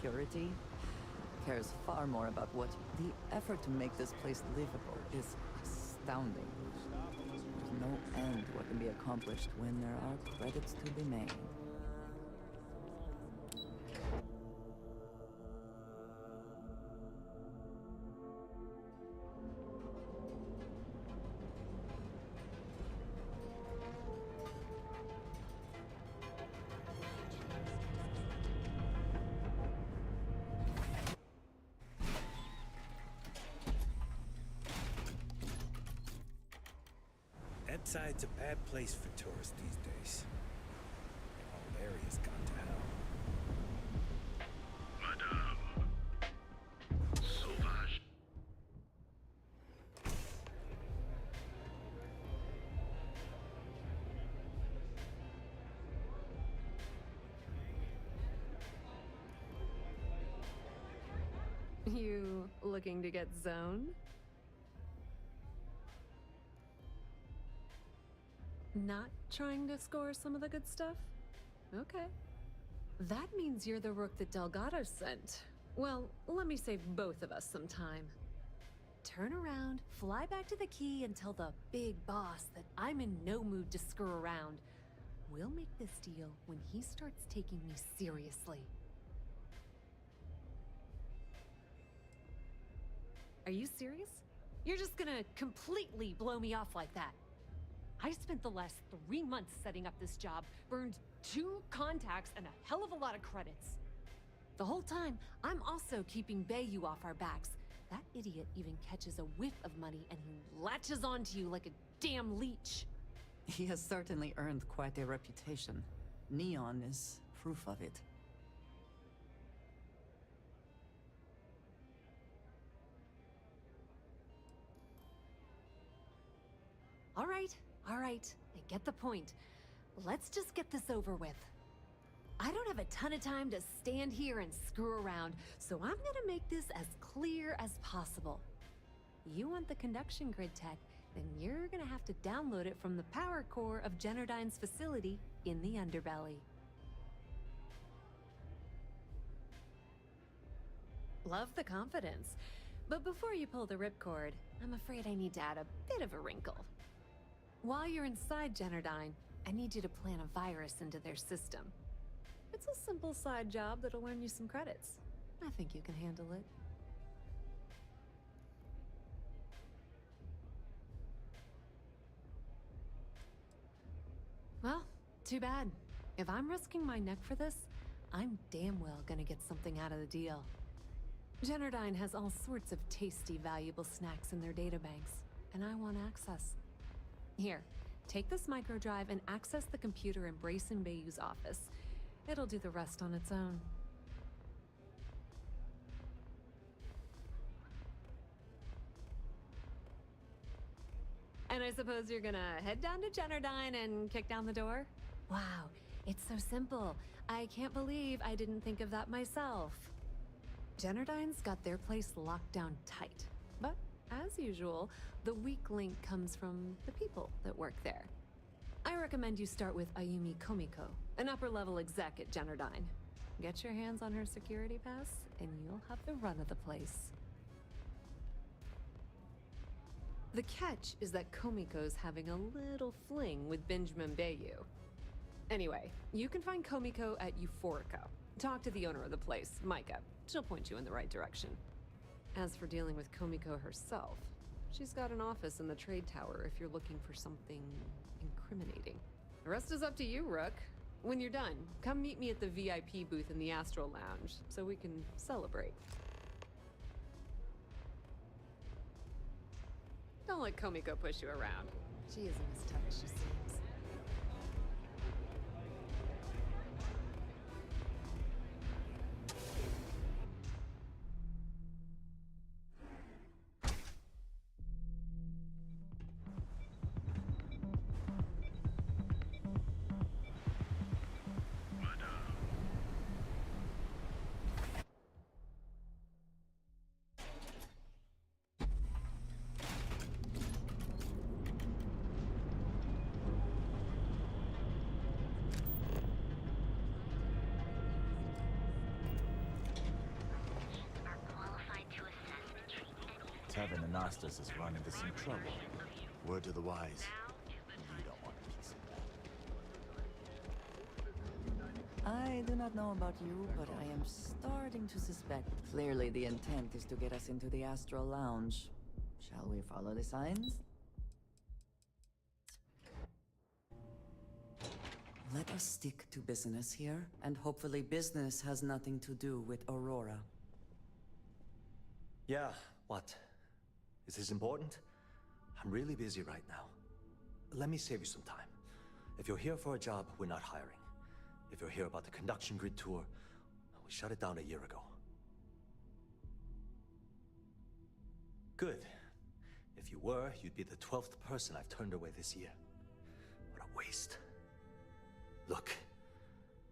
security cares far more about what the effort to make this place livable is astounding. There's no end to what can be accomplished when there are credits to be made. That side's a bad place for tourists these days. The whole area's gone to hell. Madame. Sauvage. You looking to get zoned? Not trying to score some of the good stuff? Okay. That means you're the rook that Delgado sent. Well, let me save both of us some time. Turn around, fly back to the key, and tell the big boss that I'm in no mood to screw around. We'll make this deal when he starts taking me seriously. Are you serious? You're just gonna completely blow me off like that? I spent the last 3 months setting up this job, burned 2 contacts and a hell of a lot of credits. The whole time, I'm also keeping Bayou off our backs. That idiot even catches a whiff of money and he latches onto you like a damn leech. He has certainly earned quite a reputation. Neon is proof of it. All right, I get the point. Let's just get this over with. I don't have a ton of time to stand here and screw around, so I'm gonna make this as clear as possible. You want the conduction grid tech, then you're gonna have to download it from the power core of Generdyne's facility in the underbelly. Love the confidence, but before you pull the ripcord, I'm afraid I need to add a bit of a wrinkle. While you're inside Generdyne, I need you to plant a virus into their system. It's a simple side job that'll earn you some credits. I think you can handle it. Well, too bad. If I'm risking my neck for this, I'm damn well gonna get something out of the deal. Generdyne has all sorts of tasty, valuable snacks in their databanks, and I want access. Here, take this microdrive and access the computer in Brayson Bayou's office. It'll do the rest on its own. And I suppose you're gonna head down to Generdyne and kick down the door? Wow, it's so simple. I can't believe I didn't think of that myself. Generdyne's got their place locked down tight, but as usual, the weak link comes from the people that work there. I recommend you start with Ayumi Komiko, an upper-level exec at Generdyne. Get your hands on her security pass, and you'll have the run of the place. The catch is that Komiko's having a little fling with Benjamin Bayou. Anyway, you can find Komiko at Euphorica. Talk to the owner of the place, Micah. She'll point you in the right direction. As for dealing with Komiko herself, she's got an office in the trade tower if you're looking for something incriminating. The rest is up to you, Rook. When you're done, come meet me at the VIP booth in the Astral Lounge so we can celebrate. Don't let Komiko push you around. She isn't as tough as she seems. Tevin Anastas has run into some trouble. Word to the wise. You don't want to piece of that. I do not know about you, but I am starting to suspect. Clearly the intent is to get us into the Astral Lounge. Shall we follow the signs? Let us stick to business here, and hopefully business has nothing to do with Aurora. Yeah, what? Is this important? I'm really busy right now. Let me save you some time. If you're here for a job, we're not hiring. If you're here about the conduction grid tour, we shut it down a year ago. Good. If you were, you'd be the 12th person I've turned away this year. What a waste. Look,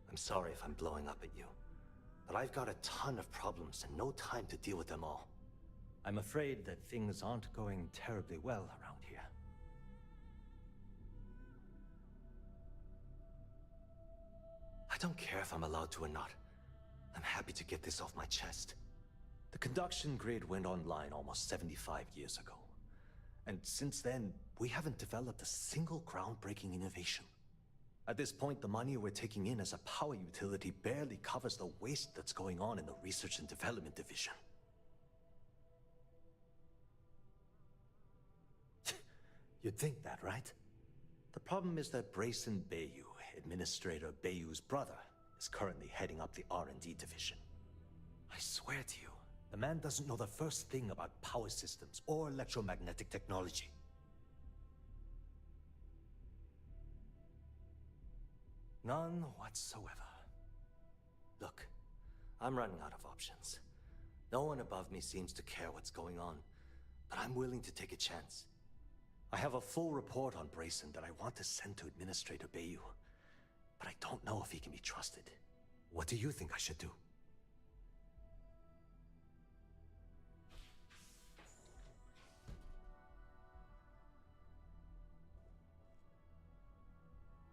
I'm sorry if I'm blowing up at you, but I've got a ton of problems and no time to deal with them all. I'm afraid that things aren't going terribly well around here. I don't care if I'm allowed to or not. I'm happy to get this off my chest. The conduction grid went online almost 75 years ago. And since then, we haven't developed a single groundbreaking innovation. At this point, the money we're taking in as a power utility barely covers the waste that's going on in the research and development division. You'd think that, right? The problem is that Brayson Bayou, Administrator Bayou's brother, is currently heading up the R&D division. I swear to you, the man doesn't know the first thing about power systems or electromagnetic technology. None whatsoever. Look, I'm running out of options. No one above me seems to care what's going on, but I'm willing to take a chance. I have a full report on Brayson that I want to send to Administrator Bayou, but I don't know if he can be trusted. What do you think I should do?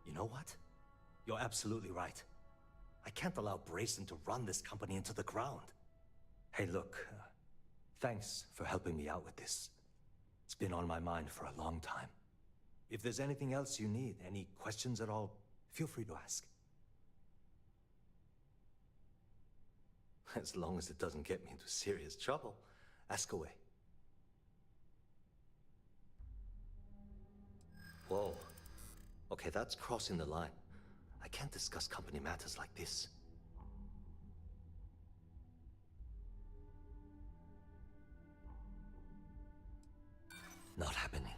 You know what? You're absolutely right. I can't allow Brayson to run this company into the ground. Hey, look, thanks for helping me out with this. It's been on my mind for a long time. If there's anything else you need, any questions at all, feel free to ask. As long as it doesn't get me into serious trouble, ask away. Whoa. Okay, that's crossing the line. I can't discuss company matters like this. Not happening.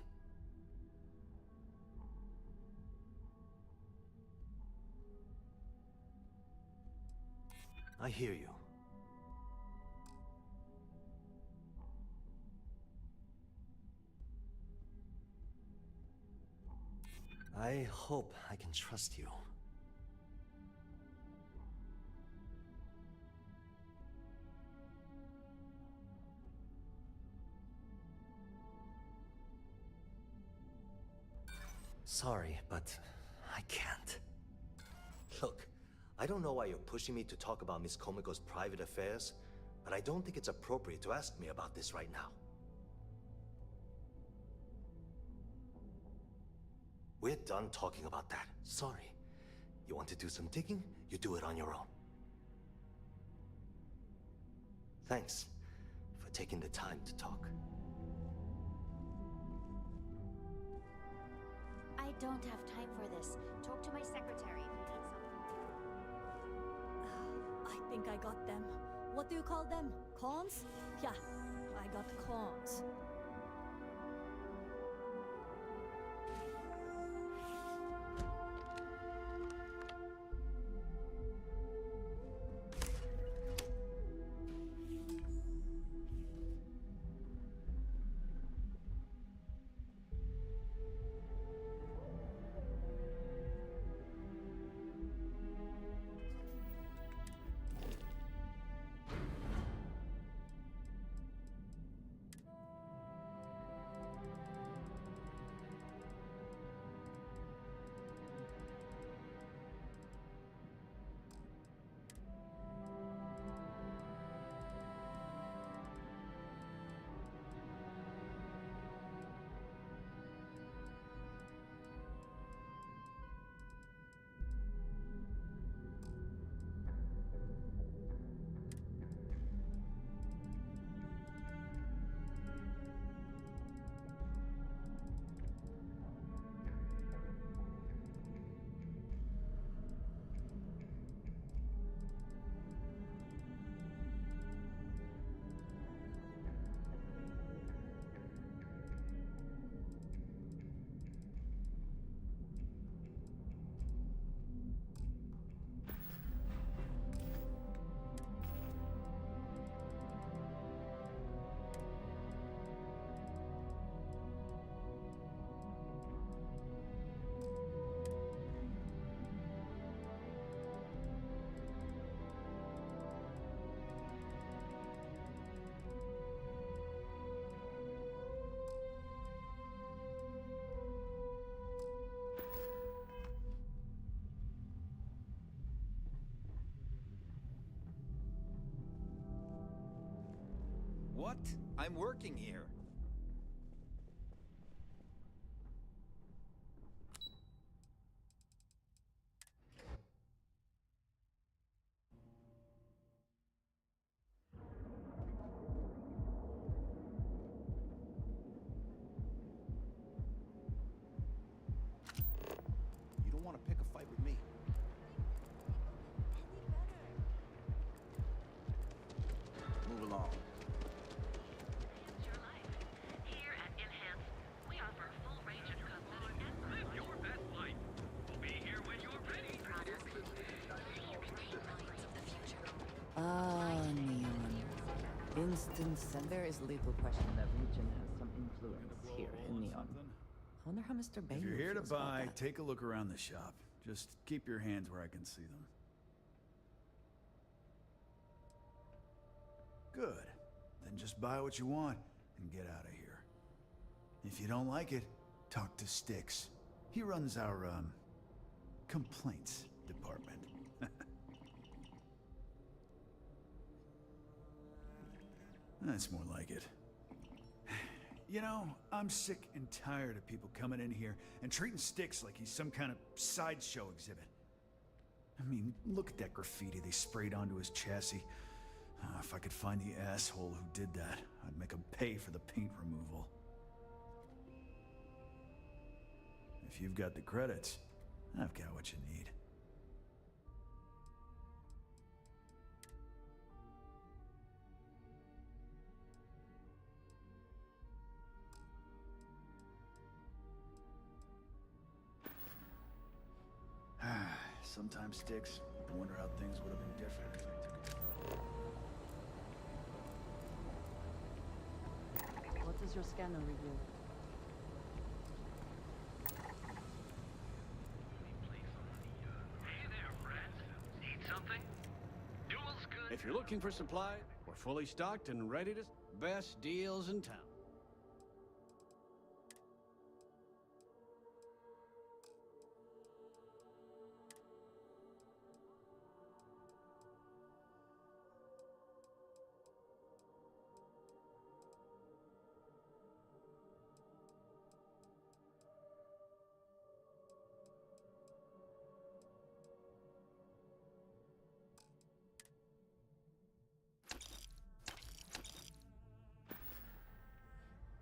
I hear you. I hope I can trust you. Sorry, but I can't. Look, I don't know why you're pushing me to talk about Miss Komiko's private affairs, but I don't think it's appropriate to ask me about this right now. We're done talking about that. Sorry. You want to do some digging? You do it on your own. Thanks for taking the time to talk. I don't have time for this. Talk to my secretary if you need something. I think I got them. What do you call them? Cons? Yeah, I got cons. What? I'm working here. You don't want to pick a fight with me. Move along. Here at Enhance, we offer a full range of custody and live your best life. We'll be here when you're ready. Products so you can take millions of the future. Ah, Neon. Instance, and there is little question that region has some influence here in Neon. I wonder how Mr. Bailey If you're here to feels about buy, that. take a look around the shop. Just keep your hands where I can see them. Good. Then just buy what you want and get out of here. If you don't like it, talk to Styx. He runs our, complaints department. That's more like it. You know, I'm sick and tired of people coming in here and treating Styx like he's some kind of sideshow exhibit. I mean, look at that graffiti they sprayed onto his chassis. If I could find the asshole who did that, I'd make him pay for the paint removal. If you've got the credits, I've got what you need. Sometimes, Styx, I wonder how things would have been different if I took it. What does your scanner reveal? Hey there, friend. Need something? Duel's good. If you're looking for supply, we're fully stocked and ready to... Best deals in town.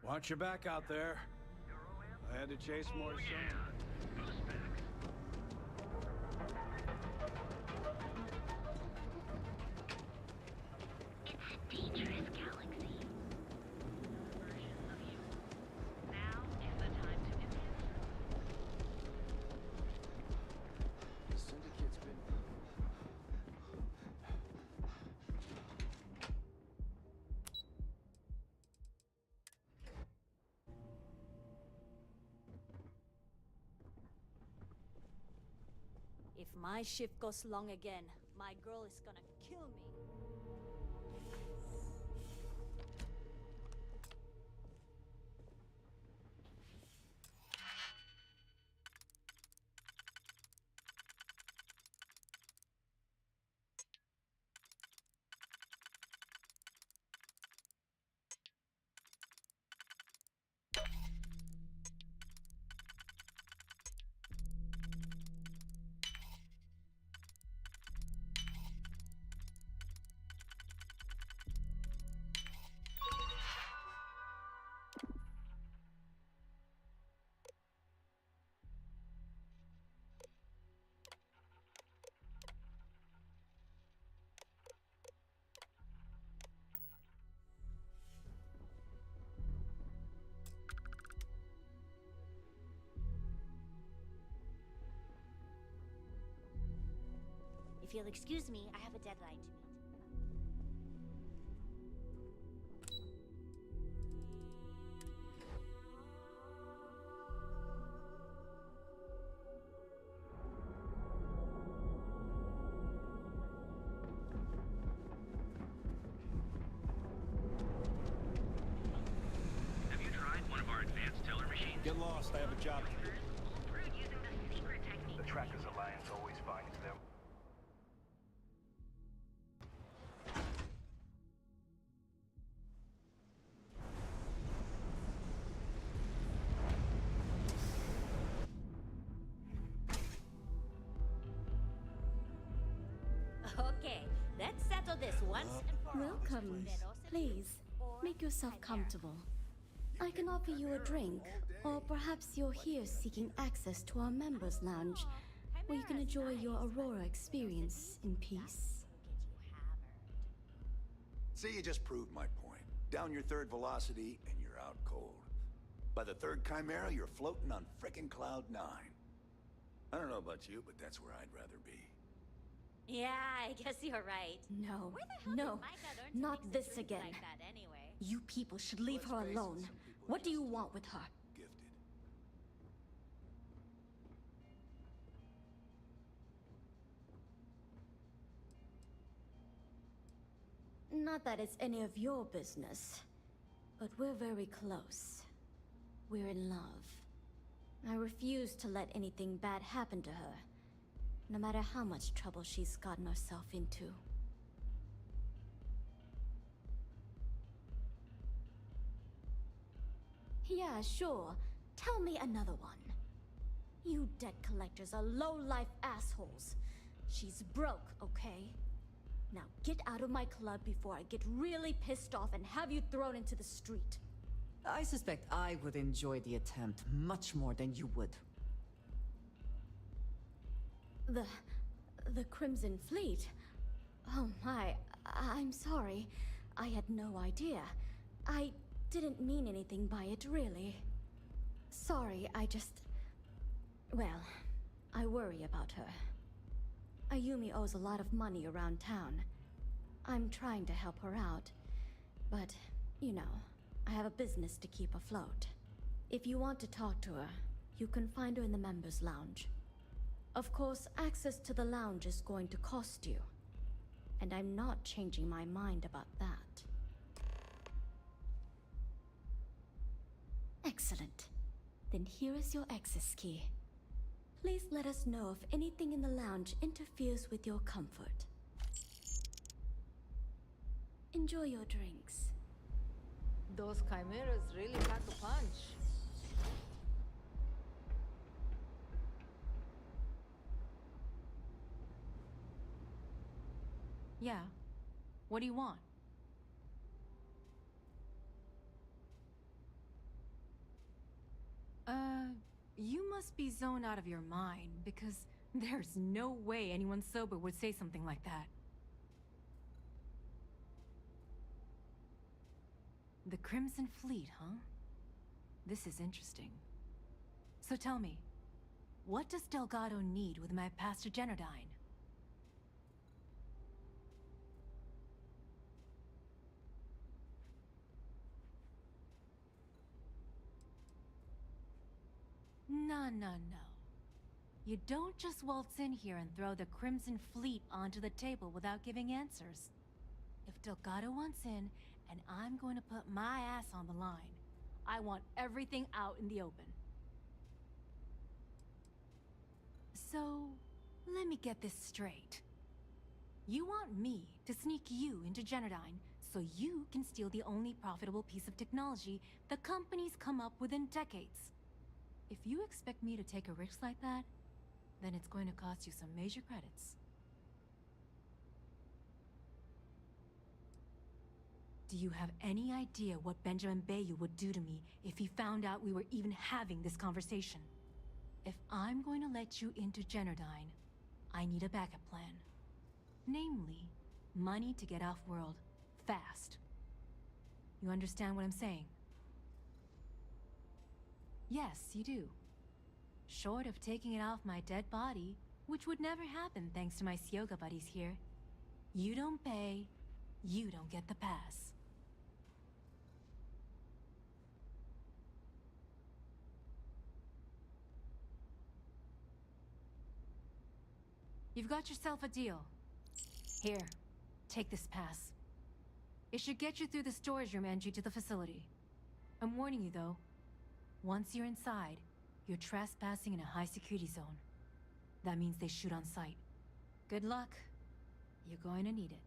Watch your back out there. I had to chase more sun. It's dangerous galaxy. Versions of you. Now is the time to enhance. The syndicate's been... If my shift goes long again, my girl is gonna kill me. If you'll excuse me, I have a deadline to meet. Have you tried one of our advanced teller machines? Get lost, I have a job to do. Foolproof using the secret technique. The Trackers Alliance always finds them. this once and for all. Welcome. Please, make yourself comfortable. I can offer you a drink, or perhaps you're here seeking access to our members' lounge, where you can enjoy your Aurora experience in peace. See, you just proved my point. Down your third velocity, and you're out cold. By the third Chimera, you're floating on frickin' Cloud 9. I don't know about you, but that's where I'd rather be. Yeah, I guess you're right. No, Where the hell no, did Micah learn to not mix a this drink again. like that anyway? You people should leave her Let's face it, alone. some people What do you just want with her? Gifted. Not that it's any of your business, but we're very close. We're in love. I refuse to let anything bad happen to her, no matter how much trouble she's gotten herself into. Yeah, sure. Tell me another one. You debt collectors are low-life assholes. She's broke, okay? Now get out of my club before I get really pissed off and have you thrown into the street. I suspect I would enjoy the attempt much more than you would. The Crimson Fleet? Oh my, I'm sorry. I had no idea. I didn't mean anything by it, really. Sorry, well, I worry about her. Ayumi owes a lot of money around town. I'm trying to help her out, but, you know, I have a business to keep afloat. If you want to talk to her, you can find her in the members' lounge. Of course, access to the lounge is going to cost you, and I'm not changing my mind about that. Excellent. Then here is your access key. Please let us know if anything in the lounge interferes with your comfort. Enjoy your drinks. Those chimeras really pack a punch. Yeah. What do you want? You must be zoned out of your mind, because there's no way anyone sober would say something like that. The Crimson Fleet, huh? This is interesting. So tell me, what does Delgado need with my Pastor Generdine? No. You don't just waltz in here and throw the Crimson Fleet onto the table without giving answers. If Delgado wants in, and I'm going to put my ass on the line, I want everything out in the open. So, let me get this straight. You want me to sneak you into Generdine so you can steal the only profitable piece of technology the company's come up with in decades. If you expect me to take a risk like that, then it's going to cost you some major credits. Do you have any idea what Benjamin Bayou would do to me if he found out we were even having this conversation? If I'm going to let you into Generdine, I need a backup plan. Namely, money to get off-world, fast. You understand what I'm saying? Yes, you do. Short of taking it off my dead body, which would never happen thanks to my Syoga buddies here. You don't pay, you don't get the pass. You've got yourself a deal. Here, take this pass. It should get you through the storage room entry to the facility. I'm warning you though, once you're inside, you're trespassing in a high-security zone. That means they shoot on sight. Good luck. You're going to need it.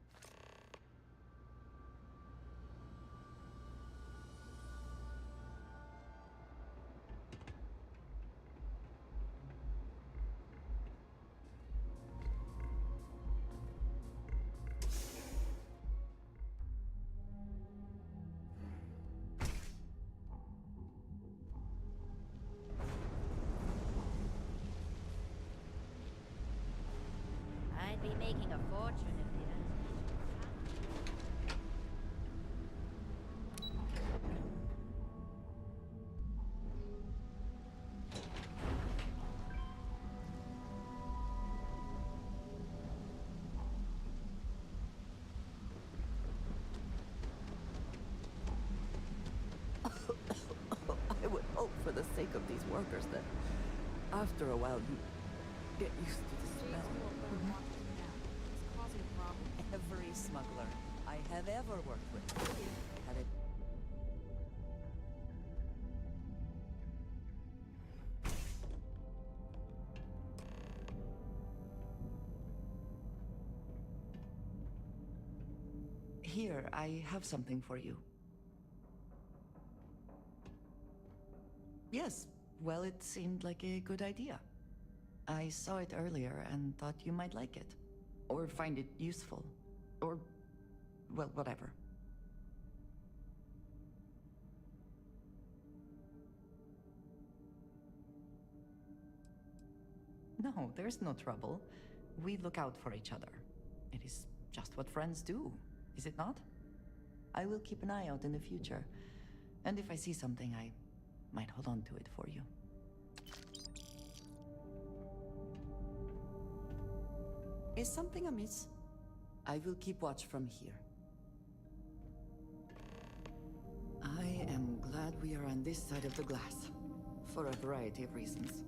making a fortune in here. I would hope for the sake of these workers that after a while you get used to the smell. It's causing problems. Every smuggler I have ever worked with had it. Here, I have something for you. Yes, well, it seemed like a good idea. I saw it earlier and thought you might like it. Or find it useful. Or, well, whatever. No, there's no trouble. We look out for each other. It is just what friends do, is it not? I will keep an eye out in the future. And if I see something, I might hold on to it for you. Is something amiss? I will keep watch from here. I am glad we are on this side of the glass, for a variety of reasons.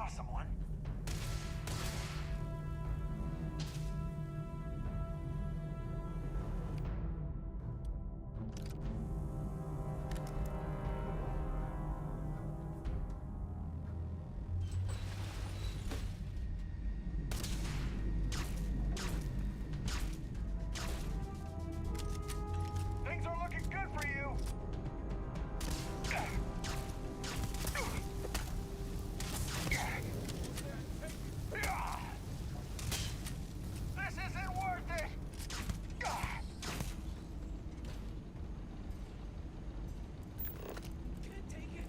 saw someone. Things are looking good for you. This isn't worth it. Can't take it.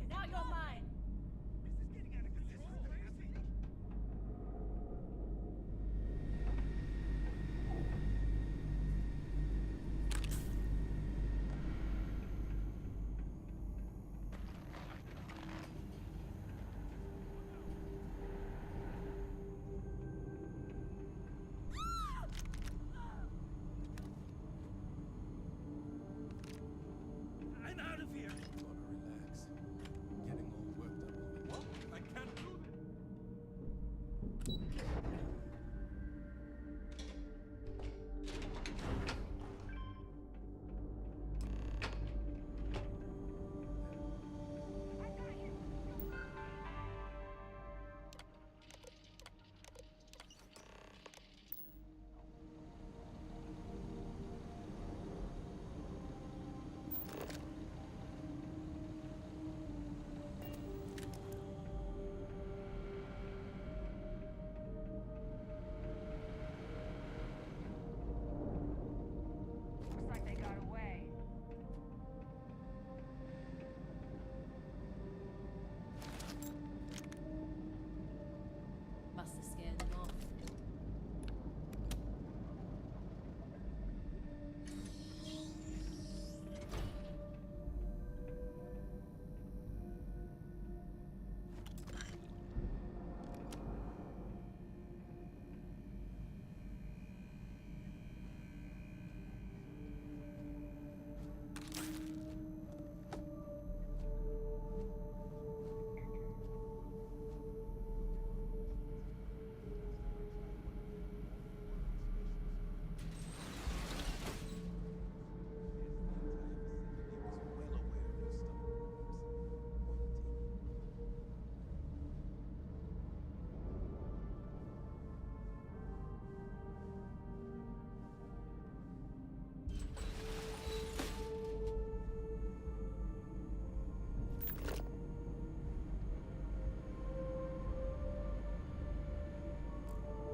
Now you're mine. I'm out of here. Relax. Getting all worked up over what? I can't do this. Looks like they got away. Must have scared them off.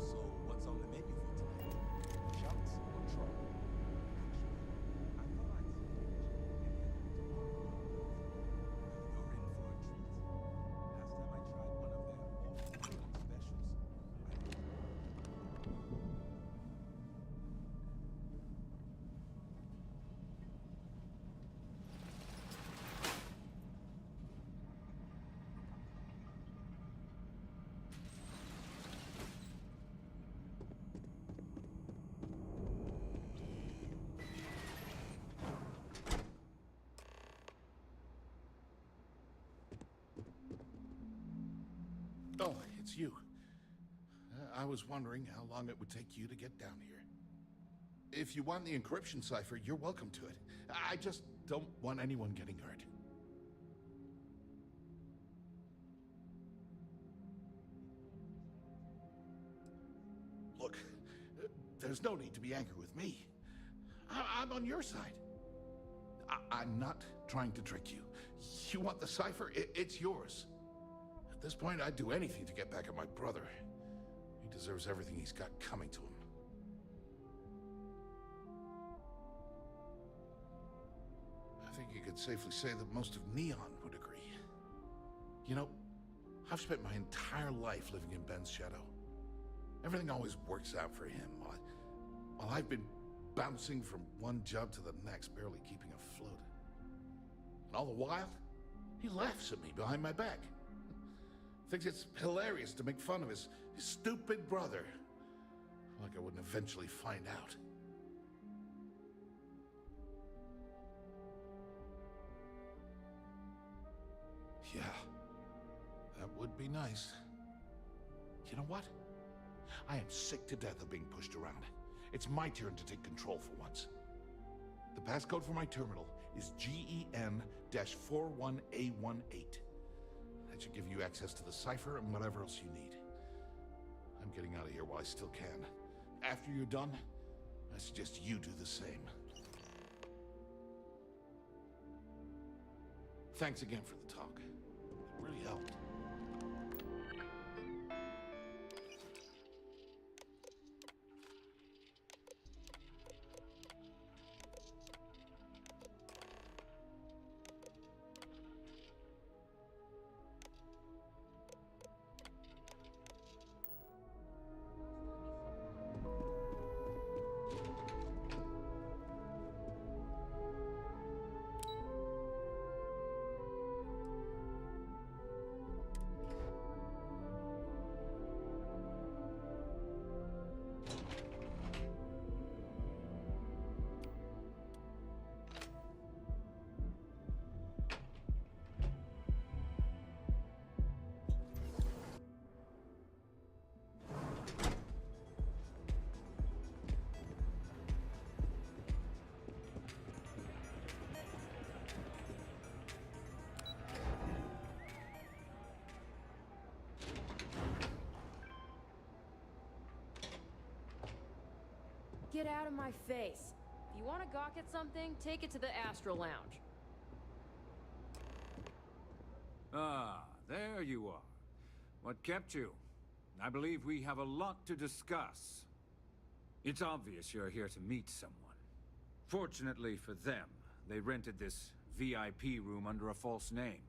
So, what's on the menu for tonight? Shots or trouble? I thought I'd see you. You're in for a treat. Last time I tried one of their off-the-rack specials, Oh, it's you. I was wondering how long it would take you to get down here. If you want the encryption cipher, you're welcome to it. I just don't want anyone getting hurt. Look, there's no need to be angry with me. I'm on your side. I'm not trying to trick you. You want the cipher? It's yours. At this point, I'd do anything to get back at my brother. He deserves everything he's got coming to him. I think you could safely say that most of Neon would agree. You know, I've spent my entire life living in Ben's shadow. Everything always works out for him, while I've been bouncing from one job to the next, barely keeping afloat. And all the while, he laughs at me behind my back. Thinks it's hilarious to make fun of his stupid brother. Like I wouldn't eventually find out. would be nice. You know what? I am sick to death of being pushed around. It's my turn to take control for once. The passcode for my terminal is GEN-41A18. That should give you access to the cipher and whatever else you need. I'm getting out of here while I still can. After you're done, I suggest you do the same. Thanks again for the talk. It really helped. Get out of my face. If you want to gawk at something, take it to the Astro Lounge. Ah, there you are. What kept you? I believe we have a lot to discuss. It's obvious you're here to meet someone. Fortunately for them, they rented this VIP room under a false name.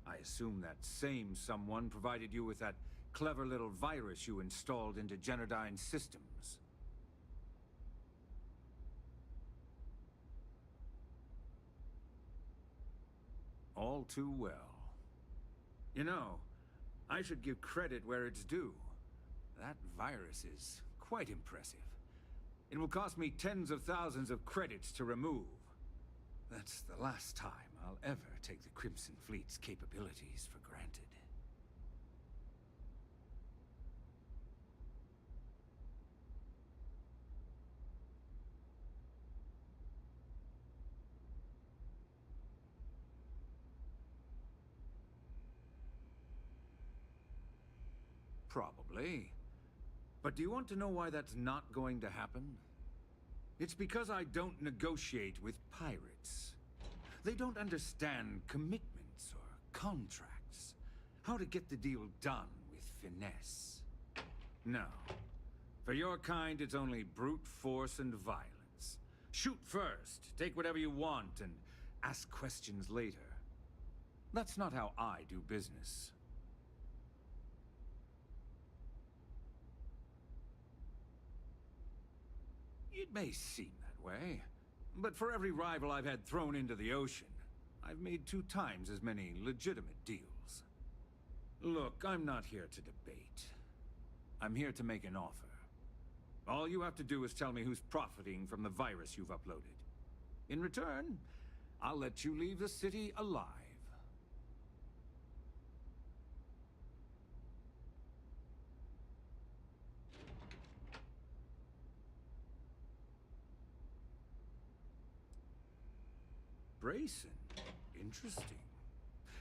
I assume that same someone provided you with that clever little virus you installed into Generdyne's systems. All too well. You know, I should give credit where it's due. That virus is quite impressive. It will cost me tens of thousands of credits to remove. That's the last time I'll ever take the Crimson Fleet's capabilities for granted. Probably. But do you want to know why that's not going to happen? It's because I don't negotiate with pirates. They don't understand commitments or contracts. How to get the deal done with finesse. No. For your kind, it's only brute force and violence. Shoot first, take whatever you want, and ask questions later. That's not how I do business. It may seem that way, but for every rival I've had thrown into the ocean, I've made 2 times as many legitimate deals. Look, I'm not here to debate. I'm here to make an offer. All you have to do is tell me who's profiting from the virus you've uploaded. In return, I'll let you leave the city alive. Brayson. Interesting.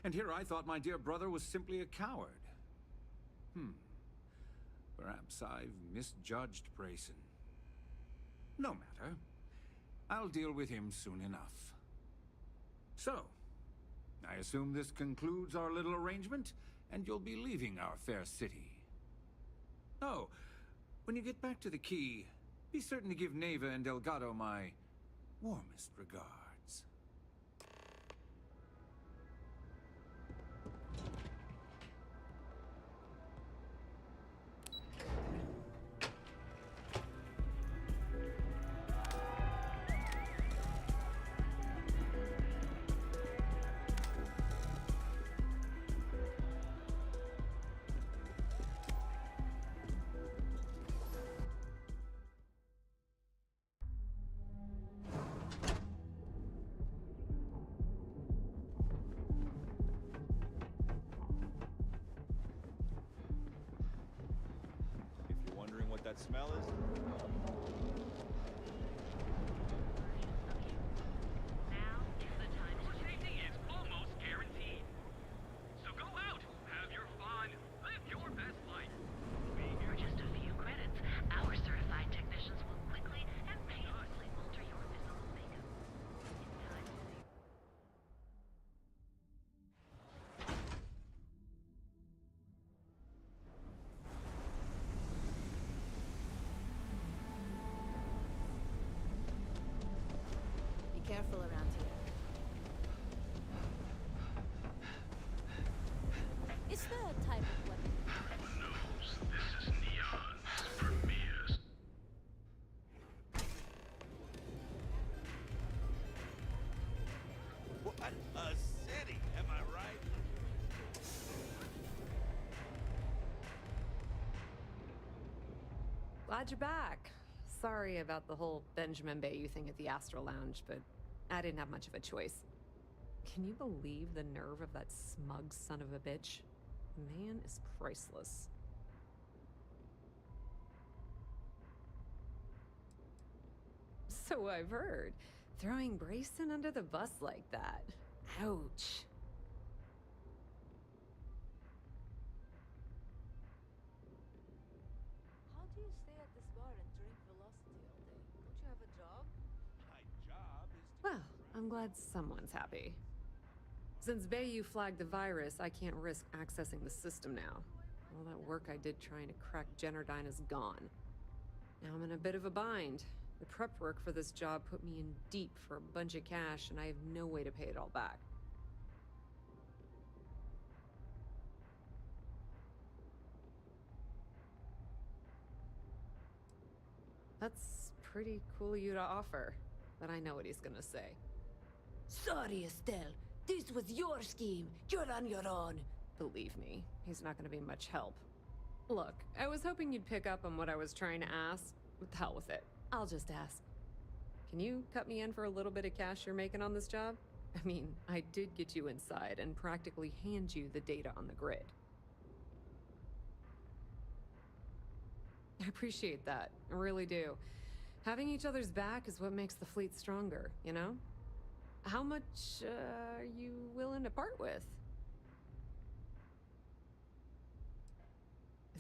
And here I thought my dear brother was simply a coward. Perhaps I've misjudged Brayson. No matter. I'll deal with him soon enough. So, I assume this concludes our little arrangement, and you'll be leaving our fair city. Oh, when you get back to the key, be certain to give Neva and Delgado my warmest regards. that smell is? Now is the time to safety is almost guaranteed. So go out, have your fun, live your best life. For just a few credits, our certified technicians will quickly and painlessly alter your physical makeup. In time to save. Be careful around here. Is there a type of weapon? Everyone knows this is Neon's premieres. What a city, am I right? Glad you're back. Sorry about the whole Benjamin Bayou thing at the Astral Lounge, but I didn't have much of a choice. Can you believe the nerve of that smug son of a bitch? The man is priceless. So I've heard. Throwing Brayson under the bus like that. Ouch. How do you stay at this bar and drink Velocity all day? Don't you have a job? My job is to Well, I'm glad someone's happy. Since Bayou flagged the virus, I can't risk accessing the system now. All that work I did trying to crack Generdyne is gone. Now I'm in a bit of a bind. The prep work for this job put me in deep for a bunch of cash, and I have no way to pay it all back. That's pretty cool of you to offer, but I know what he's gonna say. Sorry, Estelle. This was your scheme. You're on your own. Believe me, he's not gonna be much help. Look, I was hoping you'd pick up on what I was trying to ask. What the hell with it? I'll just ask. Can you cut me in for a little bit of cash you're making on this job? I mean, I did get you inside and practically hand you the data on the grid. I appreciate that. I really do. Having each other's back is what makes the fleet stronger, you know? How much are you willing to part with?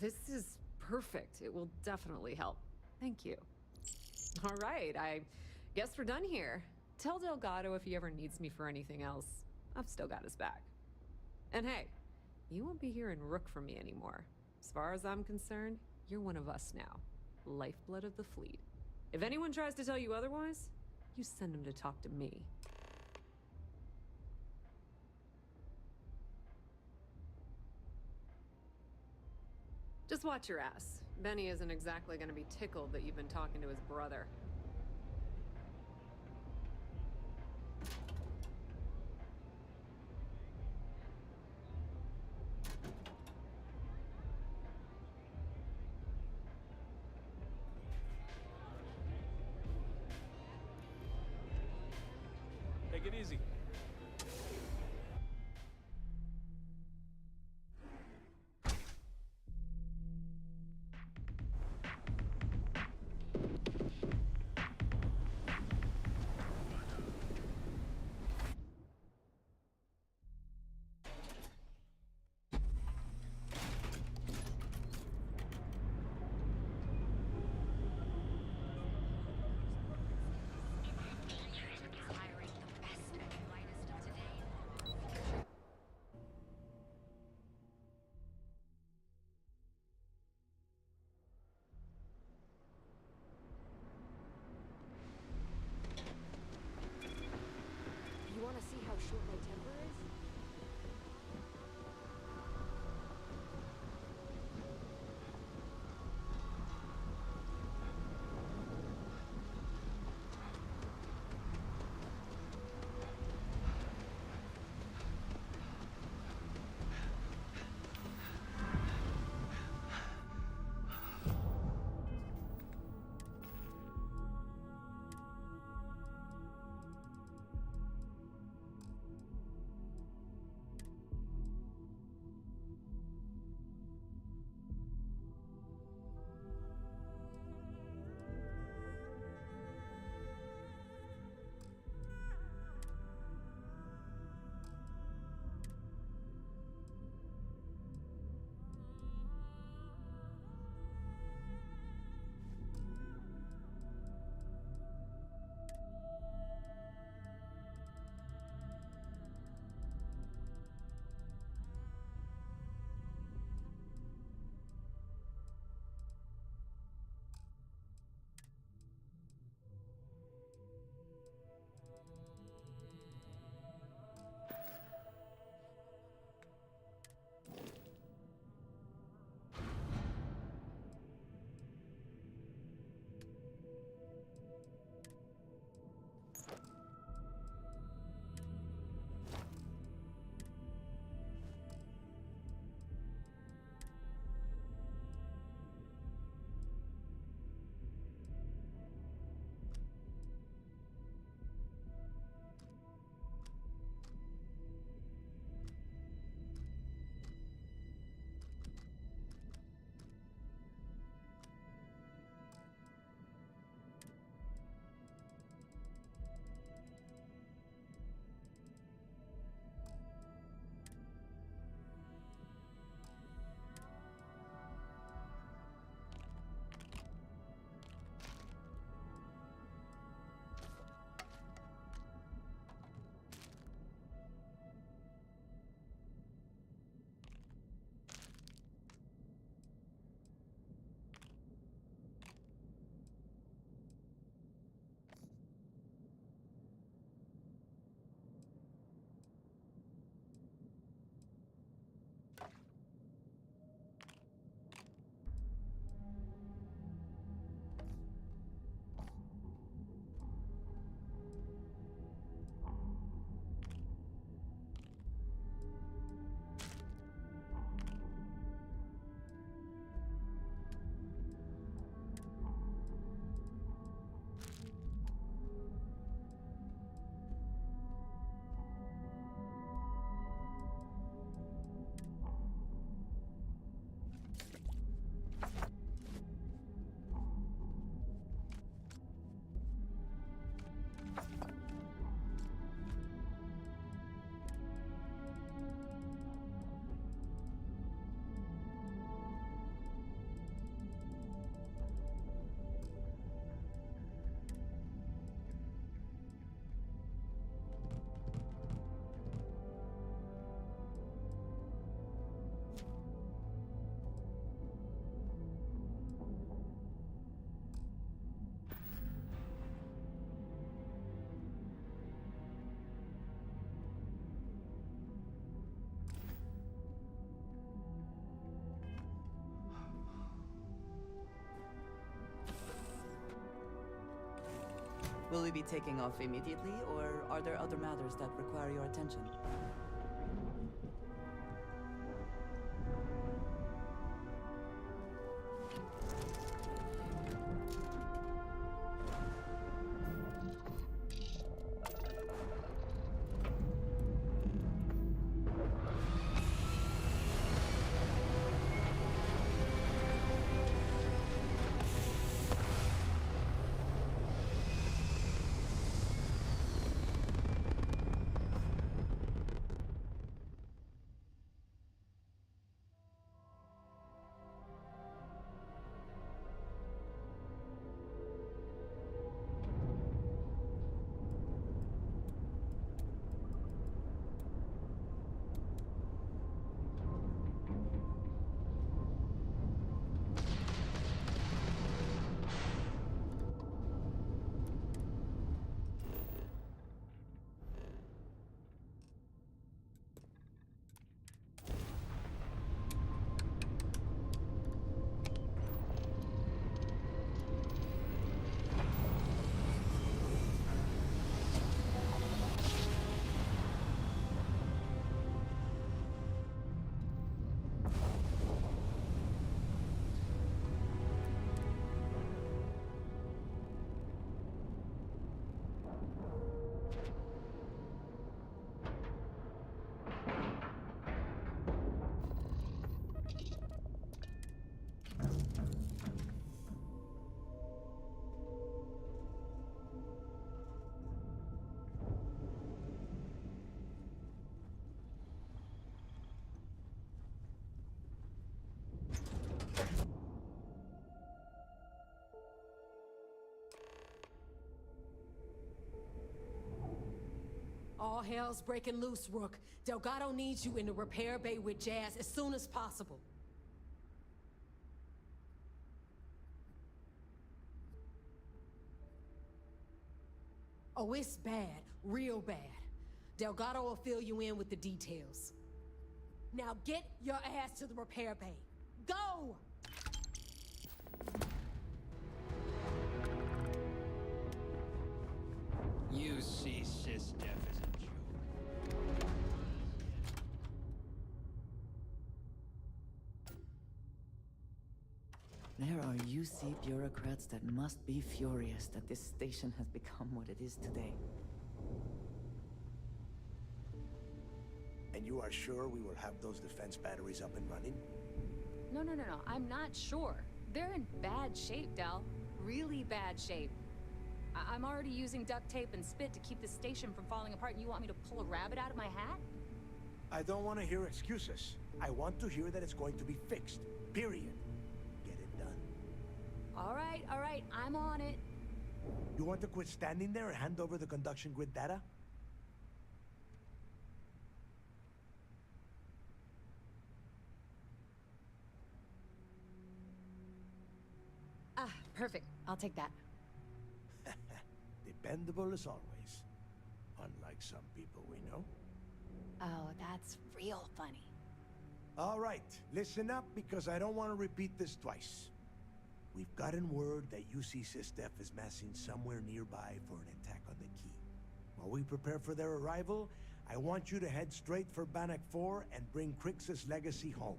This is perfect. It will definitely help. Thank you. All right, I guess we're done here. Tell Delgado if he ever needs me for anything else. I've still got his back. And hey, you won't be hearing Rook from me anymore. As far as I'm concerned, you're one of us now. Lifeblood of the fleet. If anyone tries to tell you otherwise, you send them to talk to me. Just watch your ass. Benny isn't exactly gonna be tickled that you've been talking to his brother. Take it easy. Hiring the best Will we be taking off immediately, or are there other matters that require your attention? All hell's breaking loose, Rook. Delgado needs you in the repair bay with Jazz as soon as possible. Oh, it's bad. Real bad. Delgado will fill you in with the details. Now get your ass to the repair bay. Go! You see, Sis Def is a joke. There are UC bureaucrats that must be furious that this station has become what it is today. And you are sure we will have those defense batteries up and running? No. I'm not sure. They're in bad shape, Del. Really bad shape. I'm already using duct tape and spit to keep the station from falling apart, and you want me to pull a rabbit out of my hat? I don't want to hear excuses. I want to hear that it's going to be fixed. Period. Get it done. All right. I'm on it. You want to quit standing there and hand over the conduction grid data? Ah, perfect. I'll take that. Dependable as always. Unlike some people we know. Oh, that's real funny. All right, listen up because I don't want to repeat this twice. We've gotten word that UC SysDef is massing somewhere nearby for an attack on the key. While we prepare for their arrival, I want you to head straight for Bannock 4 and bring Crixus' legacy home.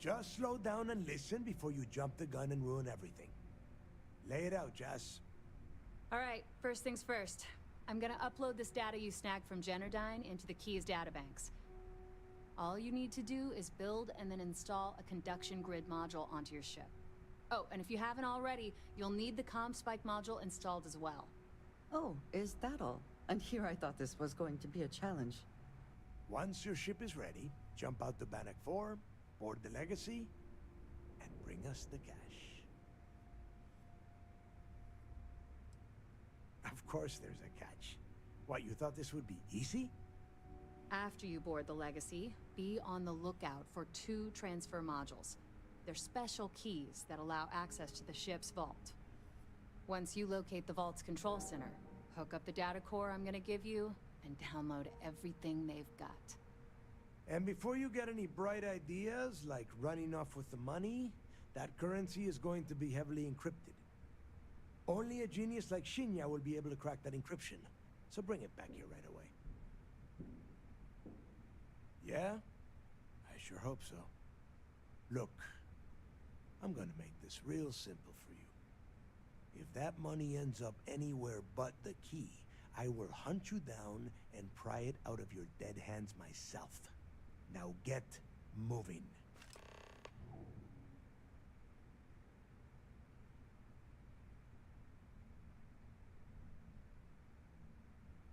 Just slow down and listen before you jump the gun and ruin everything. Lay it out, Jess. All right, first things first. I'm gonna upload this data you snagged from Generdyne into the Key's databanks. All you need to do is build and then install a conduction grid module onto your ship. Oh, and if you haven't already, you'll need the comm spike module installed as well. Oh, is that all? And here I thought this was going to be a challenge. Once your ship is ready, jump out to Bannock 4, board the legacy, and bring us the cash. Of course there's a catch. What, you thought this would be easy? After you board the legacy, be on the lookout for 2 transfer modules. They're special keys that allow access to the ship's vault. Once you locate the vault's control center, hook up the data core I'm gonna give you, and download everything they've got. And before you get any bright ideas, like running off with the money, That currency is going to be heavily encrypted. Only a genius like Shinya will be able to crack that encryption. So bring it back here right away. Yeah? I sure hope so. Look, I'm gonna make this real simple for you. If that money ends up anywhere but the key, I will hunt you down and pry it out of your dead hands myself. Now get moving.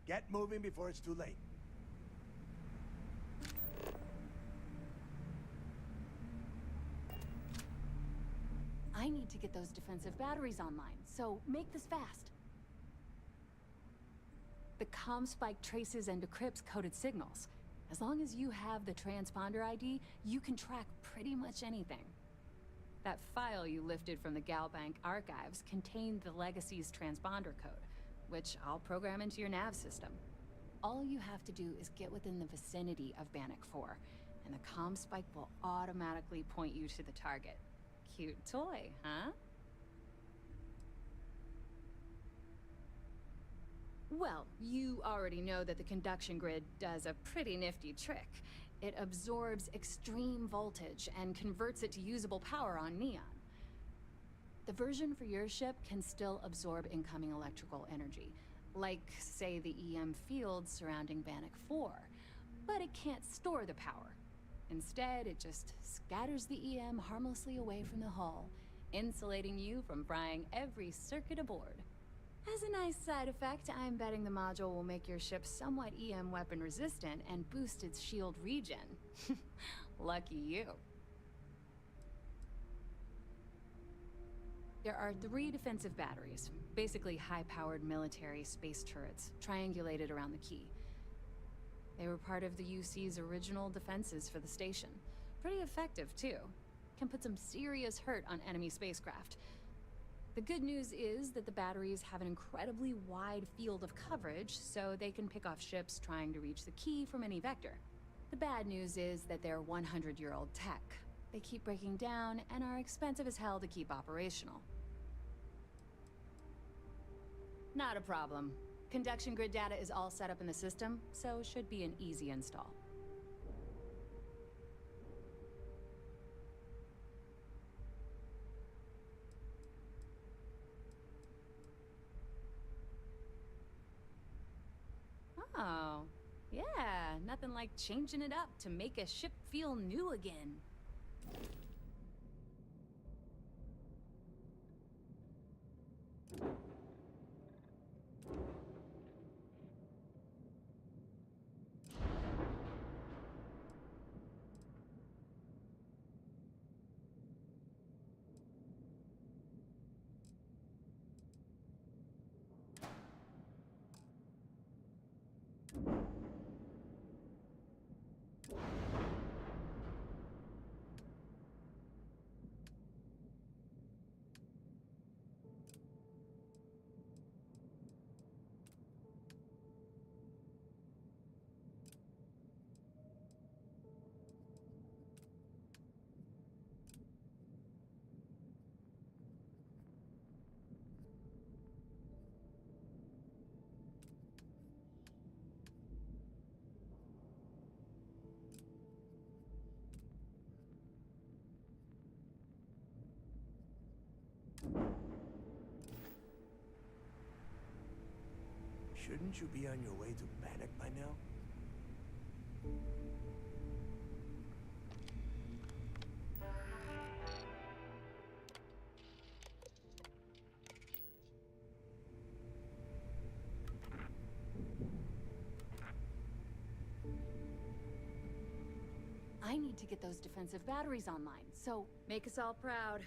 Get moving before it's too late. I need to get those defensive batteries online, so make this fast. The comm spike traces and decrypts coded signals. As long as you have the transponder ID, you can track pretty much anything. That file you lifted from the Galbank archives contained the Legacy's transponder code, which I'll program into your nav system. All you have to do is get within the vicinity of Bannock 4, and the comm spike will automatically point you to the target. Cute toy, huh? Well, you already know that the conduction grid does a pretty nifty trick. It absorbs extreme voltage and converts it to usable power on Neon. The version for your ship can still absorb incoming electrical energy, like, say, the EM field surrounding Bannock 4, but it can't store the power. Instead, it just scatters the EM harmlessly away from the hull, insulating you from frying every circuit aboard. As a nice side effect, I'm betting the module will make your ship somewhat EM weapon resistant and boost its shield regen. Lucky you. There are 3 defensive batteries, basically high-powered military space turrets, triangulated around the key. They were part of the UC's original defenses for the station. Pretty effective, too. Can put some serious hurt on enemy spacecraft. The good news is that the batteries have an incredibly wide field of coverage, so they can pick off ships trying to reach the key from any vector. The bad news is that they're 100-year-old tech. They keep breaking down and are expensive as hell to keep operational. Not a problem. Conduction grid data is all set up in the system, so should be an easy install. Oh, yeah, nothing like changing it up to make a ship feel new again. Shouldn't you be on your way to Bannock by now? I need to get those defensive batteries online, so make us all proud.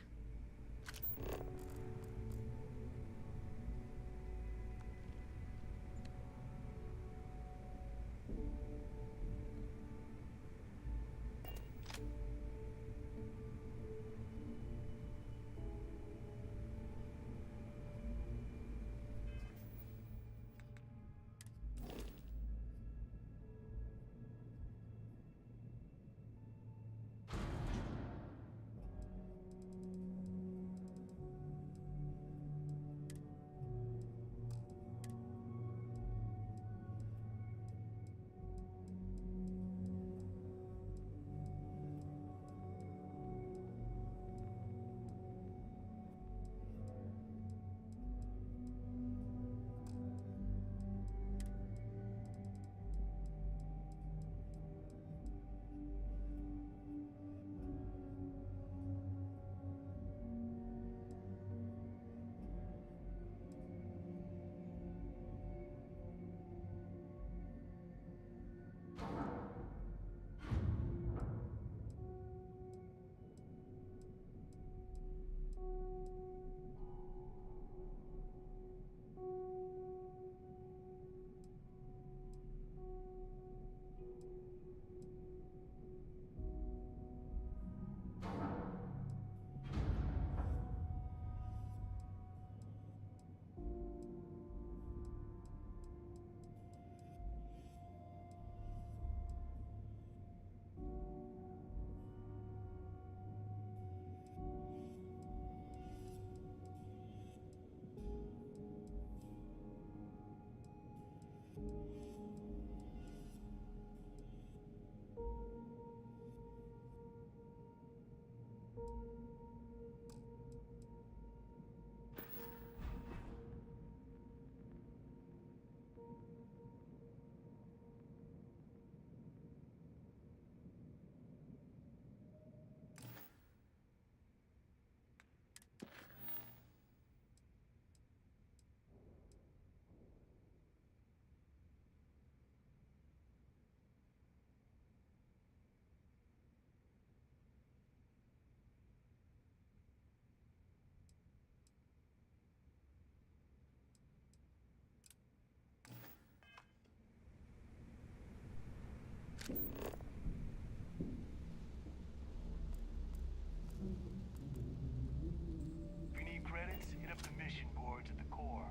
If you need credits, hit up the mission boards at the core.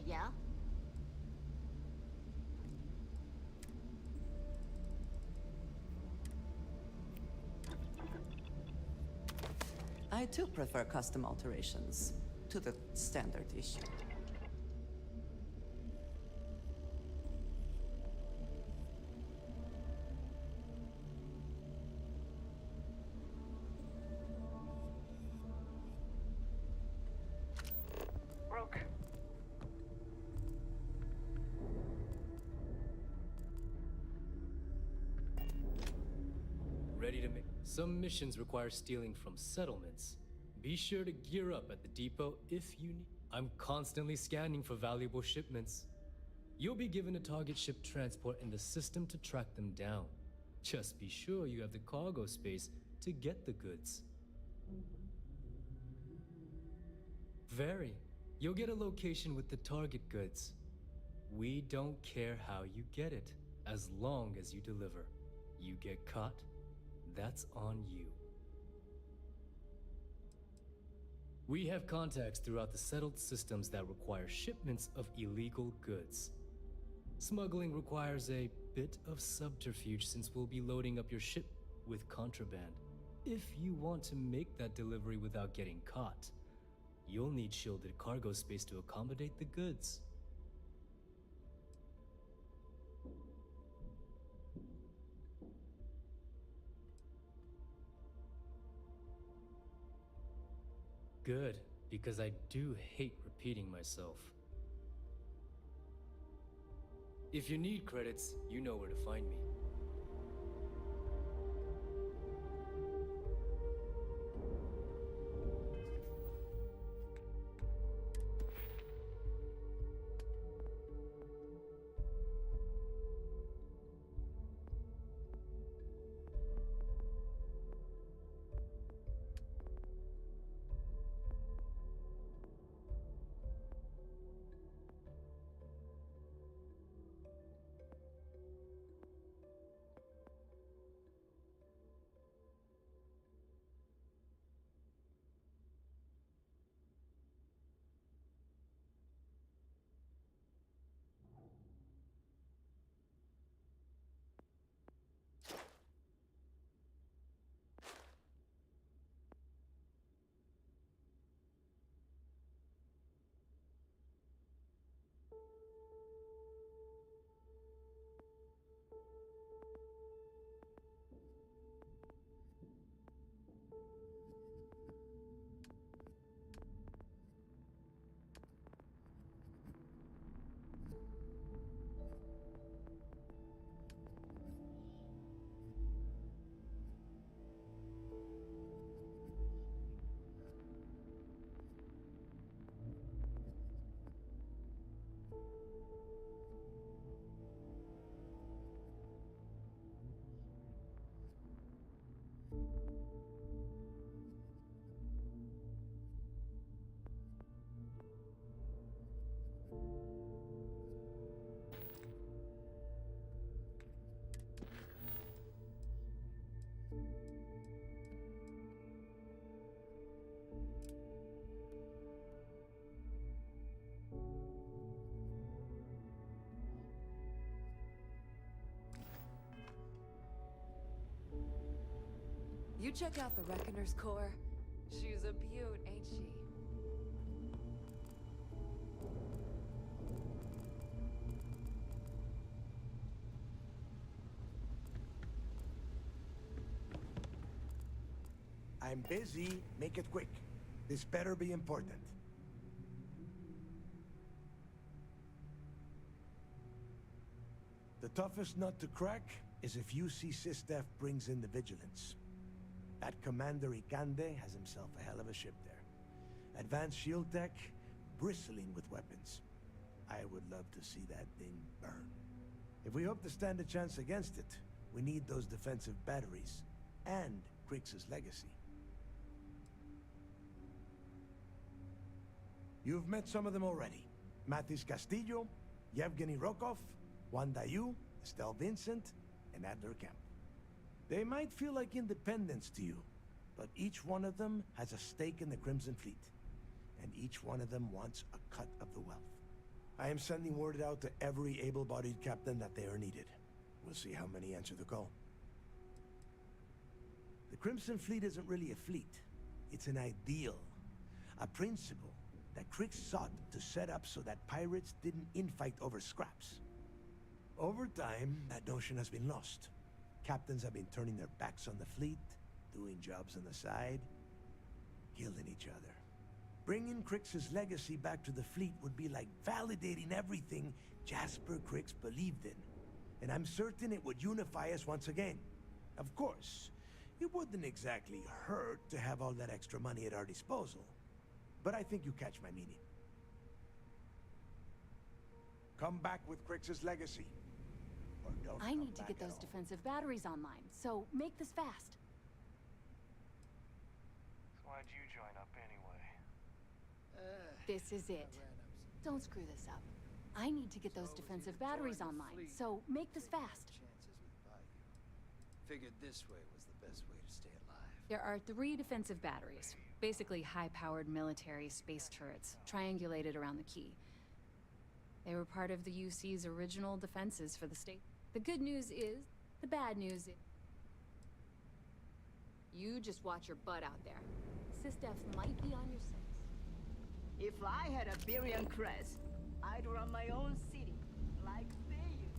Yeah? I too prefer custom alterations to the standard issue. Broke. Ready to make. Some missions require stealing from settlements. Be sure to gear up at the depot if you need. I'm constantly scanning for valuable shipments. You'll be given a target ship transport in the system to track them down. Just be sure you have the cargo space to get the goods. Very. You'll get a location with the target goods. We don't care how you get it, as long as you deliver. You get caught, that's on you. We have contacts throughout the settled systems that require shipments of illegal goods. Smuggling requires a bit of subterfuge since we'll be loading up your ship with contraband. If you want to make that delivery without getting caught, you'll need shielded cargo space to accommodate the goods. Good, because I do hate repeating myself. If you need credits, you know where to find me. You check out the Reckoner's core. She's a beaut, ain't she? I'm busy. Make it quick. This better be important. The toughest nut to crack is if UC Sistef brings in the vigilance. That Commander Ikande has himself a hell of a ship there. Advanced shield tech, bristling with weapons. I would love to see that thing burn. If we hope to stand a chance against it, we need those defensive batteries and Krix's legacy. You've met some of them already. Matis Castillo, Yevgeny Rokov, Wanda Yu, Estelle Vincent, and Adler Kemp. They might feel like independents to you, but each one of them has a stake in the Crimson Fleet, and each one of them wants a cut of the wealth. I am sending word out to every able-bodied captain that they are needed. We'll see how many answer the call. The Crimson Fleet isn't really a fleet. It's an ideal, a principle that Crick sought to set up so that pirates didn't infight over scraps. Over time, that notion has been lost. Captains have been turning their backs on the fleet, doing jobs on the side, killing each other. Bringing Crick's legacy back to the fleet would be like validating everything Jasper Cricks believed in. And I'm certain it would unify us once again. Of course, it wouldn't exactly hurt to have all that extra money at our disposal. But I think you catch my meaning. Come back with Crix's legacy. Or don't I come need to back get at those all. defensive batteries online, so make this fast. So why'd you join up anyway? This is it. Don't screw this up. I need to get those defensive batteries online, so make this fast. Figured this way was the best way to stay alive. There are 3 defensive batteries, basically high-powered military space turrets, triangulated around the key. They were part of the UC's original defenses for the state. The good news is, the bad news is... You just watch your butt out there. Sistef might be on your 6. If I had a Birion crest, I'd run my own city, like they used.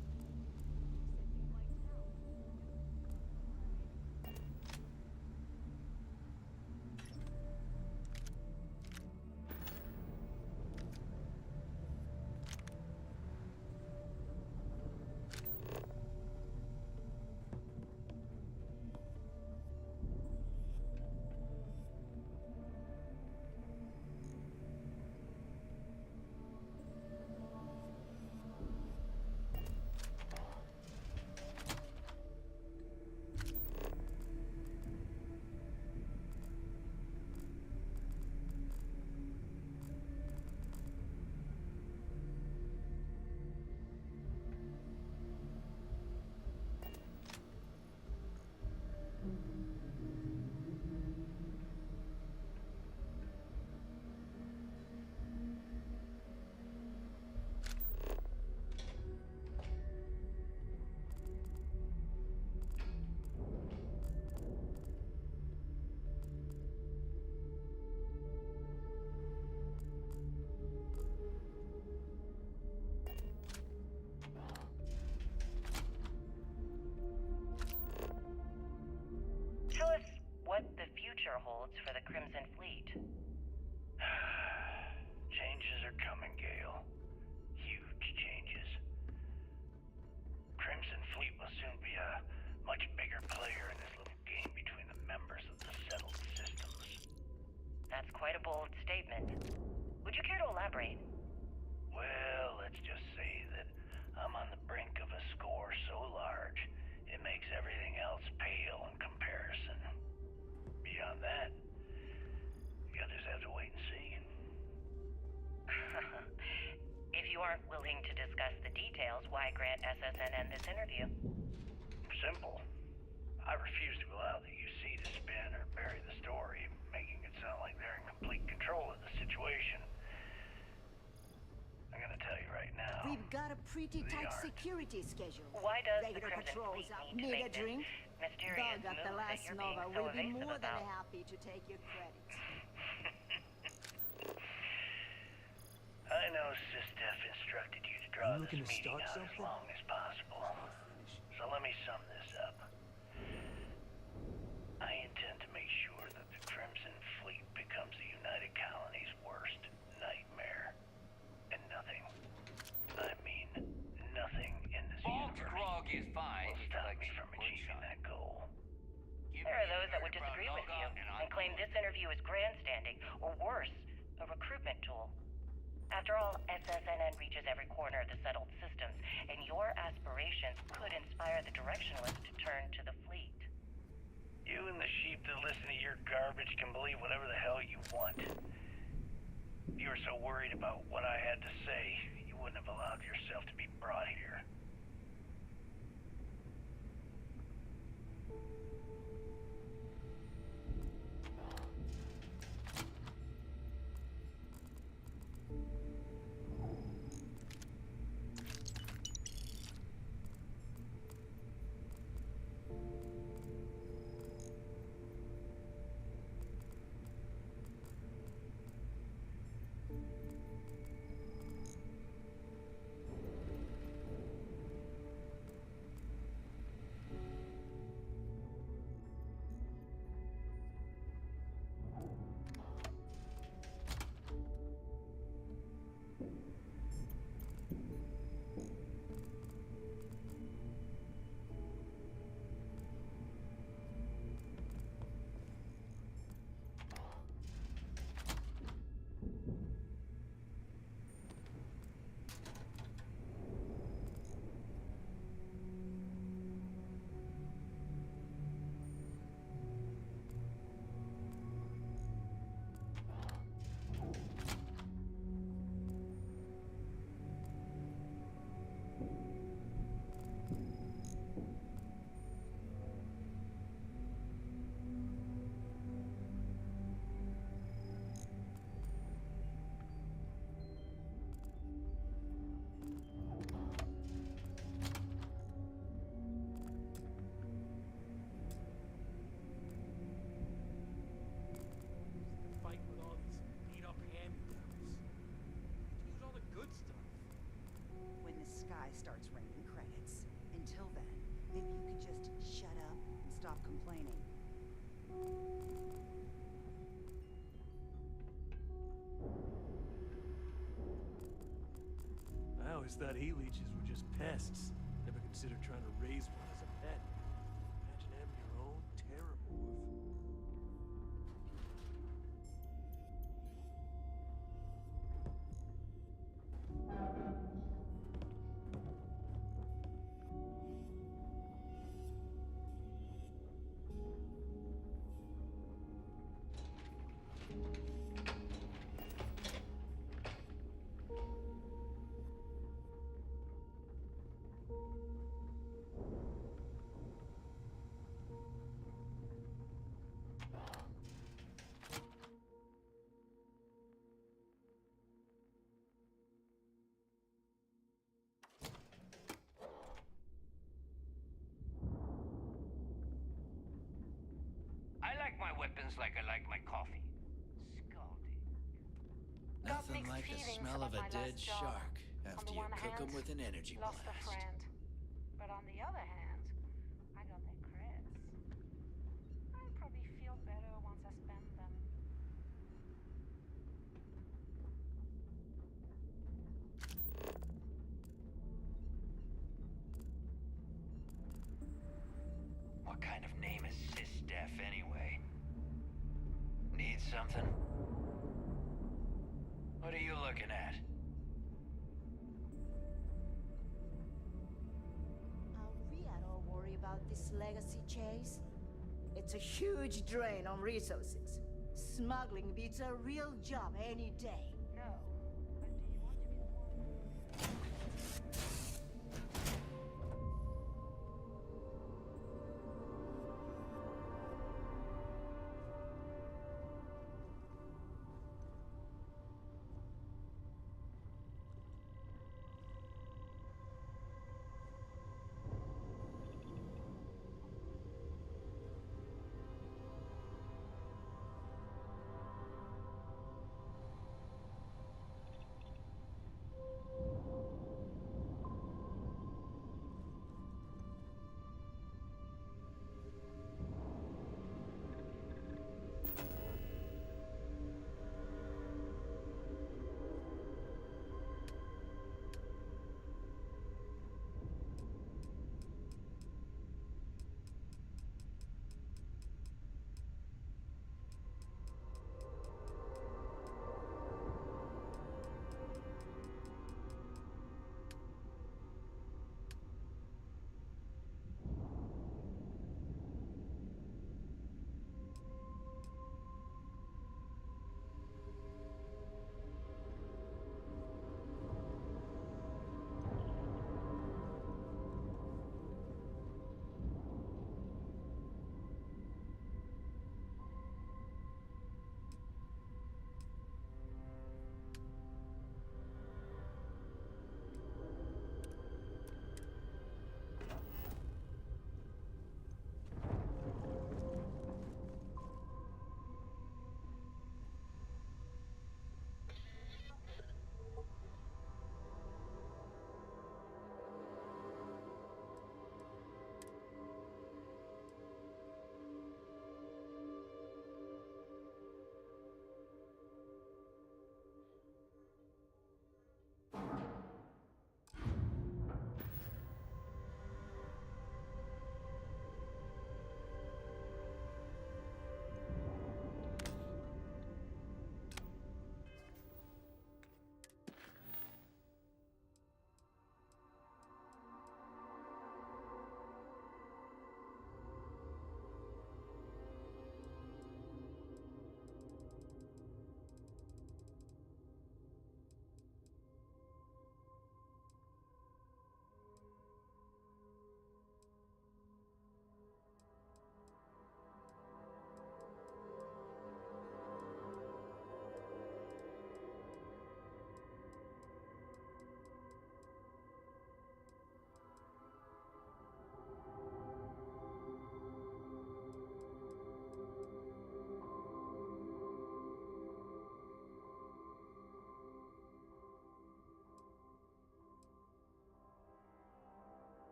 Tell us what the future holds for the Crimson Fleet. Changes are coming, Gale. Huge changes. Crimson Fleet will soon be a much bigger player in this little game between the members of the settled systems. That's quite a bold statement. Would you care to elaborate? Well, let's just say that I'm on the brink of a score so large, it makes everything else pale in comparison. Beyond that, you'll just have to wait and see. If you aren't willing to discuss the details, why grant SSNN this interview? Simple. I refuse to allow the UC to spin or bury the story, making it sound like they're in complete control of the situation. I'm gonna tell you right now. We've got a pretty they tight aren't. security schedule. Why does the Regular Crimson patrols Fleet out. need to Need a make this drink? mysterious Dog up the move that last you're being Nova so will be evasive more than about? happy to take your credits. I know Sistef instructed you to draw this looking to meeting start out as something? long as possible. So let me sum this up. I intend to make sure that the Crimson Fleet becomes the United Colony's worst nightmare. And nothing, I mean nothing in this universe Grog is fine. will stop me from achieving that goal. There are those that would disagree with you and claim this interview is grandstanding, or worse, a recruitment tool. After all, SSNN reaches every corner of the settled systems, and your aspirations could inspire the directionless to turn to the fleet. You and the sheep that listen to your garbage can believe whatever the hell you want. If you were so worried about what I had to say, you wouldn't have allowed yourself to be brought here. sky starts raining credits. Until then, maybe you could just shut up and stop complaining. I always thought he-leeches were just pests. Never considered trying to raise one as a pet. Imagine having your own terramorph. I like my weapons like I like my coffee. Nothing like the smell of a dead shark after you cook them with an energy Lost a blast. friend. But on the other hand, I got their creds. I'll probably feel better once I spend them. What kind of name is Sysdef anyway? Need something? What are you looking at? Are we at all worried about this legacy chase? It's a huge drain on resources. Smuggling beats a real job any day. No. But do you want to be the one?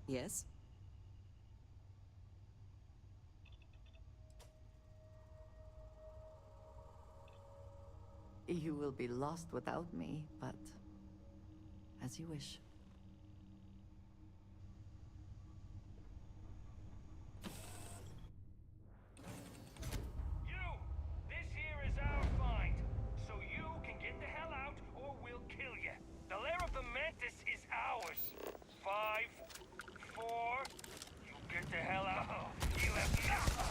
Yes? You will be lost without me, but as you wish. You! This here is our find. So you can get the hell out or we'll kill you. The lair of the Mantis is ours. 5, 4, you get the hell out. You have no...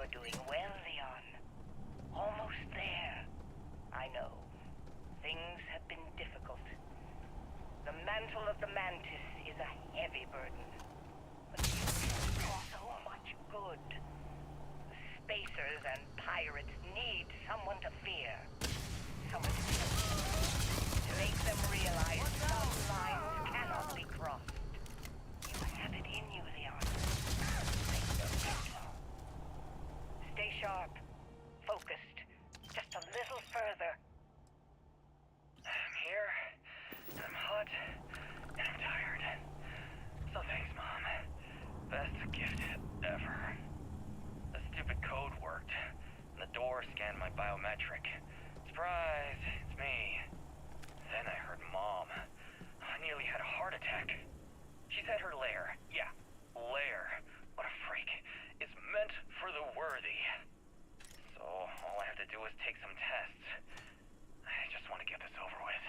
You're doing well, Leon. Almost there. I know. Things have been difficult. The mantle of the Mantis is a heavy burden. But you do so much good. The Spacers and pirates need someone to fear. Someone to make them realize some lines cannot be crossed. You have it in you, Leon. Make them gentle. Stay sharp. Focused. Just a little further. I'm here. I'm hot. And I'm tired. So thanks, Mom. Best gift ever. The stupid code worked. And the door scanned my biometric. Surprise! It's me. Then I heard Mom. I nearly had a heart attack. She's at her lair. Yeah, lair. What a freak. It's meant for the worthy. So all I have to do is take some tests. I just want to get this over with.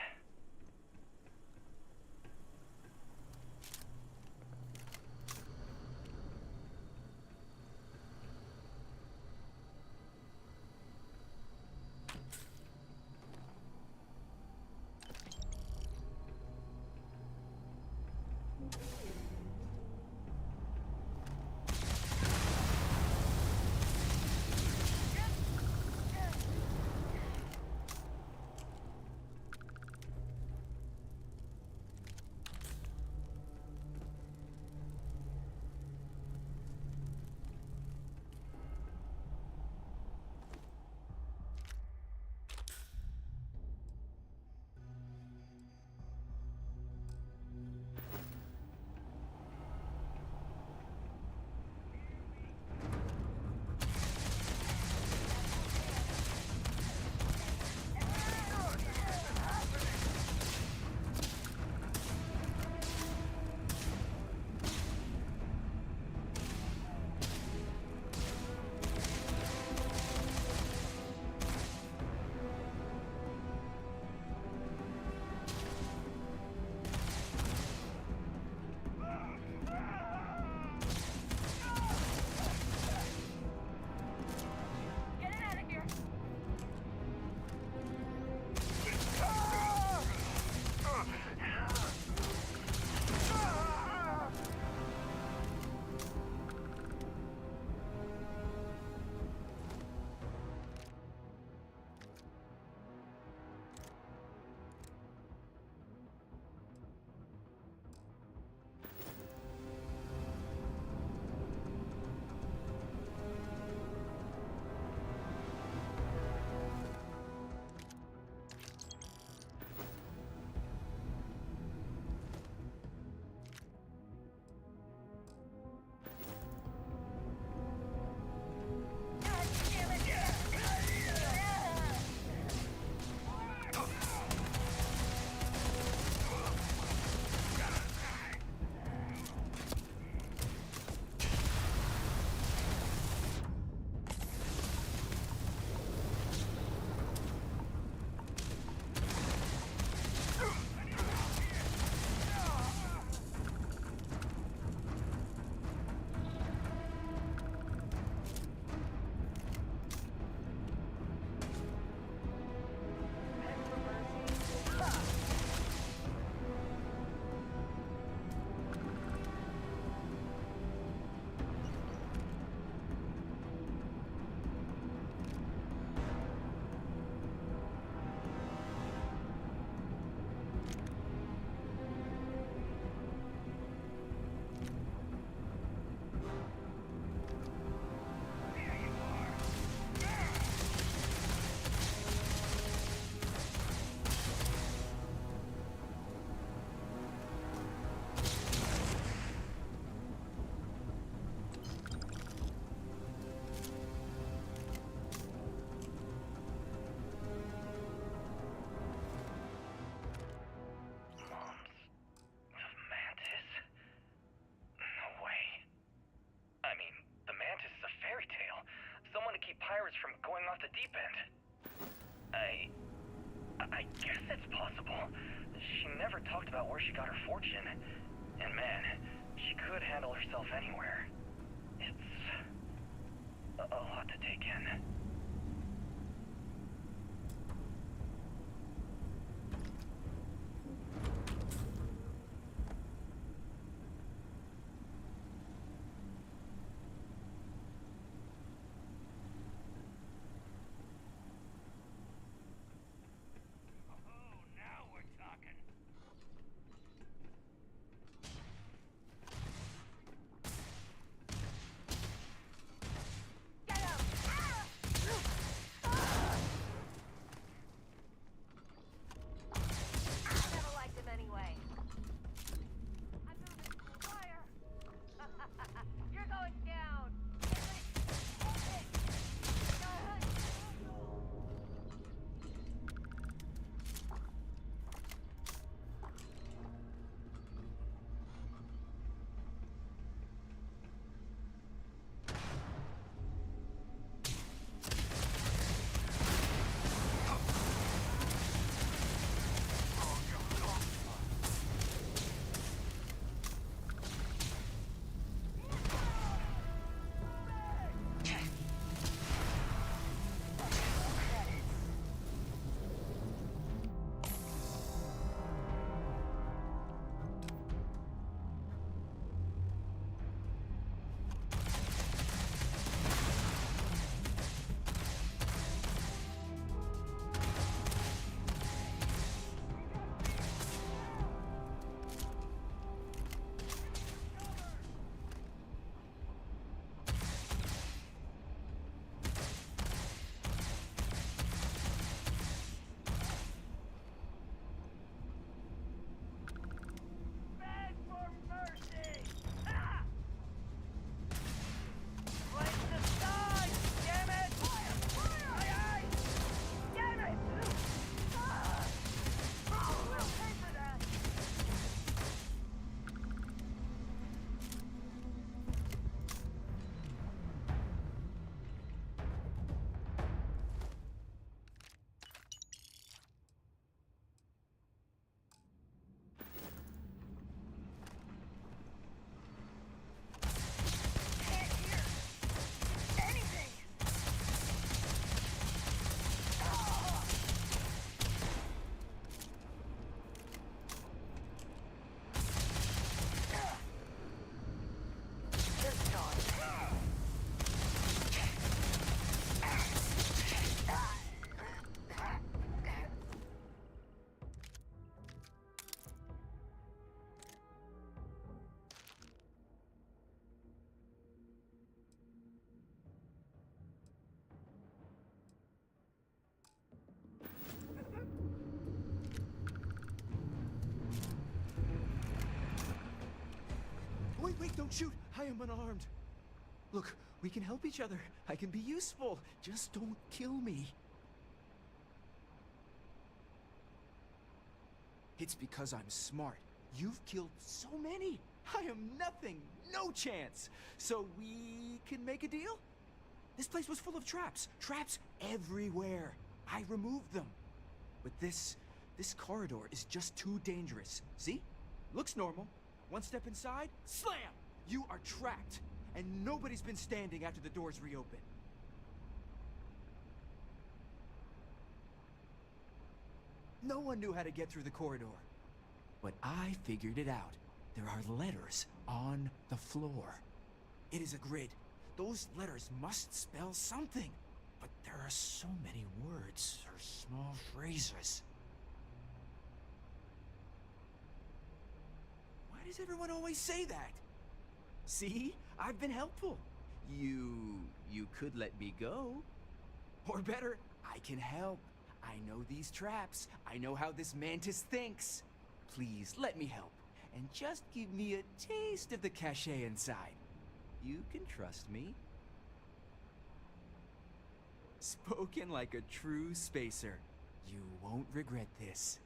Pirates from going off the deep end. I guess it's possible. She never talked about where she got her fortune. And man, she could handle herself anywhere. A lot to take in. Wait, don't shoot! I am unarmed. Look, we can help each other. I can be useful. Just don't kill me. It's because I'm smart. You've killed so many. I am nothing. No chance. So we can make a deal? This place was full of traps. Traps everywhere. I removed them. But this corridor is just too dangerous. See? Looks normal. One step inside, slam! You are trapped, and nobody's been standing after the doors reopen. No one knew how to get through the corridor. But I figured it out. There are letters on the floor. It is a grid. Those letters must spell something. But there are so many words or small phrases. Why does everyone always say that? See? I've been helpful. You could let me go. Or better, I can help. I know these traps. I know how this mantis thinks. Please, let me help. And just give me a taste of the cachet inside. You can trust me. Spoken like a true spacer. You won't regret this.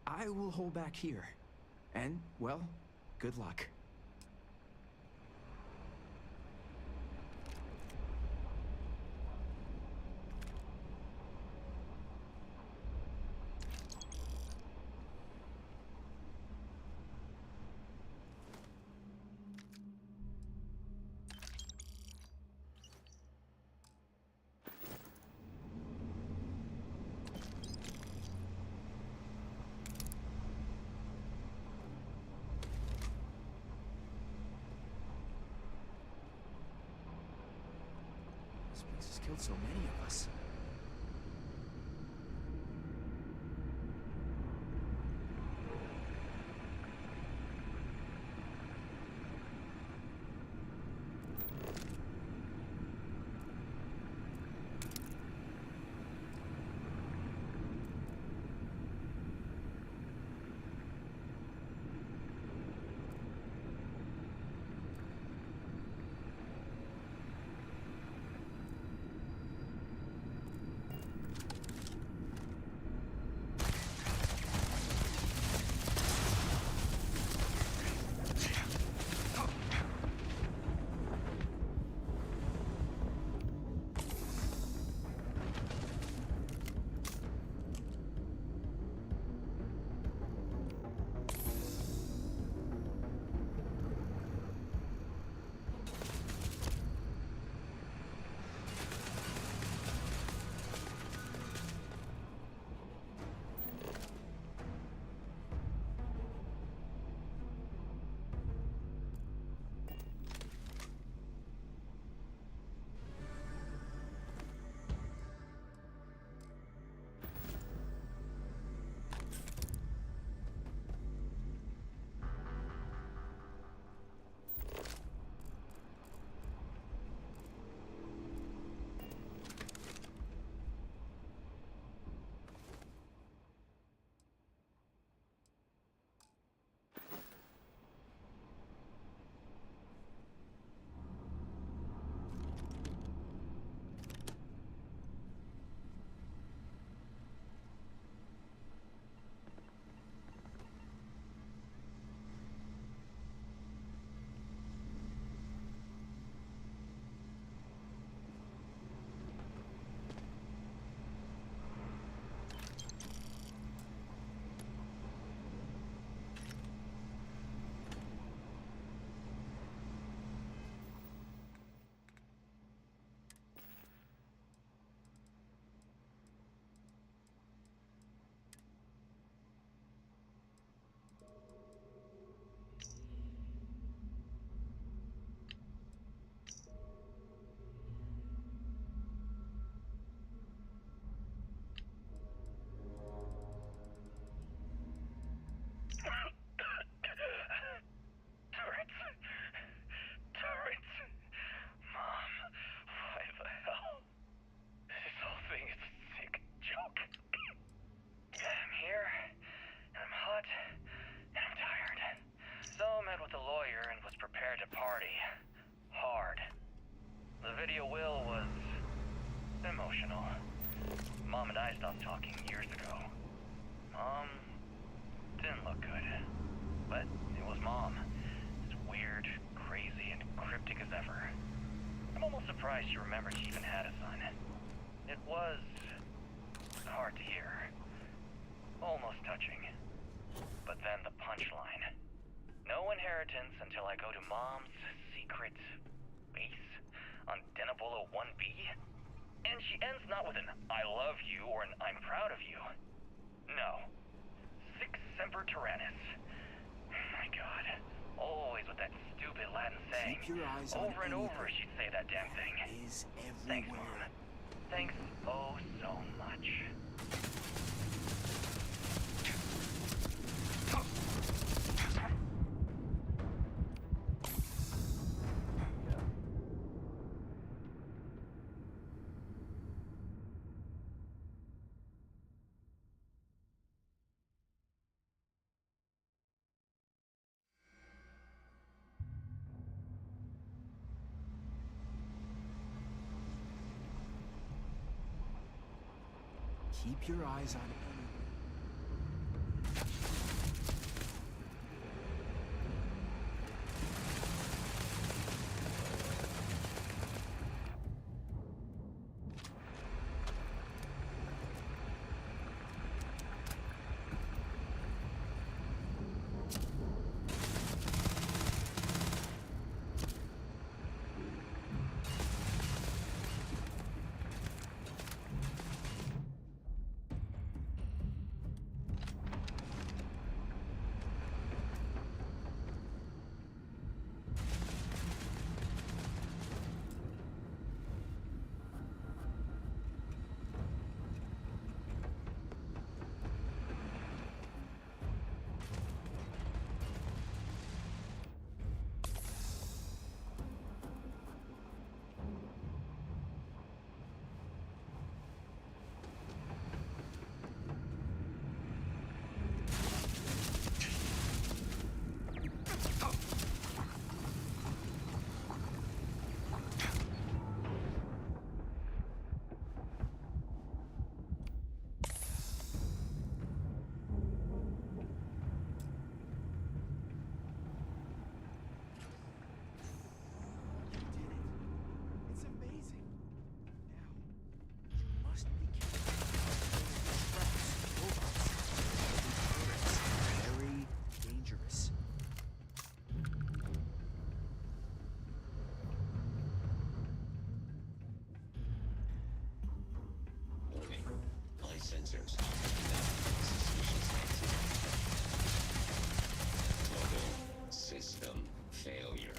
I will hold back here. And, well, good luck. place has killed so many of us. Mom and I stopped talking years ago. Mom didn't look good. But it was Mom. As weird, crazy, and cryptic as ever. I'm almost surprised she remembered she even had a son. It was hard to hear. Almost touching. But then the punchline. No inheritance until I go to Mom's secret base on Denabolo 1B. And she ends not with an I love you or an I'm proud of you. No. Sic semper tyrannis. My God. Always with that stupid Latin saying. Keep your eyes on over and over she'd say that damn thing. Is everywhere. Thanks, Mom. Thanks oh so much. Keep your eyes on sensors. Suspicious activity. Total system failure.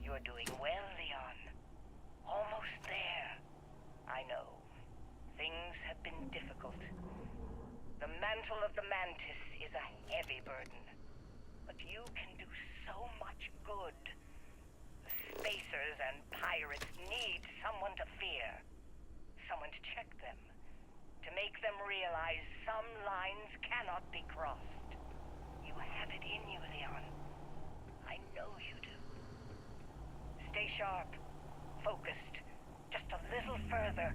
You're doing well, Leon. Almost there. I know. Things have been difficult. The mantle of the Mantis is a heavy burden. But you can do so much good. The Spacers and Pirates need someone to fear. Someone to check them. To make them realize some lines cannot be crossed. You have it in you, Leon. I know you do. Stay sharp, focused, just a little further.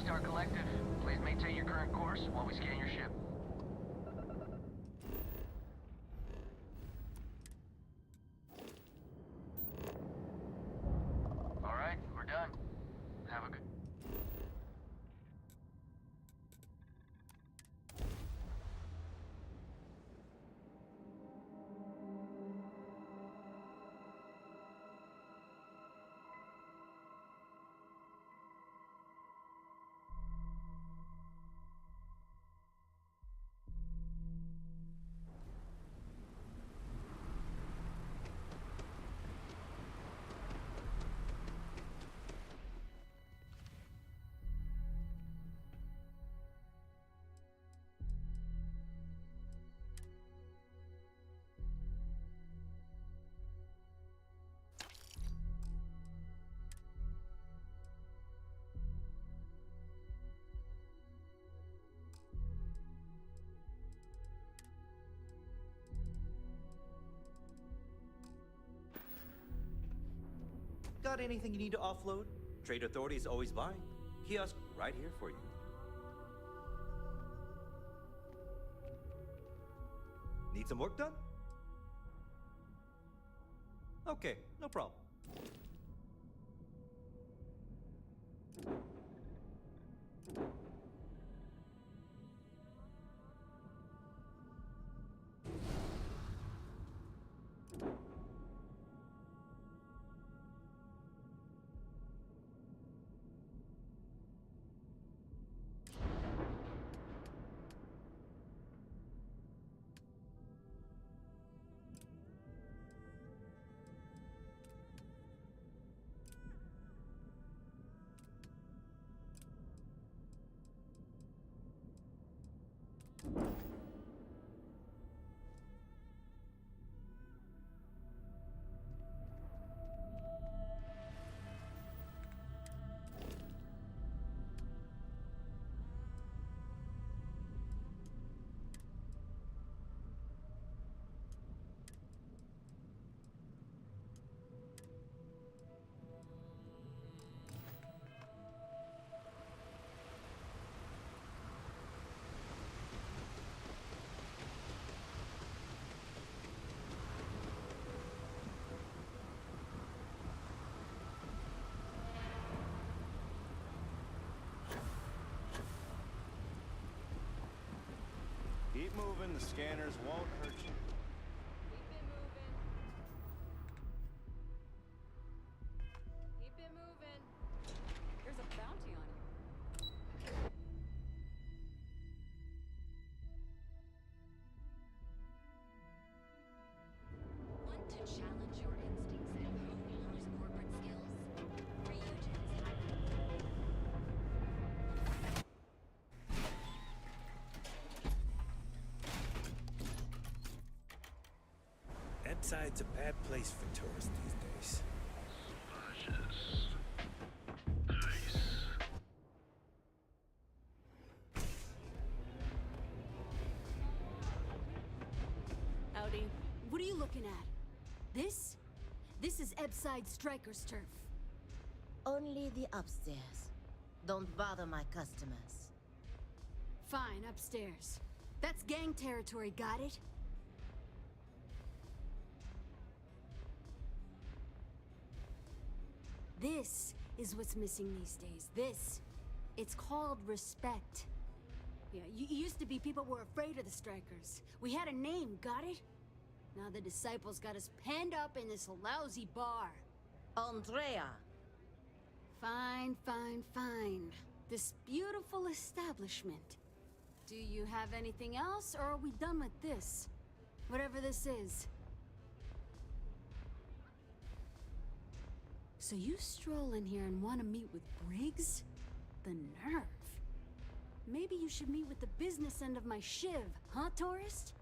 Star Collective. Please maintain your current course while we scan your ship. All right, we're done. Have a good... Got anything you need to offload? Trade Authority is always buying. Kiosk right here for you. Need some work done? Okay, no problem. Keep moving, the scanners won't hurt you. Keep it moving. There's a bounty on it. Want to challenge your instincts and hone those corporate skills? Ryujin's Epside's a bad place for tourists these days. Howdy. What are you looking at? This? This is Epside Striker's turf. Only the upstairs. Don't bother my customers. Fine, upstairs. That's gang territory, got it? This is what's missing these days. This. It's called respect. Yeah, used to be people were afraid of the Strikers. We had a name, got it? Now the disciples got us penned up in this lousy bar. Andrea! Fine, fine, fine. This beautiful establishment. Do you have anything else, or are we done with this? Whatever this is. So you stroll in here and want to meet with Briggs? The nerve. Maybe you should meet with the business end of my shiv, huh, tourist?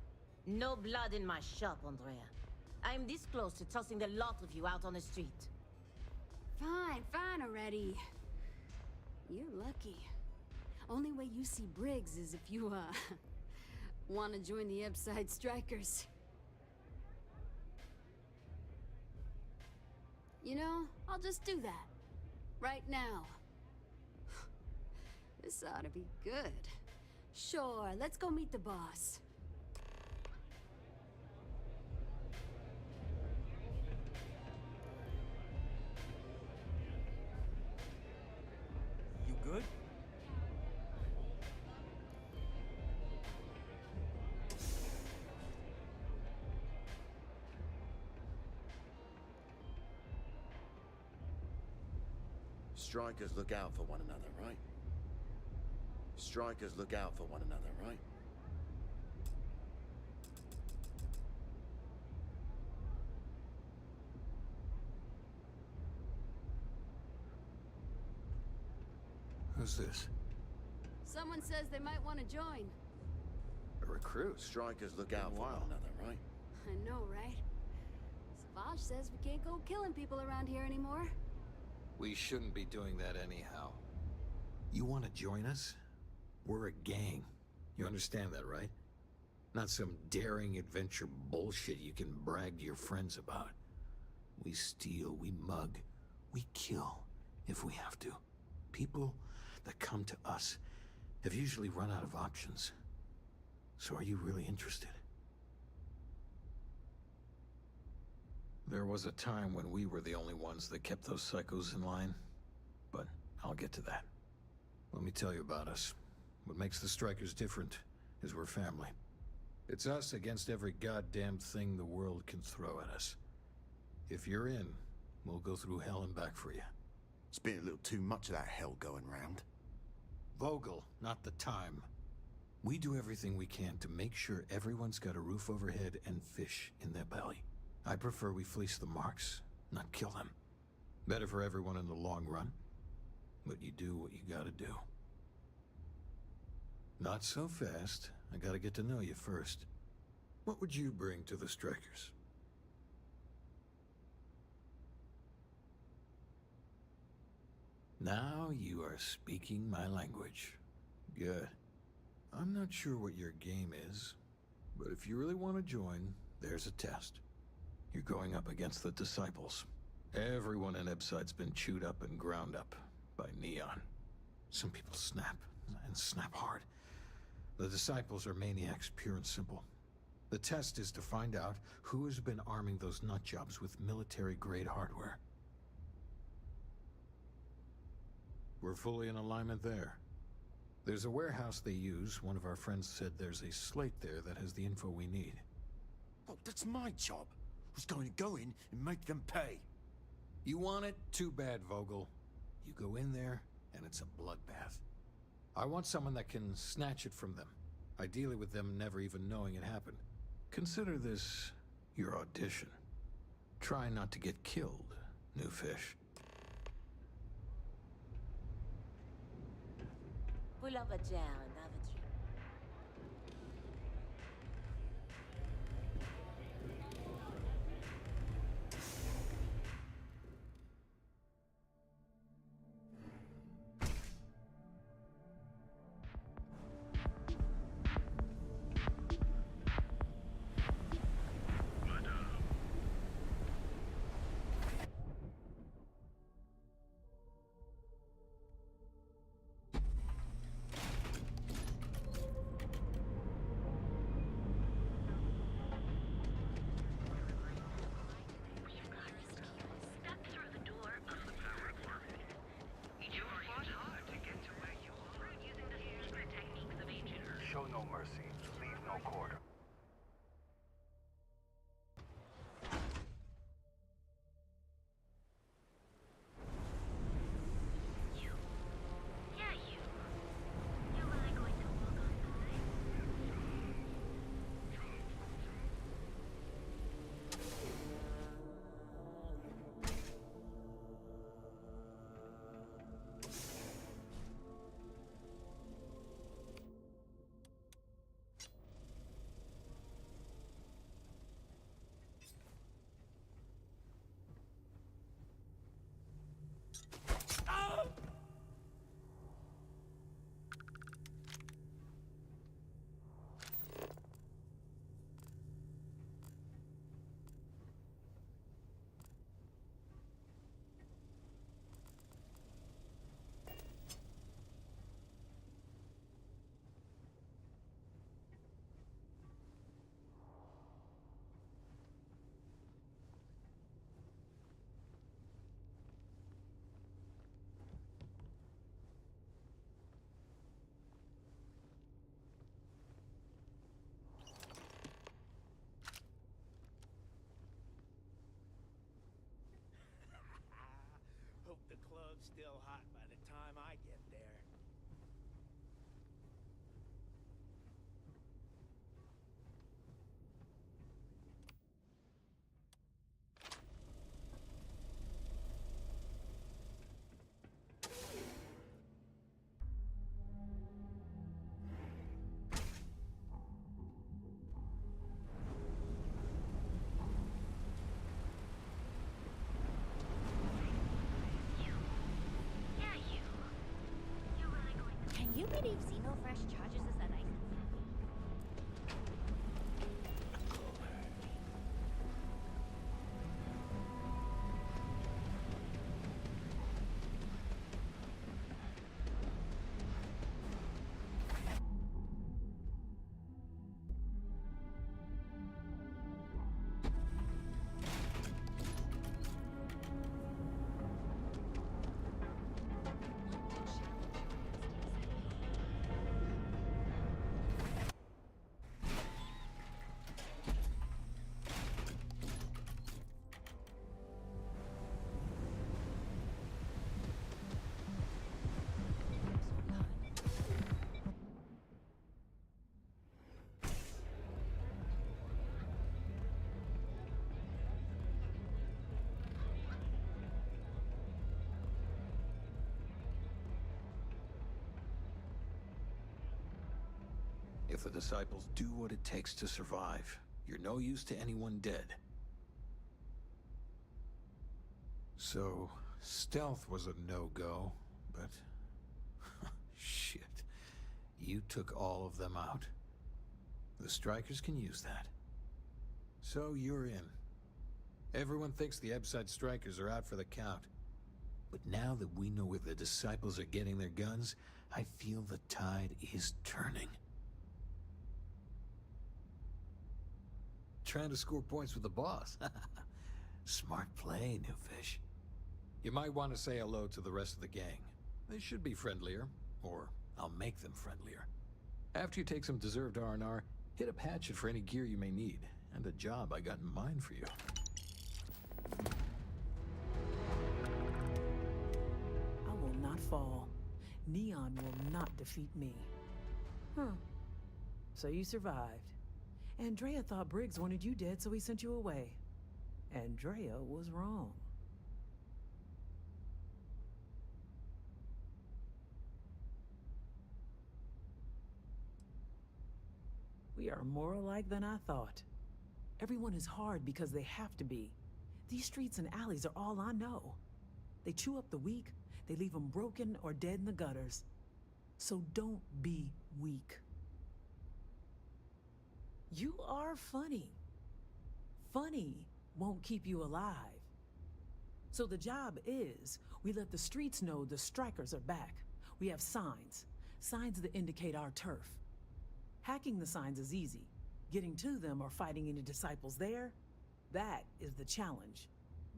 No blood in my shop, Andrea. I'm this close to tossing the lot of you out on the street. Fine, fine already. You're lucky. Only way you see Briggs is if you, want to join the Epside Strikers. You know, I'll just do that. Right now. This ought to be good. Sure, let's go meet the boss. You good? Strikers look out for one another, right? Strikers look out for one another, right? Who's this? Someone says they might want to join. A recruit? Strikers look out for one another, right? I know, right? Savage says we can't go killing people around here anymore. We shouldn't be doing that anyhow. You want to join us? We're a gang. You understand that, right? Not some daring adventure bullshit you can brag to your friends about. We steal, we mug, we kill, if we have to. People that come to us have usually run out of options. So are you really interested? There was a time when we were the only ones that kept those psychos in line, but I'll get to that. Let me tell you about us. What makes the Strikers different is we're family. It's us against every goddamn thing the world can throw at us. If you're in, we'll go through hell and back for you. It's been a little too much of that hell going round. Vogel, not the time. We do everything we can to make sure everyone's got a roof overhead and fish in their belly. I prefer we fleece the marks, not kill them. Better for everyone in the long run. But you do what you gotta do. Not so fast. I gotta get to know you first. What would you bring to the Strikers? Now you are speaking my language. Good. I'm not sure what your game is, but if you really want to join, there's a test. You're going up against the Disciples. Everyone in Ebside's been chewed up and ground up by Neon. Some people snap, and snap hard. The Disciples are maniacs, pure and simple. The test is to find out who has been arming those nutjobs with military-grade hardware. We're fully in alignment there. There's a warehouse they use. One of our friends said there's a slate there that has the info we need. Oh, that's my job. I was going to go in and make them pay. You want it? Too bad, Vogel. You go in there, and it's a bloodbath. I want someone that can snatch it from them. Ideally with them never even knowing it happened. Consider this your audition. Try not to get killed, new fish. Pull over down, haven't you? Show no mercy, leave no quarter. Still hot by the time I get there. Can you believe Xenofresh charges us a license? If the disciples do what it takes to survive, you're no use to anyone dead. So, stealth was a no-go, but... shit. You took all of them out. The Strikers can use that. So you're in. Everyone thinks the Ebside Strikers are out for the count. But now that we know where the disciples are getting their guns, I feel the tide is turning. Trying to score points with the boss. Smart play, new fish. You might want to say hello to the rest of the gang. They should be friendlier, or I'll make them friendlier. After you take some deserved R&R, hit up Hatchet for any gear you may need, and a job I got in mind for you. I will not fall. Neon will not defeat me. Huh. So you survived. Andrea thought Briggs wanted you dead, so he sent you away. Andrea was wrong. We are more alike than I thought. Everyone is hard because they have to be. These streets and alleys are all I know. They chew up the weak, they leave them broken or dead in the gutters. So don't be weak. You are funny. Funny won't keep you alive. So the job is, we let the streets know the Strikers are back. We have signs. Signs that indicate our turf. Hacking the signs is easy. Getting to them or fighting any disciples there, that is the challenge.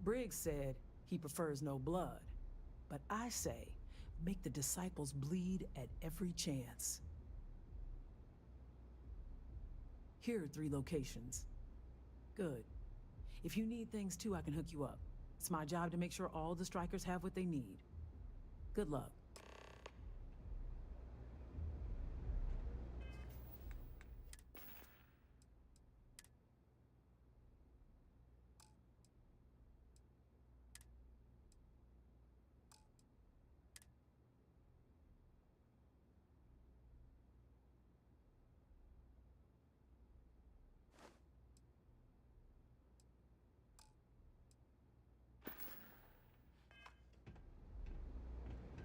Briggs said he prefers no blood. But I say, make the disciples bleed at every chance. Here are 3 locations. Good. If you need things too, I can hook you up. It's my job to make sure all the Strikers have what they need. Good luck.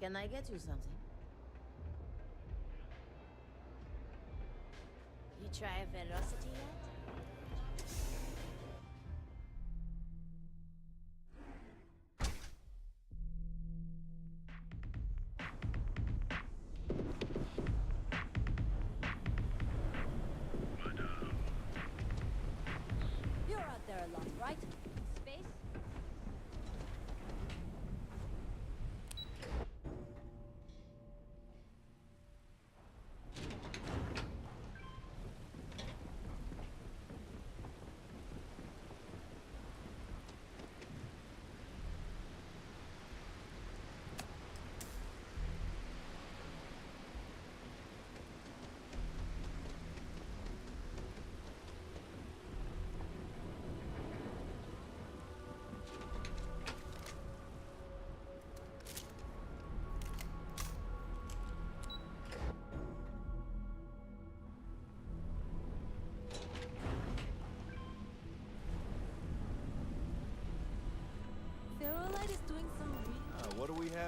Can I get you something? You try velocity yet? You're out there a lot, right? Space?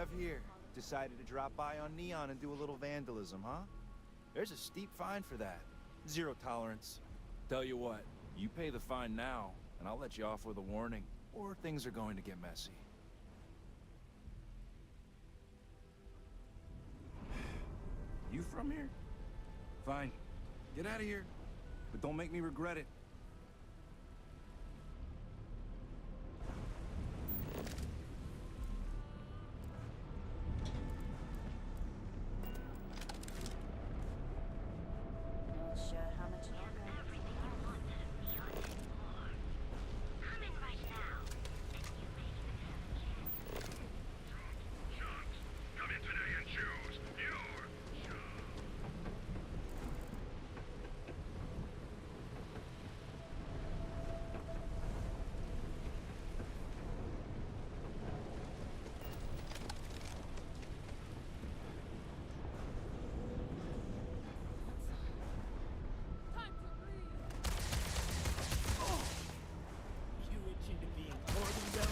have here? Decided to drop by on Neon and do a little vandalism, huh? There's a steep fine for that. 0 tolerance. Tell you what, you pay the fine now, and I'll let you off with a warning, or things are going to get messy. You from here? Fine. Get out of here. But don't make me regret it. Not sure how much longer. Come in right now, and you may even have a chance. Come in today and choose your You itching to be important, though?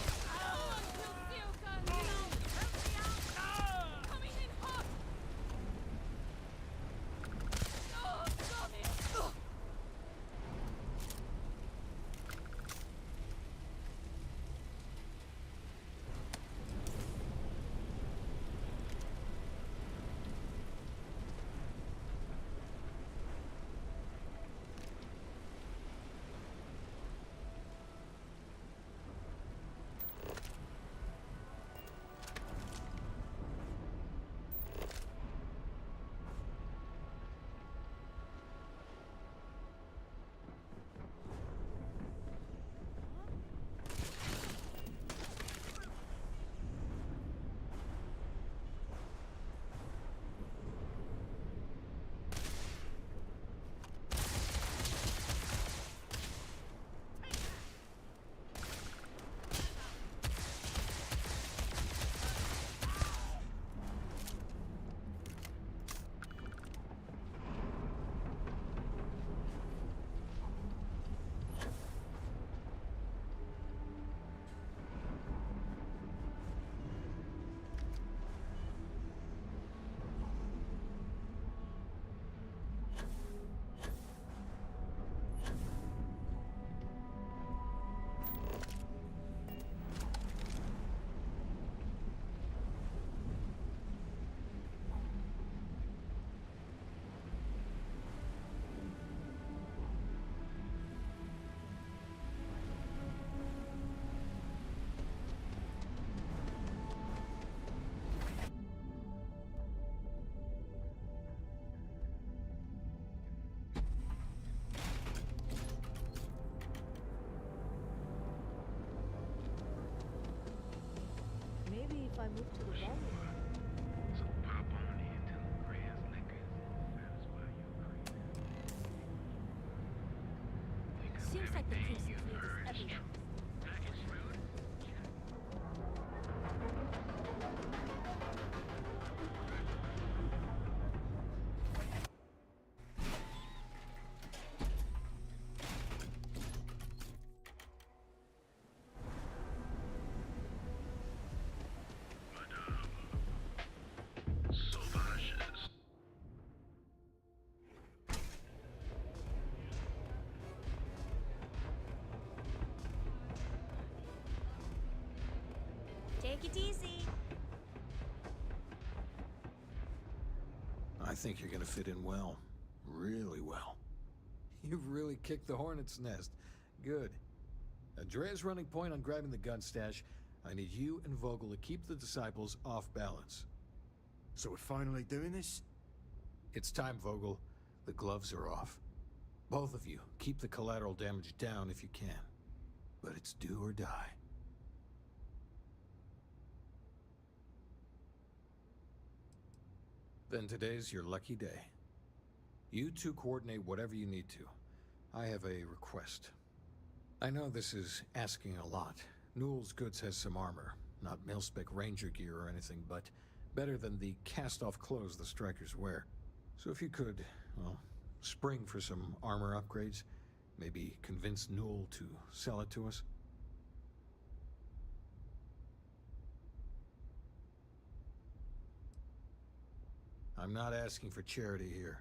Maybe if I move to the right. So pop on in to the Grand's Liquors. Satisfy your cravings. Seems like the Crimson Fleet is everywhere. Package food? Sauvages. Take it easy. I think you're gonna fit in well. Really well. You've really kicked the hornet's nest. Good. Andrea's running point on grabbing the gun stash. I need you and Vogel to keep the disciples off balance. So we're finally doing this? It's time, Vogel. The gloves are off. Both of you, keep the collateral damage down if you can. But it's do or die. Then today's your lucky day. You two coordinate whatever you need to. I have a request. I know this is asking a lot. Newell's Goods has some armor. Not mil-spec ranger gear or anything, but better than the cast-off clothes the strikers wear. So if you could, well, spring for some armor upgrades, maybe convince Newell to sell it to us. I'm not asking for charity here.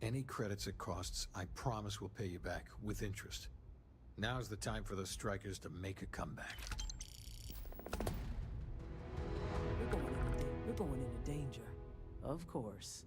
Any credits it costs, I promise we'll pay you back, with interest. Now's the time for those strikers to make a comeback. We're going into danger. Of course.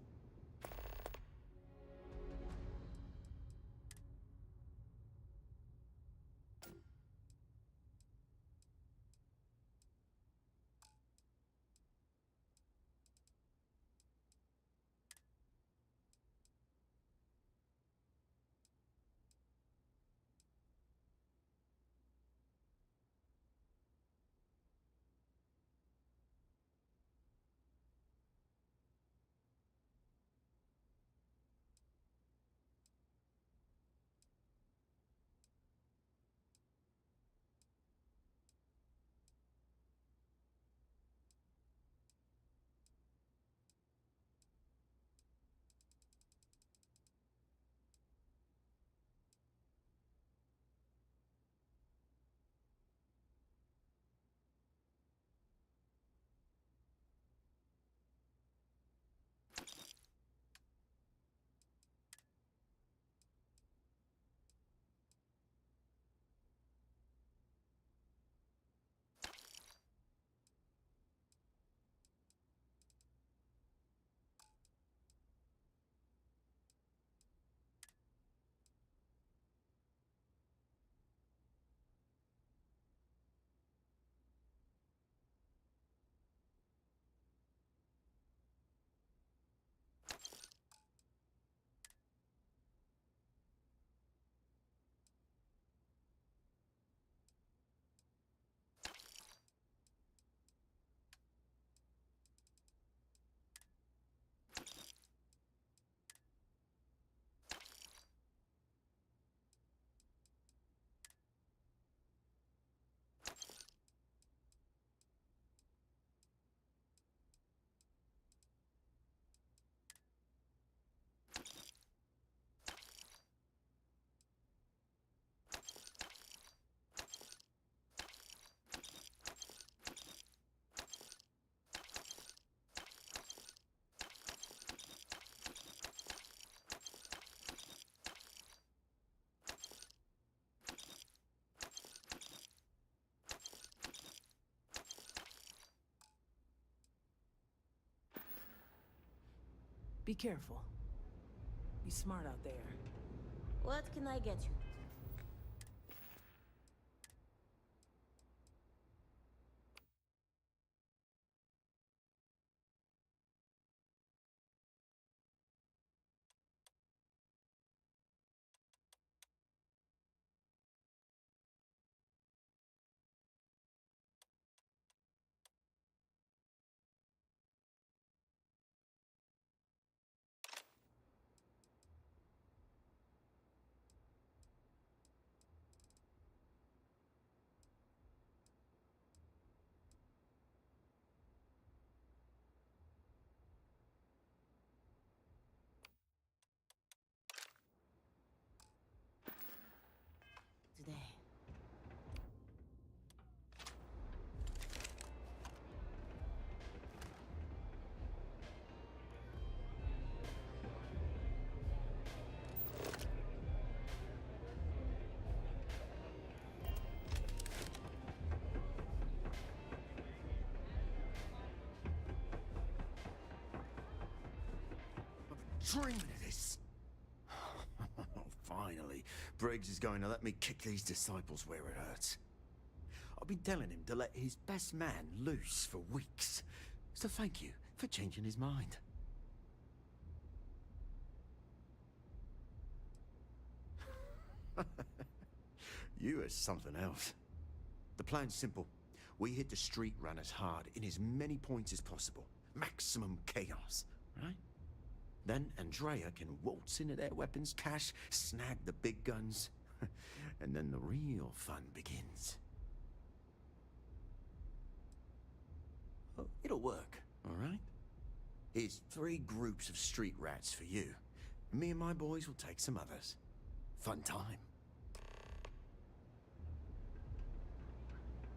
Be careful. Be smart out there. What can I get you? Today. Dreaming of this. Finally, Briggs is going to let me kick these disciples where it hurts. I've been telling him to let his best man loose for weeks. So thank you for changing his mind. You are something else. The plan's simple. We hit the street runners hard in as many points as possible. Maximum chaos, right? Then Andrea can waltz into their weapons cache, snag the big guns, and then the real fun begins. Oh, it'll work, all right? Here's 3 groups of street rats for you. Me and my boys will take some others. Fun time.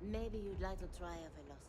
Maybe you'd like to try a velocity.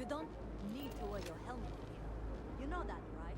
don't need to wear your helmet here. You know that, right?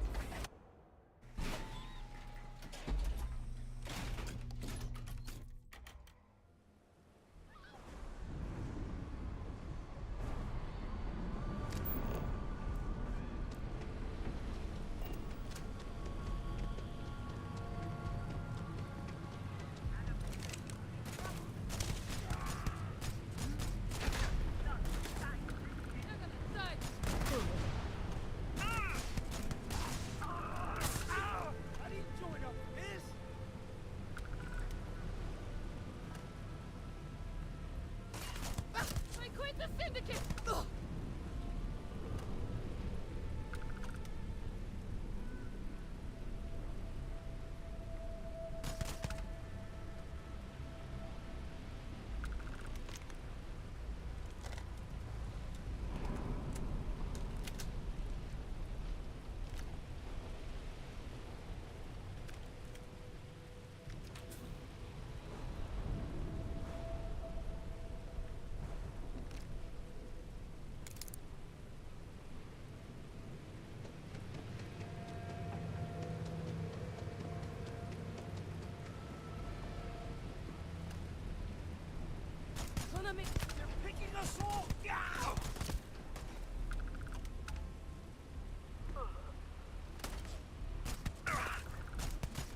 They're picking us off! Ow!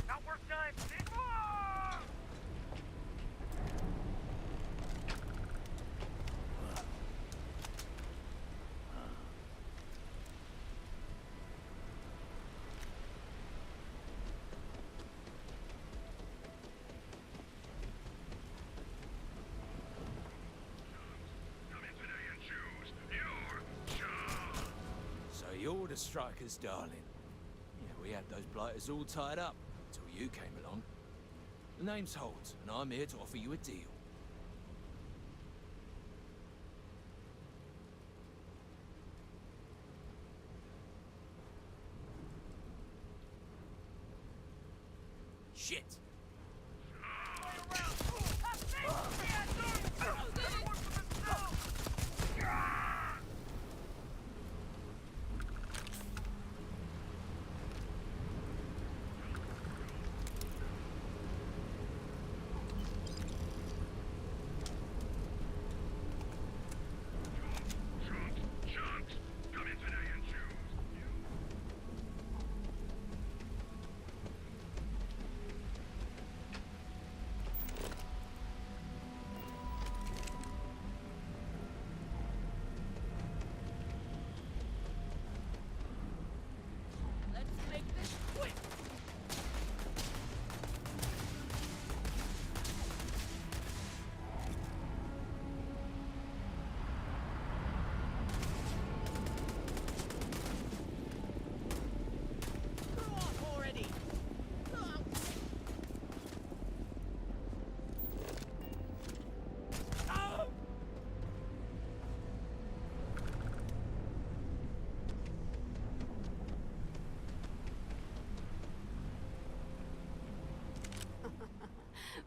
Outwork time! So you're the strikers, darling. Yeah, we had those blighters all tied up until you came along. The name's Holt, and I'm here to offer you a deal. Shit!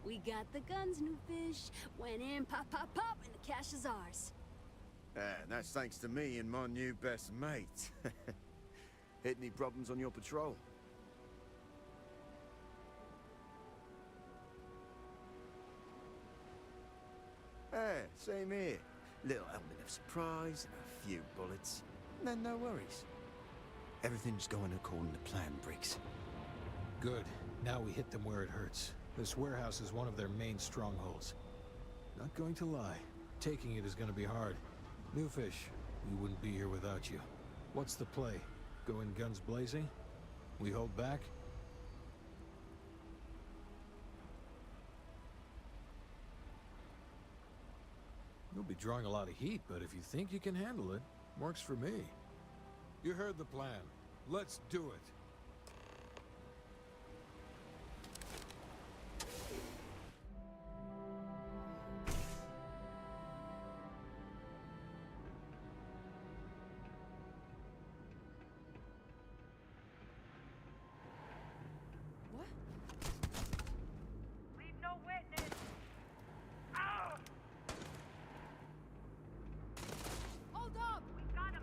We got the guns, new fish. Went in, pop, pop, pop, and the cash is ours. And that's thanks to me and my new best mate. Hit any problems on your patrol? Same here. Little element of surprise and a few bullets. Then no worries. Everything's going according to plan, Briggs. Good. Now we hit them where it hurts. This warehouse is one of their main strongholds. Not going to lie. Taking it is going to be hard. New fish, we wouldn't be here without you. What's the play? Go in guns blazing? We hold back? You'll be drawing a lot of heat, but if you think you can handle it, works for me. You heard the plan. Let's do it. Leave no witness! Ow! Hold up! We got him!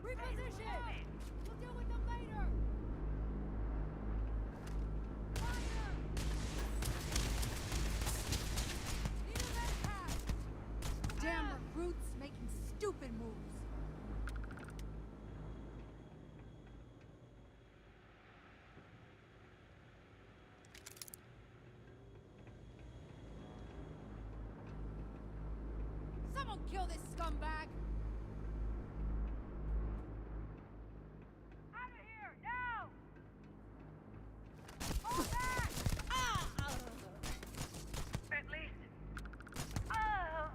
brutes making stupid moves. Someone kill this scumbag! Out of here, now! Hold back! At least. Oh!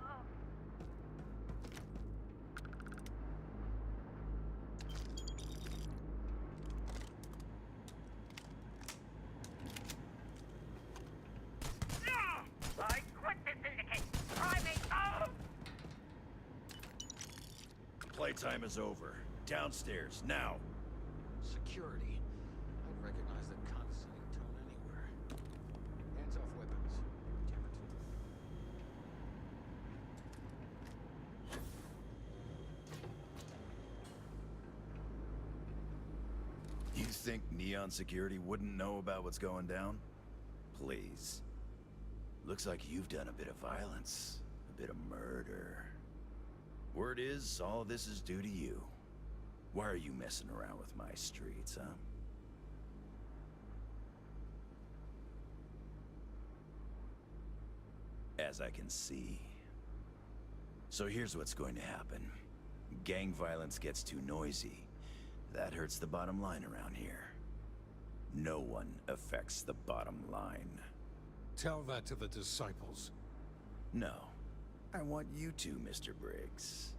I quit this syndicate! Primate! Oh! Playtime is over. Downstairs, now. Security. I'd recognize that condescending tone anywhere. Hands off weapons. Damn it. You think Neon Security wouldn't know about what's going down? Please. Looks like you've done a bit of violence. A bit of murder. Word is, all of this is due to you. Why are you messing around with my streets, huh? As I can see. So here's what's going to happen. Gang violence gets too noisy. That hurts the bottom line around here. No one affects the bottom line. Tell that to the disciples. No. I want you to, Mr. Briggs.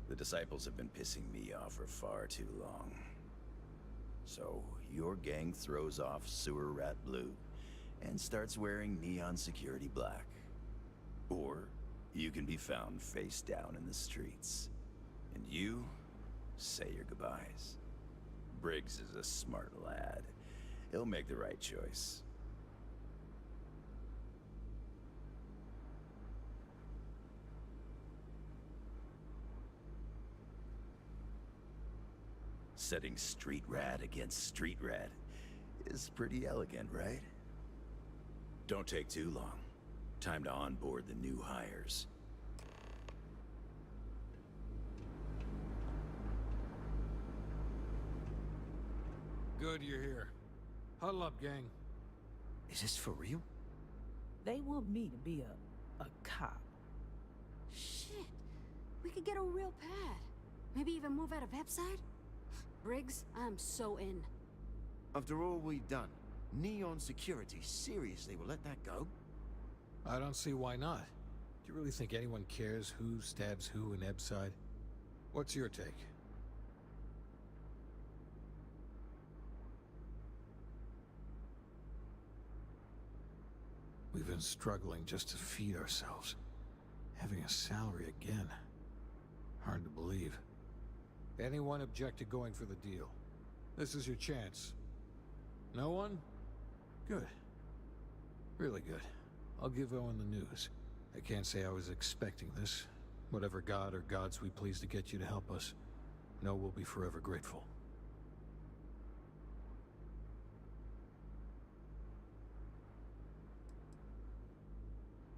The disciples have been pissing me off for far too long. So, your gang throws off Sewer Rat Blue and starts wearing Neon Security Black. Or, you can be found face down in the streets. And you say your goodbyes. Briggs is a smart lad. He'll make the right choice. Setting street rat against street rat is pretty elegant, right? Don't take too long. Time to onboard the new hires. Good you're here. Huddle up, gang. Is this for real? They want me to be a cop. Shit. We could get a real pad. Maybe even move out of Epside? Briggs, I'm so in. After all we've done, Neon Security seriously will let that go? I don't see why not. Do you really think anyone cares who stabs who in Ebside? What's your take? We've been struggling just to feed ourselves. Having a salary again. Hard to believe. Anyone object to going for the deal? This is your chance. No one? Good. Really good. I'll give Owen the news. I can't say I was expecting this. Whatever god or gods we please to get you to help us, know we'll be forever grateful.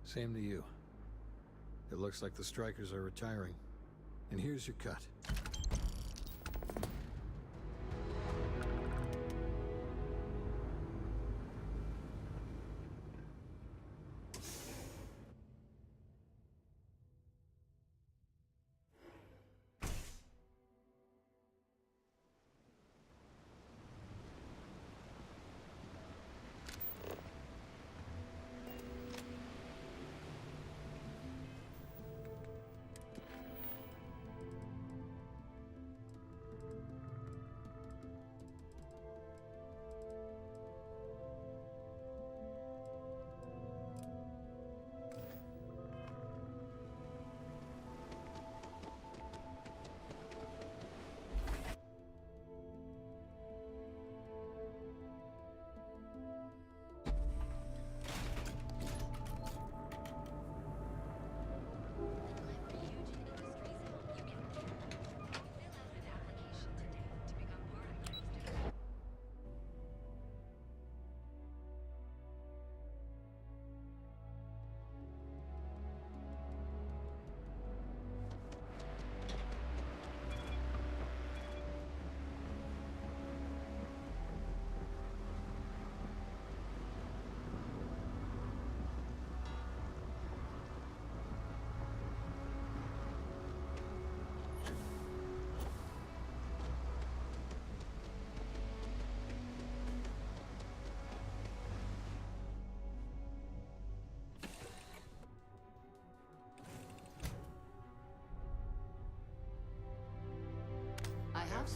Same to you. It looks like the strikers are retiring. And here's your cut.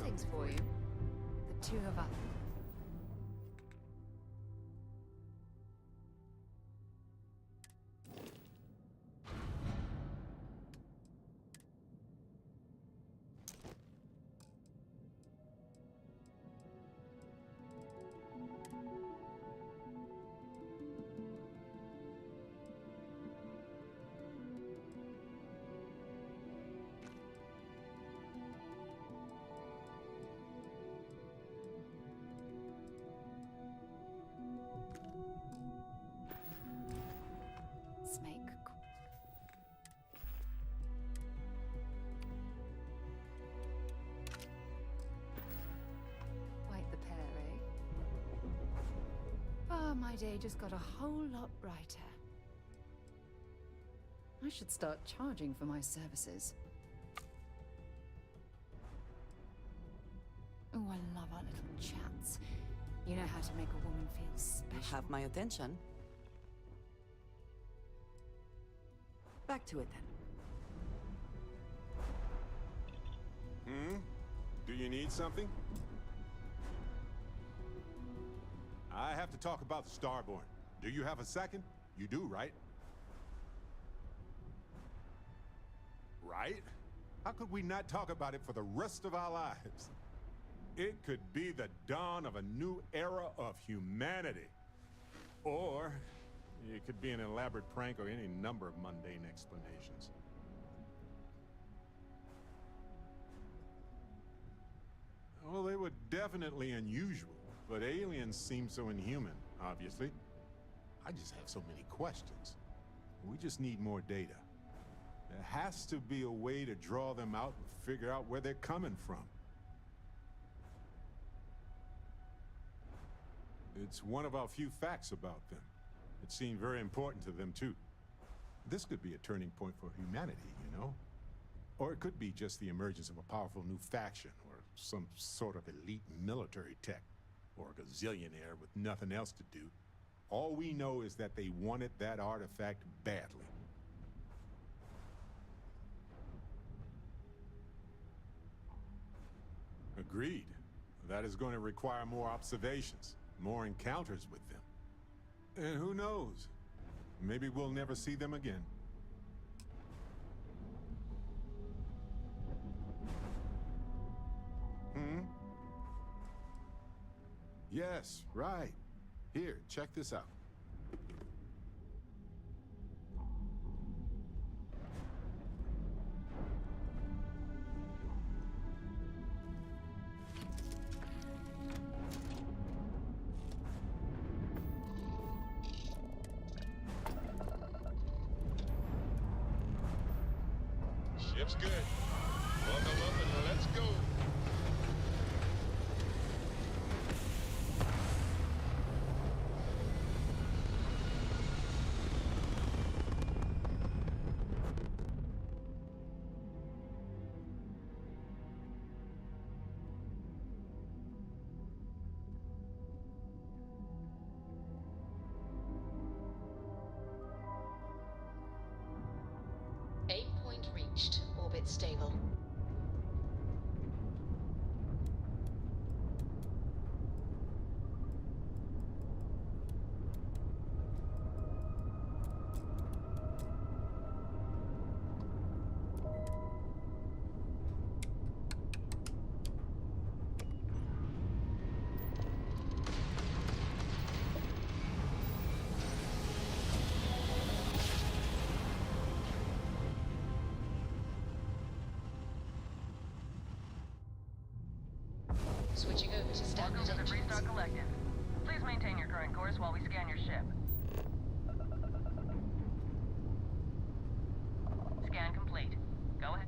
things for you. The two of us. Make quite the pair, eh? Ah, my day just got a whole lot brighter. I should start charging for my services. Oh, I love our little chats. You know how to make a woman feel special. You have my attention. Back to it then. Do you need something? I have to talk about the Starborn. Do you have a second? You do, right? Right? How could we not talk about it for the rest of our lives? It could be the dawn of a new era of humanity. Or it could be an elaborate prank or any number of mundane explanations. Well, they were definitely unusual, but aliens seem so inhuman, obviously. I just have so many questions. We just need more data. There has to be a way to draw them out and figure out where they're coming from. It's one of our few facts about them. It seemed very important to them, too. This could be a turning point for humanity, you know? Or it could be just the emergence of a powerful new faction, or some sort of elite military tech, or a gazillionaire with nothing else to do. All we know is that they wanted that artifact badly. Agreed. That is going to require more observations, more encounters with them. And who knows? Maybe we'll never see them again. Yes, right. Here, check this out. Ship's good. Buckle up and let's go. Aim point reached. Orbit stable. Switching over to standard Welcome to the engines. Freestar Collective. Please maintain your current course while we scan your ship. Scan complete. Go ahead.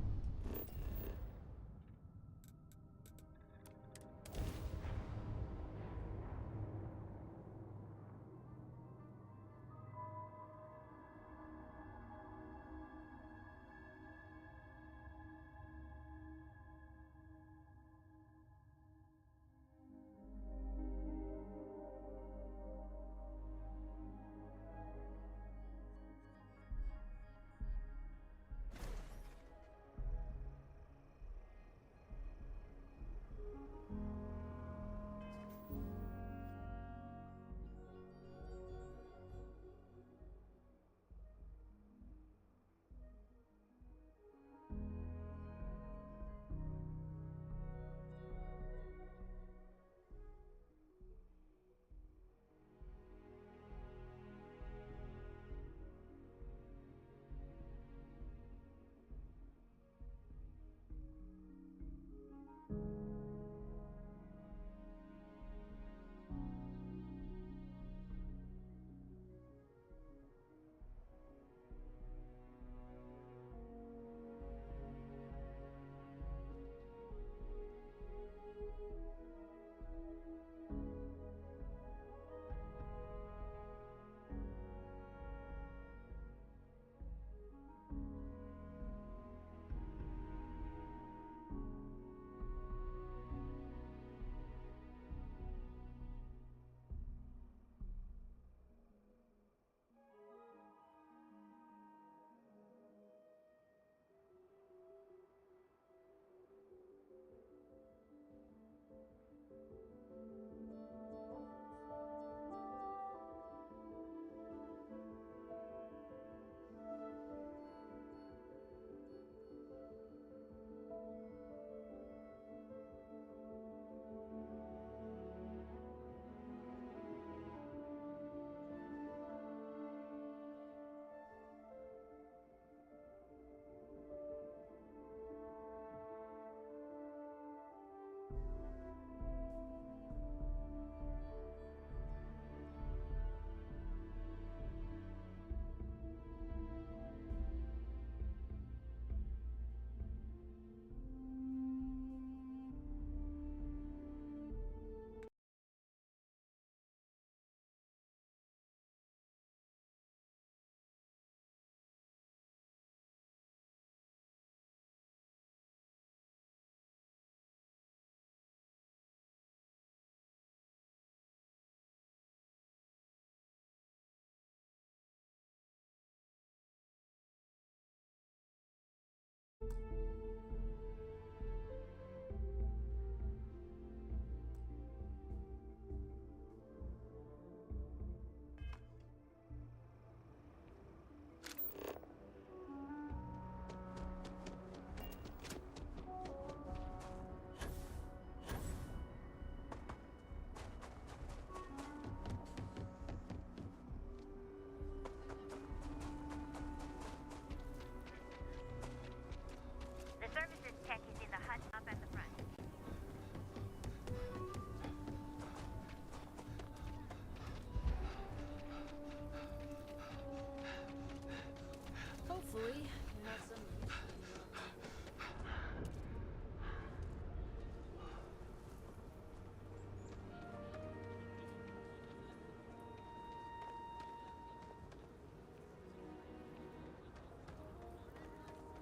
Hopefully, you have some.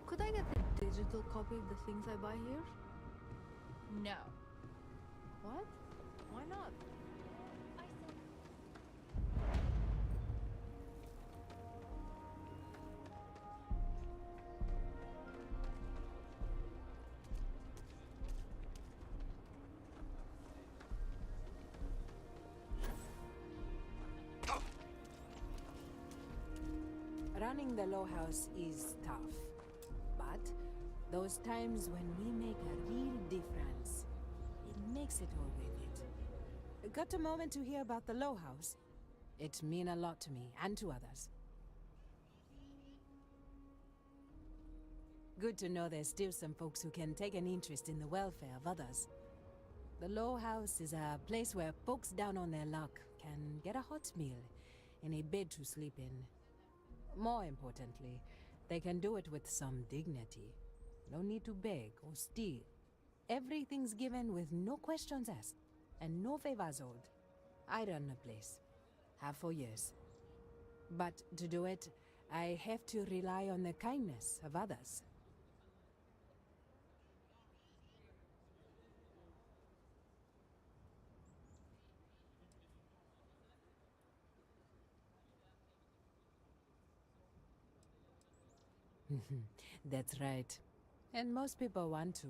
Could I get a digital copy of the things I buy here? No. What? Why not? Running the Low House is tough. But those times when we make a real difference, it makes it all worth it. Got a moment to hear about the Low House? It mean a lot to me and to others. Good to know there's still some folks who can take an interest in the welfare of others. The Low House is a place where folks down on their luck can get a hot meal and a bed to sleep in. More importantly, they can do it with some dignity. No need to beg or steal. Everything's given with no questions asked, and no favors owed. I run the place. Have for years. But to do it, I have to rely on the kindness of others. That's right. And most people want to.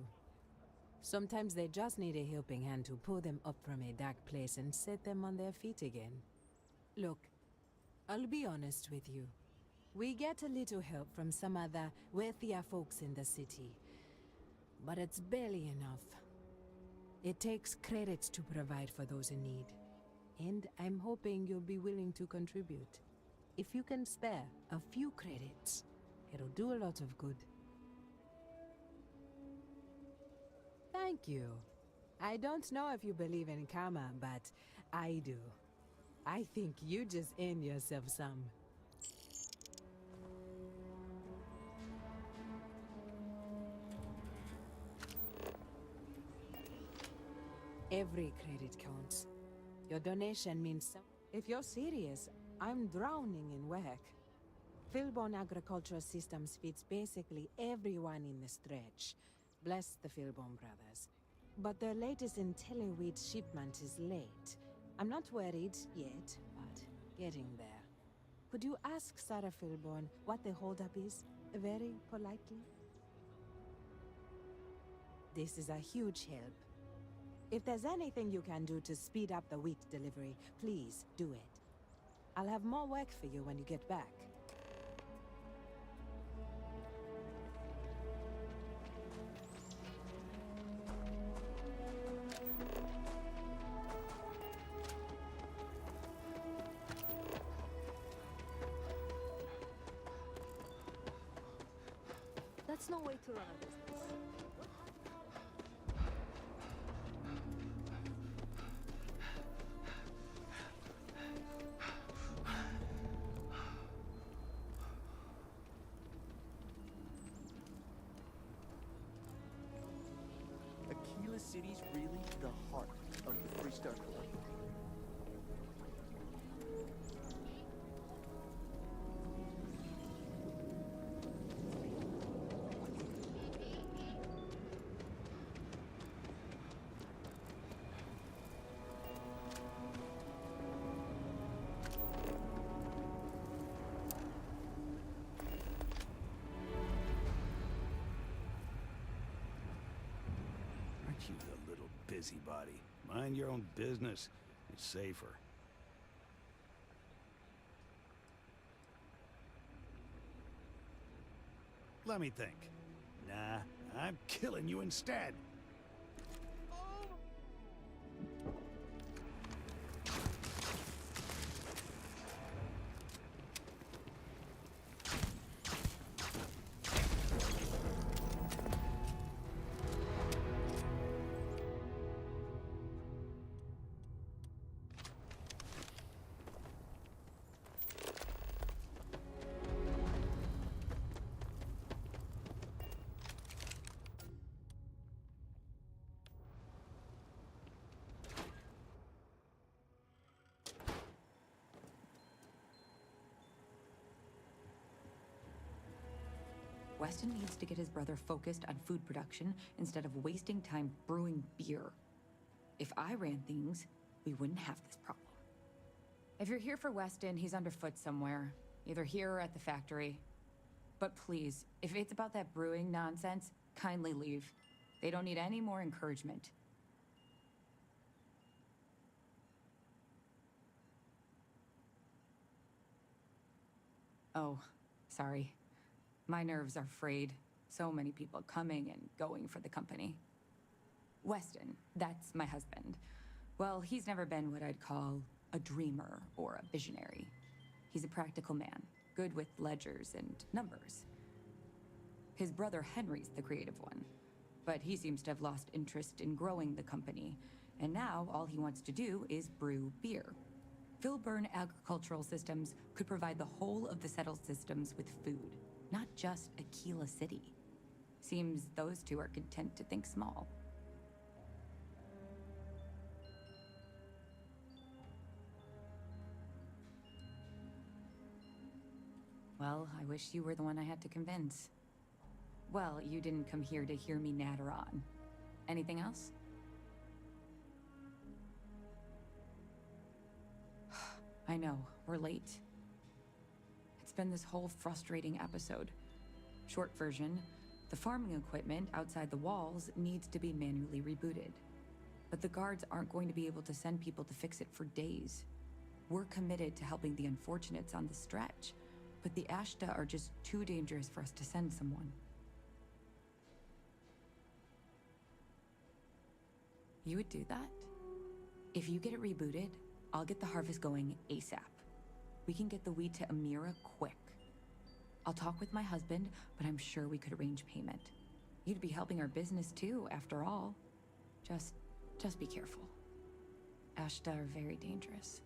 Sometimes they just need a helping hand to pull them up from a dark place and set them on their feet again. Look, I'll be honest with you. We get a little help from some other wealthier folks in the city. But it's barely enough. It takes credits to provide for those in need. And I'm hoping you'll be willing to contribute. If you can spare a few credits, it'll do a lot of good. Thank you. I don't know if you believe in karma, but I do. I think you just earned yourself some. Every credit counts. Your donation means so. If you're serious, I'm drowning in work. Philbon Agricultural Systems feeds basically everyone in the stretch. Bless the Philbon brothers. But their latest IntelliWheat shipment is late. I'm not worried yet, but getting there. Could you ask Sarah Philbon what the holdup is? Very politely? This is a huge help. If there's anything you can do to speed up the wheat delivery, please do it. I'll have more work for you when you get back. That's no way to run a business. Aquila City's really the heart of the Freestar Corps. Aren't you a little busybody? Mind your own business. It's safer. Let me think. Nah, I'm killing you instead. Weston needs to get his brother focused on food production instead of wasting time brewing beer. If I ran things, we wouldn't have this problem. If you're here for Weston, he's underfoot somewhere, either here or at the factory. But please, if it's about that brewing nonsense, kindly leave. They don't need any more encouragement. Oh, sorry. My nerves are frayed. So many people coming and going for the company. Weston, that's my husband. Well, he's never been what I'd call a dreamer or a visionary. He's a practical man, good with ledgers and numbers. His brother Henry's the creative one, but he seems to have lost interest in growing the company, and now all he wants to do is brew beer. Filburn Agricultural Systems could provide the whole of the settled systems with food, not just Aquila City. Seems those two are content to think small. Well, I wish you were the one I had to convince. Well, you didn't come here to hear me natter on. Anything else? I know, we're late. It's been this whole frustrating episode. Short version, the farming equipment outside the walls needs to be manually rebooted. But the guards aren't going to be able to send people to fix it for days. We're committed to helping the unfortunates on the stretch, but the Ashta are just too dangerous for us to send someone. You would do that? If you get it rebooted, I'll get the harvest going ASAP. We can get the wheat to Amira quick. I'll talk with my husband, but I'm sure we could arrange payment. You'd be helping our business too, after all. Just be careful. Ashta are very dangerous.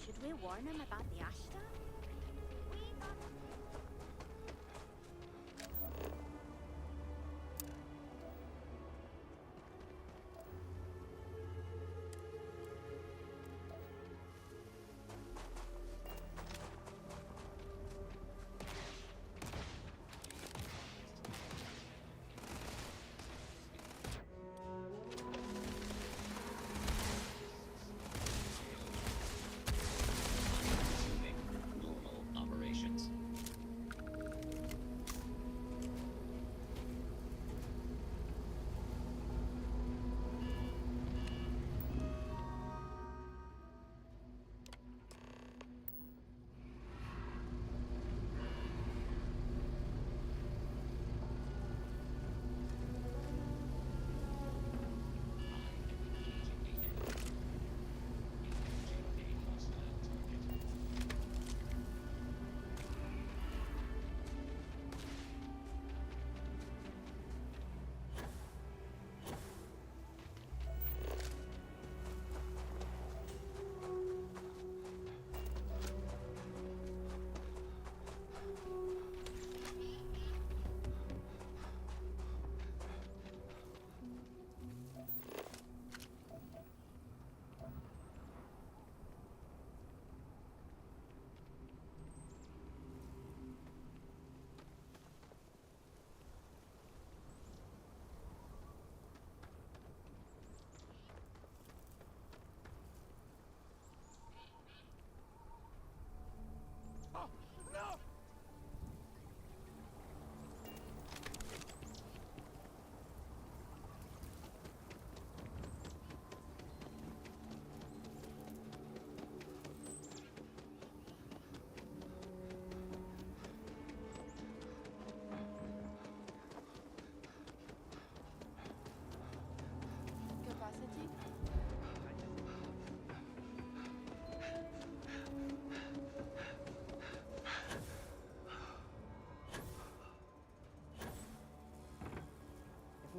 Should we warn him about the Ashta?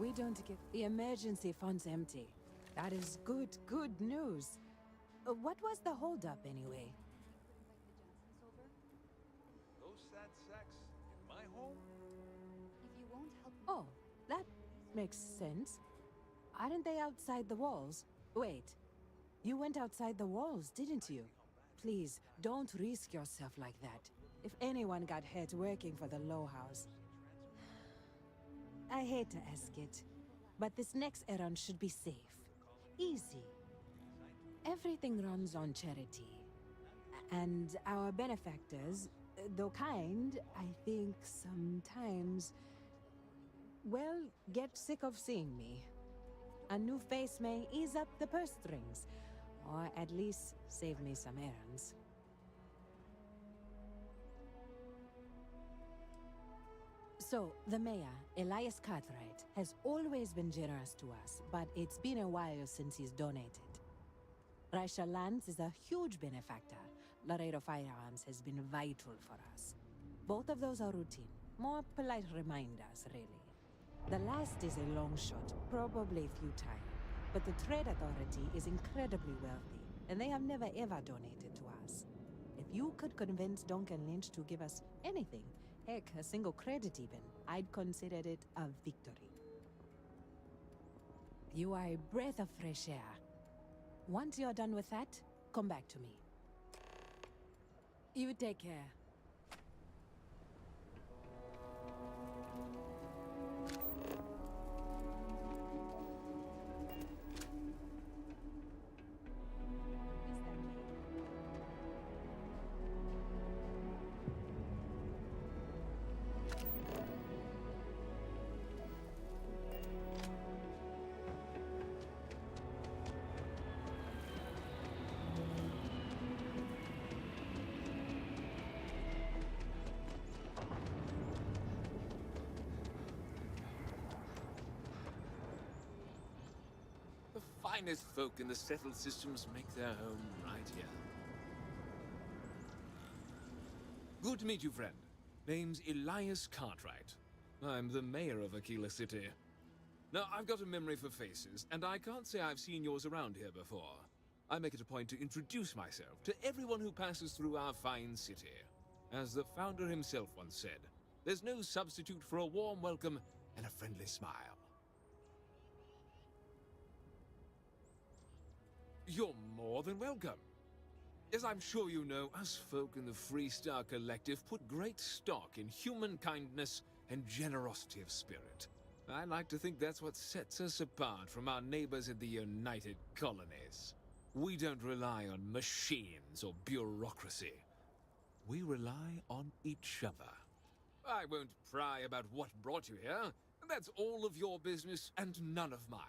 We don't get the emergency fund's empty. That is good news. What was the holdup anyway? Those sad sacks in my home? If you won't help Oh, that makes sense. Aren't they outside the walls? Wait, you went outside the walls, didn't you? Please, don't risk yourself like that. If anyone got hurt working for the Low House. I hate to ask it, but this next errand should be safe. Easy. Everything runs on charity. And our benefactors, though kind, I think sometimes, well, get sick of seeing me. A new face may ease up the purse strings, or at least save me some errands. So, the mayor, Elias Cartwright, has always been generous to us, but it's been a while since he's donated. Raisha Lands is a huge benefactor. Laredo Firearms has been vital for us. Both of those are routine, more polite reminders, really. The last is a long shot, probably futile, but the Trade Authority is incredibly wealthy, and they have never ever donated to us. If you could convince Duncan Lynch to give us anything, heck, a single credit even, I'd consider it a victory. You are a breath of fresh air. Once you're done with that, come back to me. You take care. The finest folk in the settled systems make their home right here. Good to meet you, friend. Name's Elias Cartwright. I'm the mayor of Aquila City. Now, I've got a memory for faces, and I can't say I've seen yours around here before. I make it a point to introduce myself to everyone who passes through our fine city. As the founder himself once said, there's no substitute for a warm welcome and a friendly smile. You're more than welcome. As I'm sure you know, us folk in the Freestar Collective put great stock in human kindness and generosity of spirit. I like to think that's what sets us apart from our neighbors in the United Colonies. We don't rely on machines or bureaucracy. We rely on each other. I won't pry about what brought you here. That's all of your business and none of mine.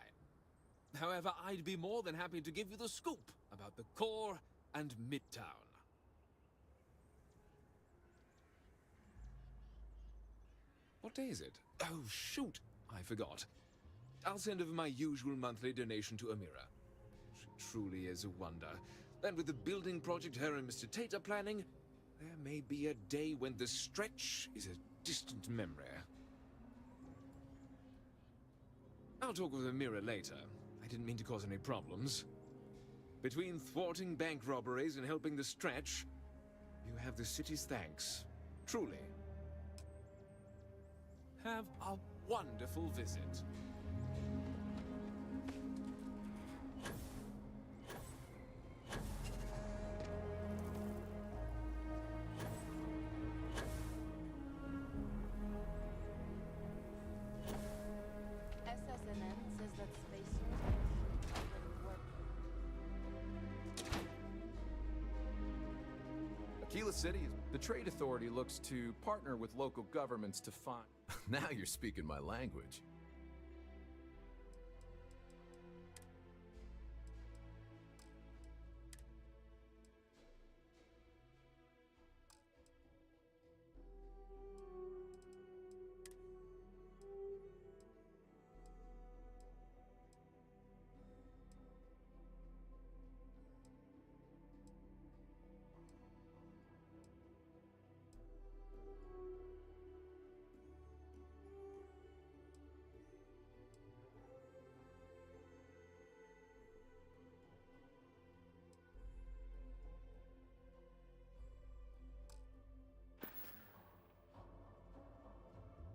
However, I'd be more than happy to give you the scoop about the core and Midtown. What day is it? Oh, shoot! I forgot. I'll send over my usual monthly donation to Amira. She truly is a wonder. And with the building project her and Mr. Tate are planning, there may be a day when the stretch is a distant memory. I'll talk with Amira later. I didn't mean to cause any problems. Between thwarting bank robberies and helping the stretch, you have the city's thanks. Truly. Have a wonderful visit. SSNN says that spacesuits already work. Aquila City, the Trade Authority looks to partner with local governments to find... Now you're speaking my language.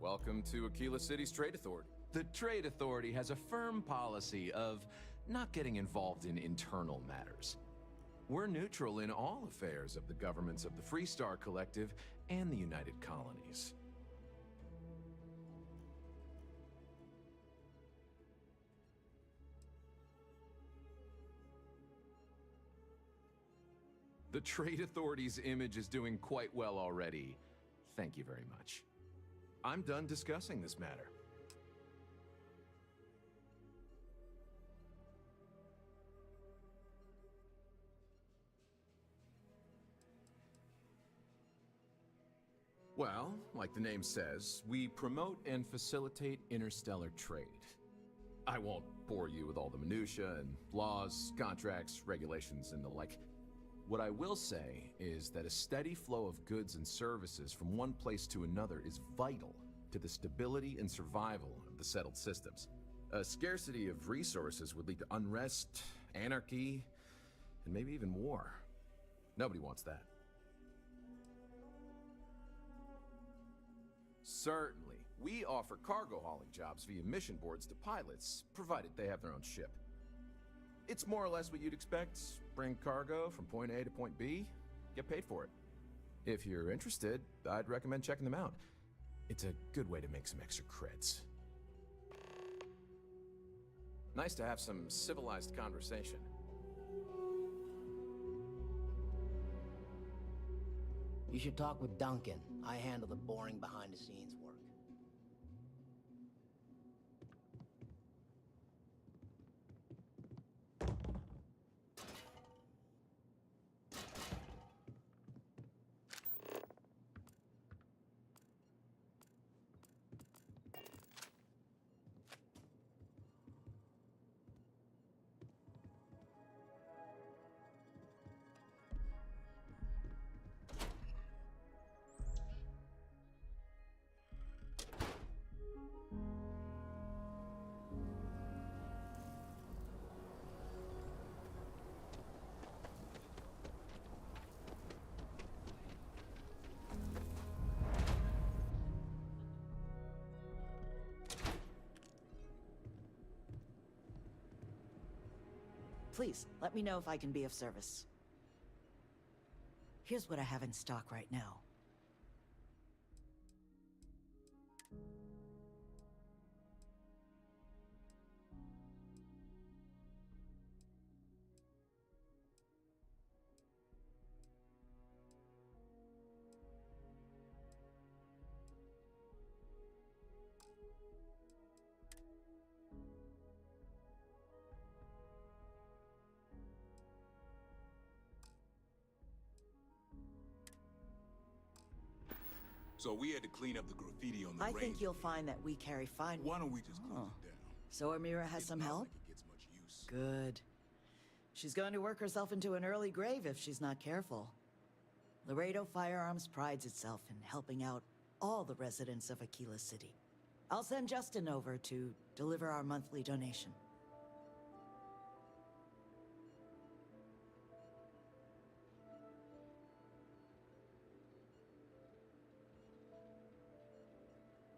Welcome to Aquila City's Trade Authority. The Trade Authority has a firm policy of not getting involved in internal matters. We're neutral in all affairs of the governments of the Freestar Collective and the United Colonies. The Trade Authority's image is doing quite well already. Thank you very much. I'm done discussing this matter. Well, like the name says, we promote and facilitate interstellar trade. I won't bore you with all the minutiae and laws, contracts, regulations, and the like. What I will say is that a steady flow of goods and services from one place to another is vital to the stability and survival of the settled systems. A scarcity of resources would lead to unrest, anarchy, and maybe even war. Nobody wants that. Certainly. We offer cargo hauling jobs via mission boards to pilots, provided they have their own ship. It's more or less what you'd expect. Bring cargo from point A to point B, get paid for it. If you're interested, I'd recommend checking them out. It's a good way to make some extra creds. Nice to have some civilized conversation. You should talk with Duncan. I handle the boring behind-the-scenes work. Please, let me know if I can be of service. Here's what I have in stock right now. So we had to clean up the graffiti on the I range. think you'll find that we carry fine. Why don't we just close it down? So Amira has some help? Good. She's going to work herself into an early grave if she's not careful. Laredo Firearms prides itself in helping out all the residents of Aquila City. I'll send Justin over to deliver our monthly donation.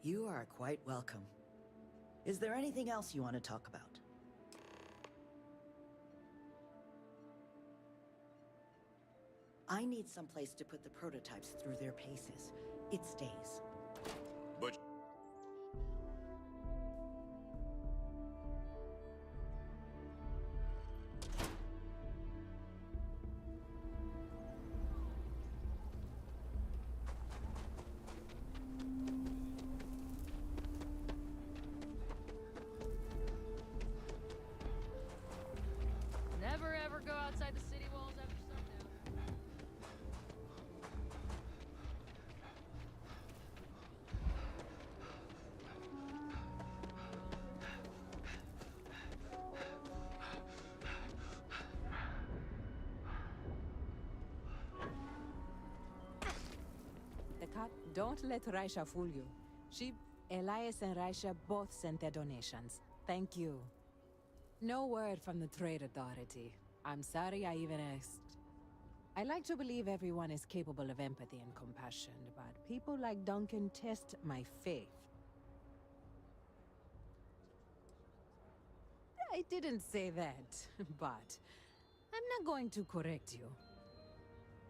You are quite welcome. Is there anything else you want to talk about? I need someplace to put the prototypes through their paces. It stays. But Never ever go outside the city walls after sundown. The cat, don't let Raisha fool you. Elias and Raisha both sent their donations. Thank you. No word from the Trade Authority. I'm sorry I even asked. I like to believe everyone is capable of empathy and compassion, but people like Duncan test my faith. I didn't say that, but I'm not going to correct you.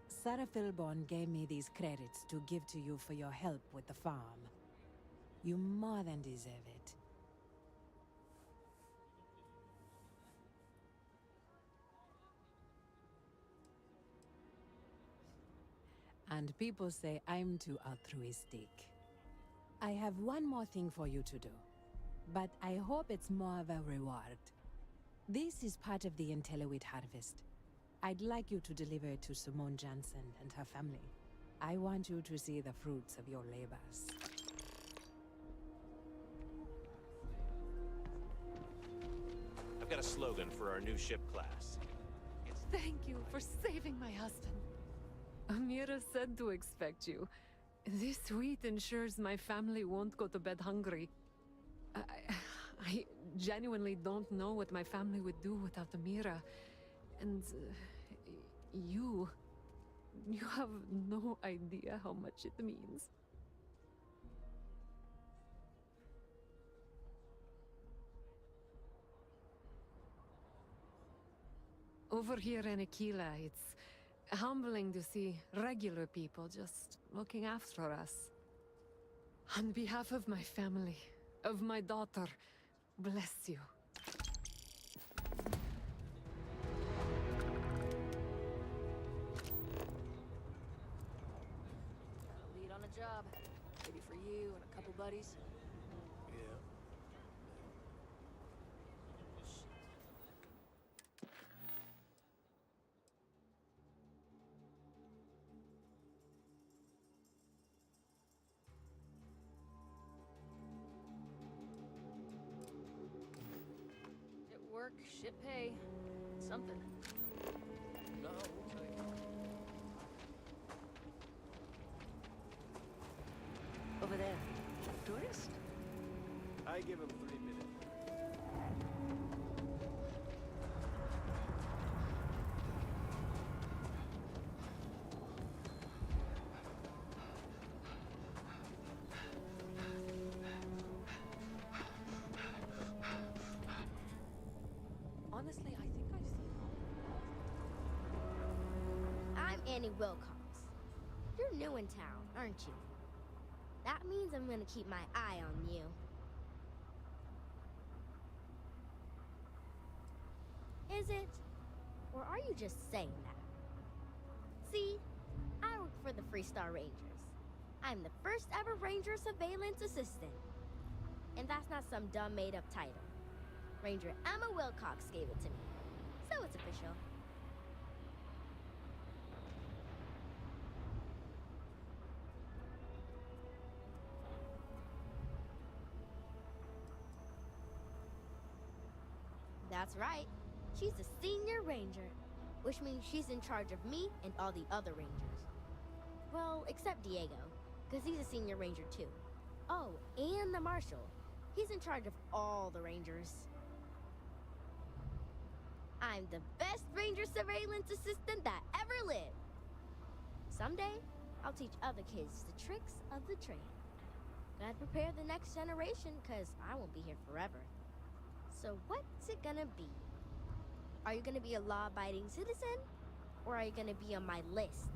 Sarah Philborn gave me these credits to give to you for your help with the farm. You more than deserve it. And people say I'm too altruistic. I have one more thing for you to do, but I hope it's more of a reward. This is part of the Intellowit harvest. I'd like you to deliver it to Simone Jansen and her family. I want you to see the fruits of your labors. I've got a slogan for our new ship class. Thank you for saving my husband. Amira said to expect you. This wheat ensures my family won't go to bed hungry. I genuinely don't know what my family would do without Amira. And you have no idea how much it means. Over here in Aquila, it's humbling to see regular people just looking after us. On behalf of my family, of my daughter, bless you. Lead on a job. Maybe for you and a couple buddies. Yeah. Work, shit pay, something. No, we'll take it. Over there. Tourist? I give him 3 minutes. Honestly, I think I've seen I'm Annie Wilcox. You're new in town, aren't you? That means I'm gonna keep my eye on you. Is it? Or are you just saying that? See, I work for the Freestar Rangers. I'm the first ever Ranger Surveillance Assistant. And that's not some dumb made-up title. Ranger Emma Wilcox gave it to me, so it's official. That's right. She's a senior ranger, which means she's in charge of me and all the other rangers. Well, except Diego, because he's a senior ranger too. Oh, and the marshal. He's in charge of all the rangers. I'm the best ranger surveillance assistant that ever lived. Someday, I'll teach other kids the tricks of the trade. Gotta prepare the next generation, because I won't be here forever. So what's it gonna be? Are you gonna be a law-abiding citizen? Or are you gonna be on my list?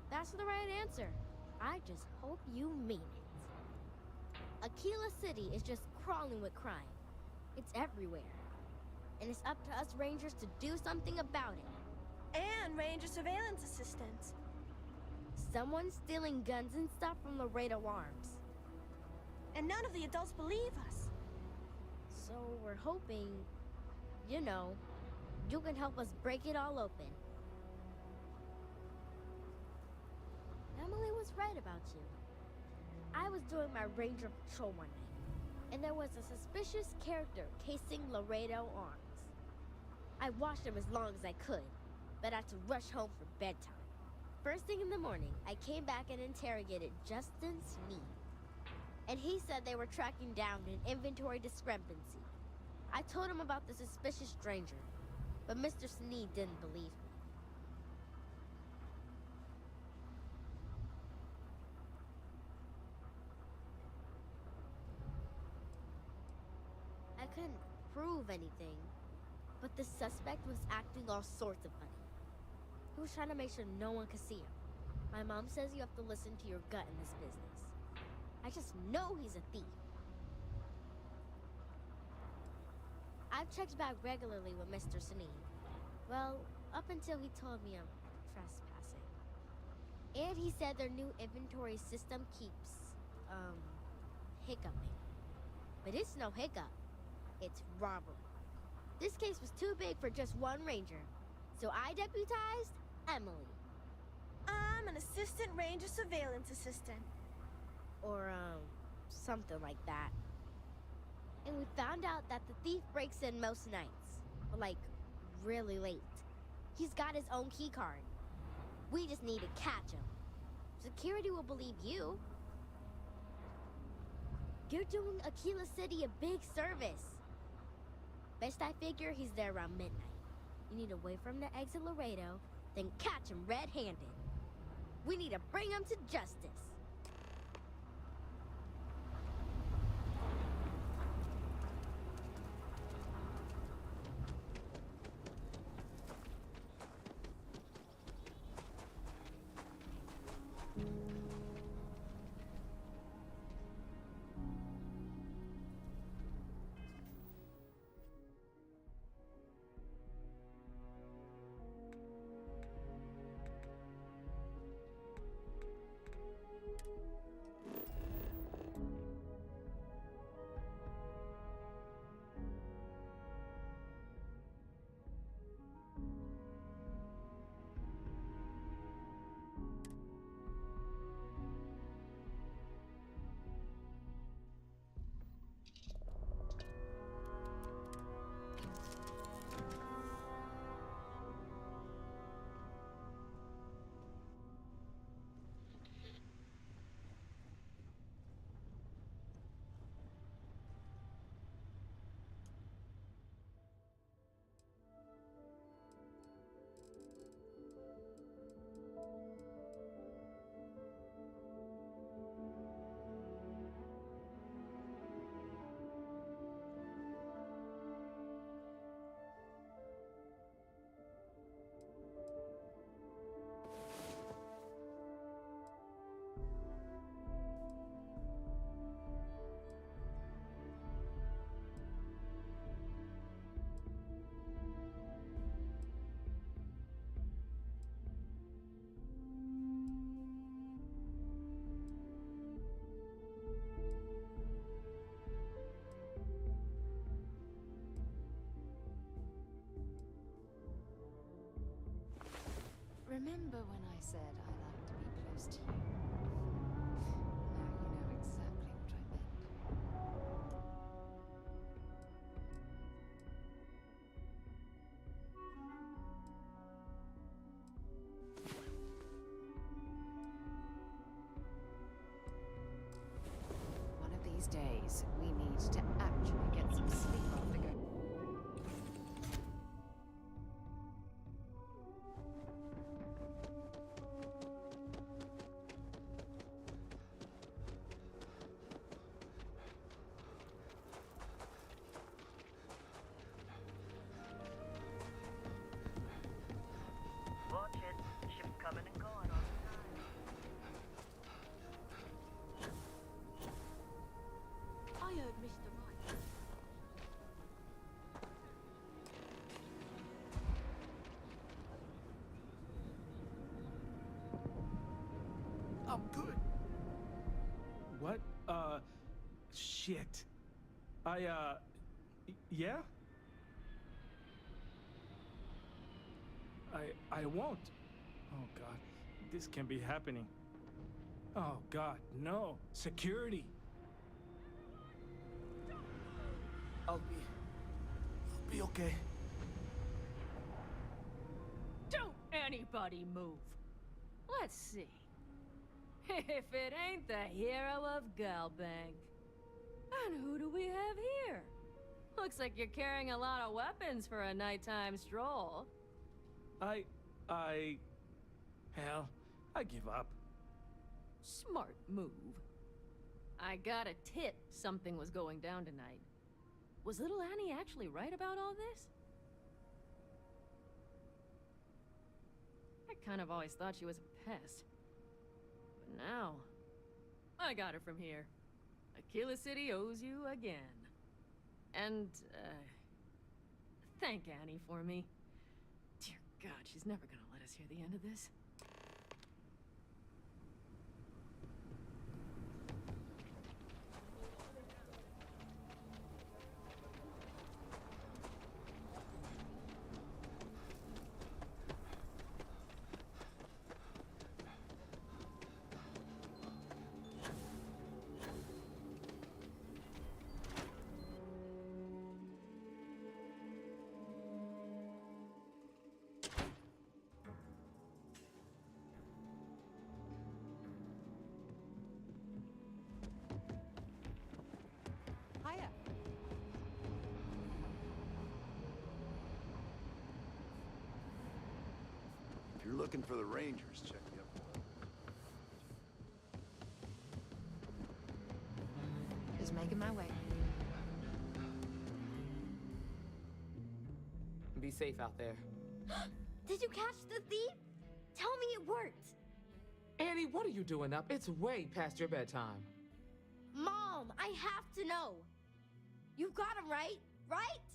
That's the right answer. I just hope you mean it. Aquila City is just crawling with crime. It's everywhere. And it's up to us Rangers to do something about it. And Ranger Surveillance Assistants. Someone's stealing guns and stuff from Laredo Arms. And none of the adults believe us. So we're hoping, you know, you can help us break it all open. Emily was right about you. I was doing my ranger patrol one night, and there was a suspicious character casing Laredo Arms. I watched him as long as I could, but I had to rush home for bedtime. First thing in the morning, I came back and interrogated Justin Sneed. And he said they were tracking down an inventory discrepancy. I told him about the suspicious stranger, but Mr. Sneed didn't believe me. prove anything, but the suspect was acting all sorts of funny. He was trying to make sure no one could see him. My mom says you have to listen to your gut in this business. I just know he's a thief. I've checked back regularly with Mr. Sinine. Well, up until he told me I'm trespassing. And he said their new inventory system keeps, hiccuping. But it's no hiccup. It's robbery. This case was too big for just one ranger, so I deputized Emily. I'm an assistant ranger surveillance assistant. Or, something like that. And we found out that the thief breaks in most nights, but like, really late. He's got his own key card. We just need to catch him. Security will believe you. You're doing Aquila City a big service. Best I figure he's there around midnight. You need to wait for him to exit Laredo, then catch him red-handed. We need to bring him to justice. Remember when I said I like to be close to you? Now you know exactly what I meant. One of these days, we need to actually get some sleep after going. Watch it. Ship coming and going all the time. I heard Mr. Right. I'm good. What? Shit. Yeah? I won't. Oh, God. This can't be happening. Oh, God, no. Security. I'll be okay. Don't anybody move. Let's see. If it ain't the hero of Galbank. And who do we have here? Looks like you're carrying a lot of weapons for a nighttime stroll. Hell, I give up. Smart move. I got a tip something was going down tonight. Was little Annie actually right about all this? I kind of always thought she was a pest. But now, I got her from here. Aquila City owes you again. And, thank Annie for me. Dear God, she's never gonna let us hear the end of this. Hiya. If you're looking for the Rangers, check me up. Just making my way. Be safe out there. Did you catch the thief? Tell me it worked. Annie, what are you doing up? It's way past your bedtime. Mom, I have to know. You got him right? Right?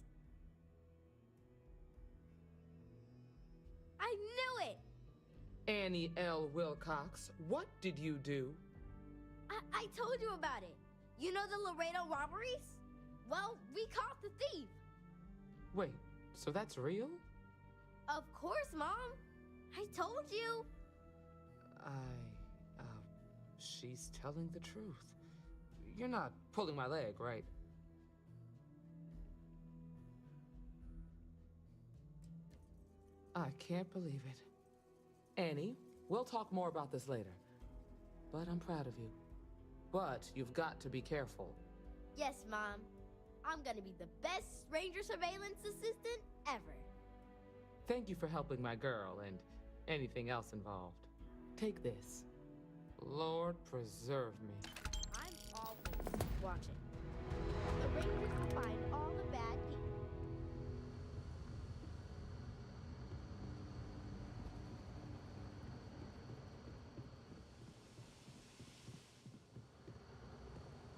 I knew it! Annie L. Wilcox, what did you do? I told you about it. You know the Laredo robberies? Well, we caught the thief. Wait, so that's real? Of course, Mom. I told you. She's telling the truth. You're not pulling my leg, right? I can't believe it. Annie, we'll talk more about this later. But I'm proud of you. But you've got to be careful. Yes, Mom. I'm gonna be the best Ranger surveillance assistant ever. Thank you for helping my girl and anything else involved. Take this. Lord preserve me. I'm always watching. The Rangers will find all the bad people.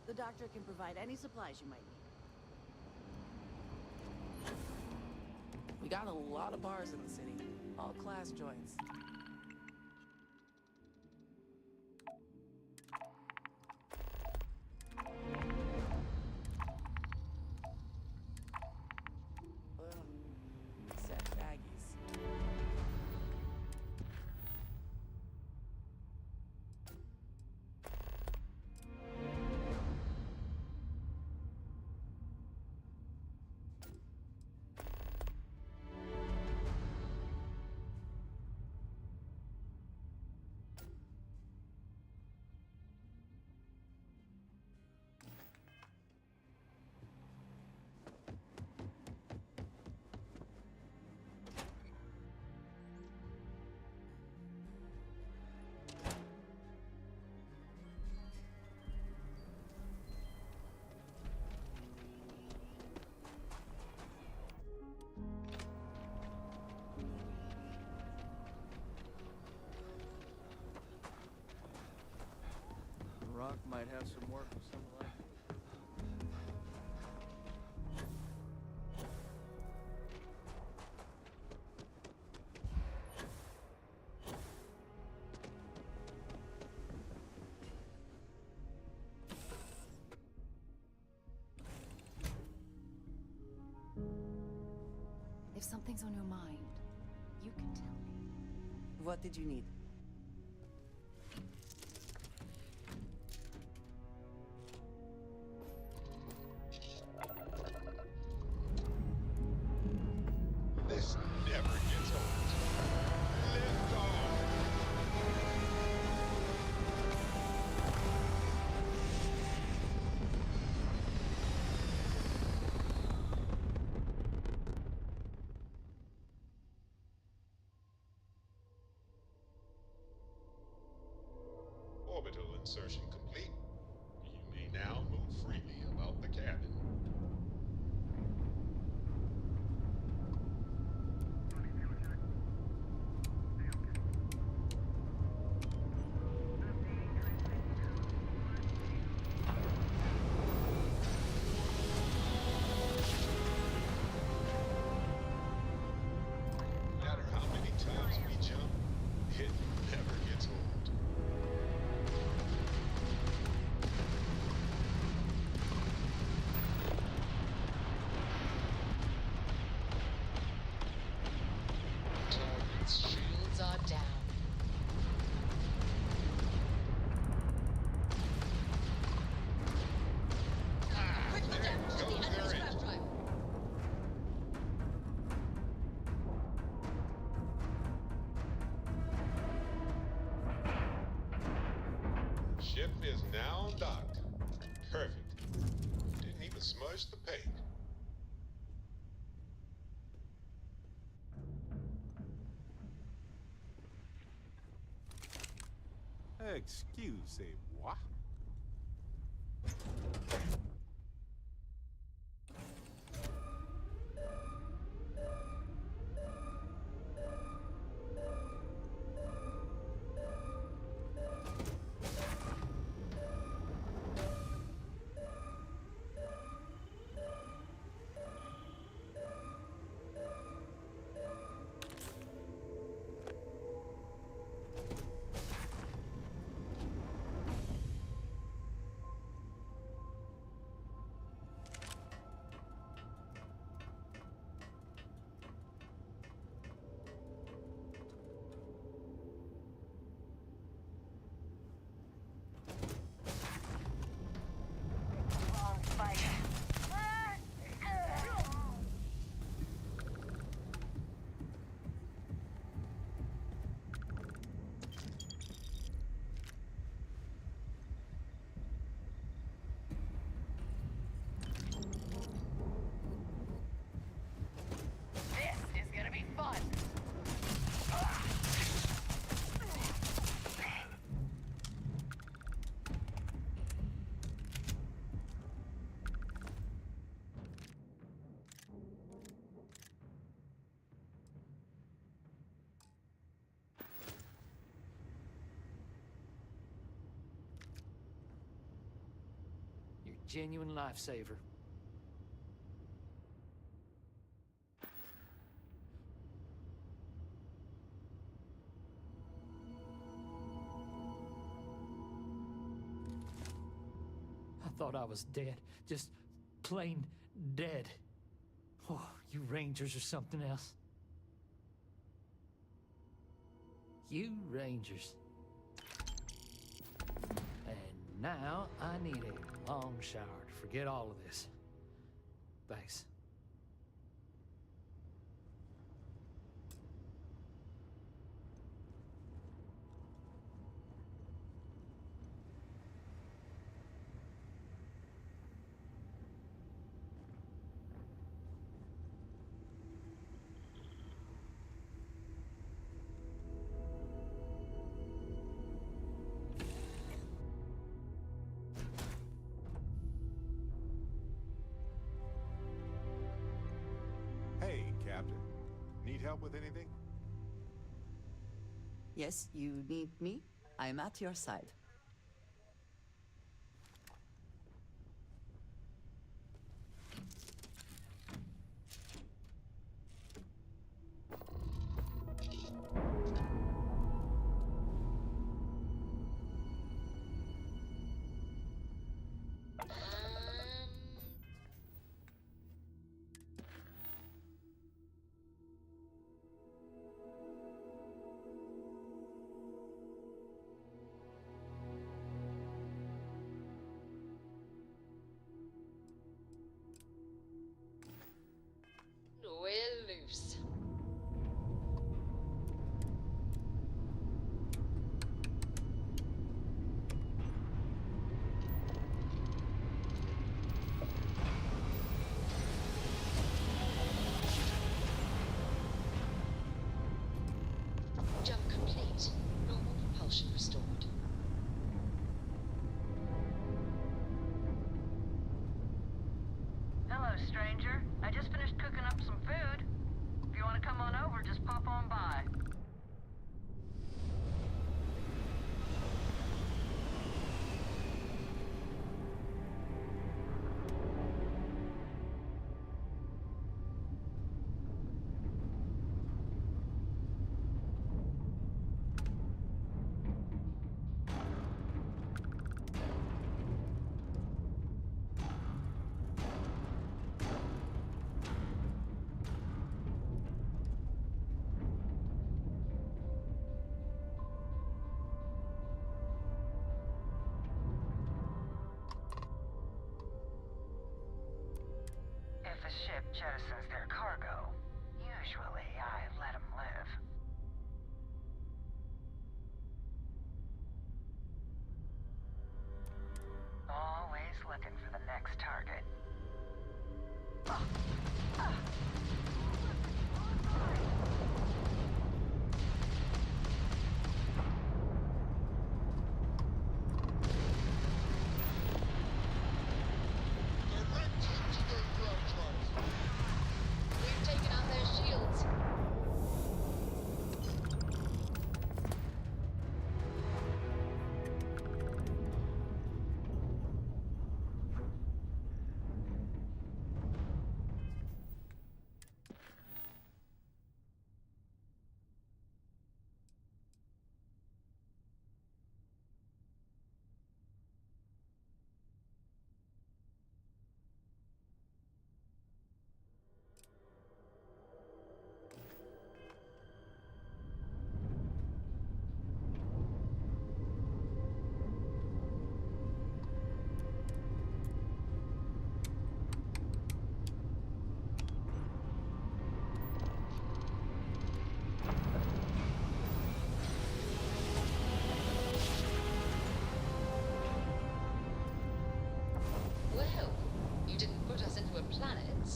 The doctor can provide any supplies you might need. We got a lot of bars in the city, all class joints. Sad baggies. Rock might have some work with some like If something's on your mind, you can tell me. What did you need? This never gets old. Lift off! Orbital insertion complete. You may now move freely about the cabin. Ship is now docked. Perfect. Didn't even smudge the paint. Excusez-moi. Genuine lifesaver. I thought I was dead. Just plain dead. Oh, you Rangers are something else. You Rangers. And now I need a long shower to forget all of this. Thanks. Hey, Captain. Need help with anything? Yes, you need me? I'm at your side.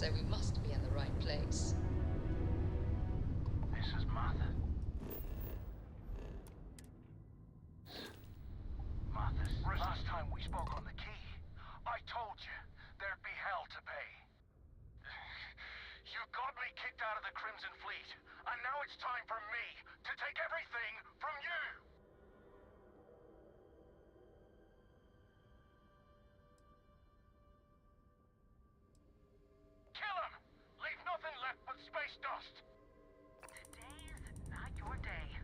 so we must be in the right place. This is Martha. Martha, last time we spoke on the key, I told you there'd be hell to pay. You got me kicked out of the Crimson Fleet, and now it's time for me to take everything from you! Kill him! Leave nothing left but space dust! Today's not your day.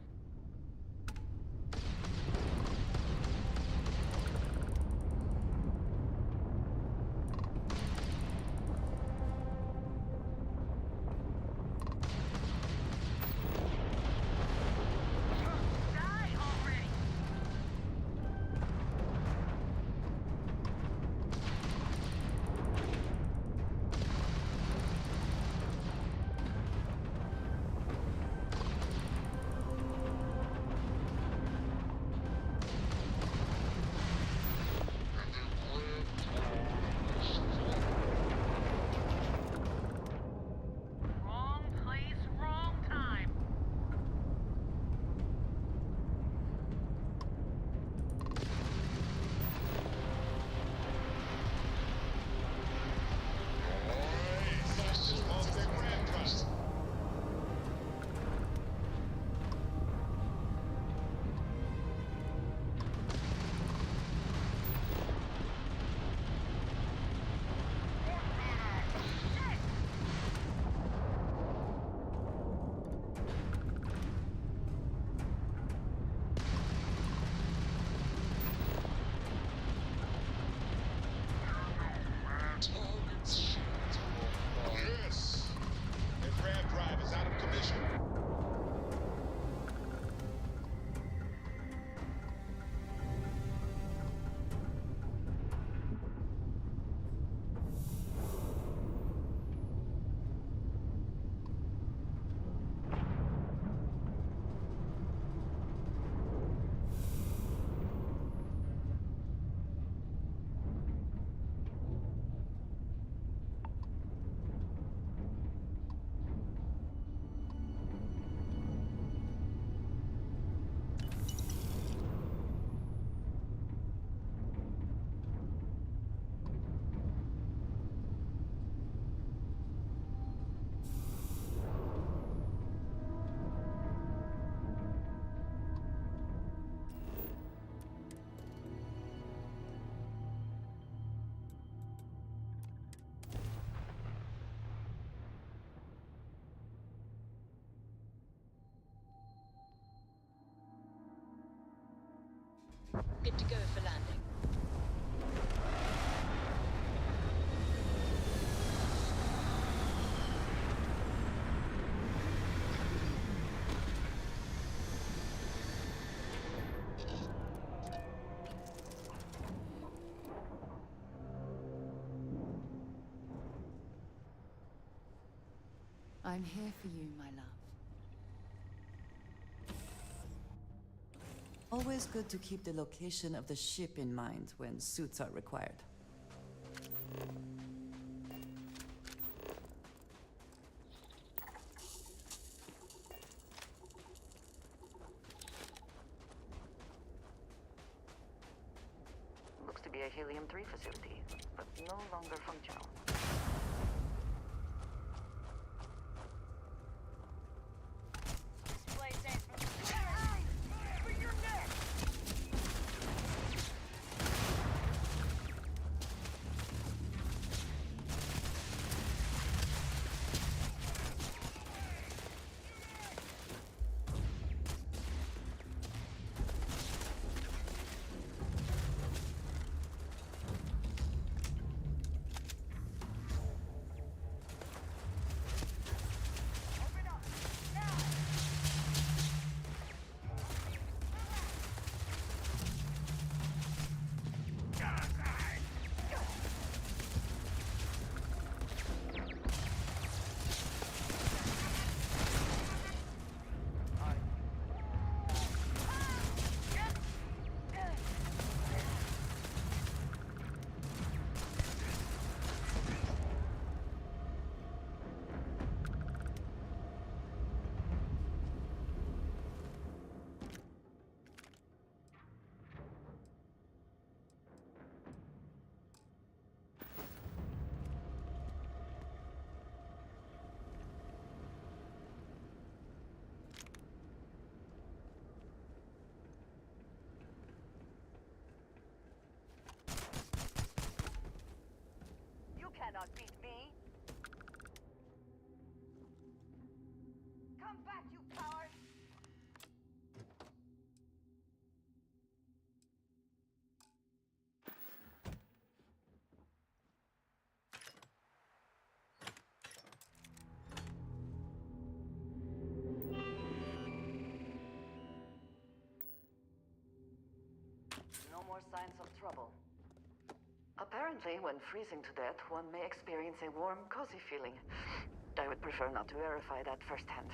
Die already! Wrong place, wrong time. Yes! The crab drive is out of commission. Good to go for landing. I'm here for you, my love. Always good to keep the location of the ship in mind when suits are required. Looks to be a Helium-3 facility, but no longer functional. This place ain't for your neck! more signs of trouble. Apparently, when freezing to death, one may experience a warm, cozy feeling. I would prefer not to verify that firsthand.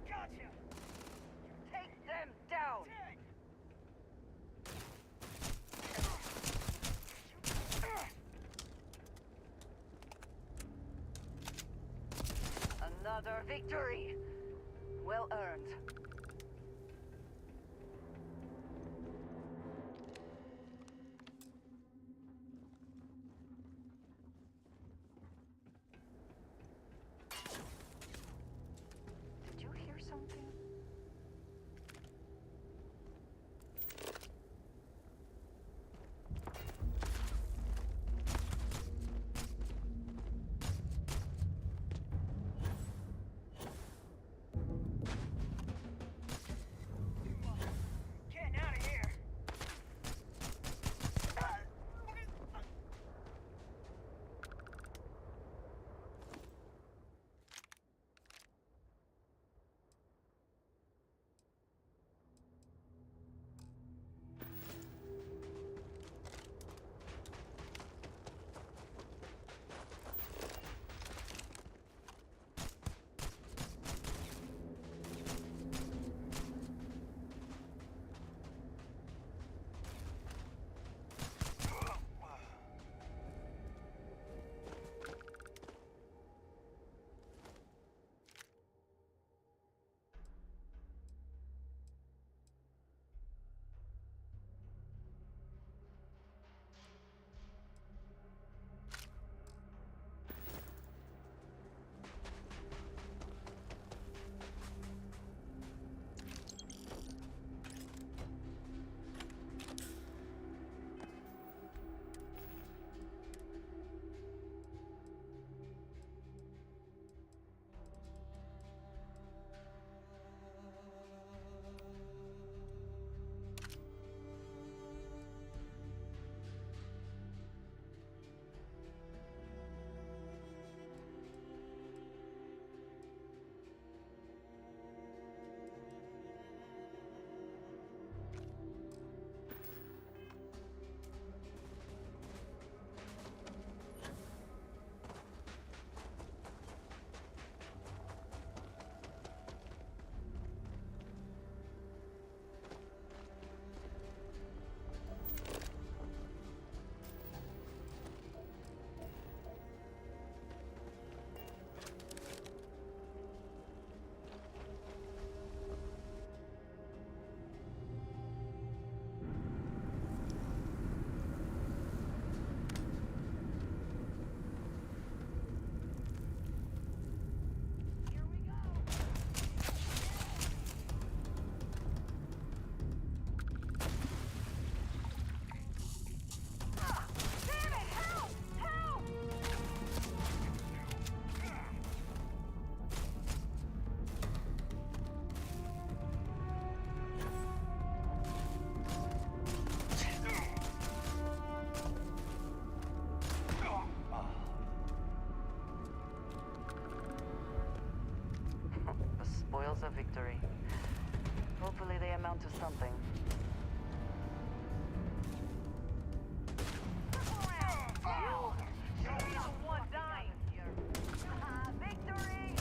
Gotcha! Take them down! Another victory! Well earned. Did you hear something? Getting out of here! Spoils of victory. Hopefully they amount to something. You'll be the one dying here. Victory!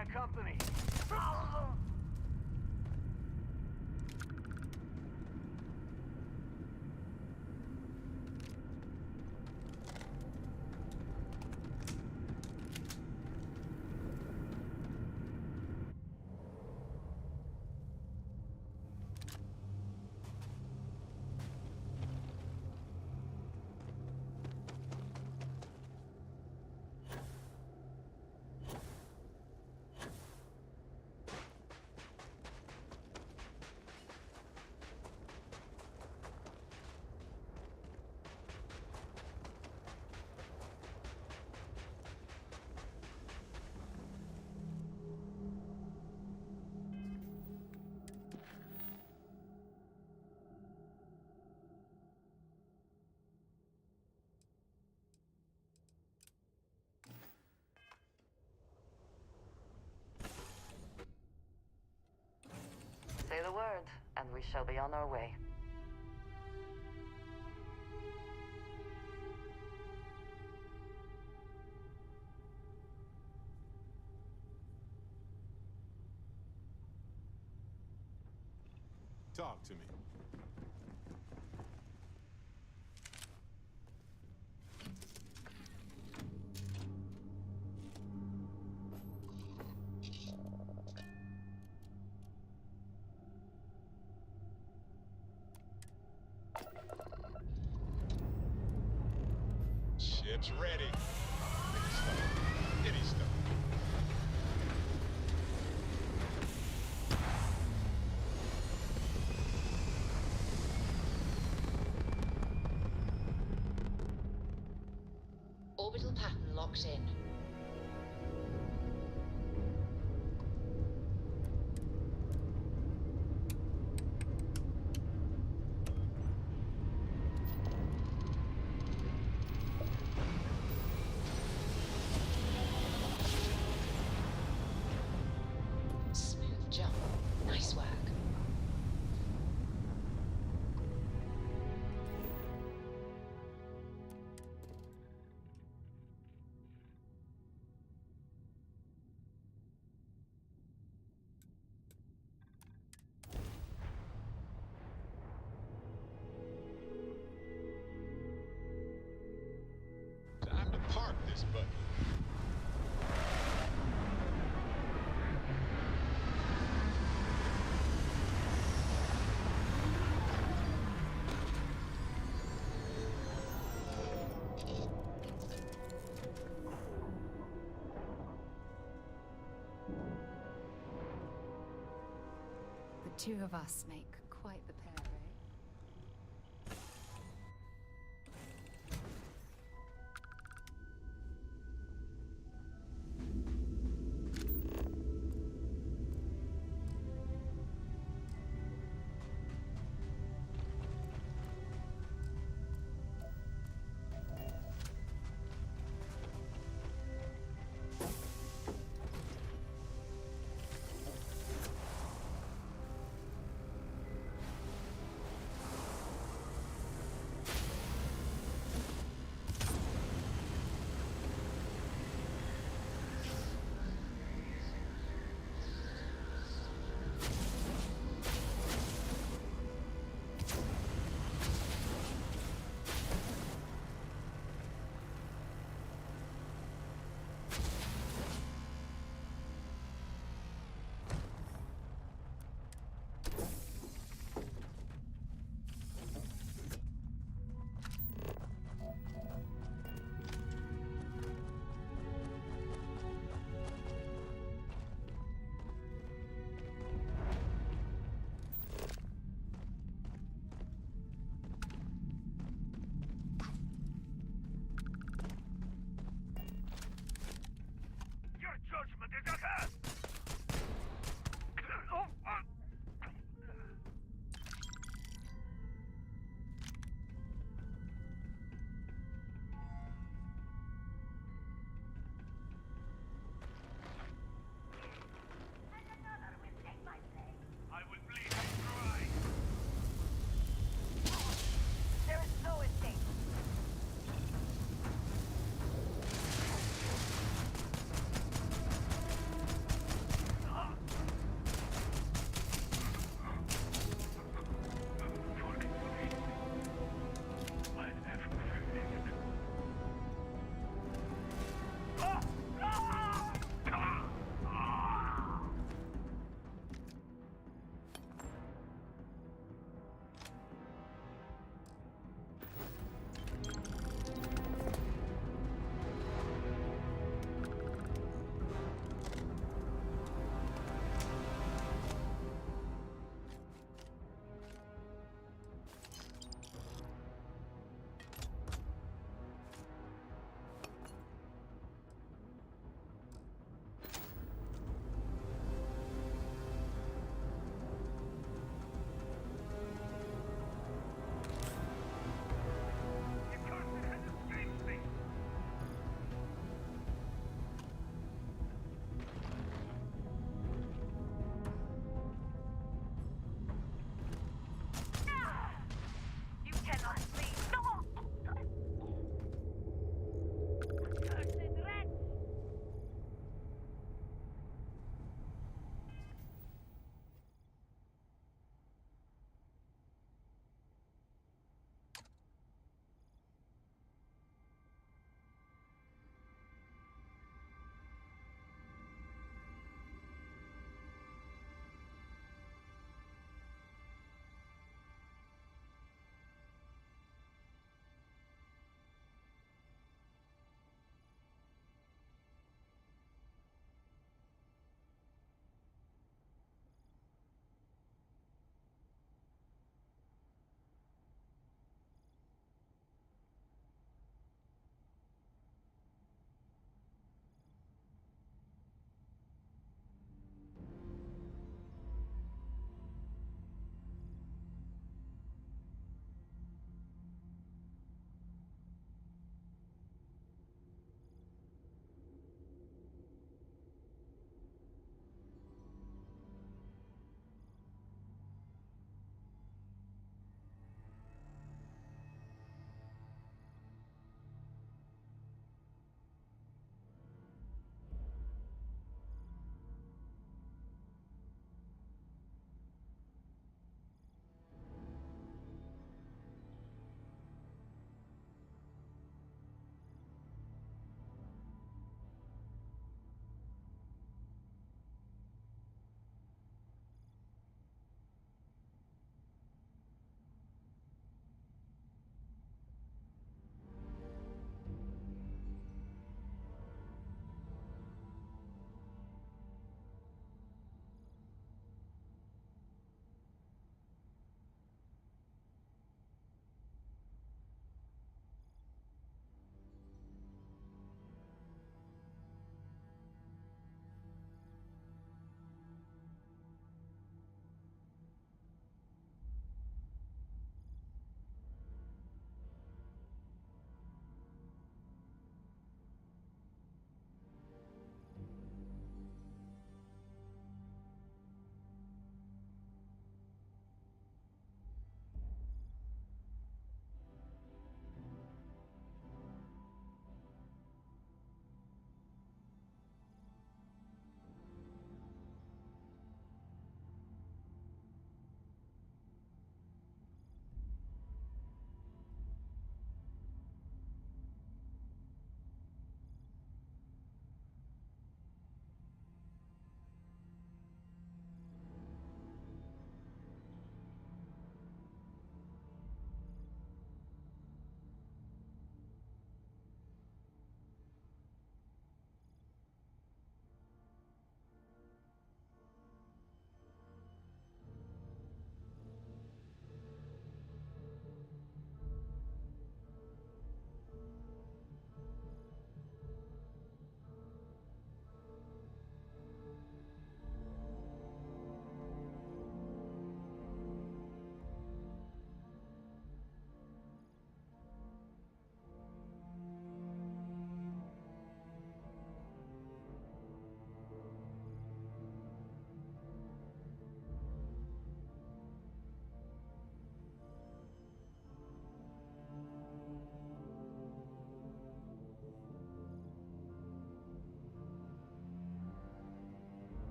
got company. Say the word, and we shall be on our way. Talk to me. Ship's ready. Any stuff. Orbital pattern locked in. Smooth jump. Nice work. Time to park this buggy. The two of us make quite the pair, eh? Your judgment is at hand! I will bleed you dry! There is no escape!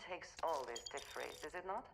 takes always to phrase, is it not?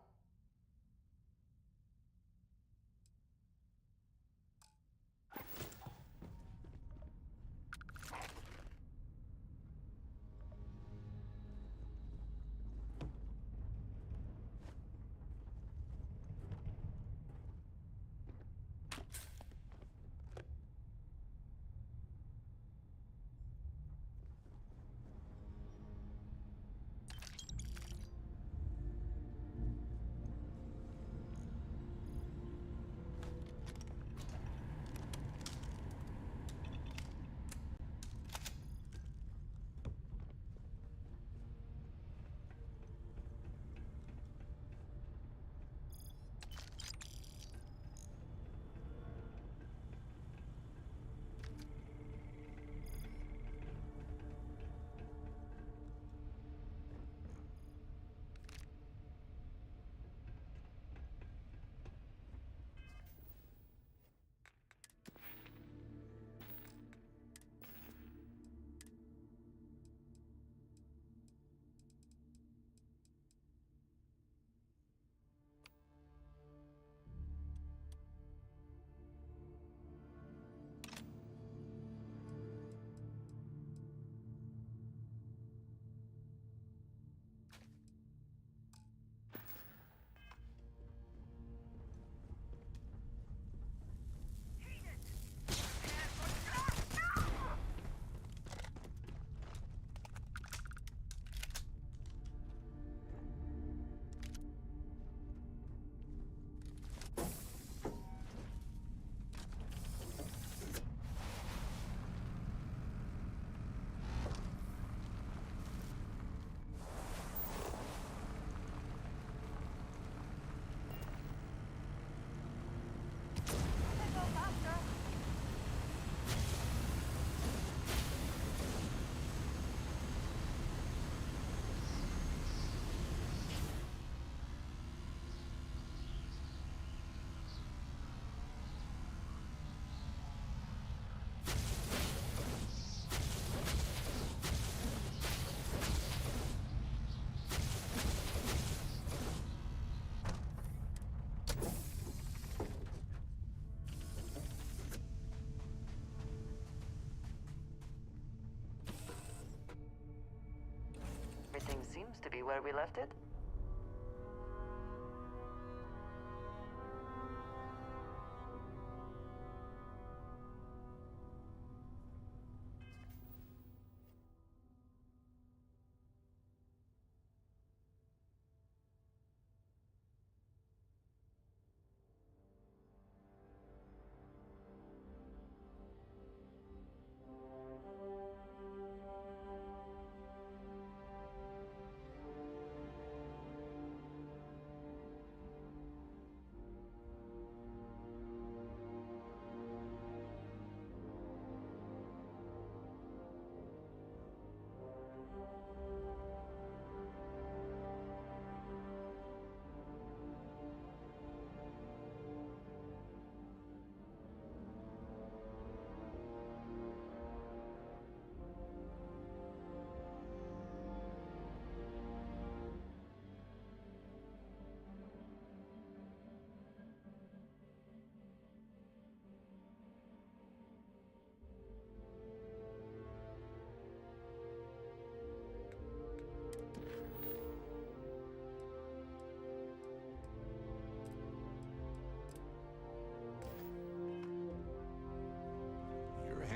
Everything seems to be where we left it.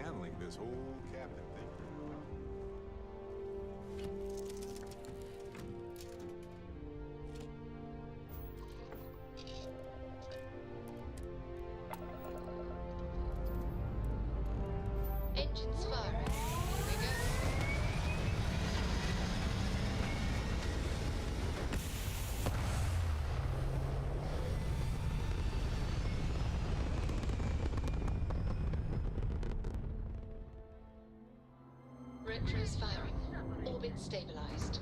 Handling this whole cabinet thing. Engines firing. Here we go. Retros firing. Orbit stabilized.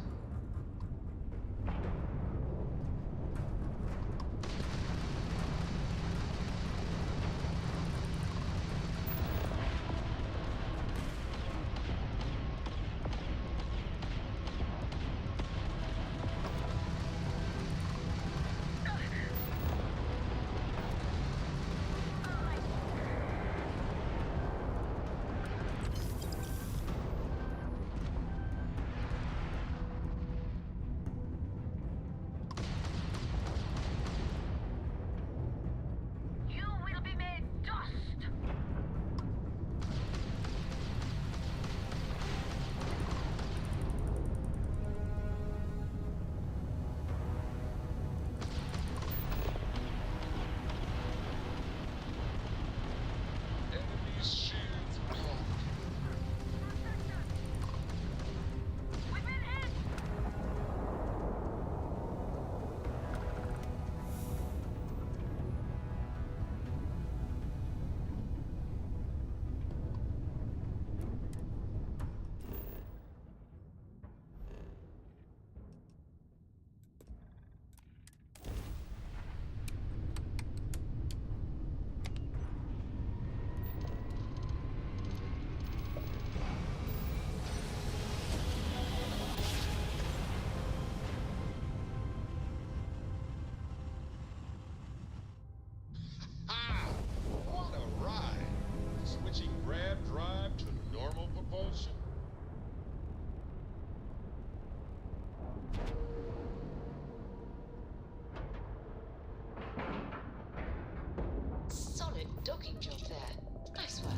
docking job there. Nice work.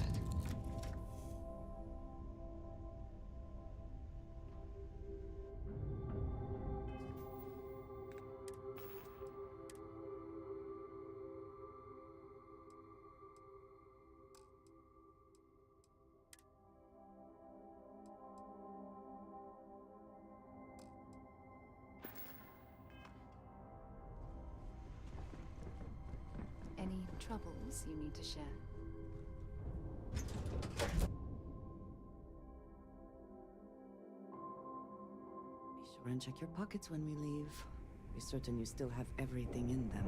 Any troubles you need to share? Be sure and check your pockets when we leave. Be certain you still have everything in them.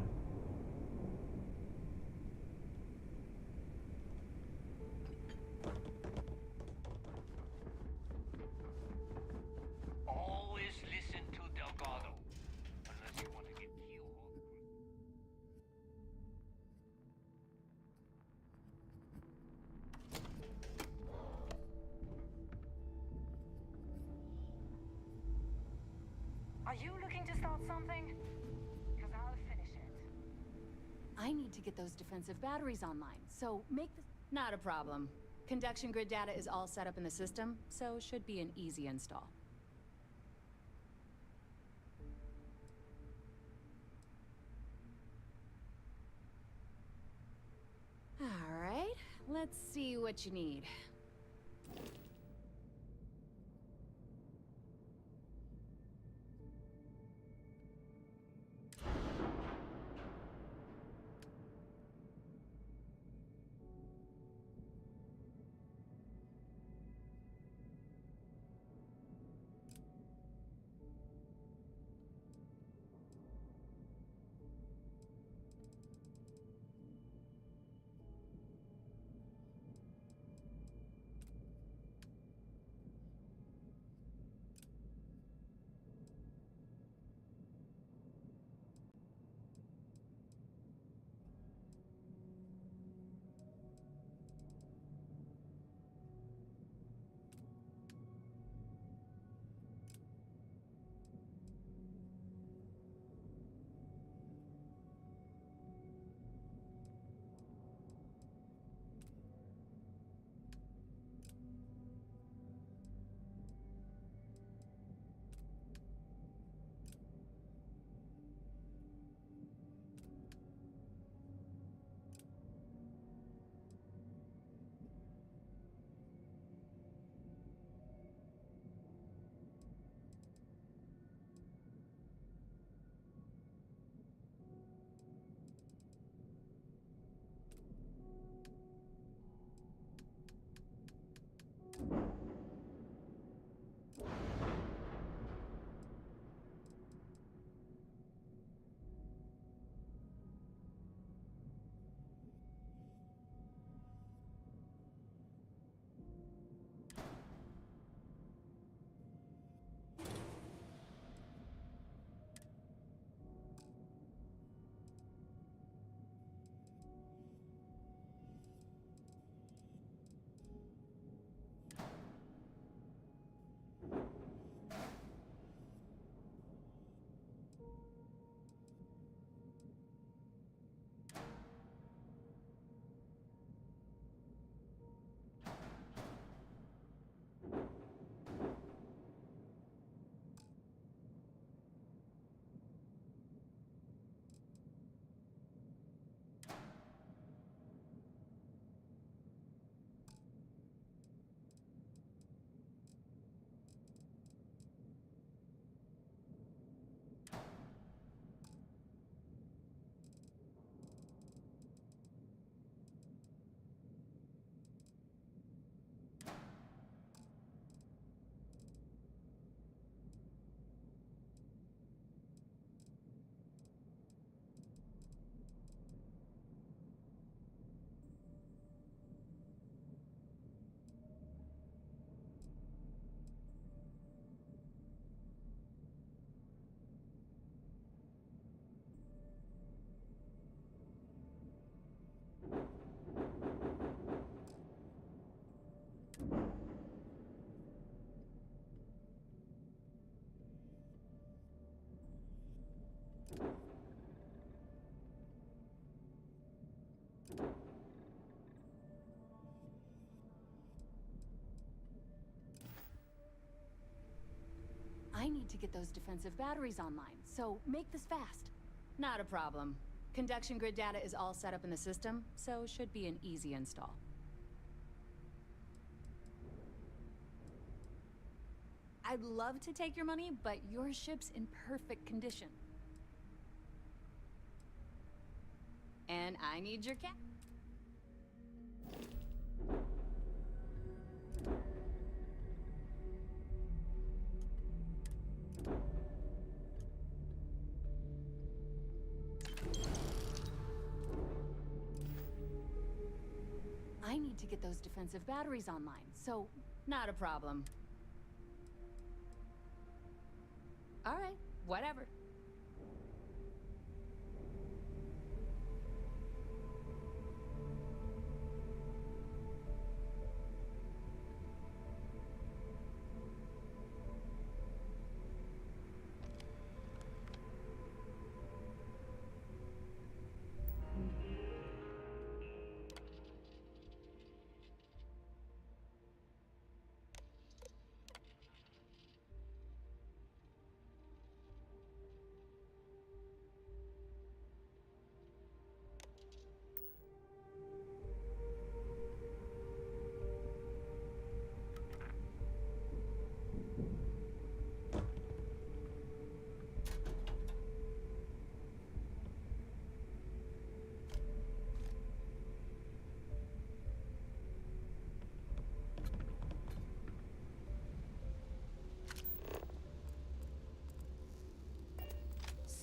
Always listen to Delgado. Unless you want to get killed. Are you looking to start something? Because I'll finish it. I need to get those defensive batteries online, so make the... Not a problem. Conduction grid data is all set up in the system, so should be an easy install. All right, let's see what you need. need to get those defensive batteries online, so make this fast. Not a problem. Conduction grid data is all set up in the system, so should be an easy install. I'd love to take your money, but your ship's in perfect condition. And I need your cat. I need to get those defensive batteries online, so not a problem. All right, whatever.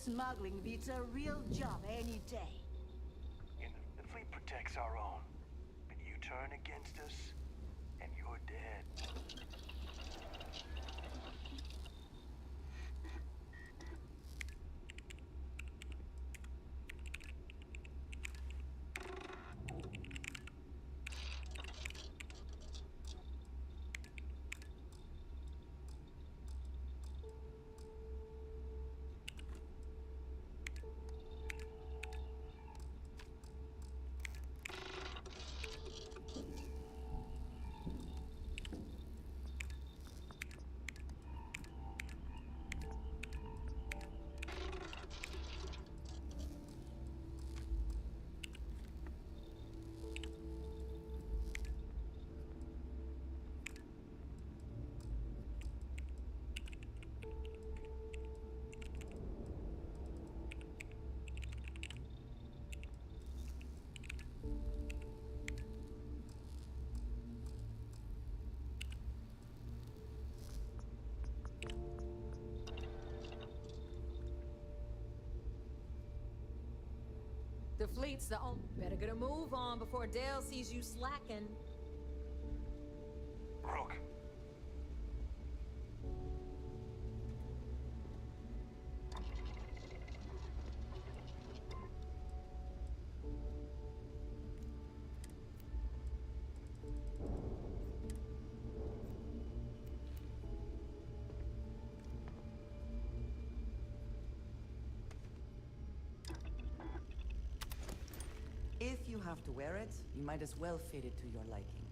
Smuggling beats a real job any day. You know, the fleet protects our own. But you turn against us, and you're dead. The fleet's the only... Better get a move on before Dale sees you slacking. Rook. If you have to wear it, you might as well fit it to your liking.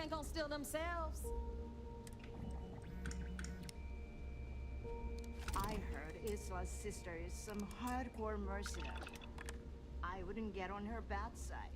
ain't gonna steal themselves. I heard Isla's sister is some hardcore mercenary. I wouldn't get on her bad side.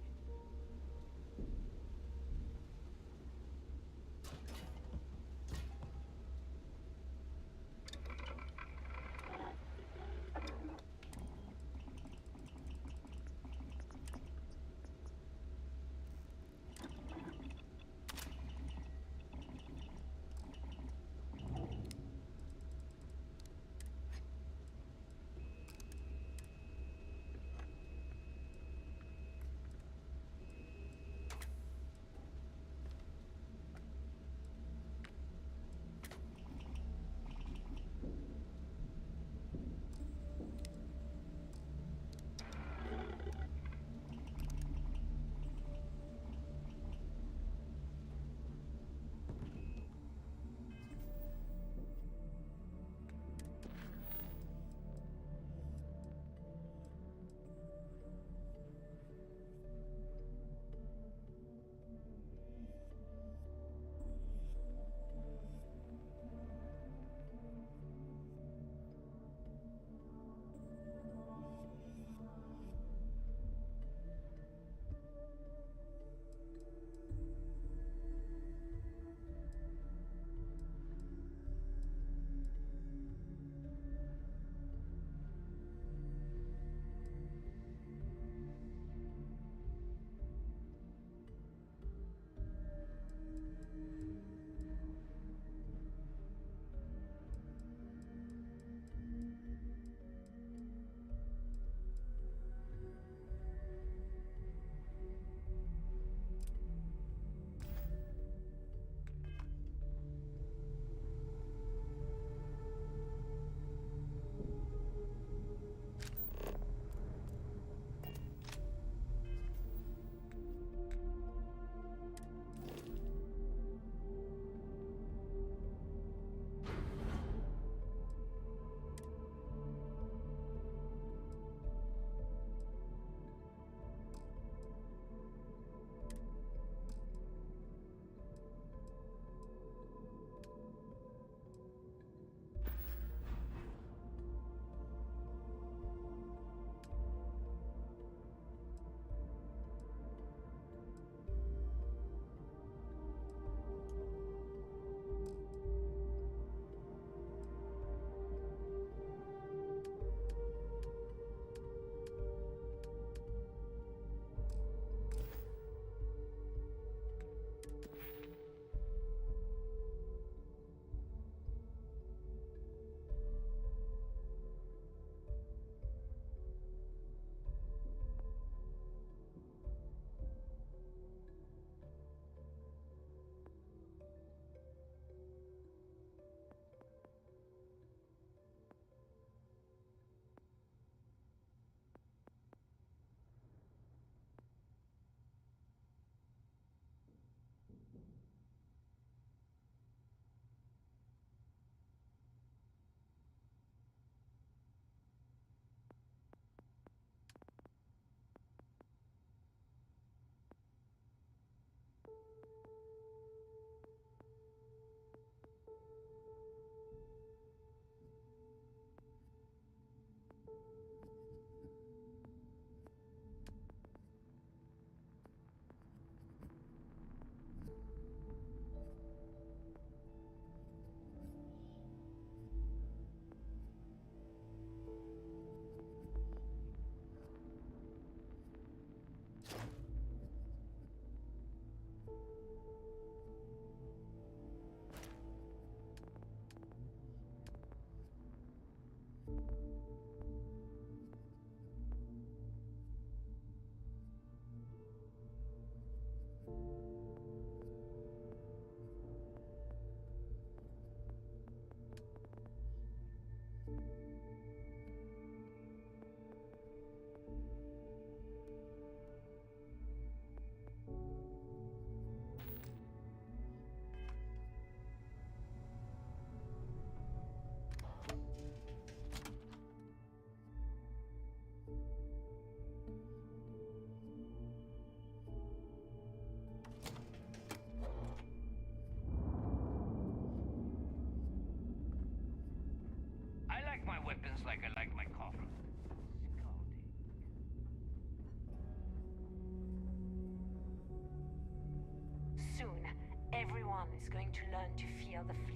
everyone is going to learn to fear the fleet.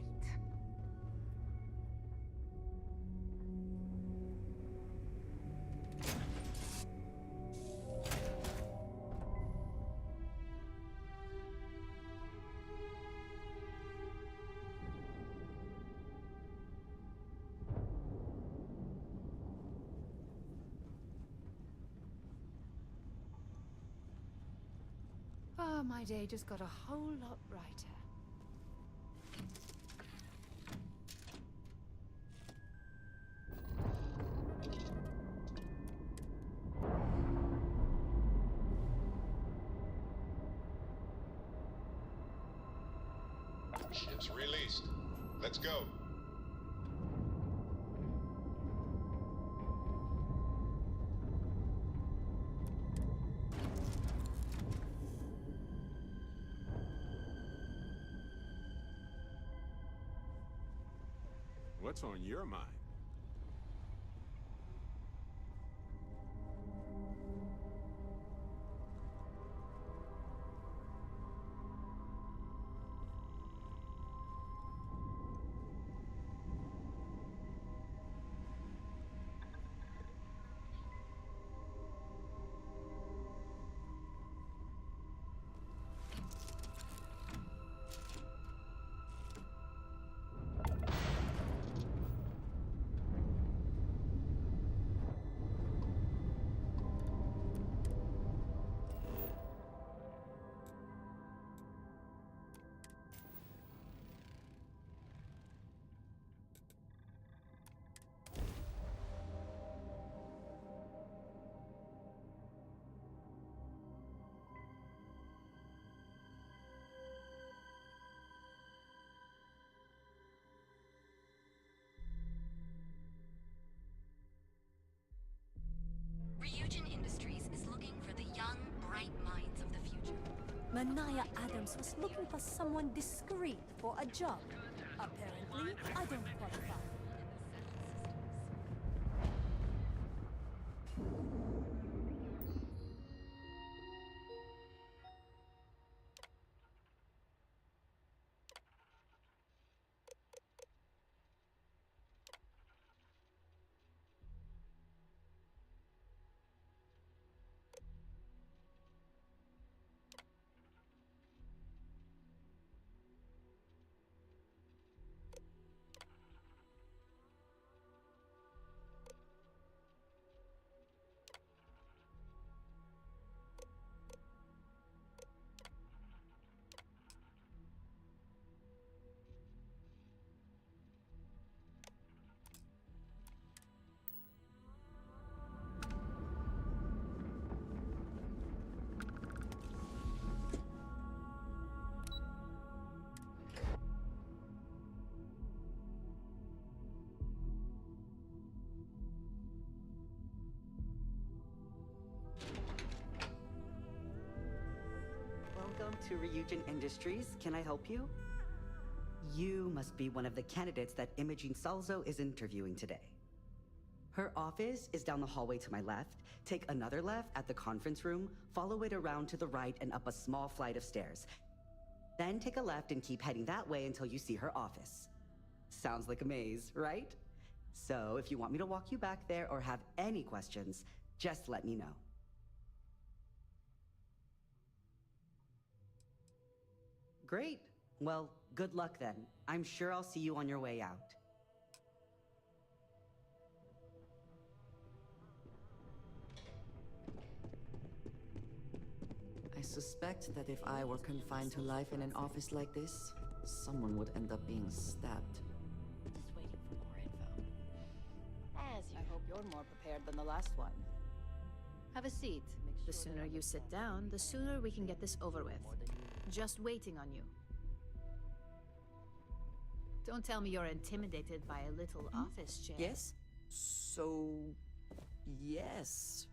Oh, my day just got a whole lot brighter. Ships released. Let's go. What's on your mind? Ryujin Industries is looking for the young, bright minds of the future. Manaya Adams was looking for someone discreet for a job. Apparently, I don't qualify. Welcome to Ryujin Industries. Can I help you? You must be one of the candidates that Imogene Salzo is interviewing today. Her office is down the hallway to my left. Take another left at the conference room, follow it around to the right and up a small flight of stairs. Then take a left and keep heading that way until you see her office. Sounds like a maze, right? So if you want me to walk you back there or have any questions, just let me know. Great. Well, good luck then. I'm sure I'll see you on your way out. I suspect that if I were confined to life in an office like this, someone would end up being stabbed. Just waiting for more info. As you. I hope you're more prepared than the last one. Have a seat. The sooner you sit down, the sooner we can get this over with. Just waiting on you. Don't tell me you're intimidated by a little office chair. Yes? So... yes.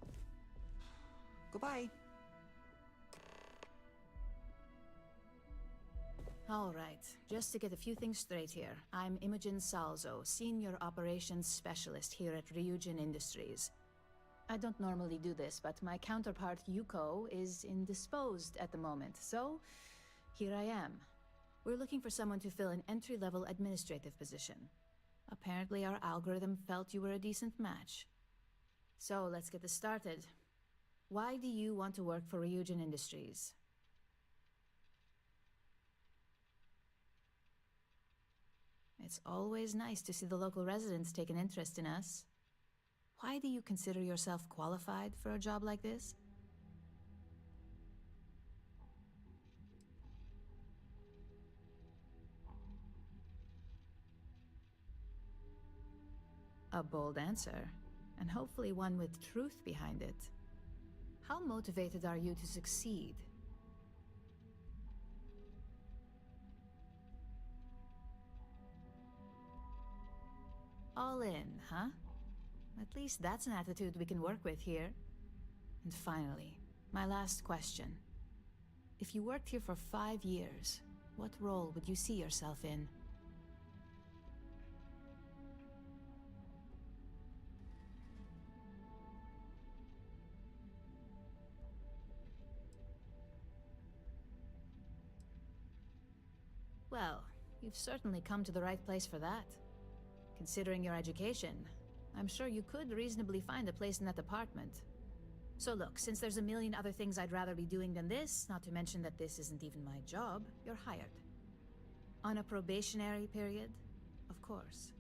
Goodbye. All right, just to get a few things straight here. I'm Imogen Salzo, Senior Operations Specialist here at Ryujin Industries. I don't normally do this, but my counterpart Yuko is indisposed at the moment, so here I am. We're looking for someone to fill an entry-level administrative position. Apparently our algorithm felt you were a decent match. So let's get this started. Why do you want to work for Ryujin Industries? It's always nice to see the local residents take an interest in us. Why do you consider yourself qualified for a job like this? A bold answer, and hopefully one with truth behind it. How motivated are you to succeed? All in, huh? At least that's an attitude we can work with here. And finally, my last question. If you worked here for 5 years, what role would you see yourself in? Well, you've certainly come to the right place for that. Considering your education, I'm sure you could reasonably find a place in that department. So look, since there's a million other things I'd rather be doing than this, not to mention that this isn't even my job, you're hired. On a probationary period? Of course.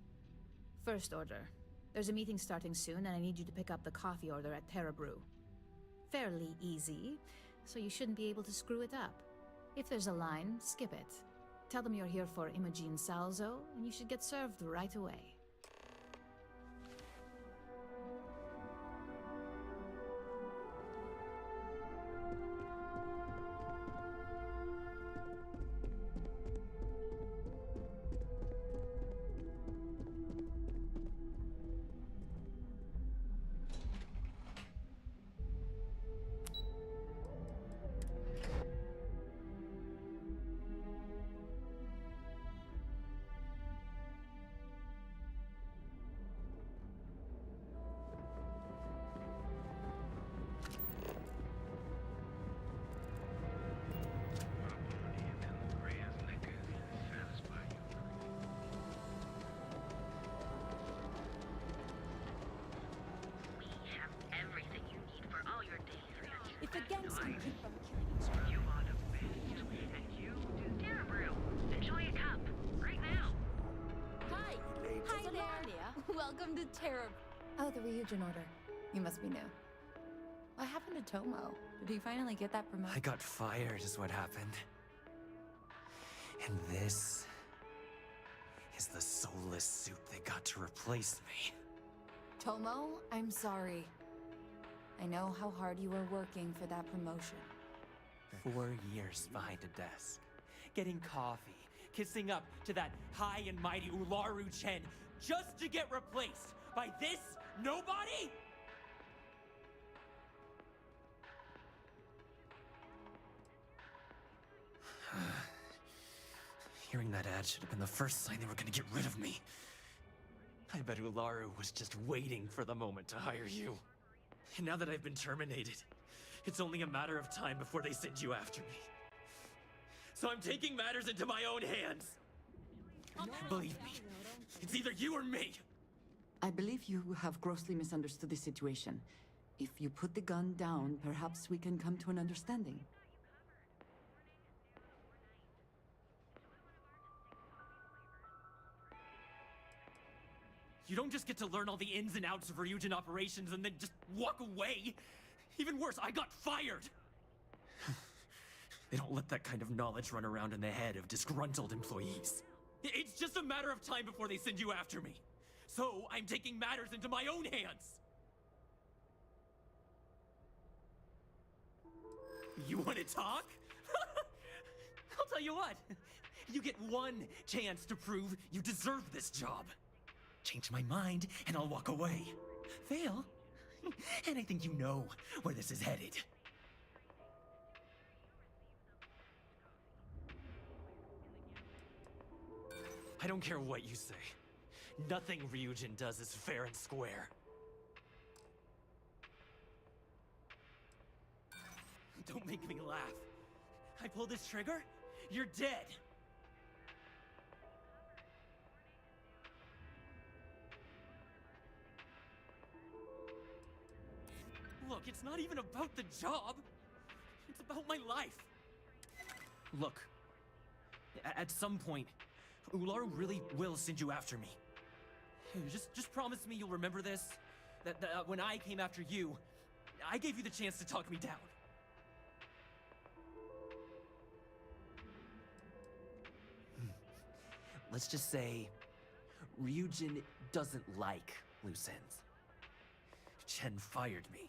First order. There's a meeting starting soon, and I need you to pick up the coffee order at Terra Brew. Fairly easy, so you shouldn't be able to screw it up. If there's a line, skip it. Tell them you're here for Imogen Salzo, and you should get served right away. If the gangs can keep from killing each other. You are the best, and you do Terra Brew. Enjoy a cup, right now. Hi! Hi there! Welcome to Terra... Oh, the Ryujin order. You must be new. What happened to Tomo? Did he finally get that promotion? I got fired is what happened. And this is the soulless suit they got to replace me. Tomo, I'm sorry. I know how hard you were working for that promotion. 4 years behind a desk, getting coffee, kissing up to that high and mighty Ularu Chen, just to get replaced by this nobody? Hearing that ad should have been the first sign they were gonna get rid of me. I bet Ularu was just waiting for the moment to hire you. And now that I've been terminated, it's only a matter of time before they send you after me. So I'm taking matters into my own hands. Believe me, it's either you or me. I believe you have grossly misunderstood the situation. If you put the gun down, perhaps we can come to an understanding. You don't just get to learn all the ins and outs of Ryujin operations and then just walk away. Even worse, I got fired. They don't let that kind of knowledge run around in the head of disgruntled employees. It's just a matter of time before they send you after me. So I'm taking matters into my own hands. You want to talk? I'll tell you what. You get one chance to prove you deserve this job. Change my mind, and I'll walk away. Fail, and I think you know where this is headed. I don't care what you say. Nothing Ryujin does is fair and square. Don't make me laugh. I pull this trigger, you're dead. Look, it's not even about the job. It's about my life. Look, at some point, Ularu really will send you after me. Just promise me you'll remember this. That when I came after you, I gave you the chance to talk me down. Let's just say, Ryujin doesn't like loose ends. Chen fired me,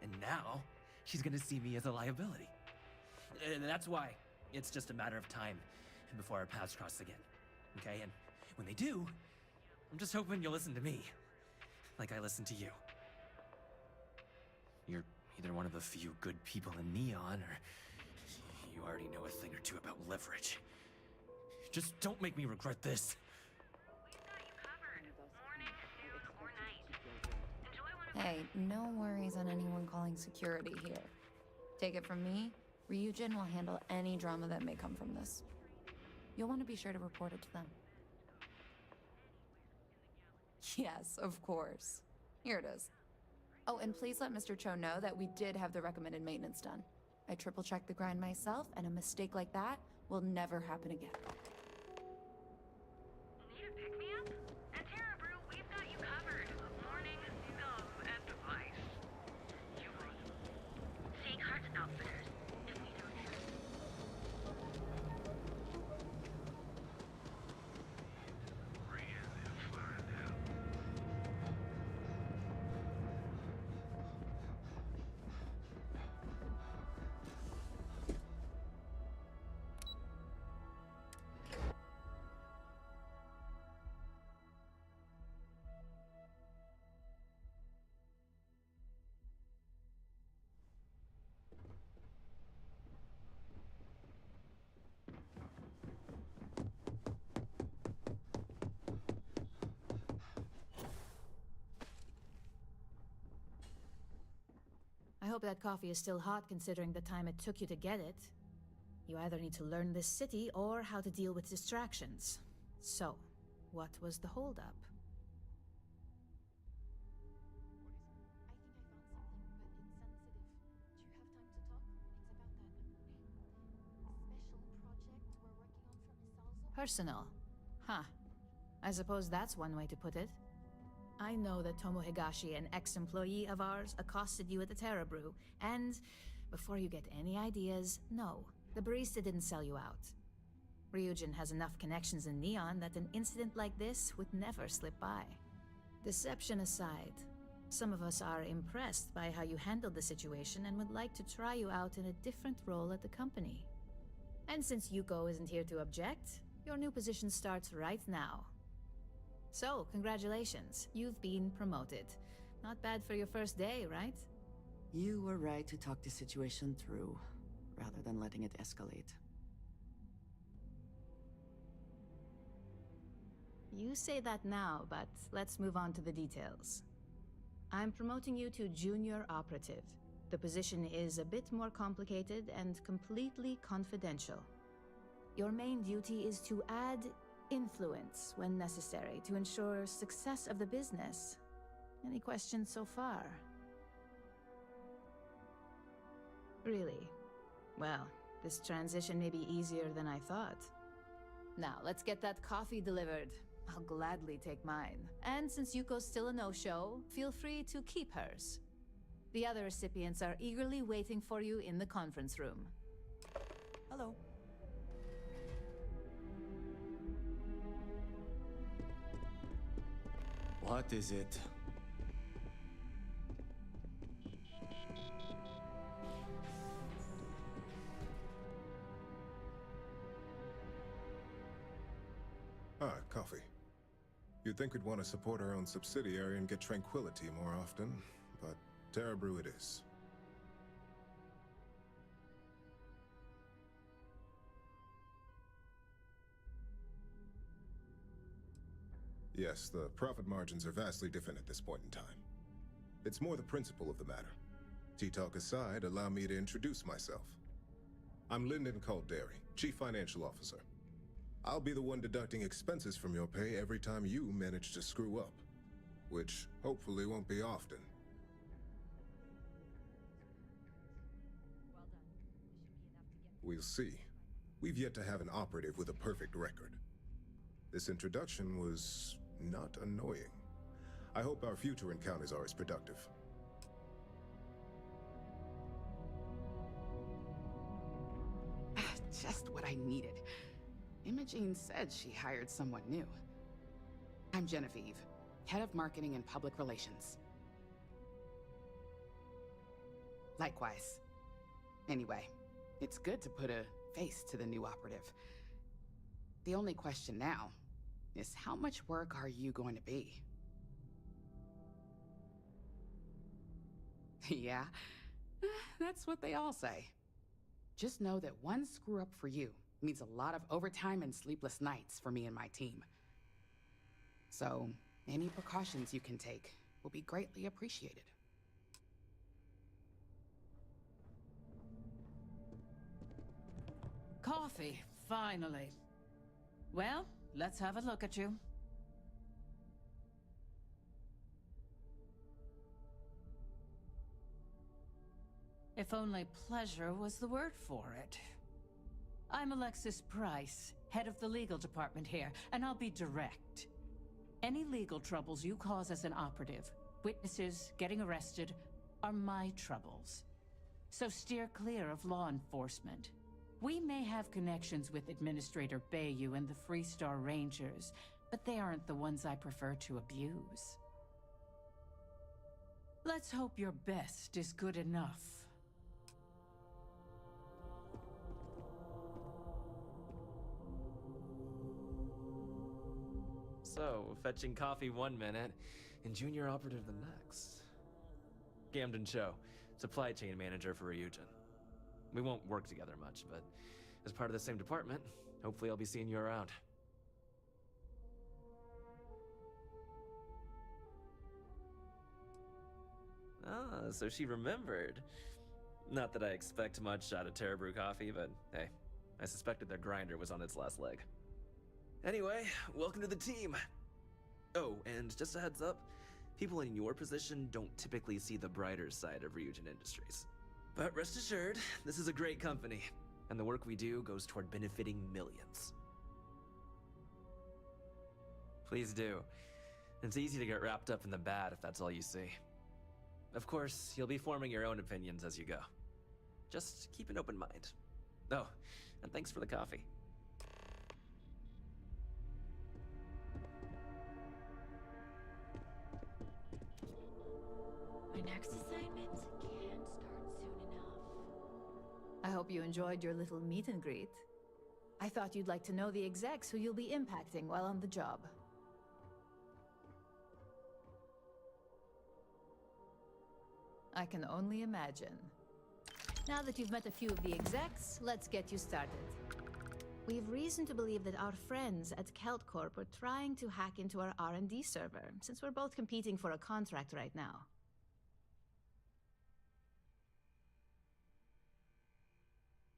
and now she's gonna see me as a liability. And that's why it's just a matter of time before our paths cross again, okay? And when they do, I'm just hoping you'll listen to me, like I listened to you. You're either one of the few good people in Neon, or you already know a thing or two about leverage. Just don't make me regret this. Hey, no worries on anyone calling security here. Take it from me, Ryujin will handle any drama that may come from this. You'll want to be sure to report it to them. Yes, of course. Here it is. Oh, and please let Mr. Cho know that we did have the recommended maintenance done. I triple-checked the grind myself, and a mistake like that will never happen again. Need a pick-me-up? At Terra Brew, we've got you covered. Morning, scum, and vice. You seek heart outfitters. If we don't have I hope that coffee is still hot considering the time it took you to get it. You either need to learn this city or how to deal with distractions. So, what was the holdup? Personal. Huh. I suppose that's one way to put it. I know that Tomo Higashi, an ex-employee of ours, accosted you at the Terra Brew, and before you get any ideas, no, the barista didn't sell you out. Ryujin has enough connections in Neon that an incident like this would never slip by. Deception aside, some of us are impressed by how you handled the situation and would like to try you out in a different role at the company. And since Yuko isn't here to object, your new position starts right now. So, congratulations. You've been promoted. Not bad for your first day, right? You were right to talk the situation through, rather than letting it escalate. You say that now, but let's move on to the details. I'm promoting you to junior operative. The position is a bit more complicated and completely confidential. Your main duty is to add influence when necessary to ensure success of the business. Any questions so far? Really? Well, this transition may be easier than I thought. Now, let's get that coffee delivered. I'll gladly take mine. And since Yuko's still a no-show, feel free to keep hers. The other recipients are eagerly waiting for you in the conference room. Hello. What is it? Ah, coffee. You'd think we'd want to support our own subsidiary and get tranquility more often, but Terra Brew it is. Yes, the profit margins are vastly different at this point in time. It's more the principle of the matter. Tea-talk aside, allow me to introduce myself. I'm Lyndon Calderi, Chief Financial Officer. I'll be the one deducting expenses from your pay every time you manage to screw up. Which, hopefully, won't be often. We'll see. We've yet to have an operative with a perfect record. This introduction was not annoying. I hope our future encounters are as productive. Just what I needed. Imogene said she hired someone new. I'm Genevieve, head of marketing and public relations. Likewise. Anyway, it's good to put a face to the new operative. The only question now is how much work are you going to be? Yeah, that's what they all say. Just know that one screw up for you means a lot of overtime and sleepless nights for me and my team. So, any precautions you can take will be greatly appreciated. Coffee, finally. Well, let's have a look at you. If only pleasure was the word for it. I'm Alexis Price, head of the legal department here, and I'll be direct. Any legal troubles you cause as an operative, witnesses, getting arrested, are my troubles. So steer clear of law enforcement. We may have connections with Administrator Bayou and the Freestar Rangers, but they aren't the ones I prefer to abuse. Let's hope your best is good enough. So, fetching coffee 1 minute, and junior operative the next. Gamden Cho, supply chain manager for Ryujin. We won't work together much, but as part of the same department, hopefully I'll be seeing you around. Ah, so she remembered. Not that I expect much out of Terra Brew Coffee, but hey, I suspected their grinder was on its last leg. Anyway, welcome to the team. Oh, and just a heads up, people in your position don't typically see the brighter side of Ryujin Industries. But rest assured, this is a great company, and the work we do goes toward benefiting millions. Please do. It's easy to get wrapped up in the bad if that's all you see. Of course, you'll be forming your own opinions as you go. Just keep an open mind. Oh, and thanks for the coffee. My next assignment can't start soon enough. I hope you enjoyed your little meet and greet. I thought you'd like to know the execs who you'll be impacting while on the job. I can only imagine. Now that you've met a few of the execs, let's get you started. We've reason to believe that our friends at KeltCorp are trying to hack into our R&D server, since we're both competing for a contract right now.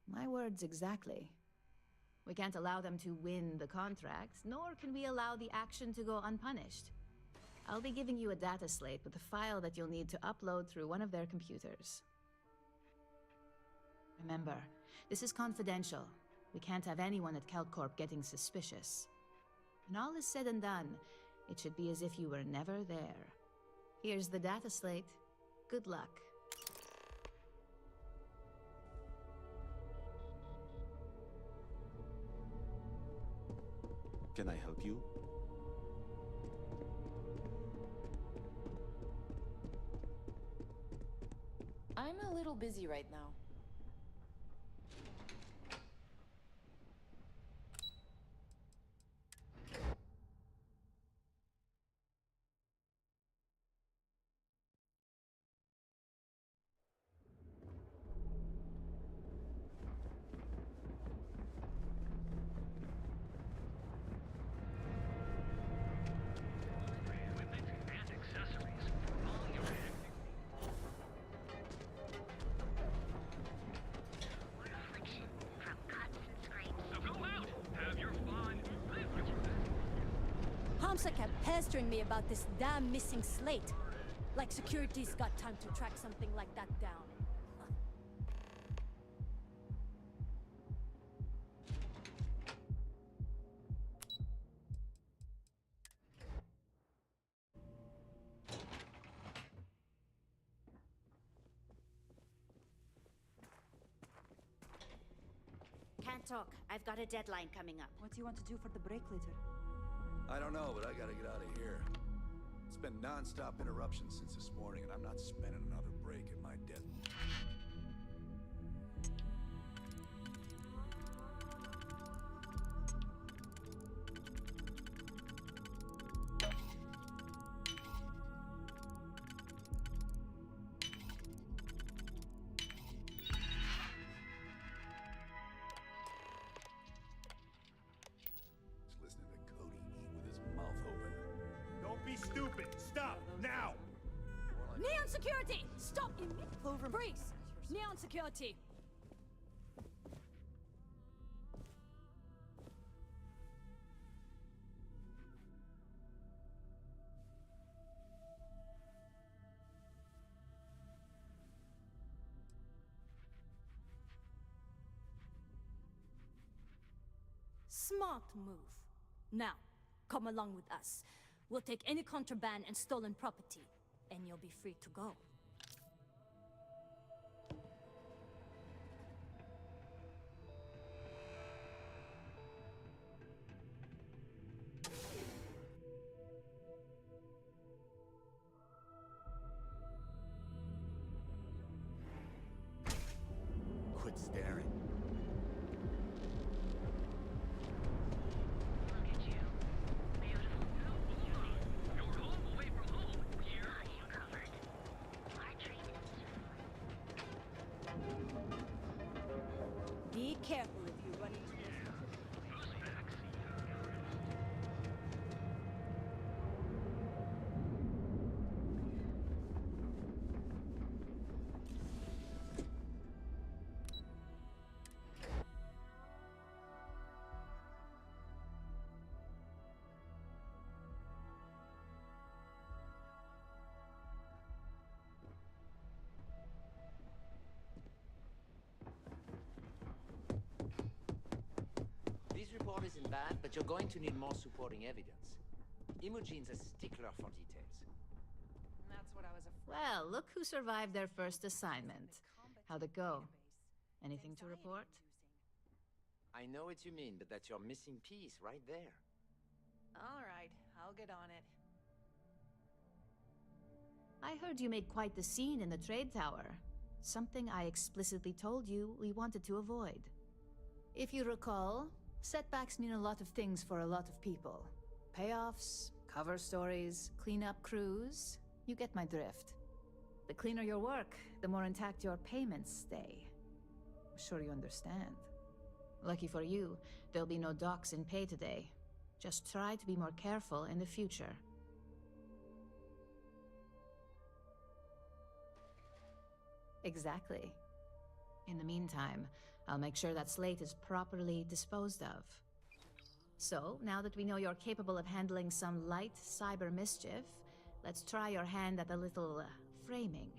My words exactly. We can't allow them to win the contract, nor can we allow the action to go unpunished. I'll be giving you a data slate with a file that you'll need to upload through one of their computers. Remember, this is confidential. We can't have anyone at KeltCorp getting suspicious. When all is said and done, it should be as if you were never there. Here's the data slate. Good luck. Can I help you? I'm a little busy right now. Hamsa kept pestering me about this damn missing slate. Like security's got time to track something like that down. talk. I've got a deadline coming up. What do you want to do for the break later? I don't know, but I gotta get out of here. It's been non-stop interruptions since this morning, and I'm not spending another break at my desk. Stupid! Stop! Now! Neon security! Stop! Freeze! Neon security! Smart move. Now, come along with us. We'll take any contraband and stolen property, and you'll be free to go. Quit staring. Be careful if you run into this. This report isn't bad, but you're going to need more supporting evidence. Imogene's a stickler for details. That's what I was afraid. Well, look who survived their first assignment. How'd it go? Anything to report? I know what you mean, but that's your missing piece right there. All right, I'll get on it. I heard you made quite the scene in the trade tower. Something I explicitly told you we wanted to avoid. If you recall, setbacks mean a lot of things for a lot of people. Payoffs, cover stories, cleanup crews. You get my drift. The cleaner your work, the more intact your payments stay. I'm sure you understand. Lucky for you, there'll be no docks in pay today. Just try to be more careful in the future. Exactly. In the meantime, I'll make sure that slate is properly disposed of. So, now that we know you're capable of handling some light cyber mischief, let's try your hand at a little framing.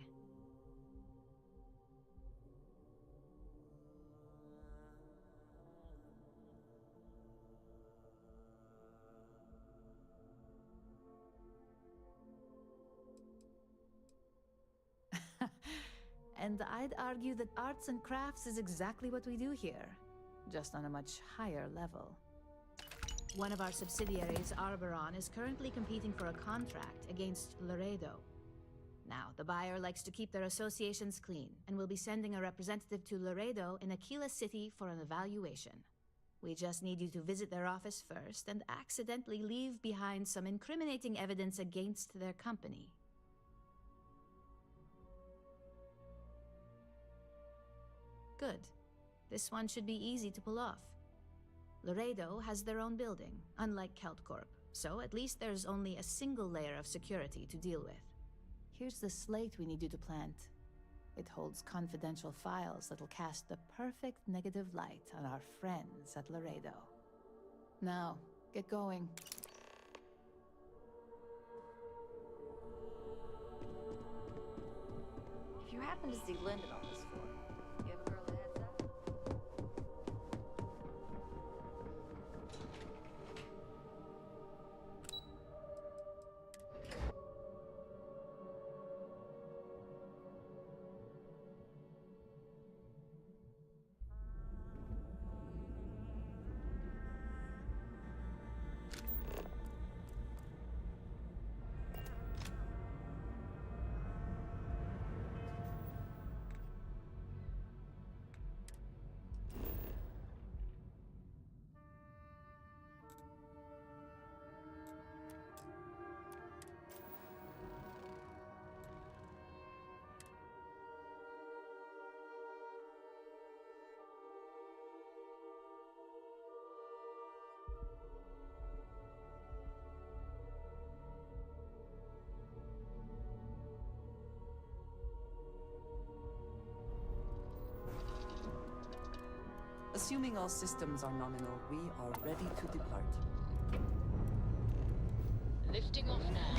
And I'd argue that arts and crafts is exactly what we do here, just on a much higher level. One of our subsidiaries, Arboron, is currently competing for a contract against Laredo. Now, the buyer likes to keep their associations clean, and will be sending a representative to Laredo in Aquila City for an evaluation. We just need you to visit their office first and accidentally leave behind some incriminating evidence against their company. Good. This one should be easy to pull off. Laredo has their own building, unlike KeltCorp, so at least there's only a single layer of security to deal with. Here's the slate we need you to plant. It holds confidential files that'll cast the perfect negative light on our friends at Laredo. Now, get going. If you happen to see Lyndon on this floor, give a girl a heads up. Assuming all systems are nominal, we are ready to depart. Lifting off now.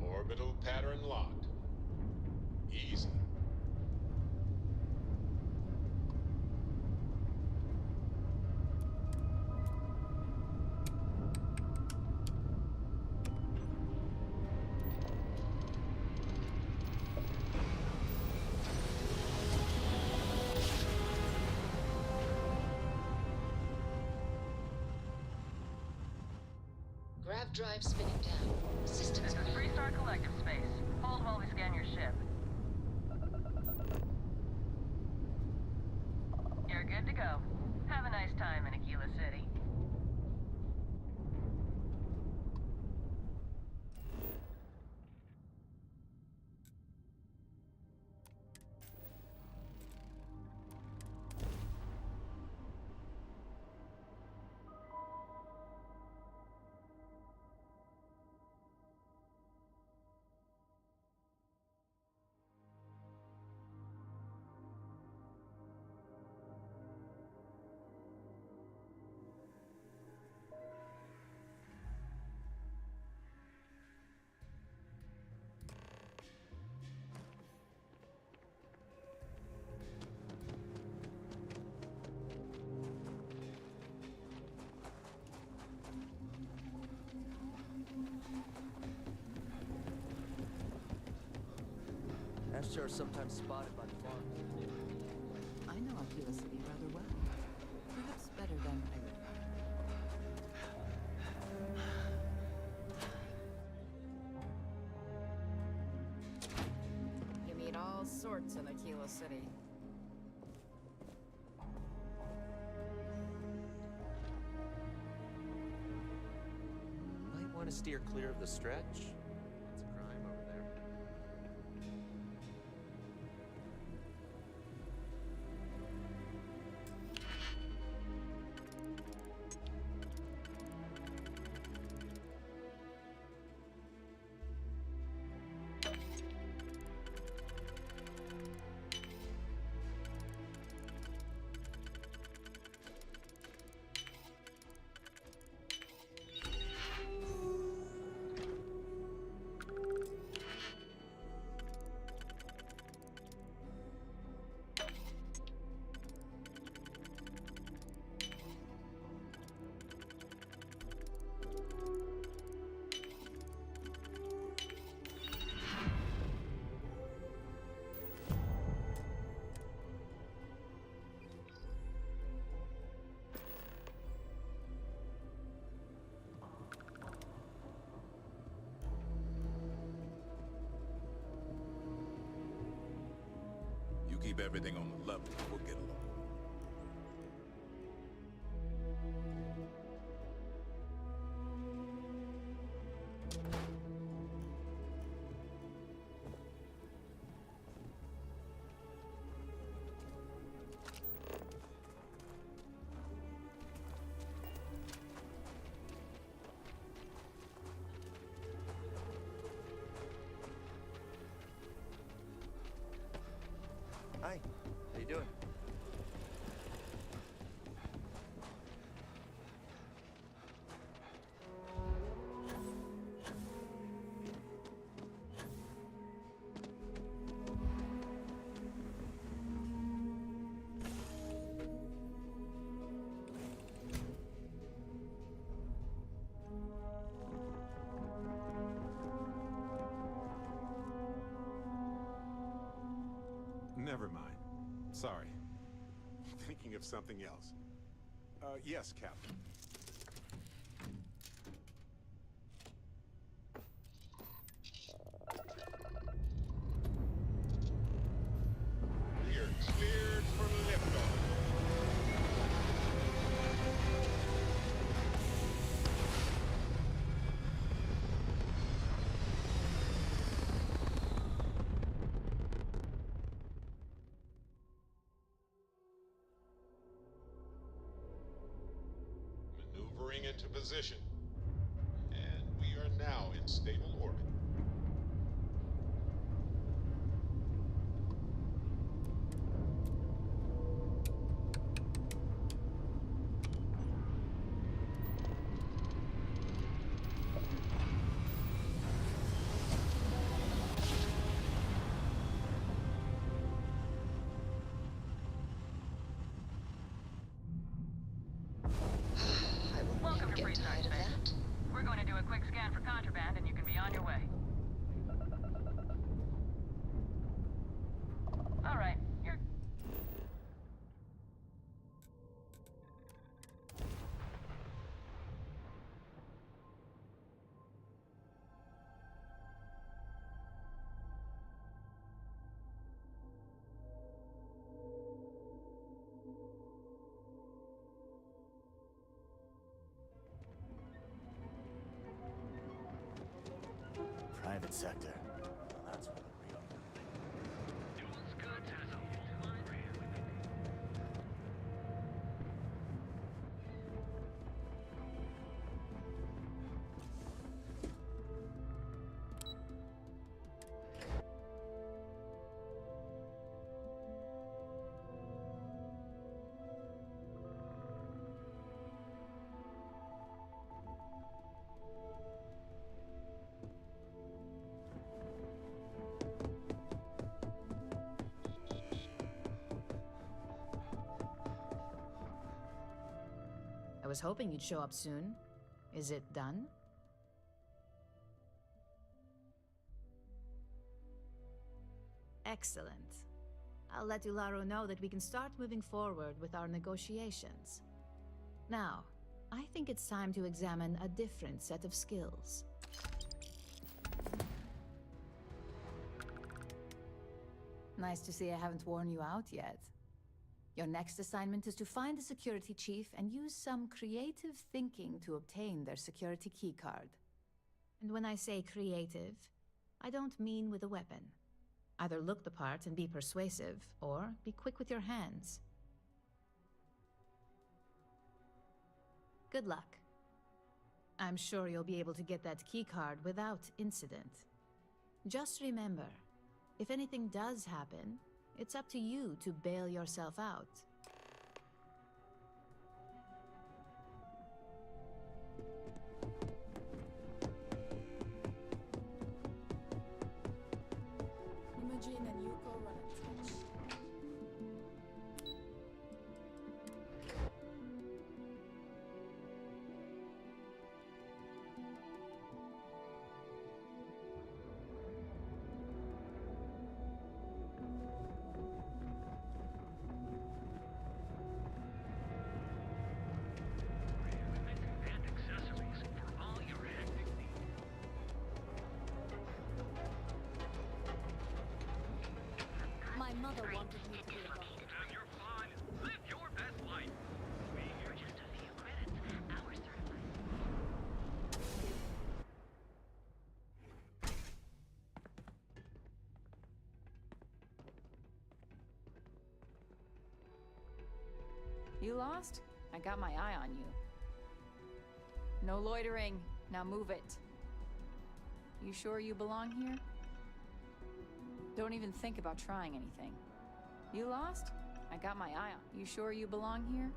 Orbital pattern locked. Easy. Grav drive spinning down. Systems This is Freestar Collective Space. Hold while we scan your ship. You're good to go. Have a nice time in Aquila City. Ashtar are sometimes spotted by the farm. I know Aquila City rather well. Perhaps better than I would. You meet all sorts in Aquila City. Might want to steer clear of the stretch. It's a crime over there. You keep everything on the level, we'll get along. Hi. How you doing? Never mind. Sorry. Thinking of something else. Yes, Captain. You're cleared for liftoff. coming into position. And we are now in stable orbit. Welcome to Freestyle Space. We're going to do a quick scan for contraband, and you can be on your way. All right, you're... Private sector. Well, that's what real. Duels Goods has a full line. I was hoping you'd show up soon. Is it done? Excellent. I'll let Ularo know that we can start moving forward with our negotiations. Now, I think it's time to examine a different set of skills. Nice to see I haven't worn you out yet. Your next assignment is to find the security chief and use some creative thinking to obtain their security keycard. And when I say creative, I don't mean with a weapon. Either look the part and be persuasive, or be quick with your hands. Good luck. I'm sure you'll be able to get that keycard without incident. Just remember, if anything does happen, it's up to you to bail yourself out. Imogen and Yuko run a trench. My mother wanted me to be a doctor. And you're fine. Live your best life. Be here just a few credits. Hours You lost? I got my eye on you. No loitering. Now move it. You sure you belong here? Don't even think about trying anything. You lost? I got my eye on. You sure you belong here?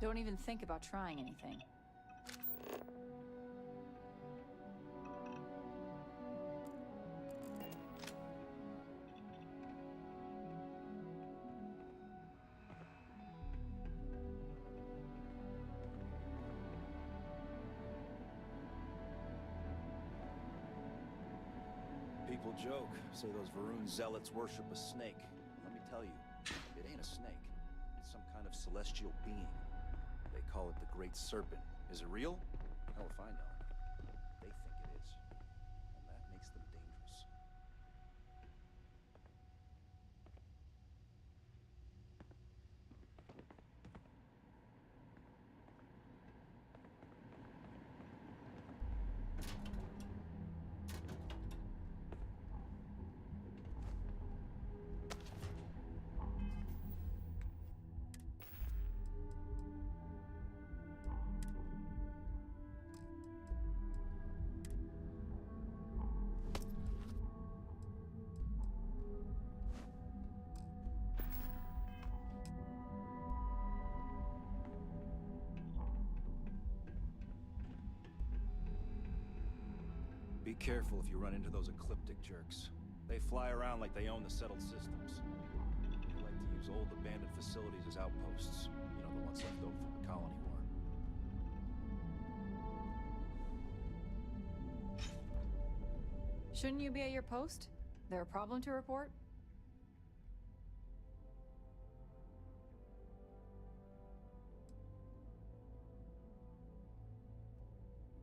Don't even think about trying anything. People joke, say those Varun zealots worship a snake. Let me tell you, it ain't a snake. It's some kind of celestial being. They call it the Great Serpent. Is it real? Hell if I know. They think it is. And that makes them dangerous. Be careful if you run into those ecliptic jerks. They fly around like they own the settled systems. They like to use old abandoned facilities as outposts. You know, the ones left over from the colony war. Shouldn't you be at your post? There a problem to report?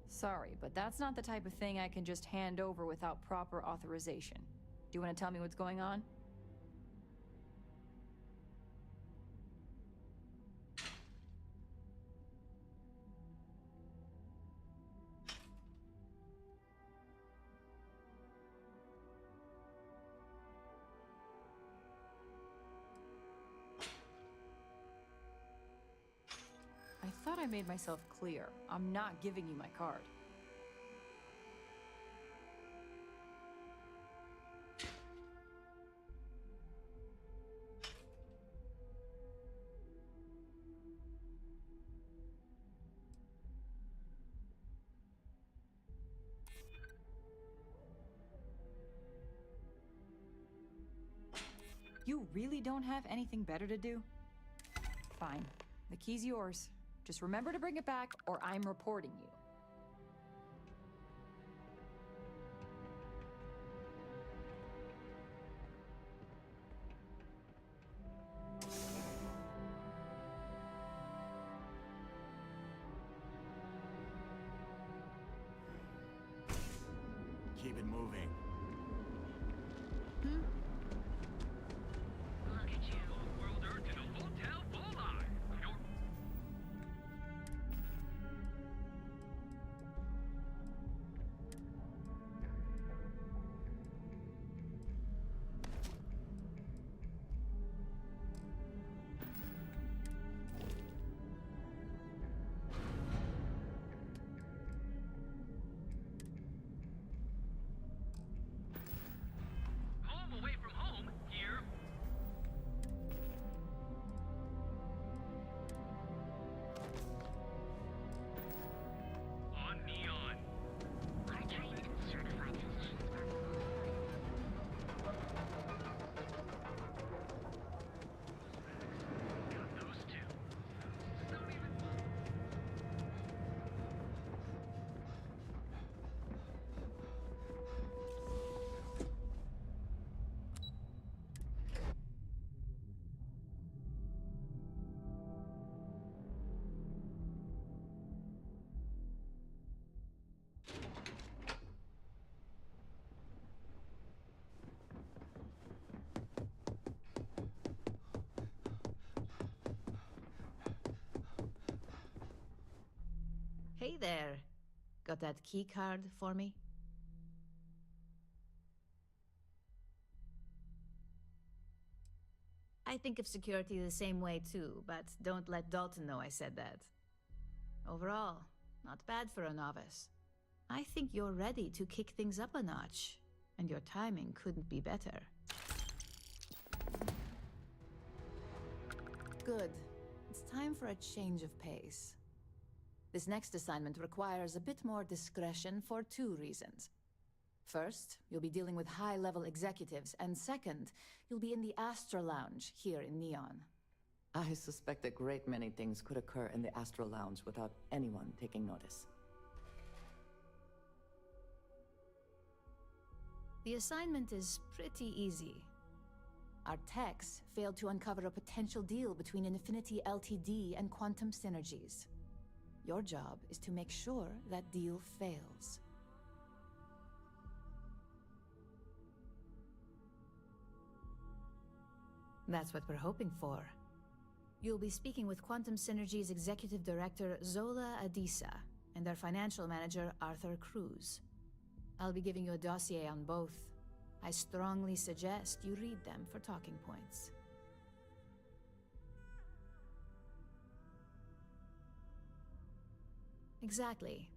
Sorry, but that's not the type of thing I can just hand over without proper authorization. Do you want to tell me what's going on? I thought I made myself clear. I'm not giving you my card. You really don't have anything better to do? Fine. The key's yours. Just remember to bring it back, or I'm reporting you. Keep it moving. Look at you, World Earth in a hotel full on. Home away from home, here. On Neon. Our trained and certified physicians are got those two. Don't even. Hey there. Got that key card for me? I think of security the same way too, but don't let Dalton know I said that. Overall, not bad for a novice. I think you're ready to kick things up a notch, and your timing couldn't be better. Good. It's time for a change of pace. This next assignment requires a bit more discretion for two reasons. First, you'll be dealing with high-level executives, and second, you'll be in the Astra Lounge here in Neon. I suspect a great many things could occur in the Astral Lounge without anyone taking notice. The assignment is pretty easy. Our techs failed to uncover a potential deal between Infinity Ltd. And Quantum Synergies. Your job is to make sure that deal fails. That's what we're hoping for. You'll be speaking with Quantum Synergy's Executive Director Zola Adisa and their Financial Manager Arthur Cruz. I'll be giving you a dossier on both. I strongly suggest you read them for talking points. Exactly.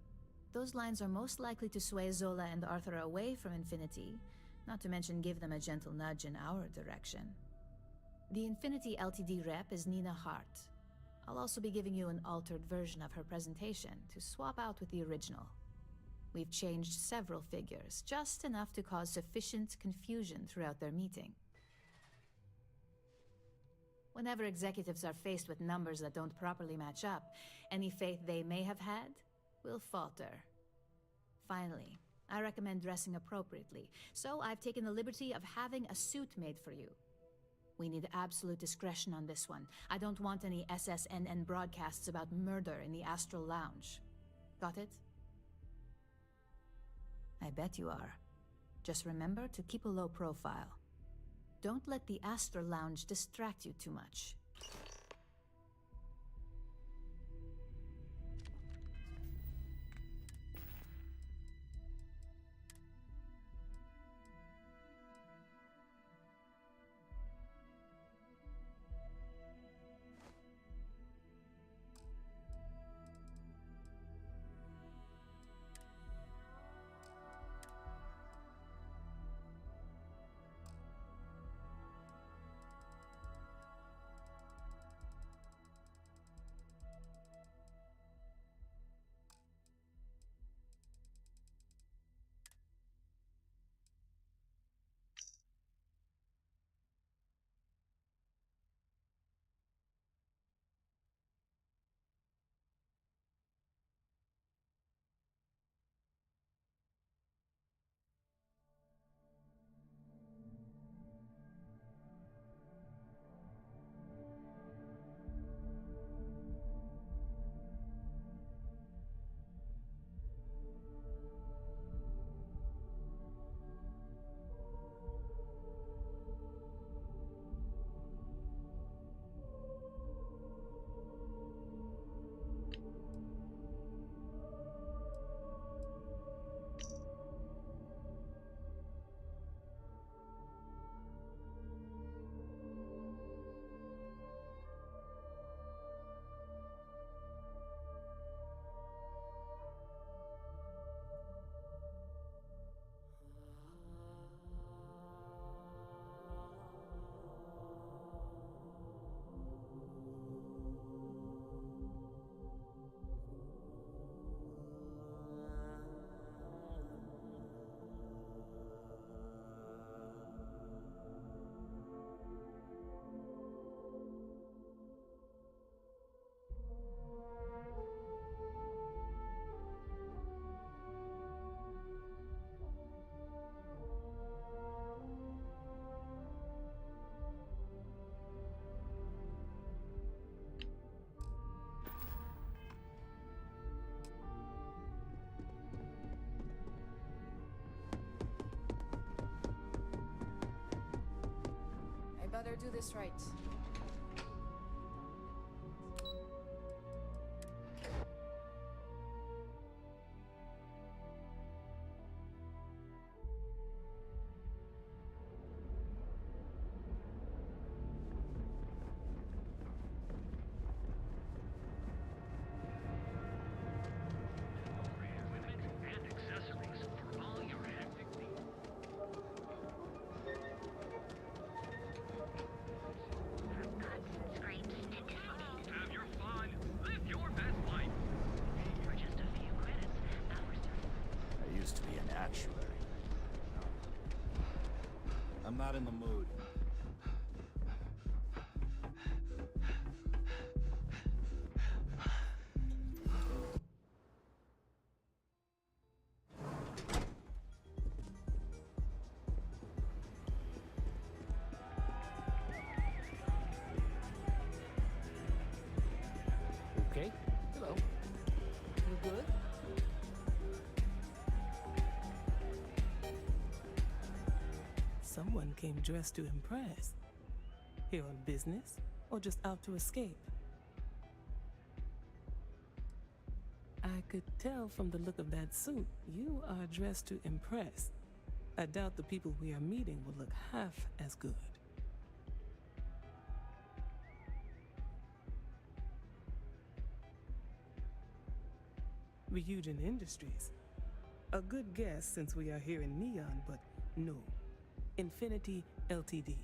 Those lines are most likely to sway Zola and Arthur away from Infinity, not to mention give them a gentle nudge in our direction. The Infinity Ltd. rep is Nina Hart. I'll also be giving you an altered version of her presentation to swap out with the original. We've changed several figures, just enough to cause sufficient confusion throughout their meeting. Whenever executives are faced with numbers that don't properly match up, any faith they may have had will falter. Finally, I recommend dressing appropriately, so I've taken the liberty of having a suit made for you. We need absolute discretion on this one. I don't want any SSNN broadcasts about murder in the Astral Lounge. Got it? I bet you are. Just remember to keep a low profile. Don't let the Astral Lounge distract you too much. Better do this right. I'm not in the mood. Okay. Hello. You good? Someone came dressed to impress. Here on business, or just out to escape? I could tell from the look of that suit, you are dressed to impress. I doubt the people we are meeting will look half as good. Ryujin Industries. A good guess since we are here in Neon, but no. Infinity Ltd.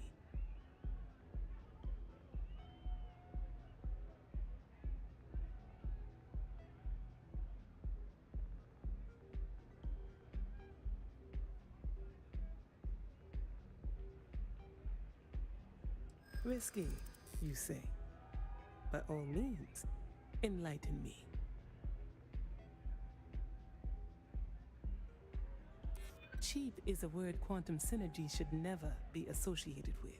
Risky, you say? By all means, enlighten me. Cheap is a word quantum synergy should never be associated with.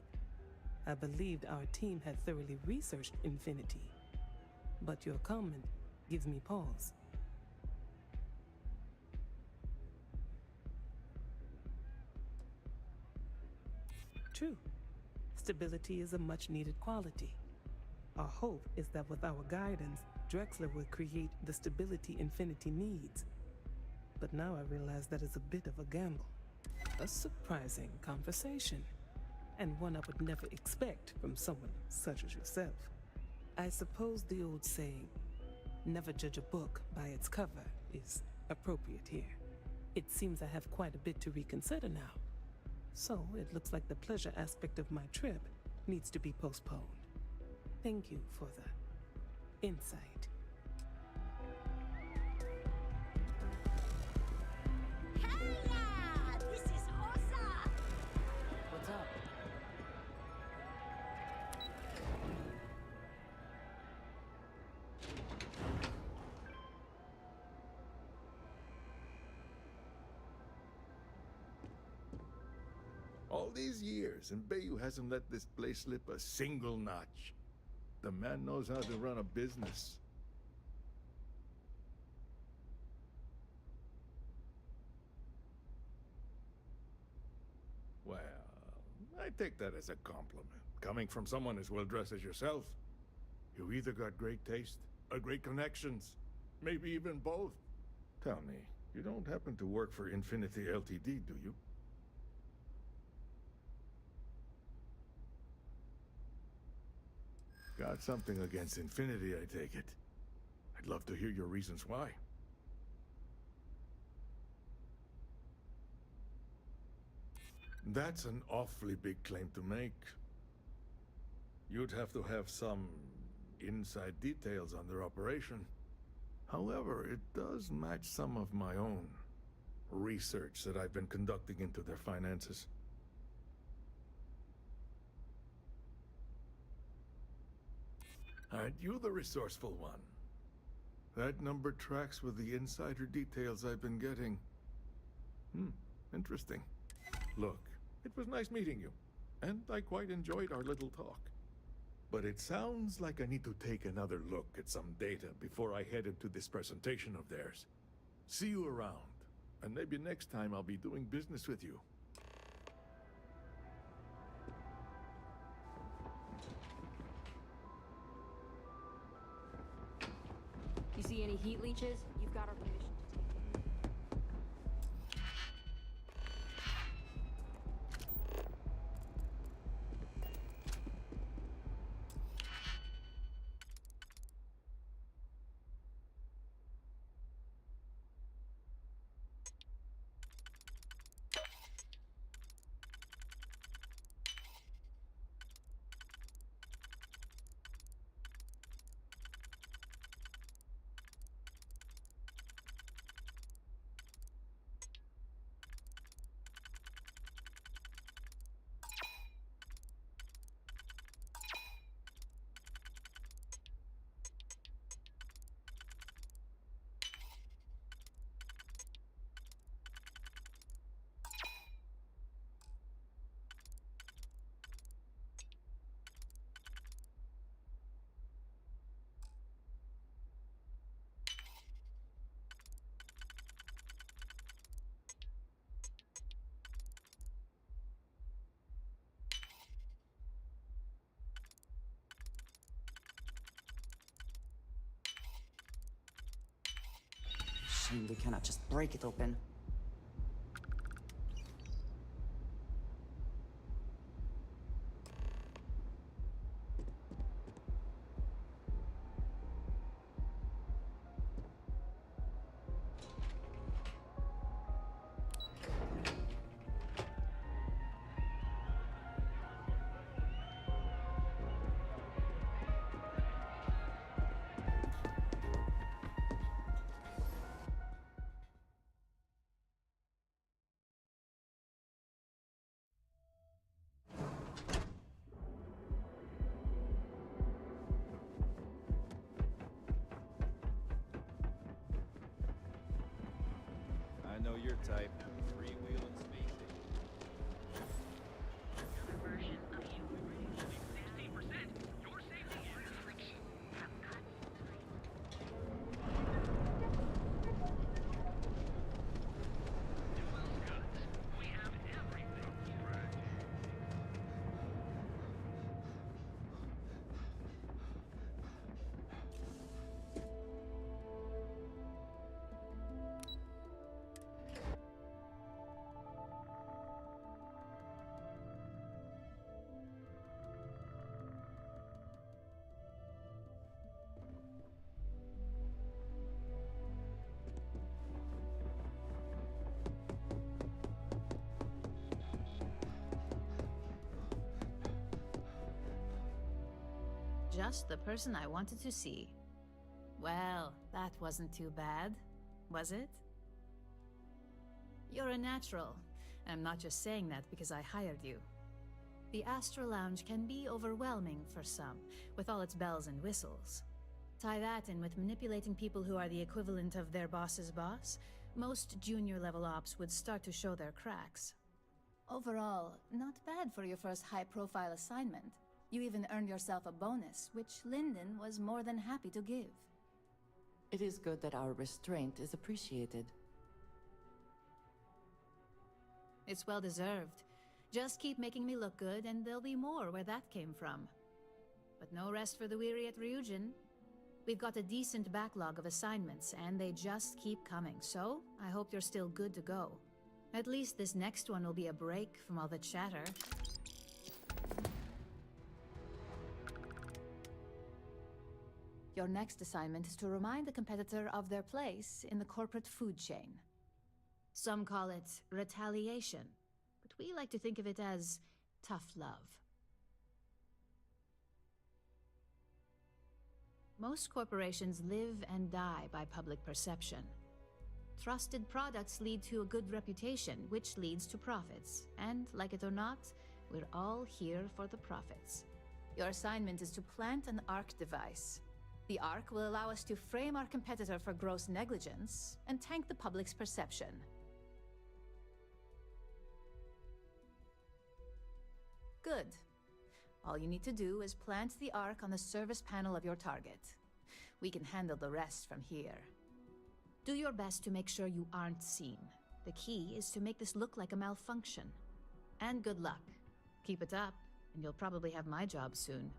I believed our team had thoroughly researched Infinity, but your comment gives me pause. True. Stability is a much-needed quality. Our hope is that with our guidance, Drexler will create the stability Infinity needs. But now I realize that is a bit of a gamble. A surprising conversation, and one I would never expect from someone such as yourself. I suppose the old saying, never judge a book by its cover, is appropriate here. It seems I have quite a bit to reconsider now. So it looks like the pleasure aspect of my trip needs to be postponed. Thank you for the insight. Hey, this is awesome! What's up? All these years, and Bayou hasn't let this place slip a single notch. The man knows how to run a business. Well, I take that as a compliment. Coming from someone as well-dressed as yourself. You either got great taste, or great connections. Maybe even both. Tell me, you don't happen to work for Infinity Ltd, do you? Got something against Infinity, I take it. I'd love to hear your reasons why. That's an awfully big claim to make. You'd have to have some inside details on their operation. However, it does match some of my own research that I've been conducting into their finances. Aren't you the resourceful one? That number tracks with the insider details I've been getting. Interesting. Look, it was nice meeting you, and I quite enjoyed our little talk. But it sounds like I need to take another look at some data before I head into this presentation of theirs. See you around, and maybe next time I'll be doing business with you. You see any heat leeches? You've got our permission to take. Shame we cannot just break it open. your type. Freewheeling space station. Version of you. 60%. Your safety is freaking. We have everything. Just the person I wanted to see. Well, that wasn't too bad, was it? You're a natural. I'm not just saying that because I hired you. The Astral Lounge can be overwhelming for some, with all its bells and whistles. Tie that in with manipulating people who are the equivalent of their boss's boss, most junior-level ops would start to show their cracks. Overall, not bad for your first high-profile assignment. You even earned yourself a bonus, which Lyndon was more than happy to give. It is good that our restraint is appreciated. It's well deserved. Just keep making me look good, and there'll be more where that came from. But no rest for the weary at Ryujin. We've got a decent backlog of assignments, and they just keep coming, so I hope you're still good to go. At least this next one will be a break from all the chatter. Your next assignment is to remind the competitor of their place in the corporate food chain. Some call it retaliation, but we like to think of it as tough love. Most corporations live and die by public perception. Trusted products lead to a good reputation, which leads to profits. And, like it or not, we're all here for the profits. Your assignment is to plant an ARC device. The ARC will allow us to frame our competitor for gross negligence and tank the public's perception. Good. All you need to do is plant the ARC on the service panel of your target. We can handle the rest from here. Do your best to make sure you aren't seen. The key is to make this look like a malfunction. And good luck. Keep it up, and you'll probably have my job soon.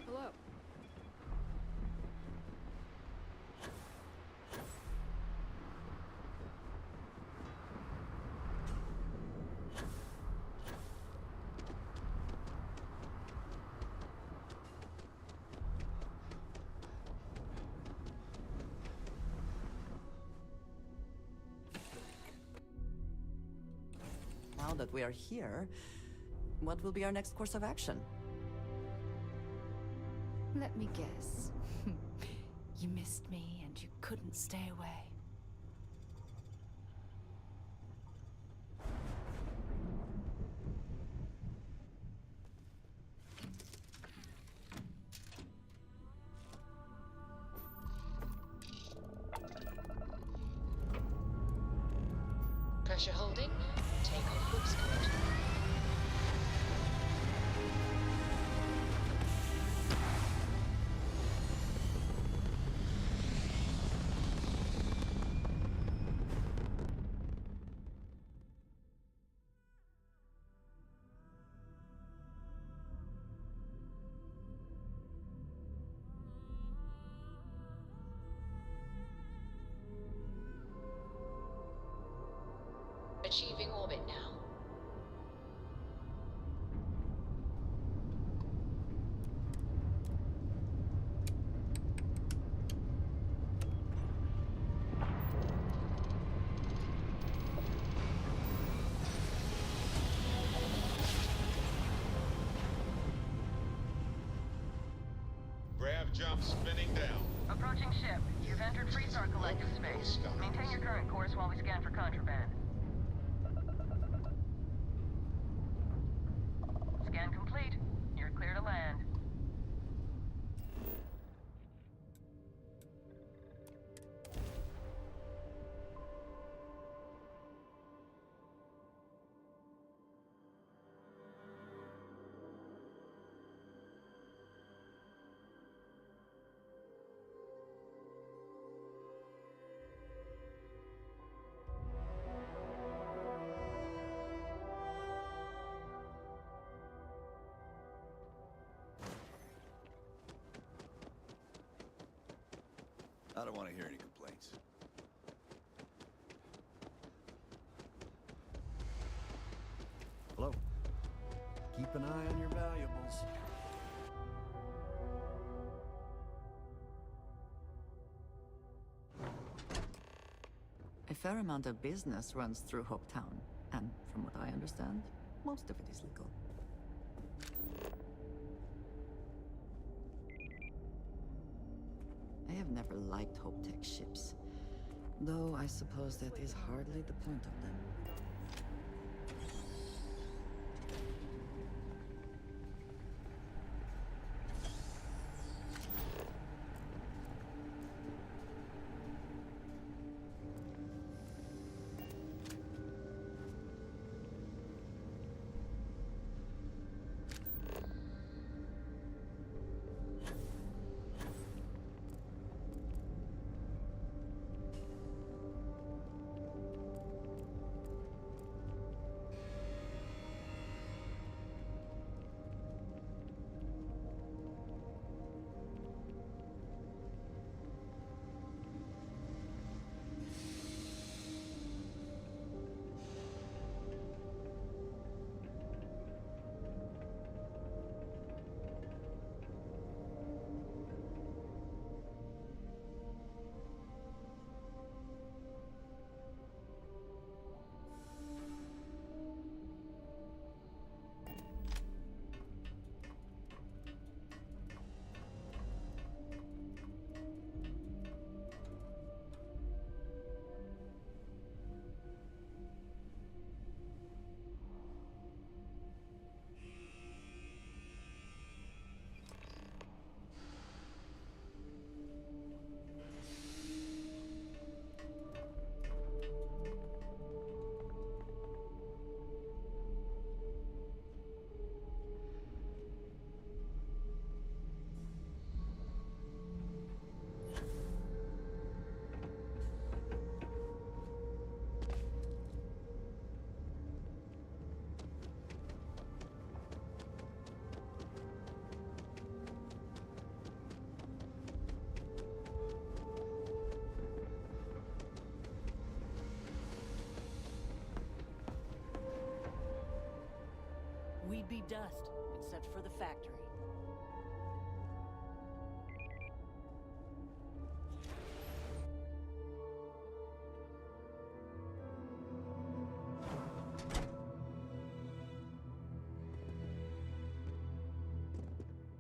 Hello. Now that we are here, what will be our next course of action? Let me guess. You missed me and you couldn't stay away. Pressure holding. Takeoff looks good. jump spinning down. Approaching ship. You've entered Freestar Collective space. Maintain your current course while we scan for contraband. Scan complete. You're clear to land. I don't want to hear any complaints. Hello? Keep an eye on your valuables. A fair amount of business runs through Hopetown, and from what I understand, most of it is legal. I have never liked Hopetech ships, though I suppose that is hardly the point of them. We'd be dust, except for the factory.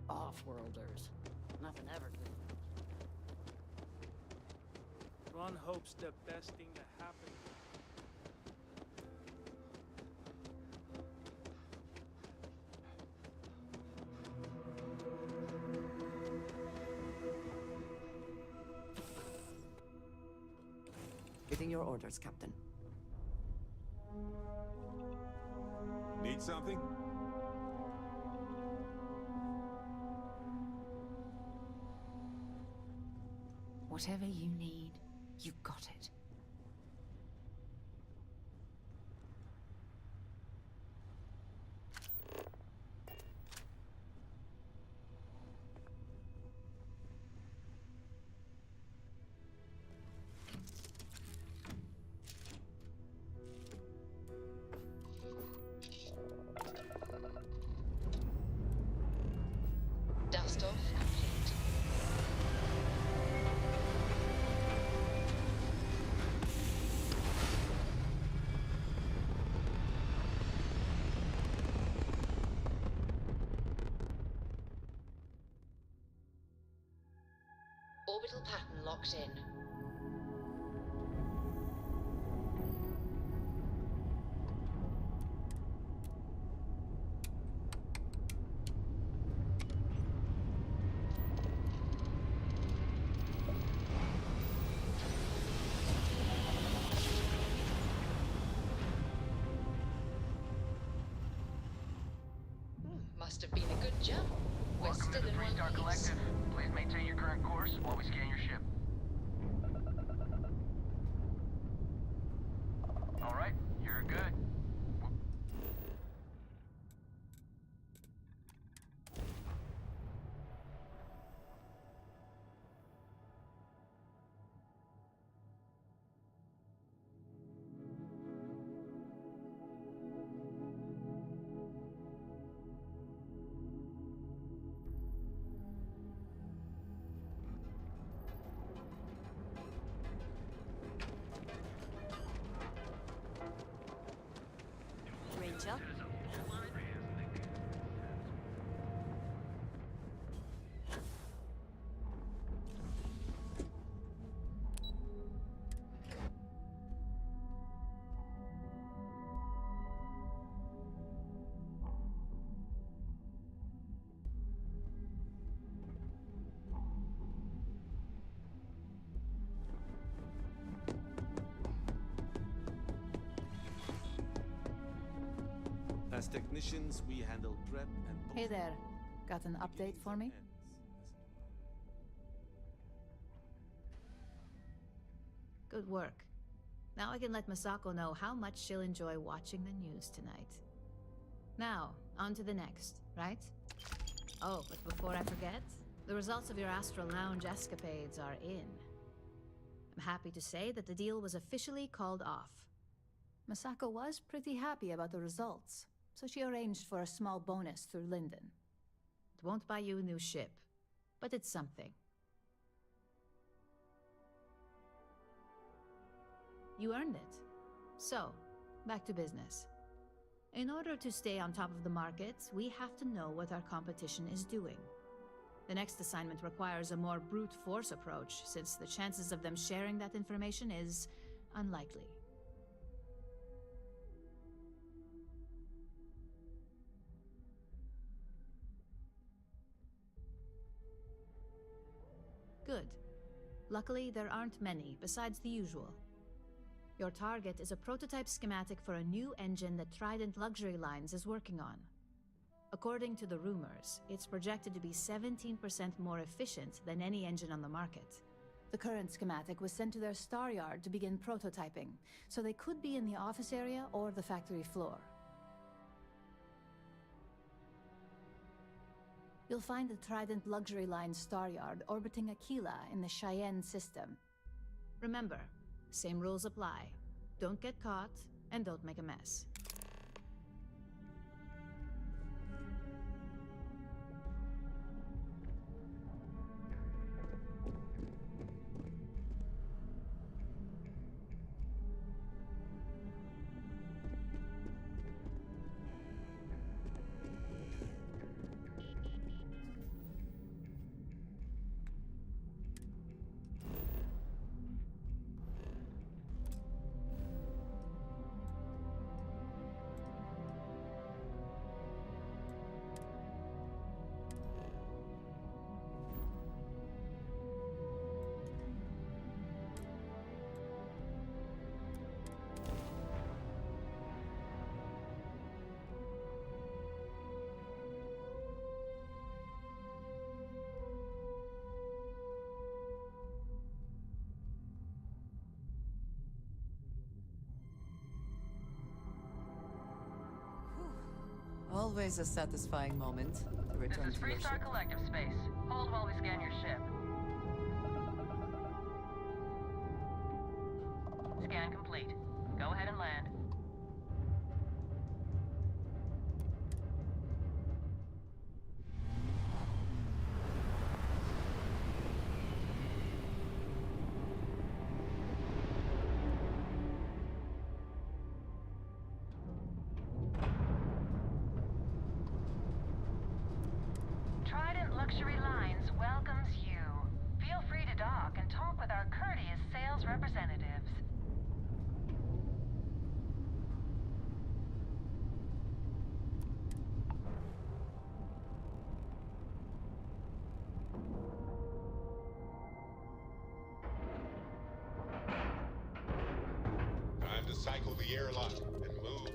Off-worlders. Nothing ever good. One hopes the best thing that happened. Waiting your orders, Captain. Need something? Whatever you need, you got it. Dust off complete. Orbital pattern locked in. Must have been a good jump. We're Welcome still to the in one Three-Star piece. Collective. Please maintain your current course while we scan your ship. All right, you're good. Ranger? As technicians, we handle prep and Hey there. Got an update for me? Good work. Now I can let Masako know how much she'll enjoy watching the news tonight. Now, on to the next, right? Oh, but before I forget, the results of your Astral Lounge escapades are in. I'm happy to say that the deal was officially called off. Masako was pretty happy about the results, so she arranged for a small bonus through Linden. It won't buy you a new ship, but it's something. You earned it. So, back to business. In order to stay on top of the market, we have to know what our competition is doing. The next assignment requires a more brute force approach, since the chances of them sharing that information is unlikely. Good. Luckily, there aren't many, besides the usual. Your target is a prototype schematic for a new engine that Trident Luxury Lines is working on. According to the rumors, it's projected to be 17% more efficient than any engine on the market. The current schematic was sent to their star yard to begin prototyping, so they could be in the office area or the factory floor. You'll find the Trident Luxury Line star yard orbiting Aquila in the Cheyenne system. Remember, same rules apply. Don't get caught, and don't make a mess. Always a satisfying moment to return This is to your Three-Star ship. Collective space. Hold while we scan your ship. Scan complete. Go ahead and land. Trident Luxury Lines welcomes you. Feel free to dock and talk with our courteous sales representatives. Time to cycle the airlock and move.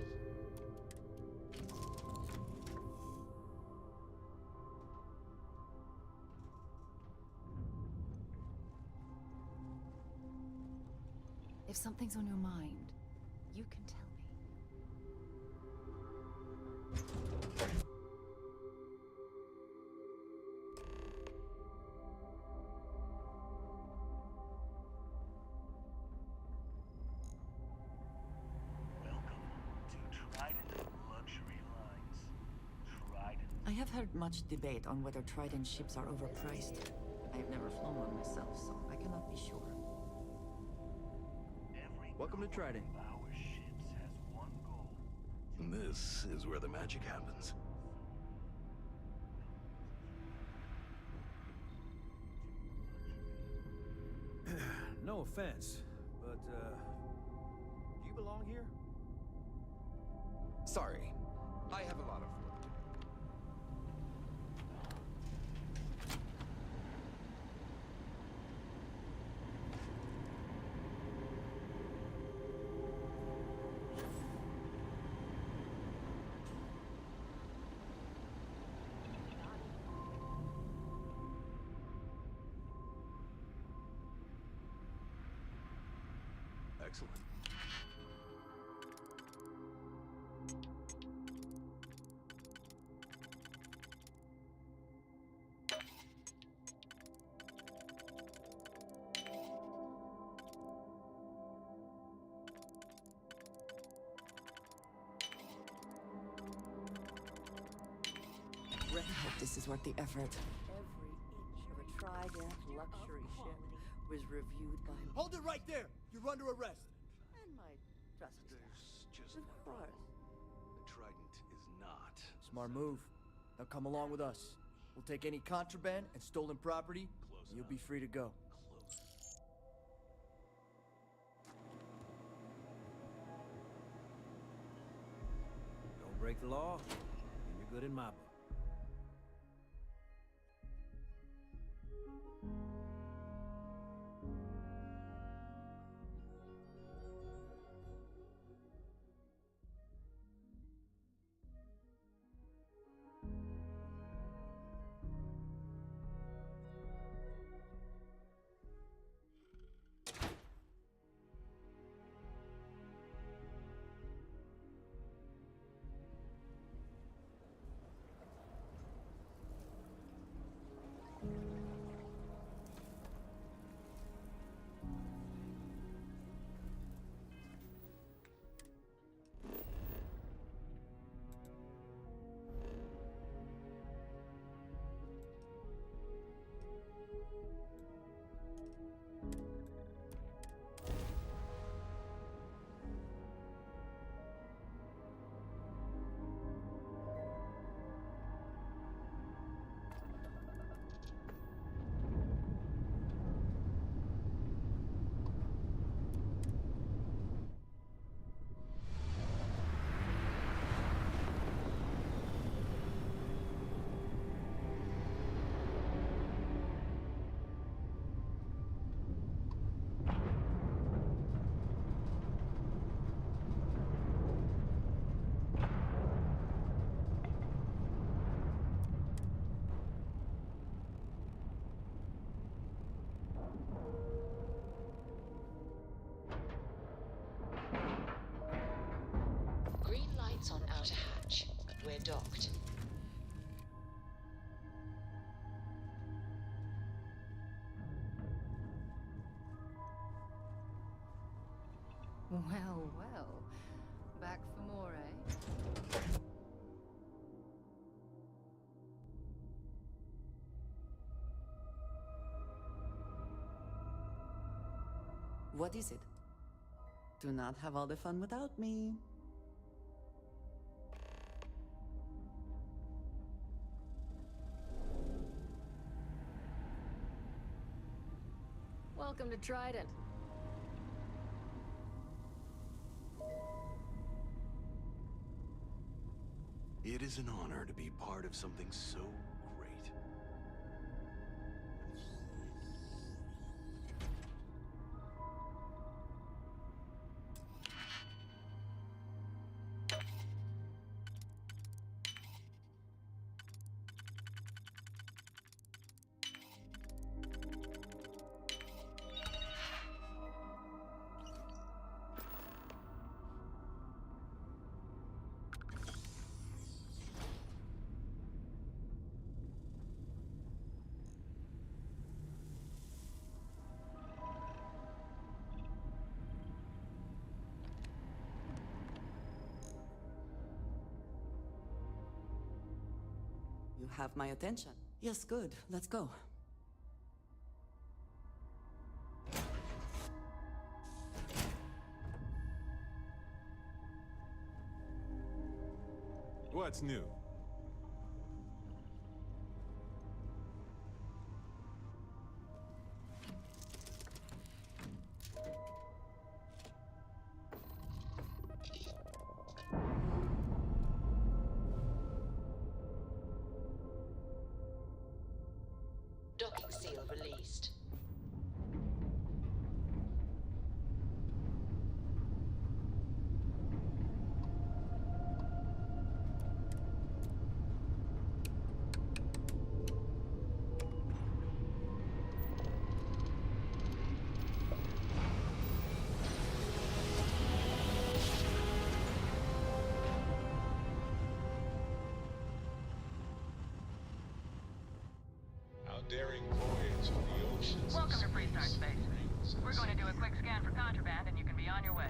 If something's on your mind, you can tell me. I have heard much debate on whether Trident ships are overpriced. I've never flown one myself, so I cannot be sure. Welcome to Trident. This is where the magic happens. No offense, but, do you belong here? Sorry. I have a lot of work to do. Excellent. I hope this is worth the effort. Every inch of a Trident luxury ship was reviewed by... Hold it right there! You're under arrest! And my trust. There's just Of course. The Trident is not. Smart move. Now come along with us. We'll take any contraband and stolen property, and you'll be free to go. Don't break the law, and you're good in my book. Green lights on outer hatch. We're docked. Well, well. Back for more, eh? What is it? Do not have all the fun without me. Welcome to Trident. It is an honor to be part of something so great. You have my attention. Yes, good. Let's go. What's new? Docking seal released. Our daring voyage of the oceans. Welcome to Freestart Space. We're going to do a quick scan for contraband, and you can be on your way.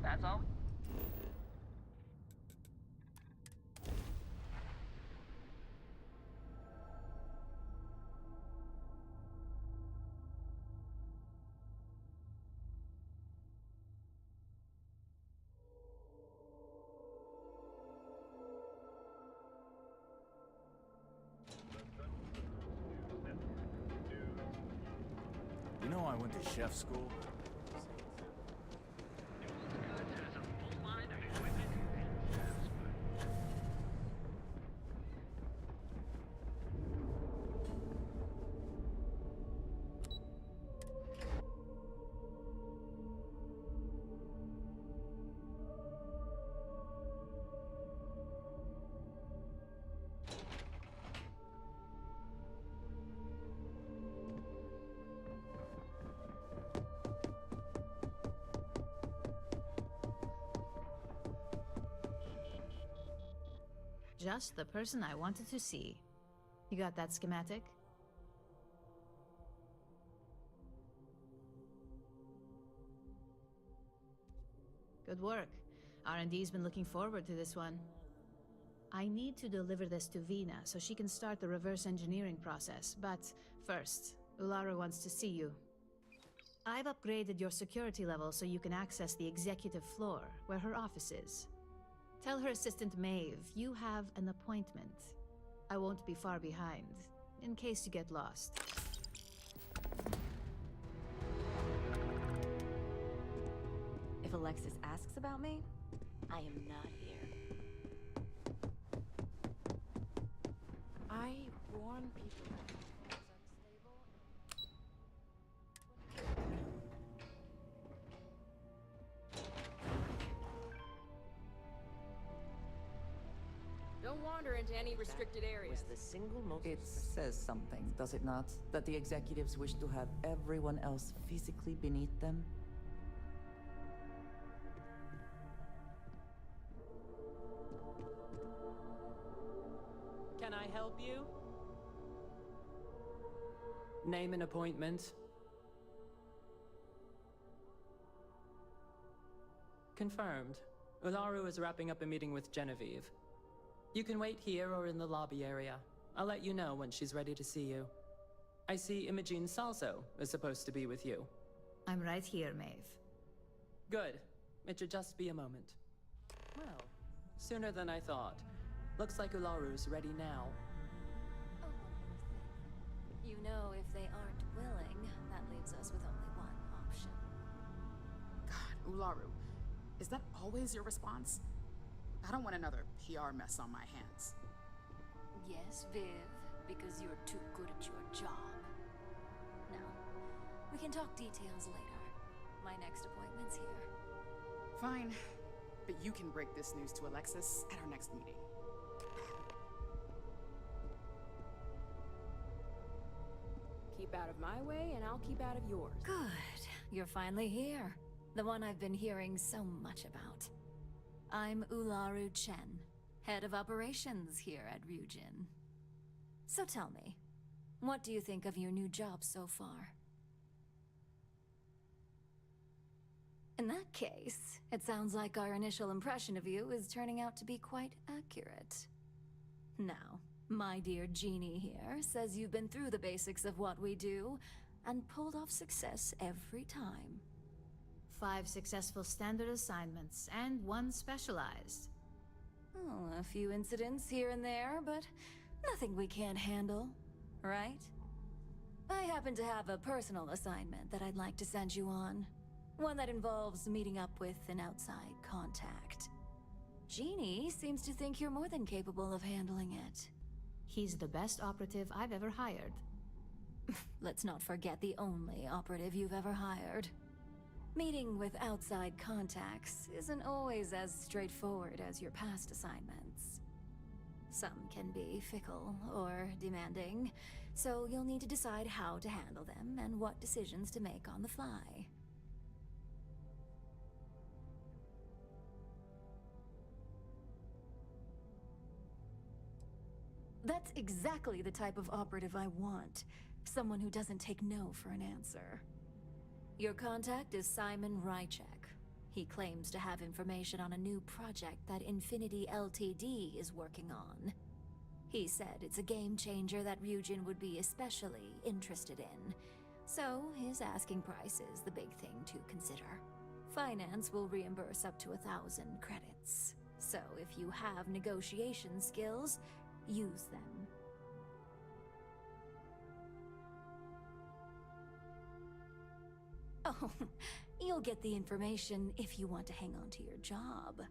That's all. You know I went to chef school? Just the person I wanted to see. You got that schematic? Good work. R&D's been looking forward to this one. I need to deliver this to Vina so she can start the reverse engineering process, but first, Ularu wants to see you. I've upgraded your security level so you can access the executive floor, where her office is. Tell her assistant Maeve you have an appointment. I won't be far behind, in case you get lost. If Alexis asks about me, I am not here. I warn people that things unstable. Don't wander into any restricted areas. The single most it says something, does it not? That the executives wish to have everyone else physically beneath them? Can I help you? Name an appointment. Confirmed. Ularu is wrapping up a meeting with Genevieve. You can wait here or in the lobby area. I'll let you know when she's ready to see you. I see Imogene Salso is supposed to be with you. I'm right here, Maeve. Good. It should just be a moment. Well, sooner than I thought. Looks like Ularu's ready now. You know, if they aren't willing, that leaves us with only one option. God, Ularu, is that always your response? I don't want another PR mess on my hands. Yes, Viv, because you're too good at your job. No, we can talk details later. My next appointment's here. Fine, but you can break this news to Alexis at our next meeting. Keep out of my way, and I'll keep out of yours. Good. You're finally here. The one I've been hearing so much about. I'm Ularu Chen, head of operations here at Ryujin. So tell me, what do you think of your new job so far? In that case, it sounds like our initial impression of you is turning out to be quite accurate. Now, my dear Jeannie here says you've been through the basics of what we do and pulled off success every time. 5 successful standard assignments and 1 specialized. Oh, a few incidents here and there, but nothing we can't handle, right? I happen to have a personal assignment that I'd like to send you on. One that involves meeting up with an outside contact. Jeannie seems to think you're more than capable of handling it. He's the best operative I've ever hired. Let's not forget the only operative you've ever hired. Meeting with outside contacts isn't always as straightforward as your past assignments. Some can be fickle or demanding, so you'll need to decide how to handle them and what decisions to make on the fly. That's exactly the type of operative I want. Someone who doesn't take no for an answer. Your contact is Simon Rychek. He claims to have information on a new project that Infinity Ltd. Is working on. He said it's a game changer that Ryujin would be especially interested in. So his asking price is the big thing to consider. Finance will reimburse up to 1,000 credits. So if you have negotiation skills, use them. Oh, you'll get the information if you want to hang on to your job.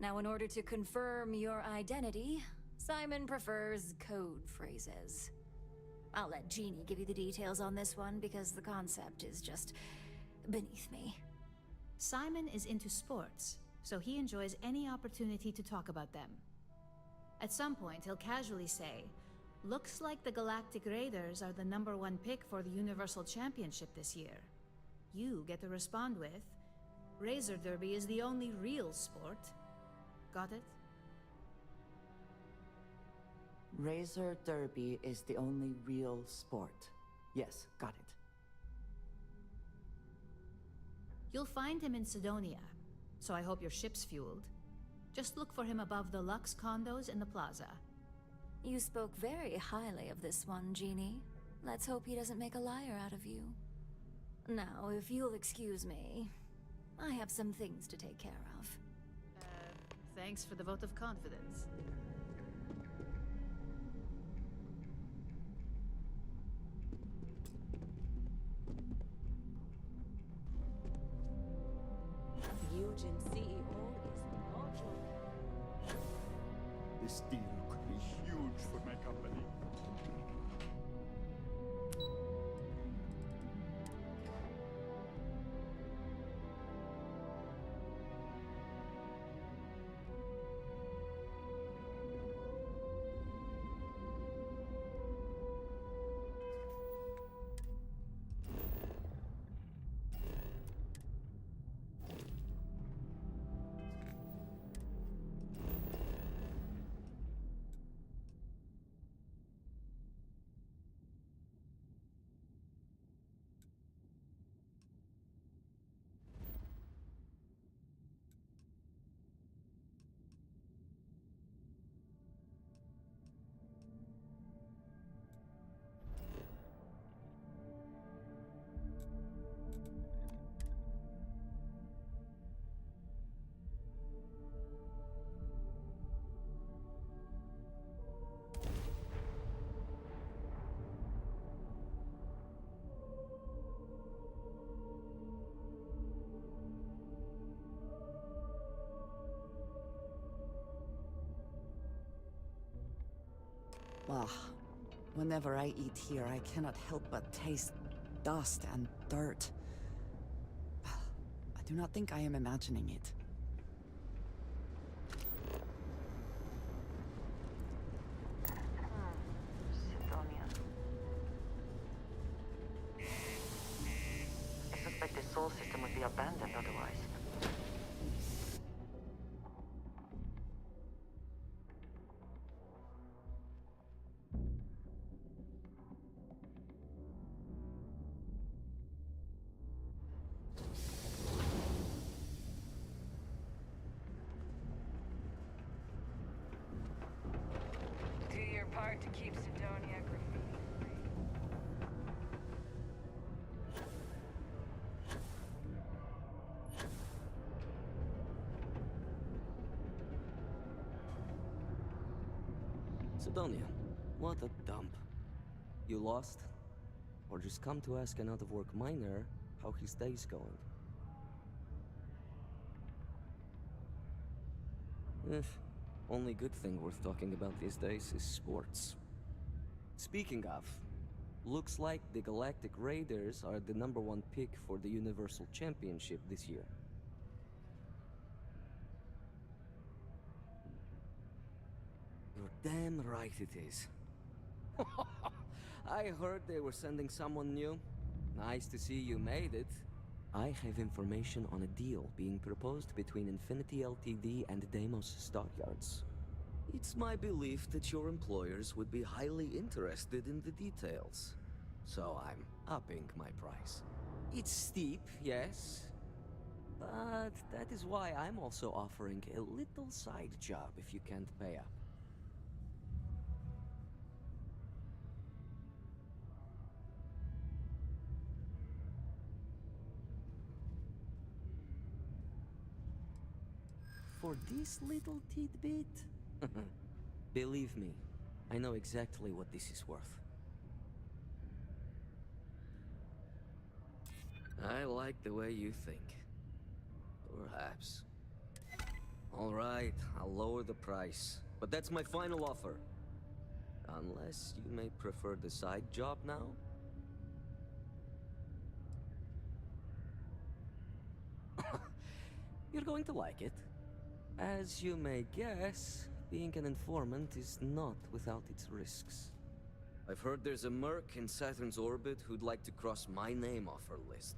Now, in order to confirm your identity, Simon prefers code phrases. I'll let Jeannie give you the details on this one because the concept is just beneath me. Simon is into sports, so he enjoys any opportunity to talk about them. At some point, he'll casually say, "Looks like the Galactic Raiders are the #1 pick for the Universal Championship this year." You get to respond with, "Razor Derby is the only real sport." Got it? Razor Derby is the only real sport. Yes, got it. You'll find him in Sidonia, so I hope your ship's fueled. Just look for him above the Lux condos in the plaza. You spoke very highly of this one, Jeannie. Let's hope he doesn't make a liar out of you. Now, if you'll excuse me, I have some things to take care of. Thanks for the vote of confidence. Ryujin CEO is no joke. This deal could be huge for my company. Ah, whenever I eat here, I cannot help but taste dust and dirt. I do not think I am imagining it. Sidonia. I suspect the soul system would be abandoned otherwise. Do your part to keep Sidonia graffiti-free. Sidonia, what a dump. You lost? Or just come to ask an out-of-work miner how his day's going? Only good thing worth talking about these days is sports. Speaking of, looks like the Galactic Raiders are the #1 pick for the Universal Championship this year. You're damn right it is. I heard they were sending someone new. Nice to see you made it. I have information on a deal being proposed between Infinity Ltd and Deimos Stockyards. It's my belief that your employers would be highly interested in the details. So I'm upping my price. It's steep, yes. But that is why I'm also offering a little side job if you can't pay up. For this little tidbit? Believe me, I know exactly what this is worth. I like the way you think. Perhaps. All right, I'll lower the price. But that's my final offer. Unless you may prefer the side job now? You're going to like it. As you may guess, being an informant is not without its risks. I've heard there's a merc in Saturn's orbit who'd like to cross my name off her list.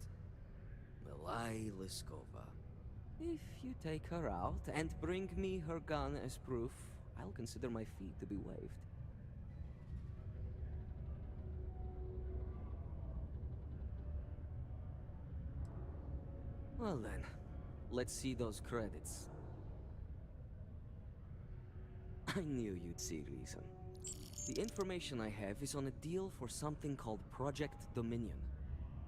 Milai Liskova. If you take her out and bring me her gun as proof, I'll consider my fee to be waived. Well then, let's see those credits. I knew you'd see reason. The information I have is on a deal for something called Project Dominion.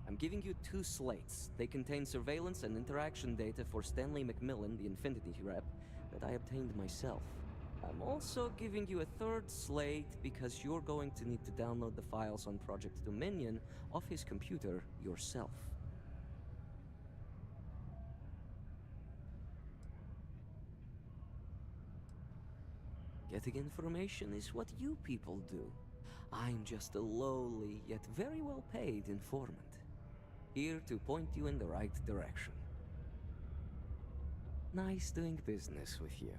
I'm giving you 2 slates. They contain surveillance and interaction data for Stanley McMillan, the Infinity rep, that I obtained myself. I'm also giving you a 3rd slate because you're going to need to download the files on Project Dominion off his computer yourself. Getting information is what you people do. I'm just a lowly, yet very well-paid informant. Here to point you in the right direction. Nice doing business with you.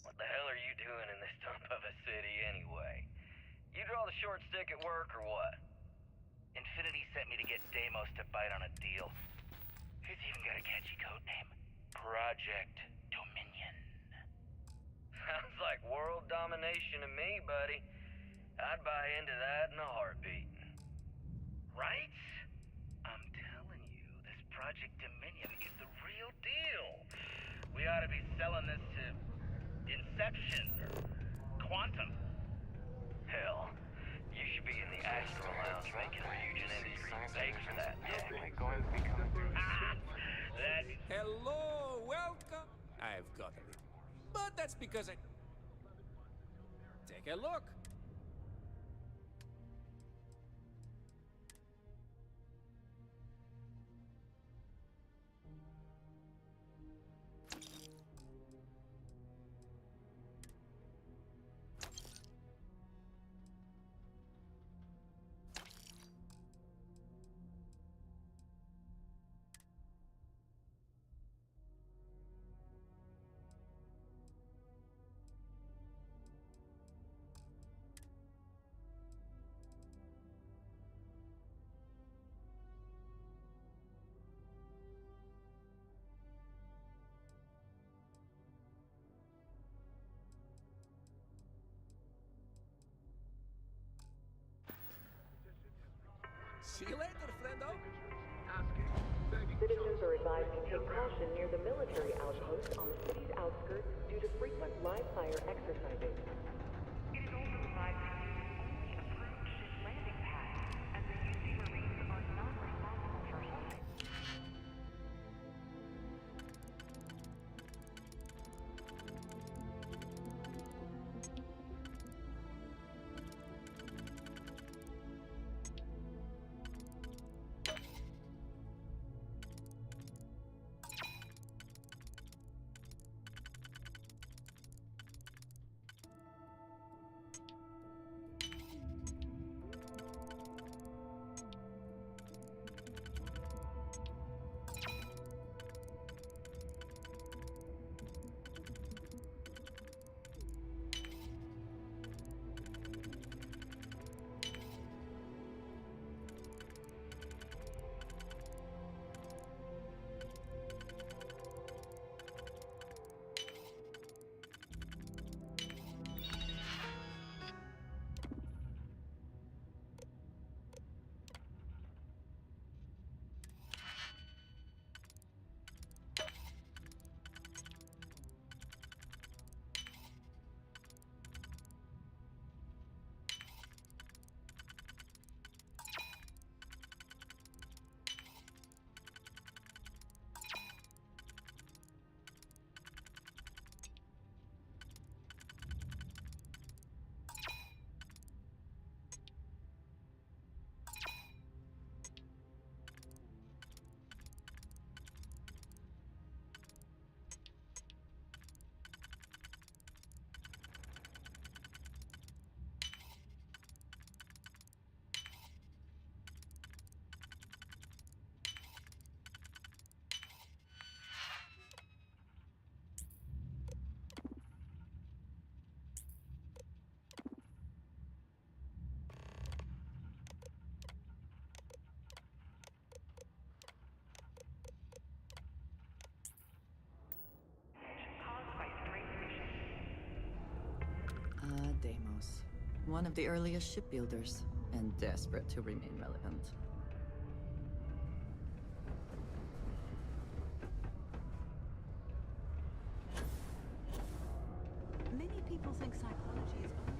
What the hell are you doing in this dump of a city anyway? You draw the short stick at work or what? Infinity sent me to get Deimos to bite on a deal. It's even got a catchy code name. Project Dominion. Sounds like world domination to me, buddy. I'd buy into that in a heartbeat. Right? I'm telling you, this Project Dominion is the real deal. We ought to be selling this to Inception or Quantum. Hell, you should be in the Astro Lounge making Fusion Industries pay for that. Yeah, we're going to become I've got a little. But that's because I... Take a look. See you later, friendo. Citizens are advised to take caution near the military outpost on the city's outskirts due to frequent live-fire exercises. It is also advised to use only approved ship landing pads, as the UC Marines are not responsible for holding. Deimos. One of the earliest shipbuilders, and desperate to remain relevant. Many people think psychology is only...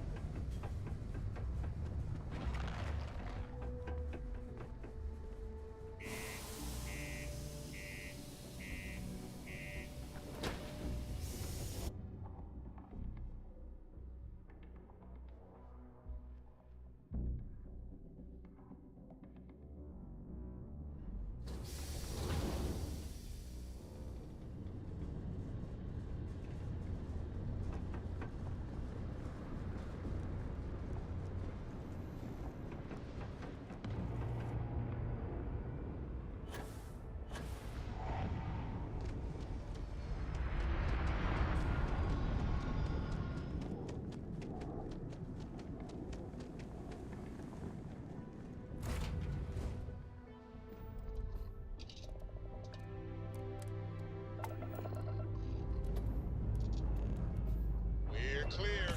We're clear.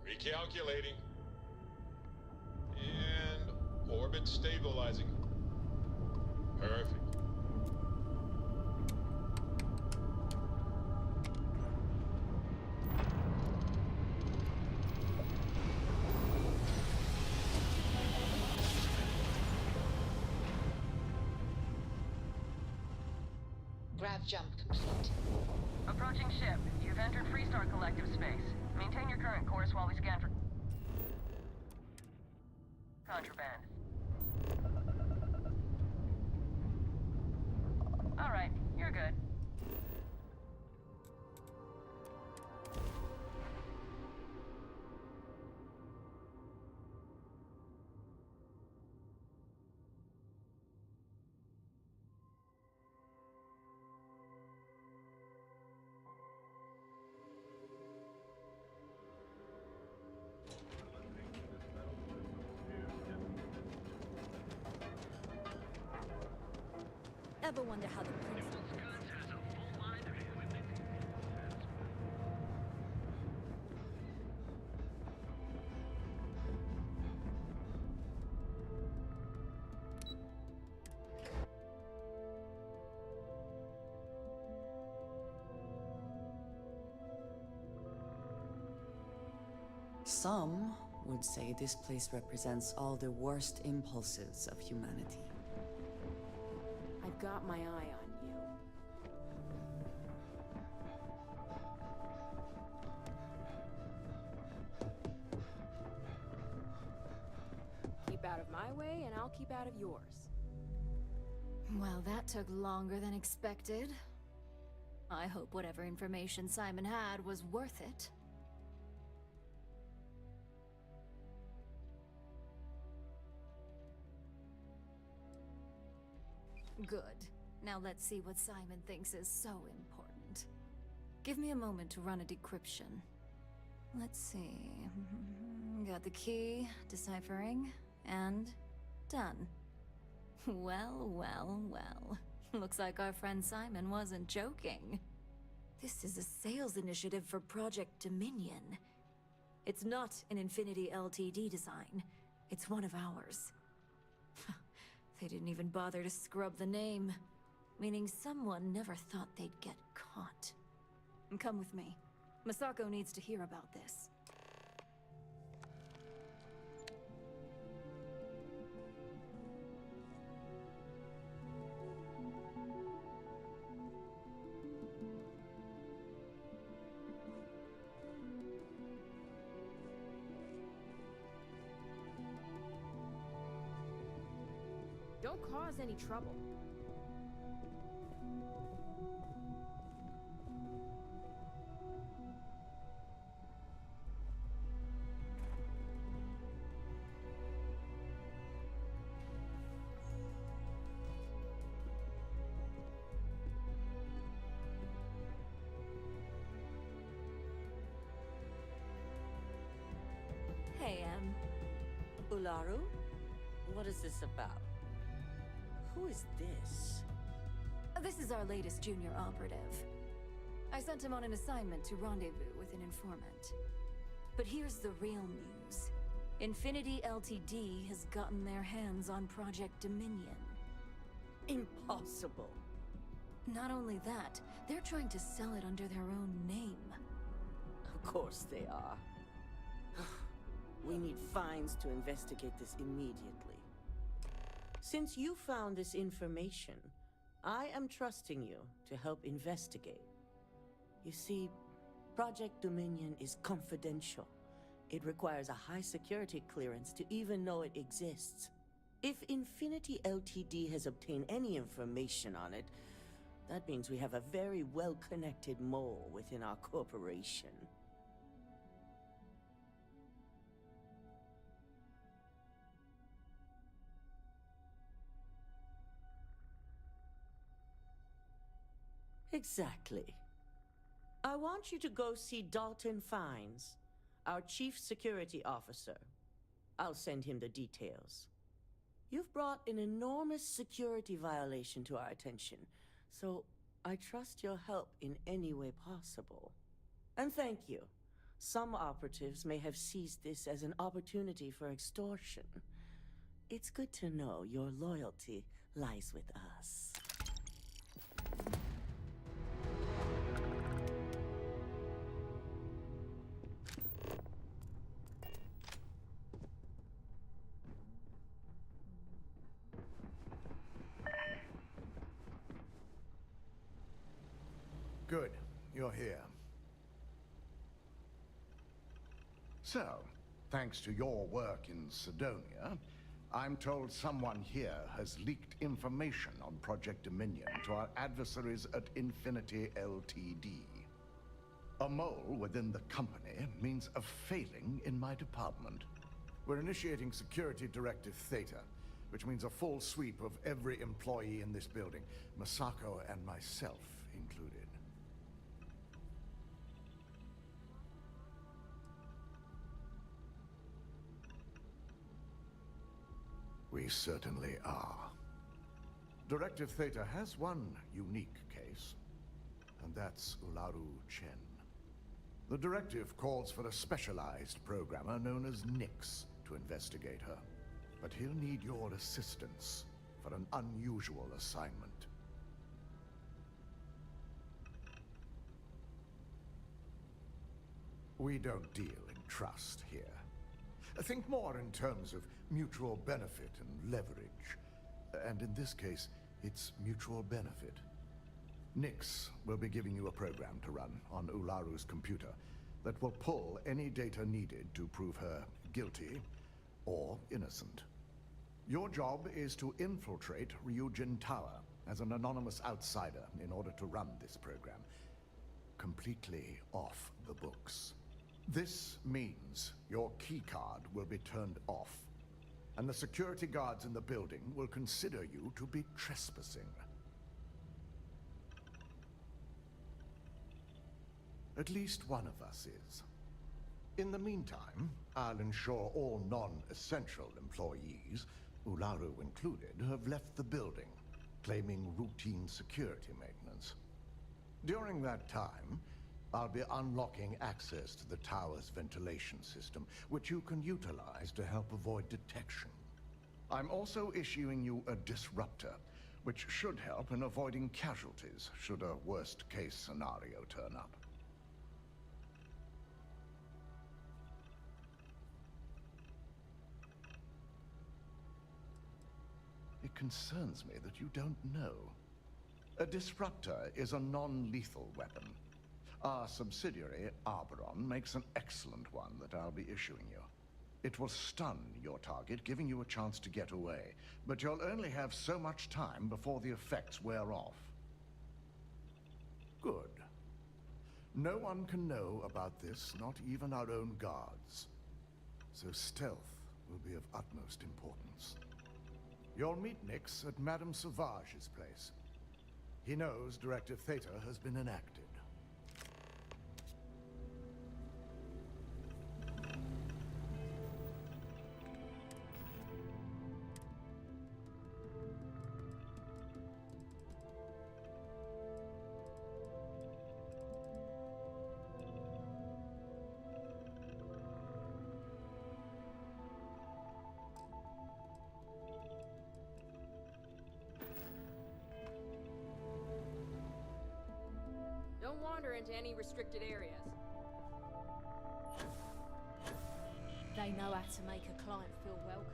Recalculating. And orbit stabilizing. Perfect. Grav jump complete. Approaching ship. You've entered Freestar Collective space. Maintain your current course while we scan for contraband. Alright, you're good. Ever wonder how the principal... Some would say this place represents all the worst impulses of humanity. I've got my eye on you. Keep out of my way, and I'll keep out of yours. Well, that took longer than expected. I hope whatever information Simon had was worth it. Good. Now let's see what Simon thinks is so important. Give me a moment to run a decryption. Let's see. Got the key, deciphering, and done. Well, well, well. Looks like our friend Simon wasn't joking. This is a sales initiative for Project Dominion. It's not an Infinity Ltd design. It's one of ours. They didn't even bother to scrub the name, meaning someone never thought they'd get caught. Come with me. Masako needs to hear about this. Don't cause any trouble. Hey, Ularu? What is this about? Who is this? This is our latest junior operative. I sent him on an assignment to rendezvous with an informant. But here's the real news. Infinity Ltd has gotten their hands on Project Dominion. Impossible. Not only that, they're trying to sell it under their own name. Of course they are. We need fines to investigate this immediately. Since you found this information, I am trusting you to help investigate. You see, Project Dominion is confidential. It requires a high security clearance to even know it exists. If Infinity Ltd has obtained any information on it, that means we have a very well-connected mole within our corporation. Exactly. I want you to go see Dalton Fines, our chief security officer. I'll send him the details. You've brought an enormous security violation to our attention, so I trust your help in any way possible. And thank you. Some operatives may have seized this as an opportunity for extortion. It's good to know your loyalty lies with us. here. So, thanks to your work in Sidonia, I'm told someone here has leaked information on Project Dominion to our adversaries at Infinity Ltd. A mole within the company means a failing in my department. We're initiating Security Directive Theta, which means a full sweep of every employee in this building, Masako and myself included. We certainly are. Directive Theta has one unique case, and that's Ularu Chen. The directive calls for a specialized programmer known as Nix to investigate her, but he'll need your assistance for an unusual assignment. We don't deal in trust here. Think more in terms of mutual benefit and leverage. And in this case, it's mutual benefit. Nix will be giving you a program to run on Ularu's computer that will pull any data needed to prove her guilty or innocent. Your job is to infiltrate Ryujin Tower as an anonymous outsider in order to run this program completely off the books. This means your keycard will be turned off, and the security guards in the building will consider you to be trespassing. At least one of us is. In the meantime, I'll ensure all non-essential employees, Ularu included, have left the building, claiming routine security maintenance. During that time, I'll be unlocking access to the tower's ventilation system, which you can utilize to help avoid detection. I'm also issuing you a disruptor, which should help in avoiding casualties should a worst-case scenario turn up. It concerns me that you don't know. A disruptor is a non-lethal weapon. Our subsidiary, Arboron, makes an excellent one that I'll be issuing you. It will stun your target, giving you a chance to get away, but you'll only have so much time before the effects wear off. Good. No one can know about this, not even our own guards. So stealth will be of utmost importance. You'll meet Nix at Madame Sauvage's place. He knows Directive Theta has been enacted. Don't wander into any restricted areas. They know how to make a client feel welcome.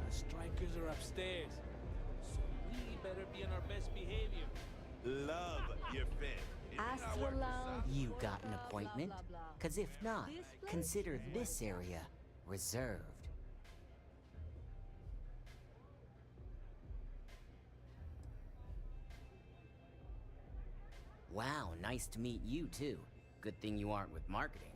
Strikers are upstairs, so we better be on our best behavior. Love your fit. You got an appointment? Cause if not, consider this area reserved. Wow, nice to meet you too. Good thing you aren't with marketing.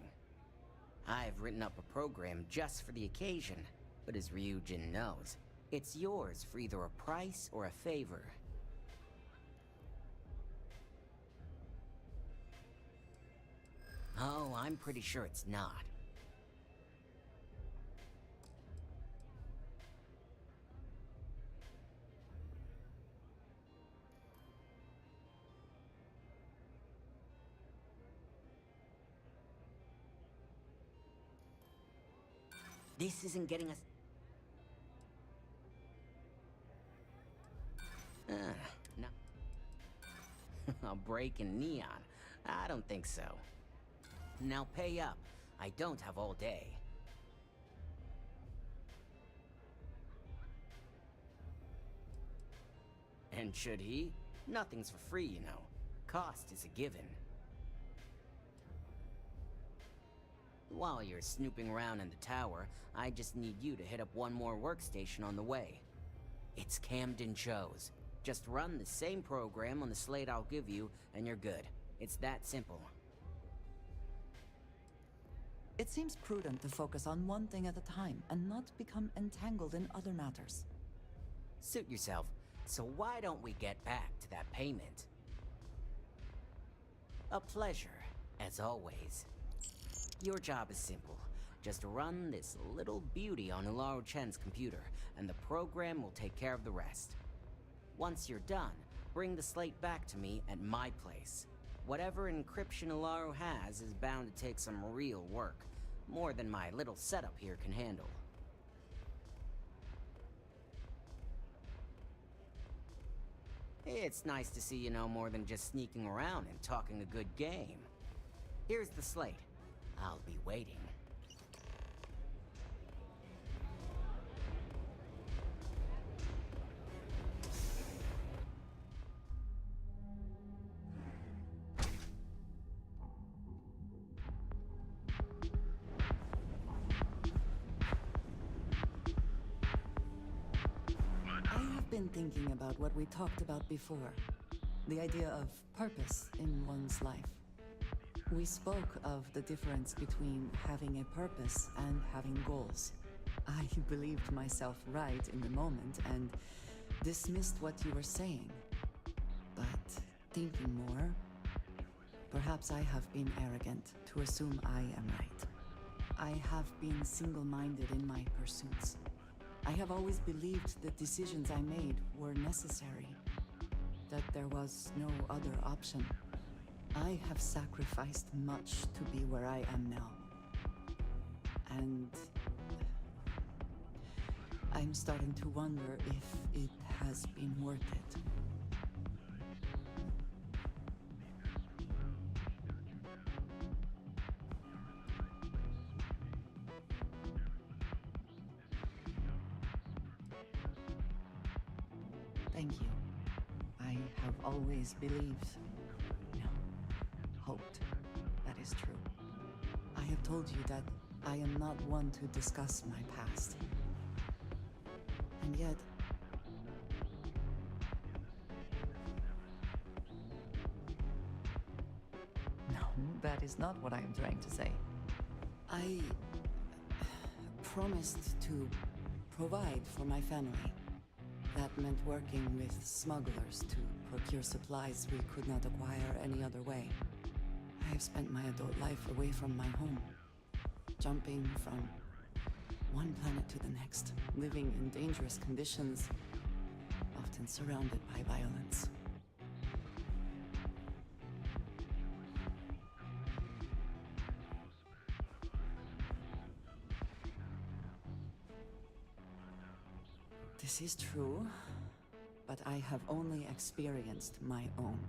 I've written up a program just for the occasion, but as Ryujin knows, it's yours for either a price or a favor. Oh, I'm pretty sure it's not. This isn't getting us... No. A break in neon? I don't think so. Now pay up. I don't have all day. And should he? Nothing's for free, you know. Cost is a given. While you're snooping around in the tower, I just need you to hit up one more workstation on the way. It's Camden Chose. Just run the same program on the slate I'll give you, and you're good. It's that simple. It seems prudent to focus on one thing at a time and not become entangled in other matters. Suit yourself. So why don't we get back to that payment? A pleasure, as always. Your job is simple. Just run this little beauty on Ularu Chen's computer, and the program will take care of the rest. Once you're done, bring the slate back to me at my place. Whatever encryption Ularu has is bound to take some real work. More than my little setup here can handle. It's nice to see you know more than just sneaking around and talking a good game. Here's the slate. I'll be waiting. Been thinking about what we talked about before. The idea of purpose in one's life. We spoke of the difference between having a purpose and having goals. I believed myself right in the moment and dismissed what you were saying. But thinking more, perhaps I have been arrogant to assume I am right. I have been single-minded in my pursuits. I have always believed the decisions I made were necessary, that there was no other option. I have sacrificed much to be where I am now. And I'm starting to wonder if it has been worth it. Thank you. I have always believed, no, hoped, that is true. I have told you that I am not one to discuss my past. And yet, no, that is not what I am trying to say. I promised to provide for my family. That meant working with smugglers to procure supplies we could not acquire any other way. I have spent my adult life away from my home, jumping from one planet to the next, living in dangerous conditions, often surrounded by violence. This is true, but I have only experienced my own.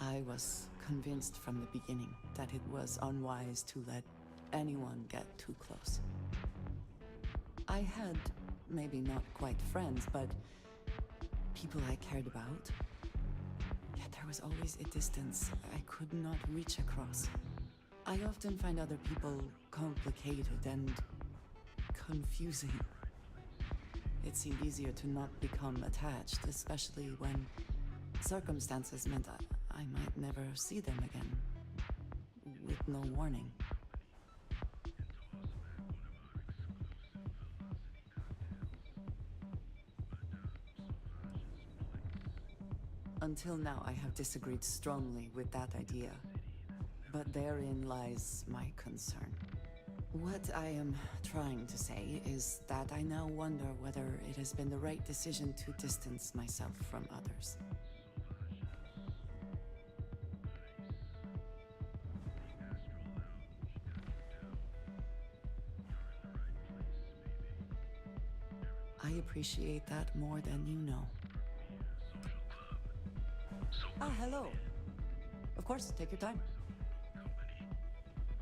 I was convinced from the beginning that it was unwise to let anyone get too close. I had, maybe not quite friends, but people I cared about. Yet there was always a distance I could not reach across. I often find other people complicated and confusing. It seemed easier to not become attached, especially when circumstances meant I might never see them again. With no warning. Until now, I have disagreed strongly with that idea. But therein lies my concern. What I am trying to say is that I now wonder whether it has been the right decision to distance myself from others. I appreciate that more than you know. Ah, hello. Of course, take your time.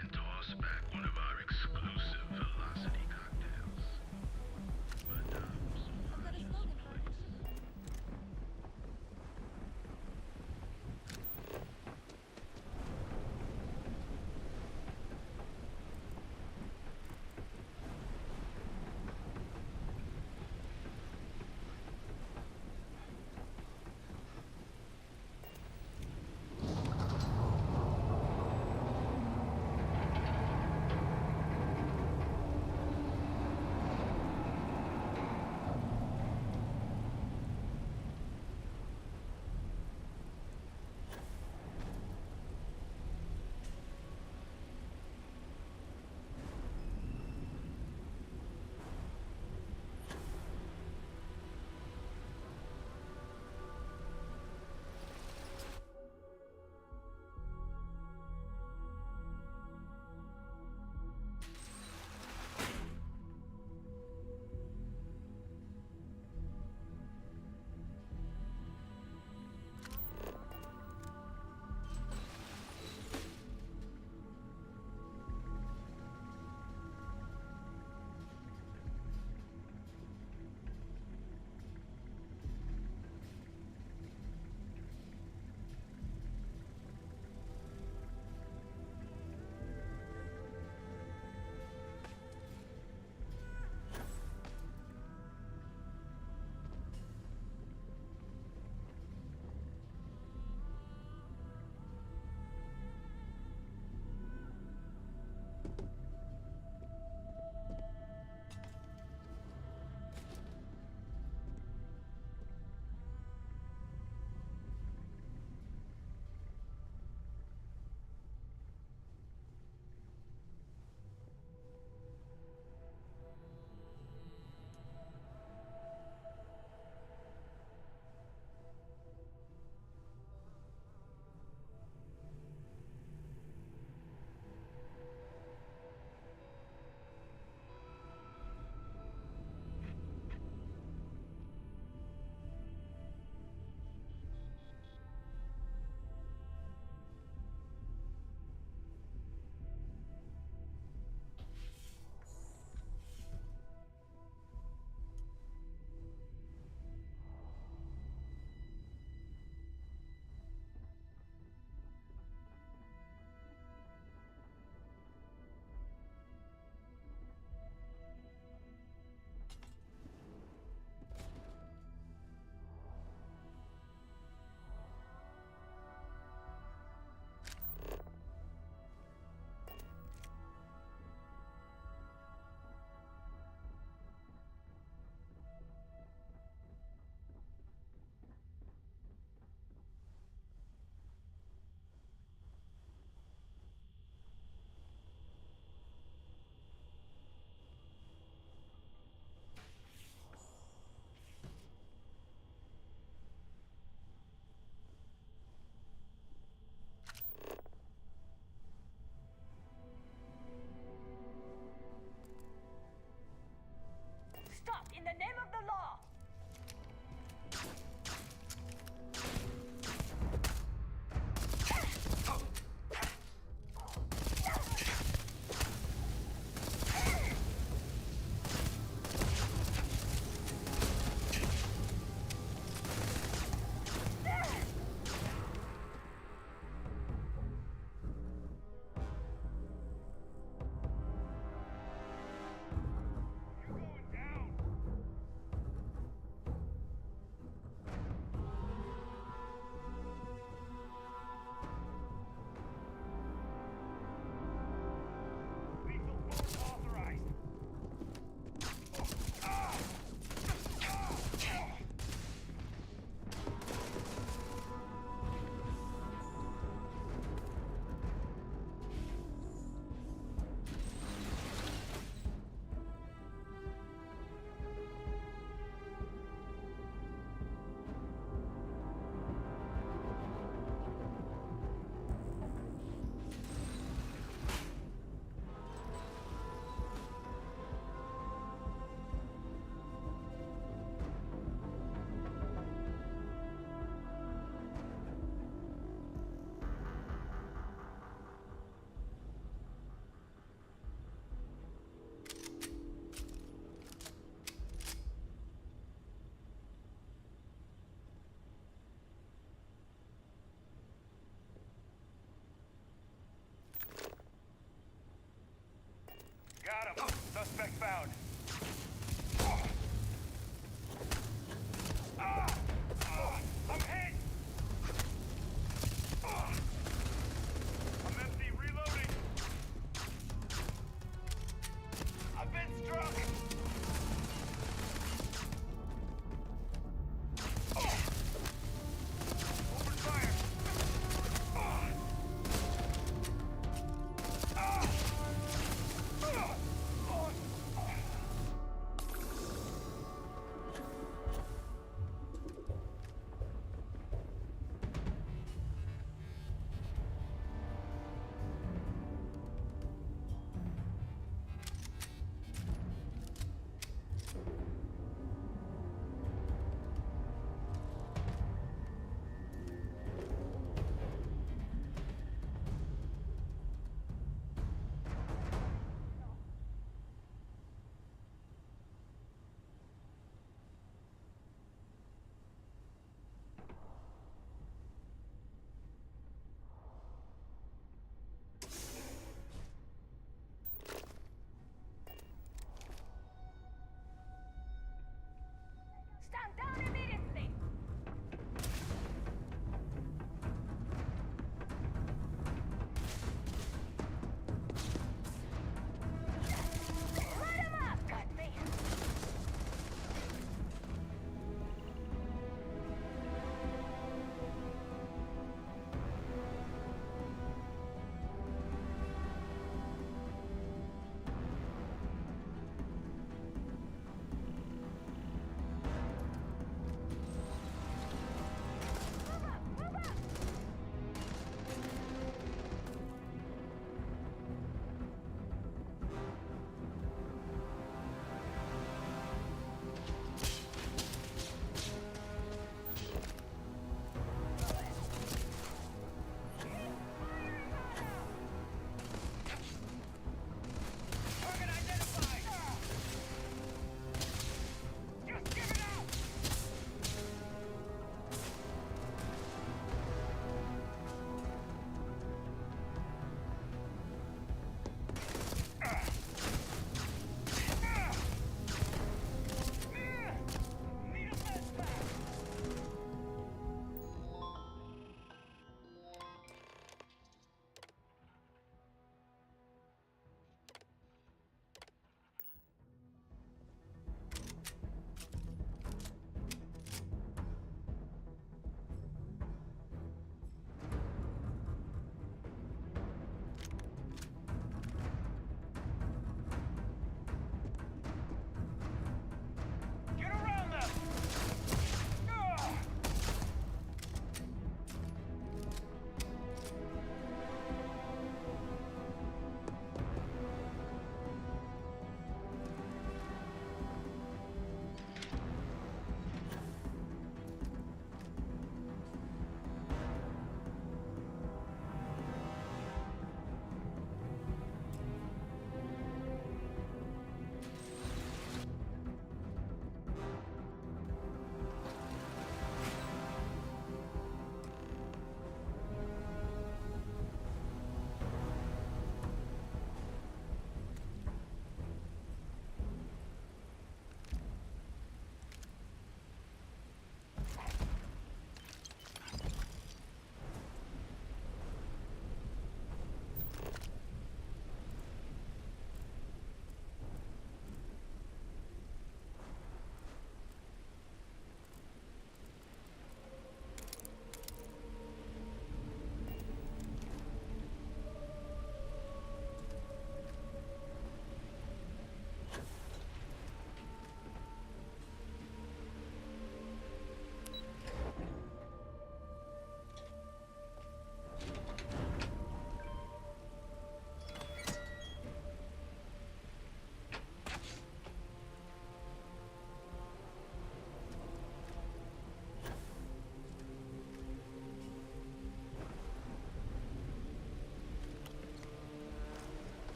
And toss back one of our exclusive velocity cocktails. But,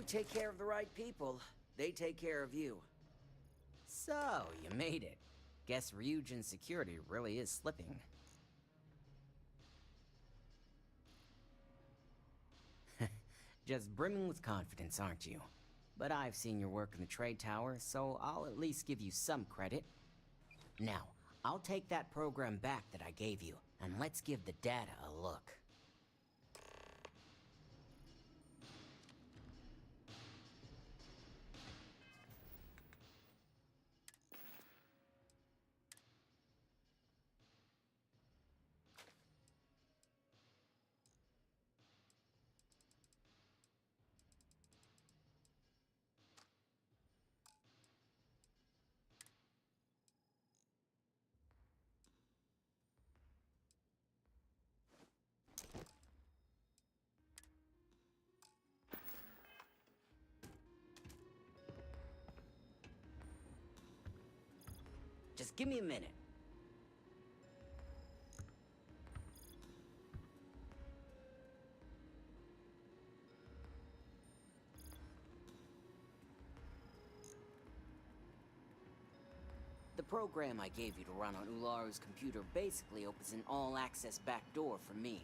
you take care of the right people, they take care of you. So, you made it. Guess Ryujin's security really is slipping. Just brimming with confidence, aren't you? But I've seen your work in the trade tower, so I'll at least give you some credit. Now, I'll take that program back that I gave you, and let's give the data a look. Just give me a minute. The program I gave you to run on Ularu's computer basically opens an all-access backdoor for me.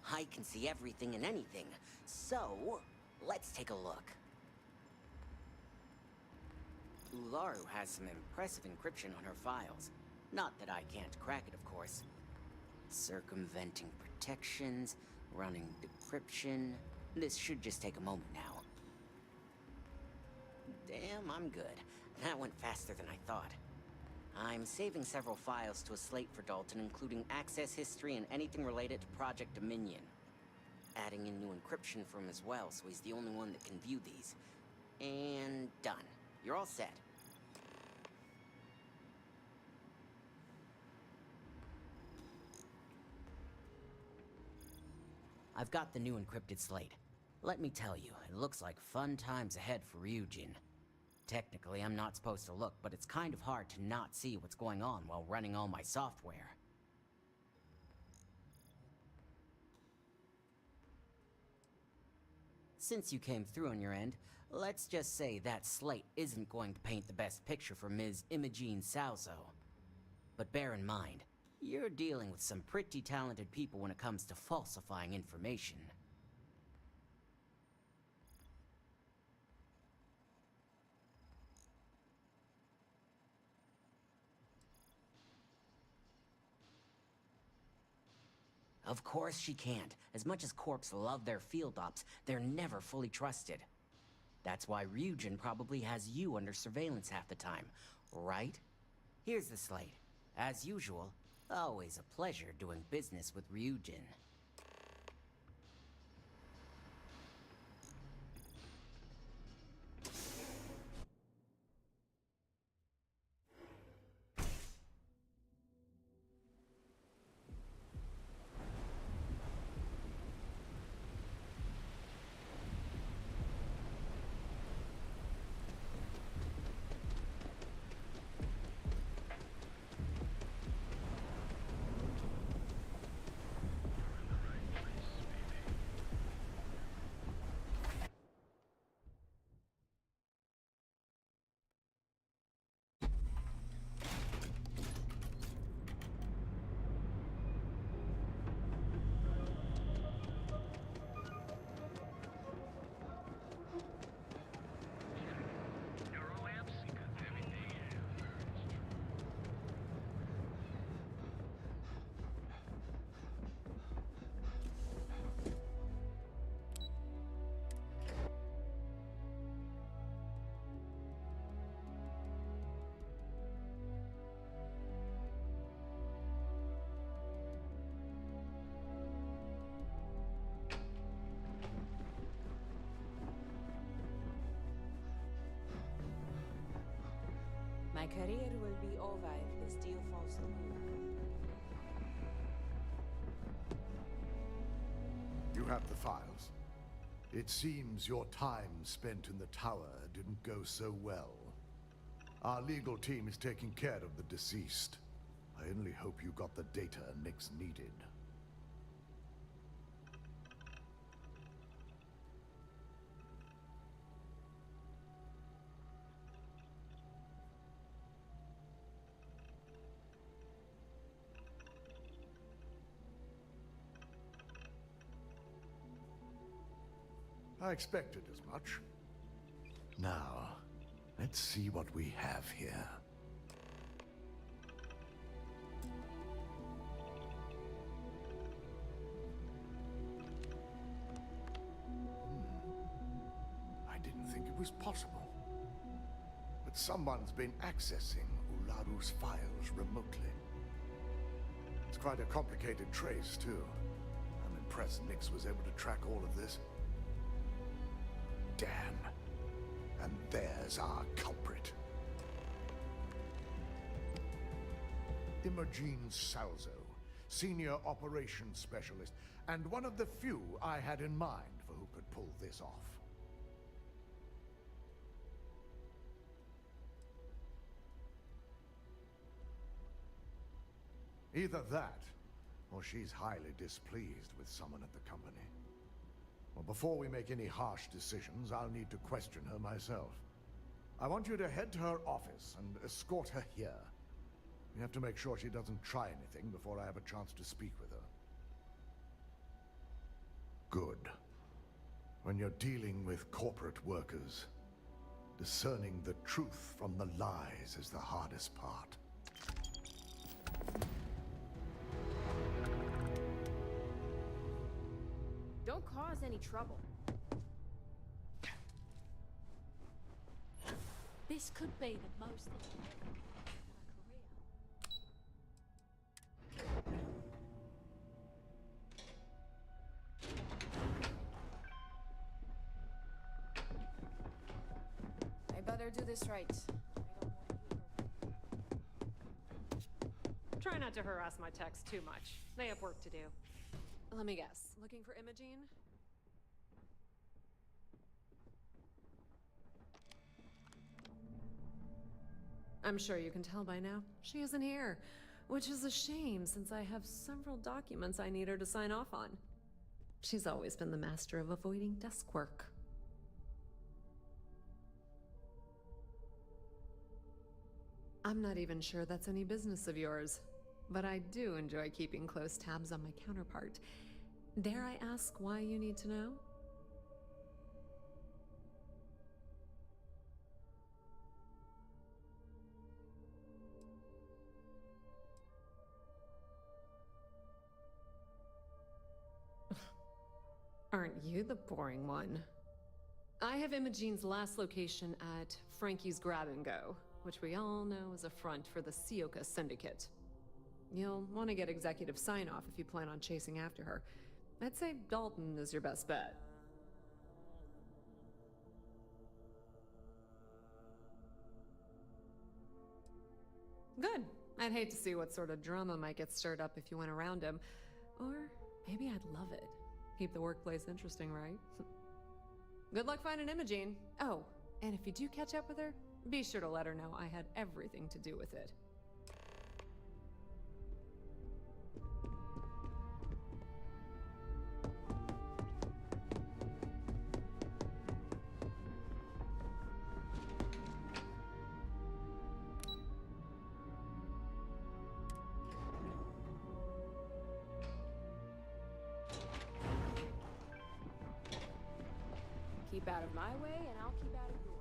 I can see everything and anything, so let's take a look. Ularu has some impressive encryption on her files. Not that I can't crack it, of course. Circumventing protections, running decryption. This should just take a moment now. Damn, I'm good. That went faster than I thought. I'm saving several files to a slate for Dalton, including access history and anything related to Project Dominion. Adding in new encryption for him as well, so he's the only one that can view these. And done. You're all set. I've got the new encrypted slate. Let me tell you, it looks like fun times ahead for Ryujin. Technically, I'm not supposed to look, but it's kind of hard to not see what's going on while running all my software. Since you came through on your end, let's just say that slate isn't going to paint the best picture for Ms. Imogene Salzo. But bear in mind, you're dealing with some pretty talented people when it comes to falsifying information. Of course she can't. As much as Corps love their field ops, they're never fully trusted. That's why Ryujin probably has you under surveillance half the time, right? Here's the slate. As usual, always a pleasure doing business with Ryujin. My career will be over if this deal falls through. You have the files. It seems your time spent in the tower didn't go so well. Our legal team is taking care of the deceased. I only hope you got the data Nix needed. I expected as much. Now, let's see what we have here. I didn't think it was possible. But someone's been accessing Ularu's files remotely. It's quite a complicated trace, too. I'm impressed Nix was able to track all of this. Damn. And there's our culprit. Imogene Salzo, Senior Operations Specialist, and one of the few I had in mind for who could pull this off. Either that, or she's highly displeased with someone at the company. Well, before we make any harsh decisions, I'll need to question her myself. I want you to head to her office and escort her here. We have to make sure she doesn't try anything before I have a chance to speak with her. Good. When you're dealing with corporate workers, discerning the truth from the lies is the hardest part. Don't cause any trouble. This could be the most... I better do this right. Try not to harass my techs too much. They have work to do. Let me guess. Looking for Imogene? I'm sure you can tell by now. She isn't here, which is a shame since I have several documents I need her to sign off on. She's always been the master of avoiding desk work. I'm not even sure that's any business of yours, but I do enjoy keeping close tabs on my counterpart. Dare I ask why you need to know? Aren't you the boring one? I have Imogene's last location at Frankie's Grab and Go, which we all know is a front for the Sioka Syndicate. You'll want to get executive sign-off if you plan on chasing after her. I'd say Dalton is your best bet. Good. I'd hate to see what sort of drama might get stirred up if you went around him. Or maybe I'd love it. Keep the workplace interesting, right? Good luck finding Imogene. Oh, and if you do catch up with her, be sure to let her know I had everything to do with it. Keep out of my way, and I'll keep out of yours.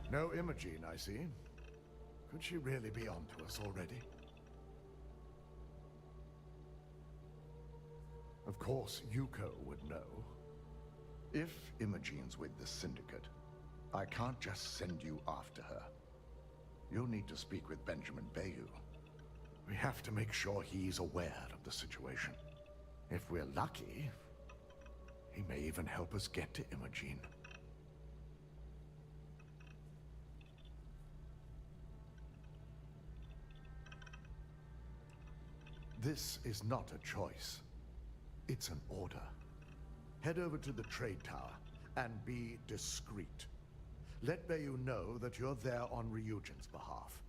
No Imogene, I see. Could she really be onto us already? Of course, Yuko would know. If Imogene's with the Syndicate, I can't just send you after her. You'll need to speak with Benjamin Bayou. We have to make sure he's aware of the situation. If we're lucky, he may even help us get to Imogene. This is not a choice. It's an order. Head over to the trade tower and be discreet. Let Bayou know that you're there on Ryujin's behalf.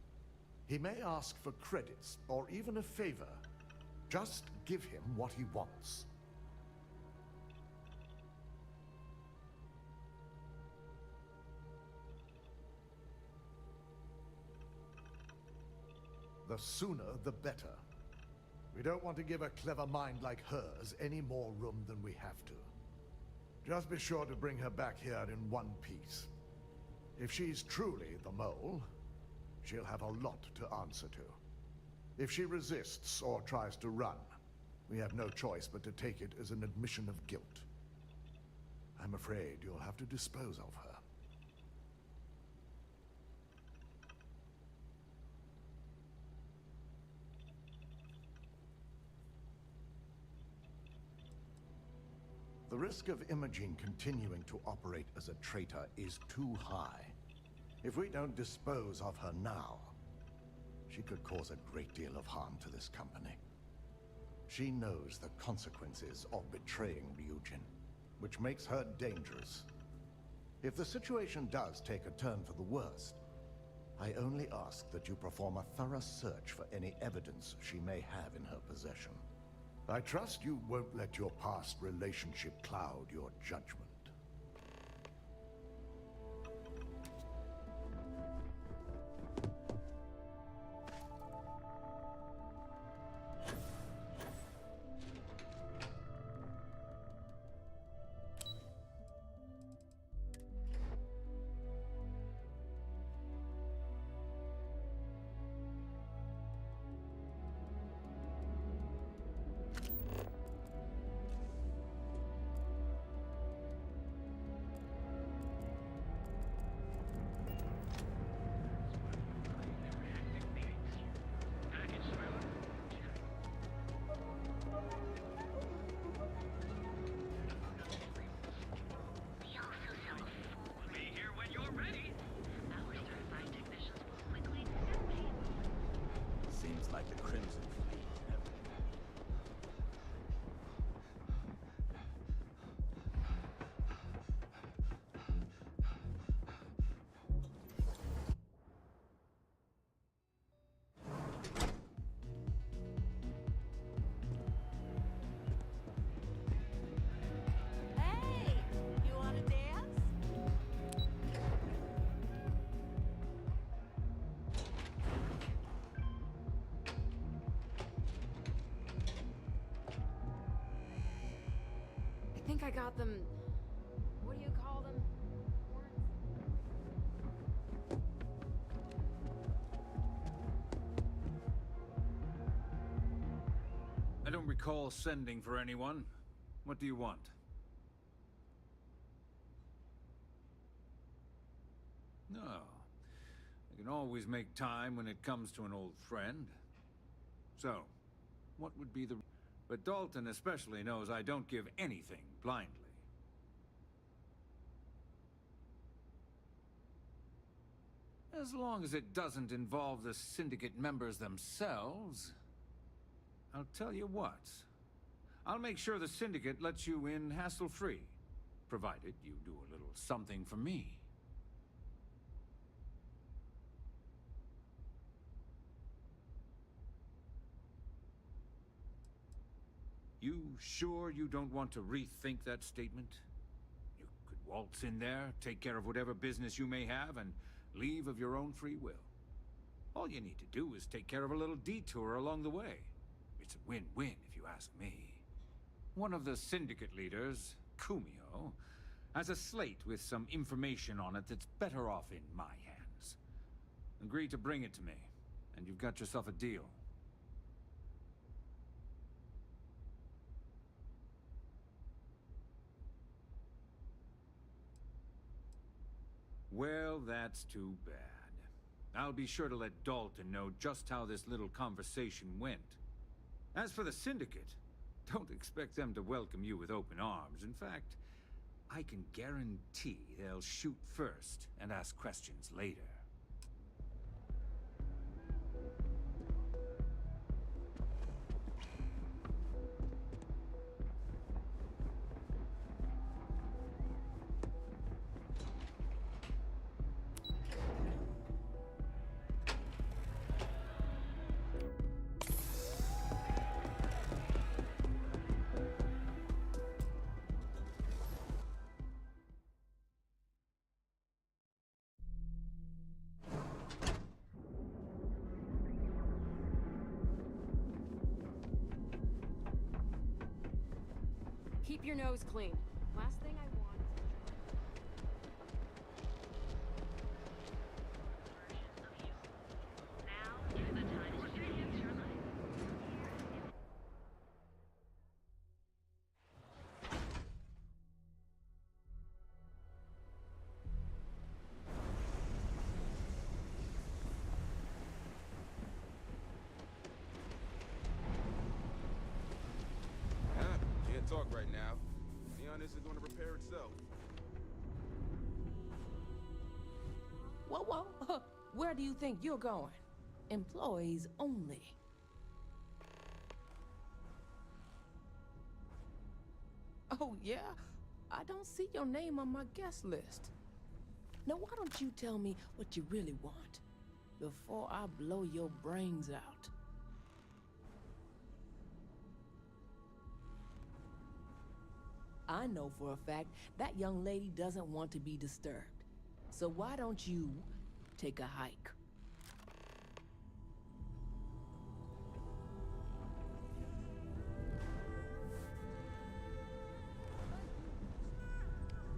He may ask for credits or even a favor. Just give him what he wants. The sooner, the better. We don't want to give a clever mind like hers any more room than we have to. Just be sure to bring her back here in one piece. If she's truly the mole, she'll have a lot to answer to. If she resists or tries to run, we have no choice but to take it as an admission of guilt. I'm afraid you'll have to dispose of her. The risk of Imogene continuing to operate as a traitor is too high. If we don't dispose of her now, she could cause a great deal of harm to this company. She knows the consequences of betraying Ryujin, which makes her dangerous. If the situation does take a turn for the worst, I only ask that you perform a thorough search for any evidence she may have in her possession. I trust you won't let your past relationship cloud your judgment. Seems like the Crimson Fleet never... Hey! You wanna dance? I think I got them. What do you call them? I don't recall sending for anyone. What do you want? No. I can always make time when it comes to an old friend. So, what would be the... But Dalton especially knows I don't give anything blindly. As long as it doesn't involve the Syndicate members themselves, I'll tell you what. I'll make sure the Syndicate lets you in hassle-free, provided you do a little something for me. You sure you don't want to rethink that statement? You could waltz in there, take care of whatever business you may have, and leave of your own free will. All you need to do is take care of a little detour along the way. It's a win-win, if you ask me. One of the Syndicate leaders, Kumio, has a slate with some information on it that's better off in my hands. Agree to bring it to me, and you've got yourself a deal. Well, that's too bad. I'll be sure to let Dalton know just how this little conversation went. As for the Syndicate, don't expect them to welcome you with open arms. In fact, I can guarantee they'll shoot first and ask questions later. keep your nose clean. Last thing I want is Now is the time to experience your life. Can't talk right now. Neon isn't going to repair itself. Whoa, whoa. Where do you think you're going? Employees only. Oh, yeah? I don't see your name on my guest list. Now, why don't you tell me what you really want before I blow your brains out? I know for a fact that young lady doesn't want to be disturbed. So why don't you take a hike?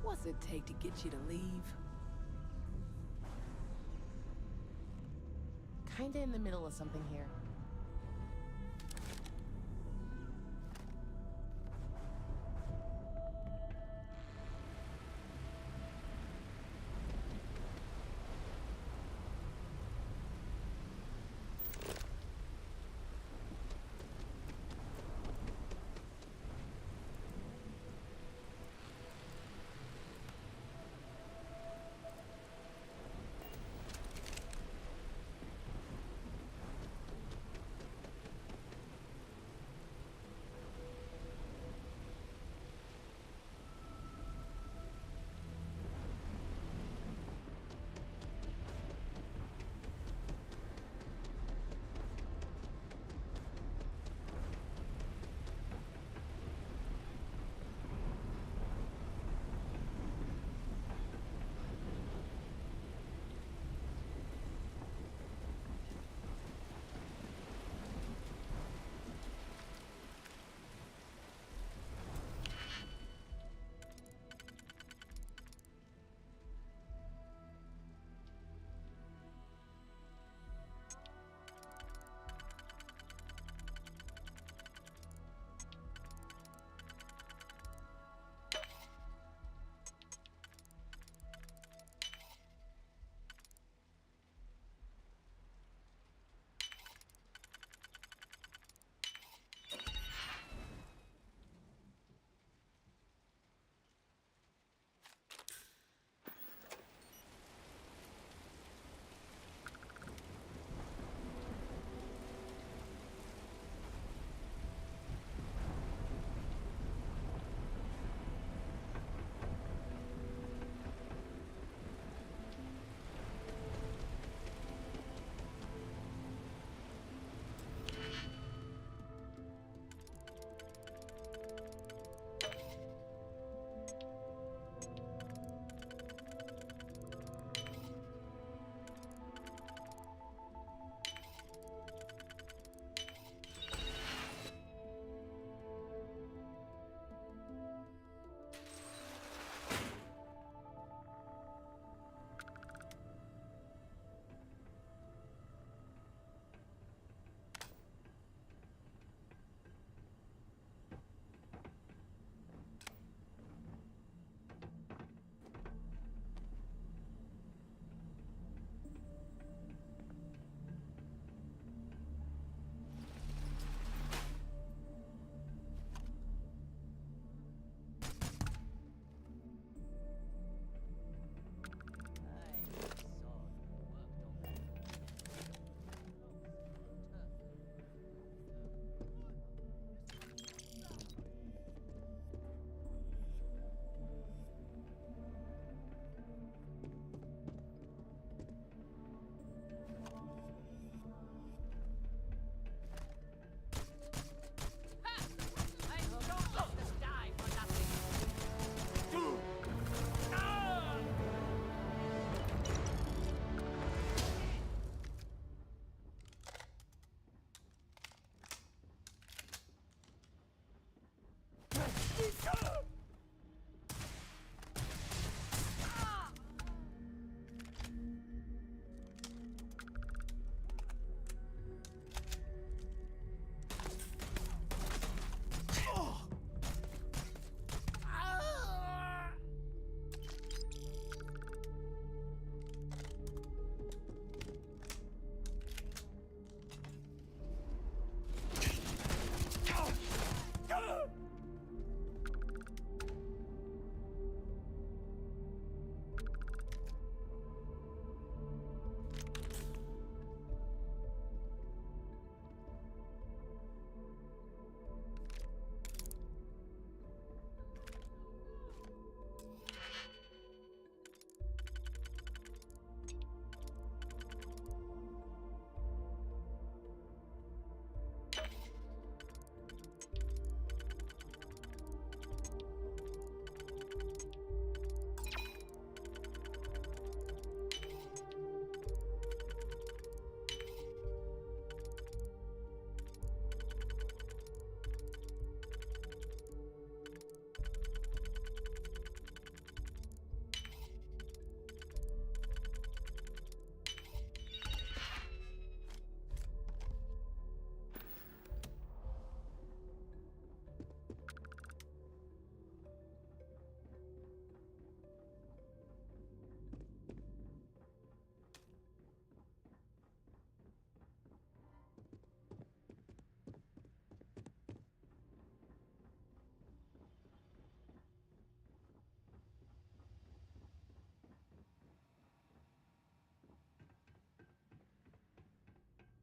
What's it take to get you to leave? Kinda in the middle of something here.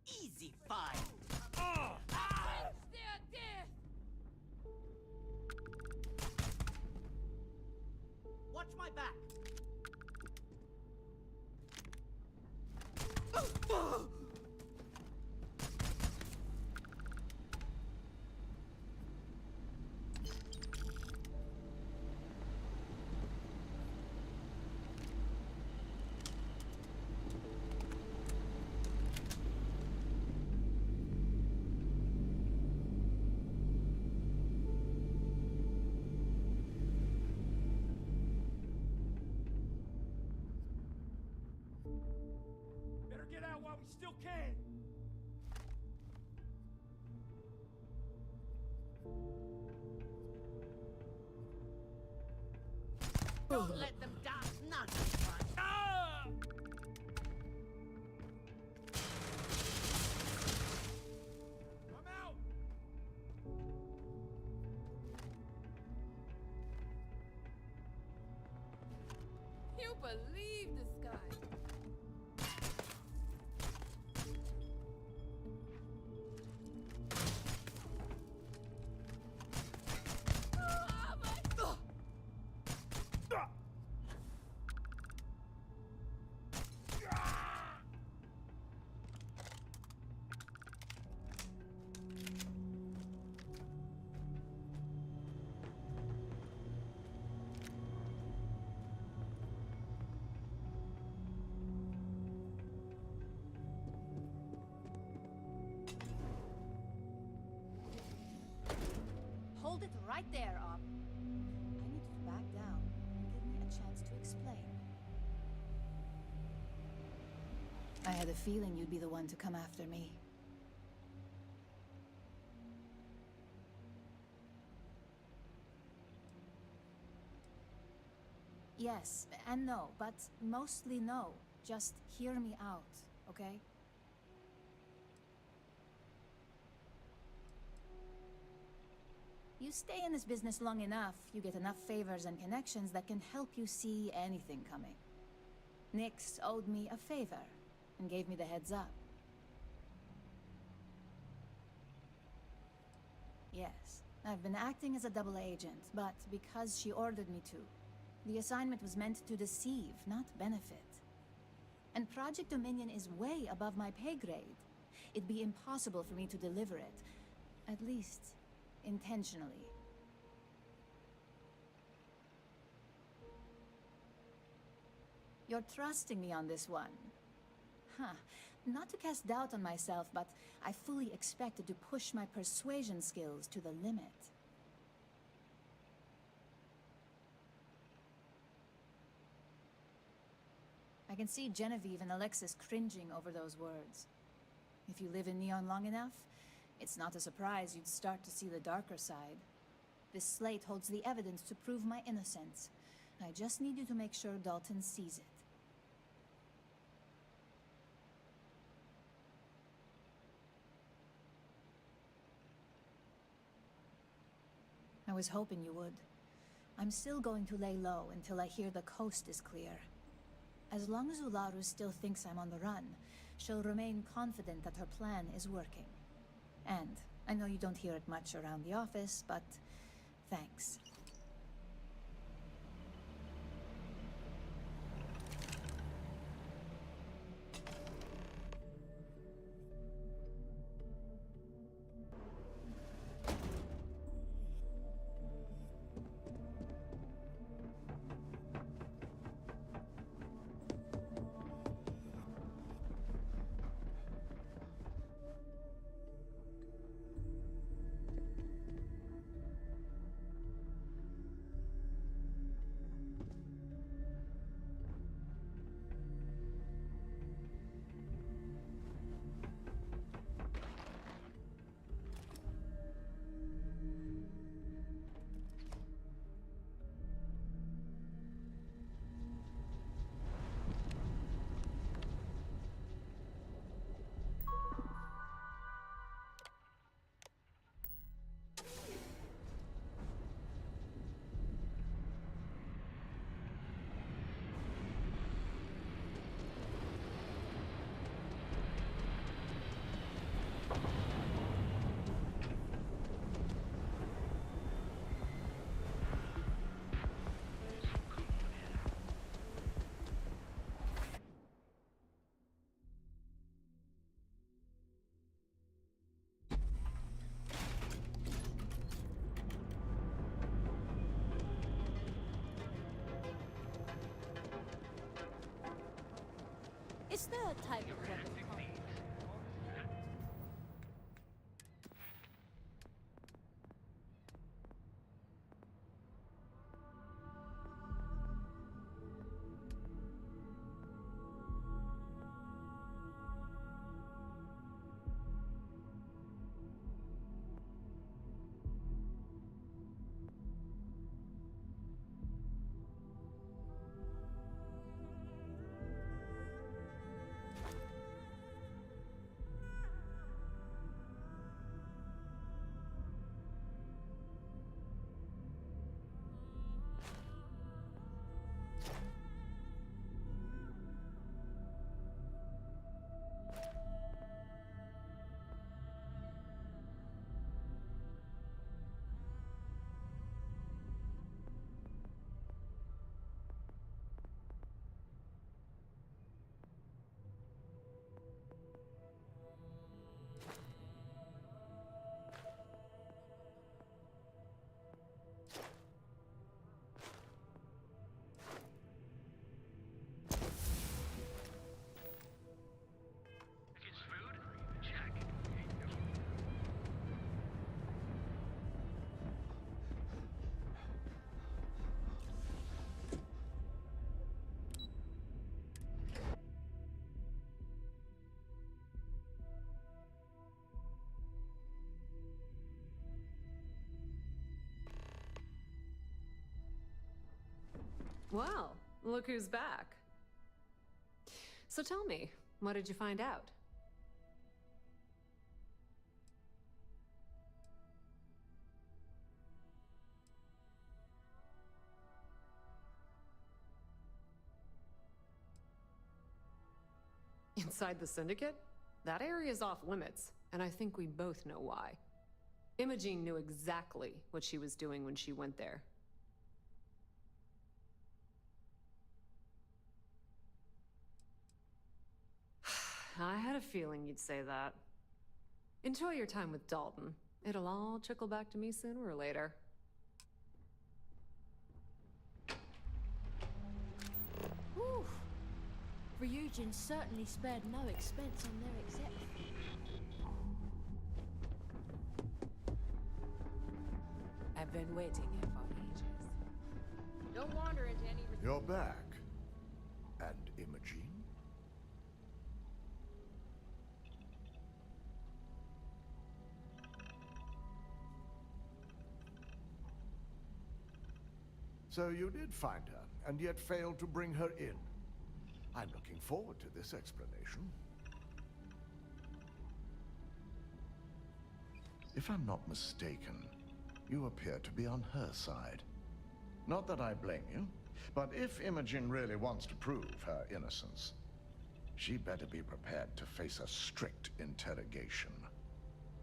Easy fight. Watch my back. Better get out while we still can. Don't let them dodge nothing. Ah! I'm out. You believe this guy? Hold it right there, Op. I need you to back down and give me a chance to explain. I had a feeling you'd be the one to come after me. Yes and no, but mostly no. Just hear me out, okay? You stay in this business long enough, you get enough favors and connections that can help you see anything coming. Nix owed me a favor and gave me the heads up. Yes, I've been acting as a double agent, but because she ordered me to. The assignment was meant to deceive, not benefit. And Project Dominion is way above my pay grade. It'd be impossible for me to deliver it. At least, intentionally. You're trusting me on this one. Huh. Not to cast doubt on myself, but I fully expected to push my persuasion skills to the limit. I can see Genevieve and Alexis cringing over those words. If you live in Neon long enough, it's not a surprise you'd start to see the darker side. This slate holds the evidence to prove my innocence. I just need you to make sure Dalton sees it. I was hoping you would. I'm still going to lay low until I hear the coast is clear. As long as Ularu still thinks I'm on the run, she'll remain confident that her plan is working. And I know you don't hear it much around the office, but thanks. It's the type of weapon. Well, look who's back. So tell me, what did you find out? Inside the Syndicate? That area's off limits, and I think we both know why. Imogene knew exactly what she was doing when she went there. I had a feeling you'd say that. Enjoy your time with Dalton. It'll all trickle back to me sooner or later. Whew. Ryujin certainly spared no expense on their exec fee. I've been waiting here for ages. Don't wander into any... You're back. And Imogene? So you did find her, and yet failed to bring her in. I'm looking forward to this explanation. If I'm not mistaken, you appear to be on her side. Not that I blame you, but if Imogen really wants to prove her innocence, she'd better be prepared to face a strict interrogation.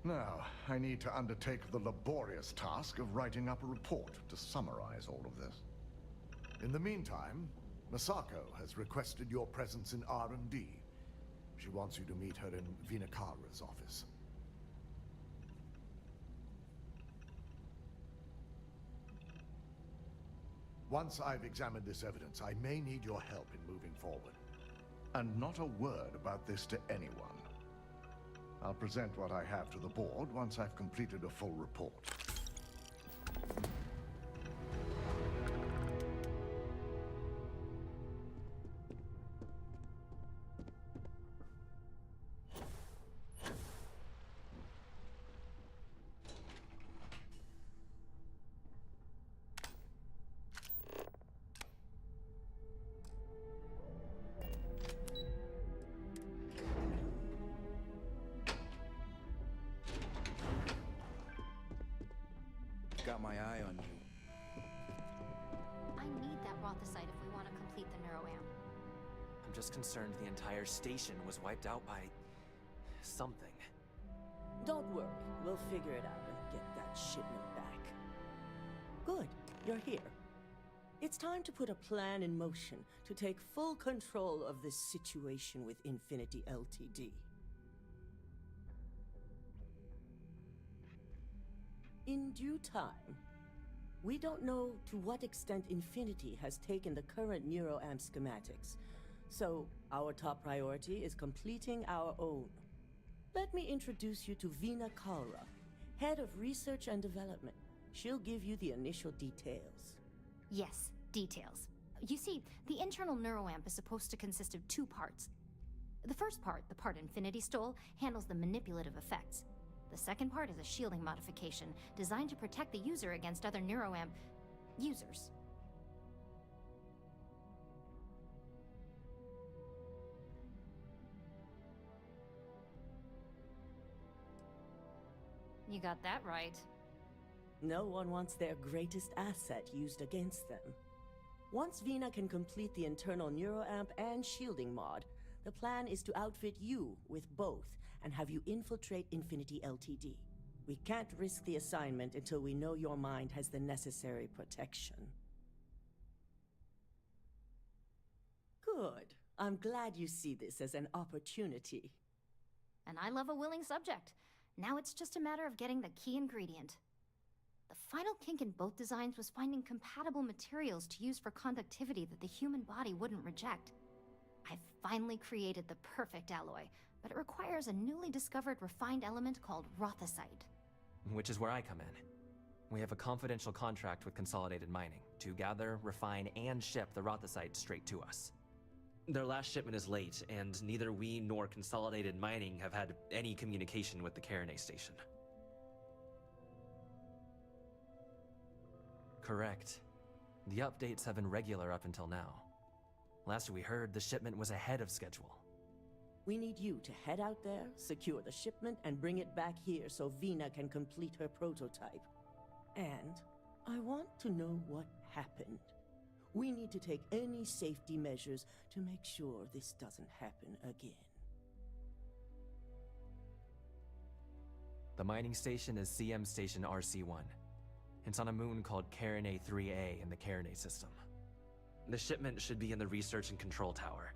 Now, I need to undertake the laborious task of writing up a report to summarize all of this. In the meantime, Masako has requested your presence in R&D. She wants you to meet her in Vinakara's office. Once I've examined this evidence, I may need your help in moving forward. And not a word about this to anyone. I'll present what I have to the board once I've completed a full report. Got my eye on you. I need that Rothosite if we want to complete the neuroamp. I'm just concerned the entire station was wiped out by something. Don't worry, we'll figure it out and get that shipment back. Good, you're here. It's time to put a plan in motion to take full control of this situation with Infinity Ltd. In due time. We don't know to what extent Infinity has taken the current neuroamp schematics, so our top priority is completing our own. Let me introduce you to Vinakara, Head of Research and Development. She'll give you the initial details. Yes, details. You see, the internal neuroamp is supposed to consist of two parts. The first part, the part Infinity stole, handles the manipulative effects. The second part is a shielding modification designed to protect the user against other neuroamp users. You got that right. No one wants their greatest asset used against them. Once Vina can complete the internal neuroamp and shielding mod, the plan is to outfit you with both and have you infiltrate Infinity Ltd. We can't risk the assignment until we know your mind has the necessary protection. Good. I'm glad you see this as an opportunity. And I love a willing subject. Now it's just a matter of getting the key ingredient. The final kink in both designs was finding compatible materials to use for conductivity that the human body wouldn't reject. I've finally created the perfect alloy, but it requires a newly discovered refined element called Rothosite. Which is where I come in. We have a confidential contract with Consolidated Mining to gather, refine, and ship the Rothosite straight to us. Their last shipment is late, and neither we nor Consolidated Mining have had any communication with the Carinae station. Correct. The updates have been regular up until now. Last we heard, the shipment was ahead of schedule. We need you to head out there, secure the shipment, and bring it back here so Vina can complete her prototype. And I want to know what happened. We need to take any safety measures to make sure this doesn't happen again. The mining station is CM Station RC-1. It's on a moon called Carinae 3A in the Carinae system. The shipment should be in the research and control tower,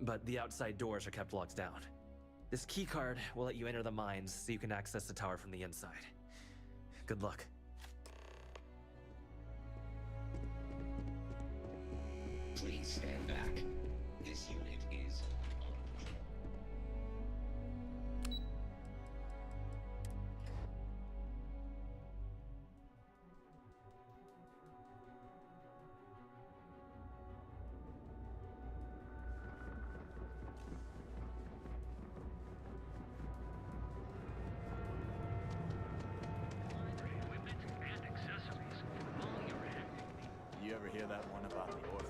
but the outside doors are kept locked down. This keycard will let you enter the mines so you can access the tower from the inside. Good luck. Please stand back. This unit is You ever ever hear that one about the orphan?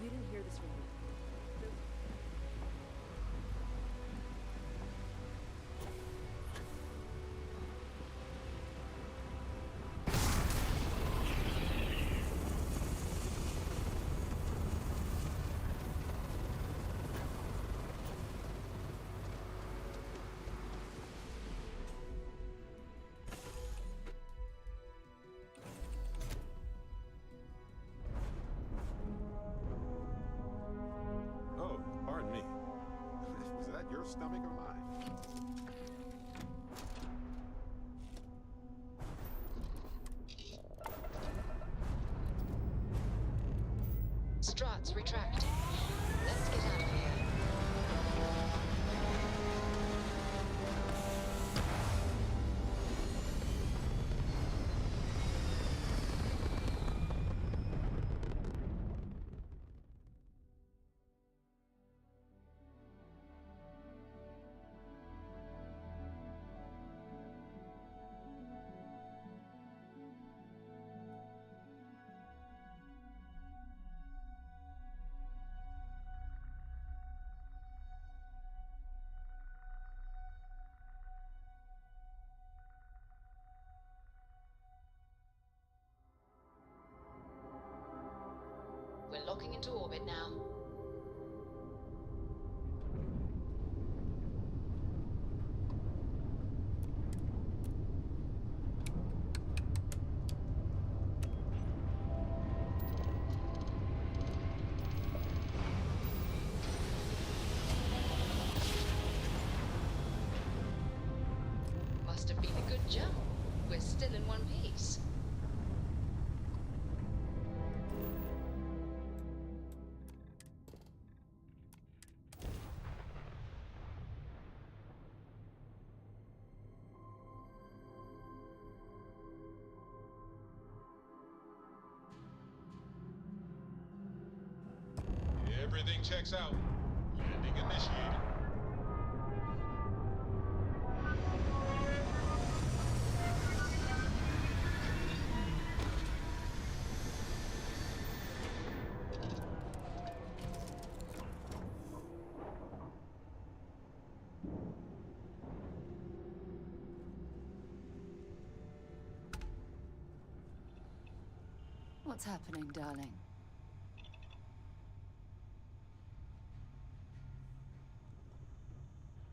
You didn't hear this from me. Oh, pardon me. Was that your stomach or mine? Struts retracting. Let's get out of here. We're locking into orbit now. Must have been a good jump. We're still in one piece. Everything checks out. Landing initiated. What's happening, darling?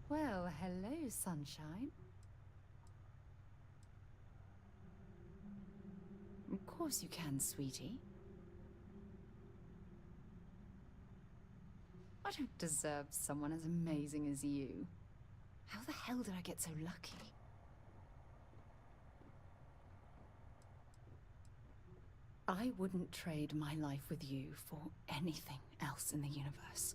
Well, hello, sunshine. Of course you can, sweetie. I don't deserve someone as amazing as you. How the hell did I get so lucky? I wouldn't trade my life with you for anything else in the universe.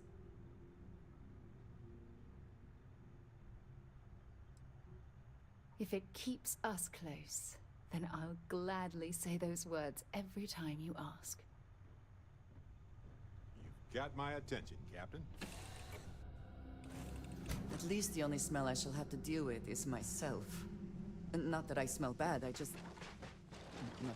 If it keeps us close, then I'll gladly say those words every time you ask. You've got my attention, Captain. At least the only smell I shall have to deal with is myself. Not that I smell bad, I just... No.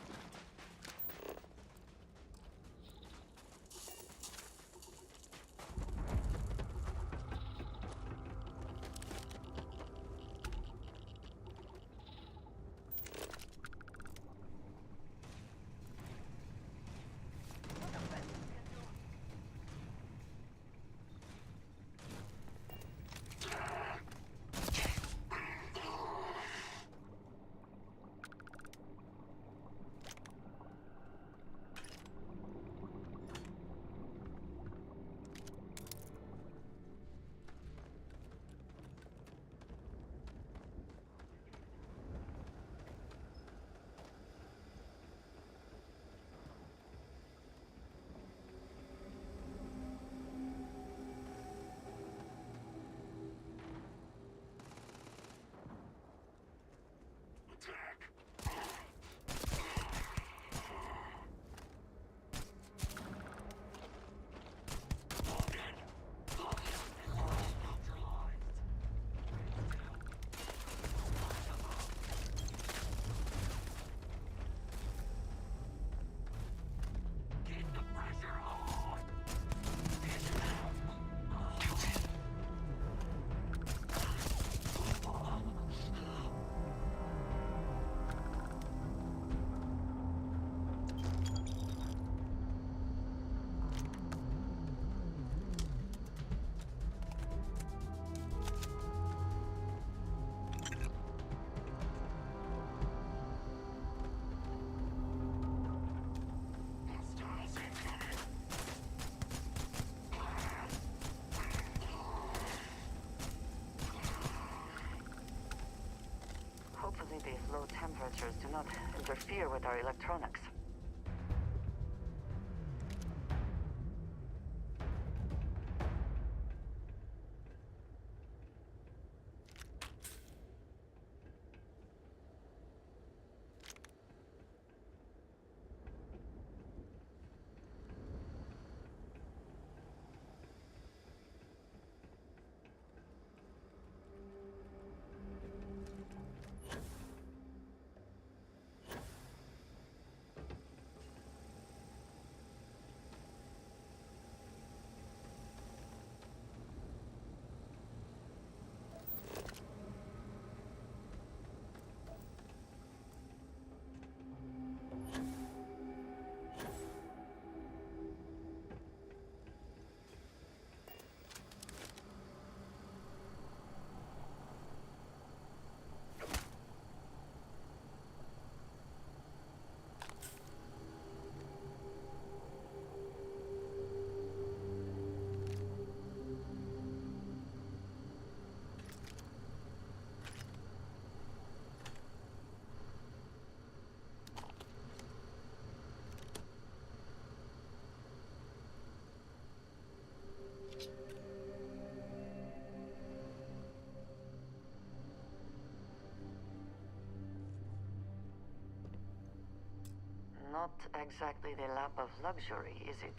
Hopefully these low temperatures do not interfere with our electronics. Not exactly the lap of luxury, is it?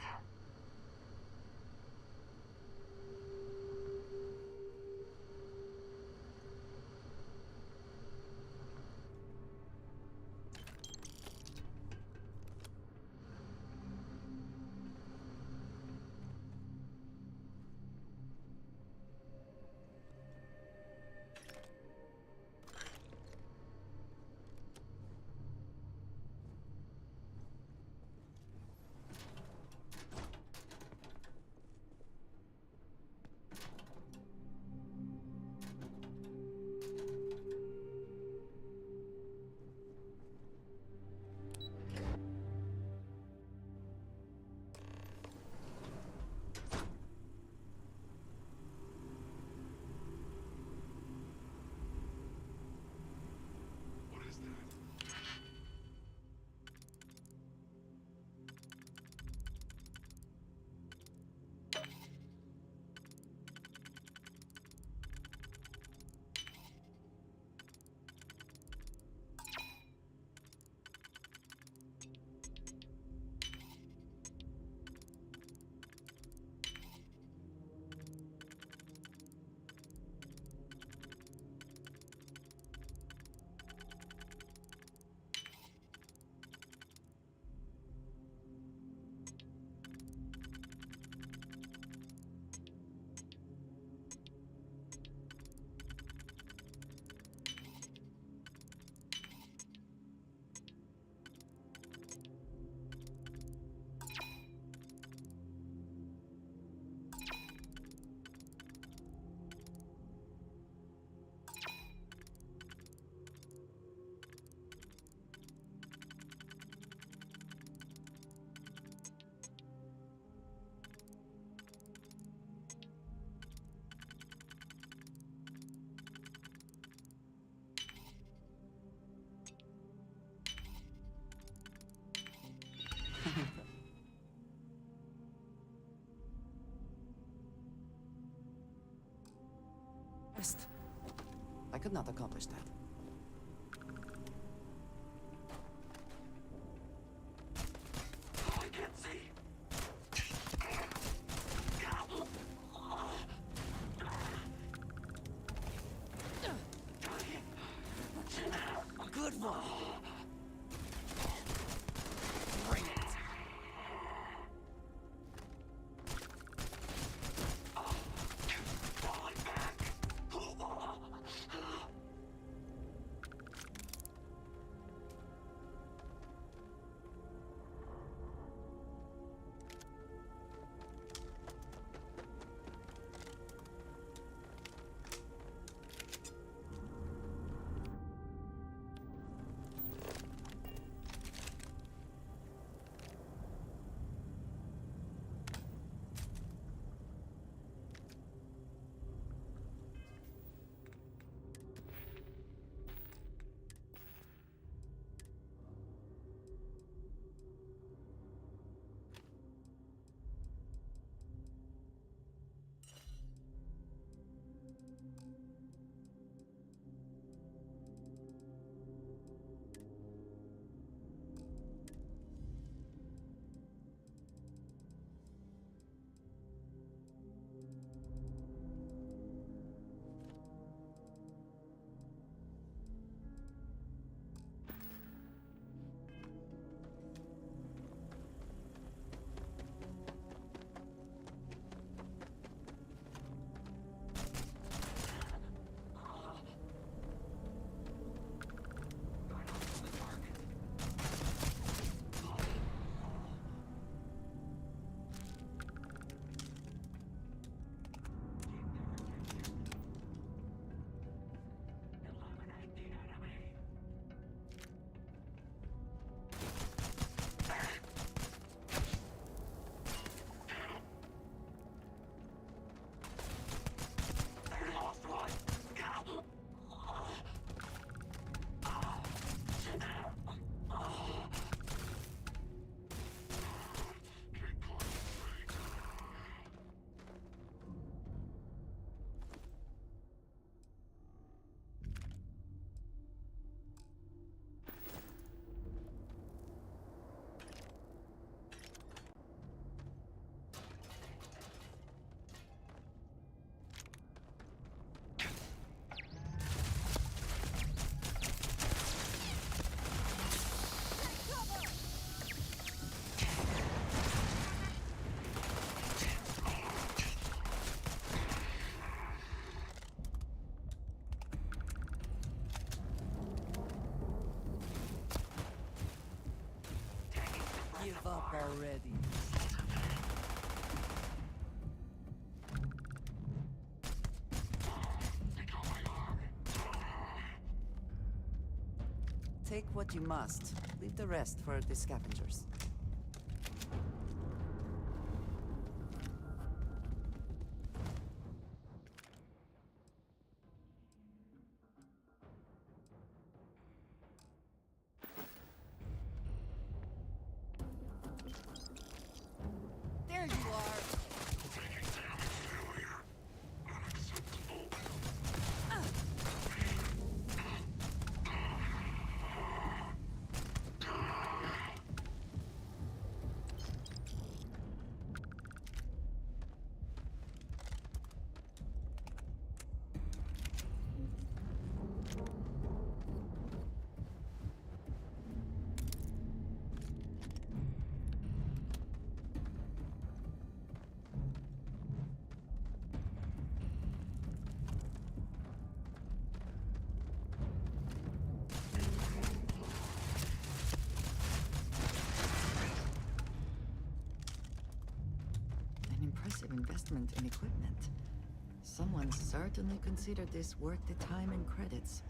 Best. I could not accomplish that. I can't see. Good one. already. Take what you must. Leave the rest for the scavengers. There you are! Impressive investment in equipment. Someone certainly considered this worth the time and credits.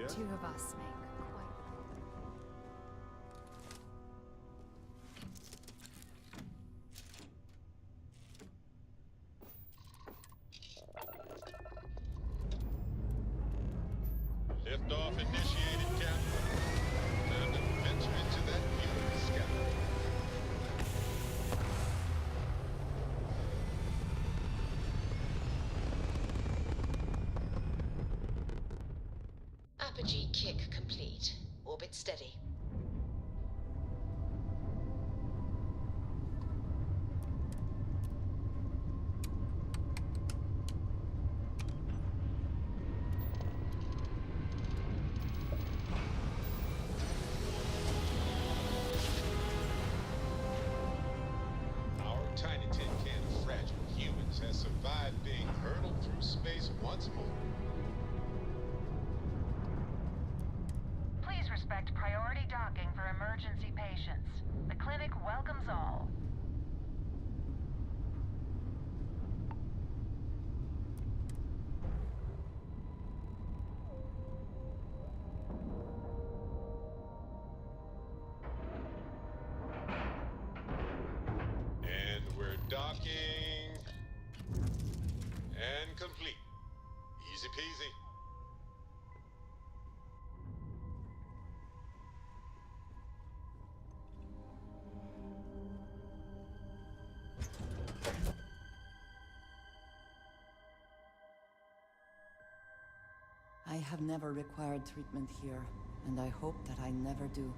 The two of us make quite... Liftoff initiated, Captain. Time to venture into that beautiful sky. Apogee kick complete. Orbit steady. Our tiny tin can of fragile humans has survived being hurtled through space once more. Please respect priority docking for emergency patients. The clinic welcomes all. And we're docking. And complete. Easy peasy. I have never required treatment here, and I hope that I never do.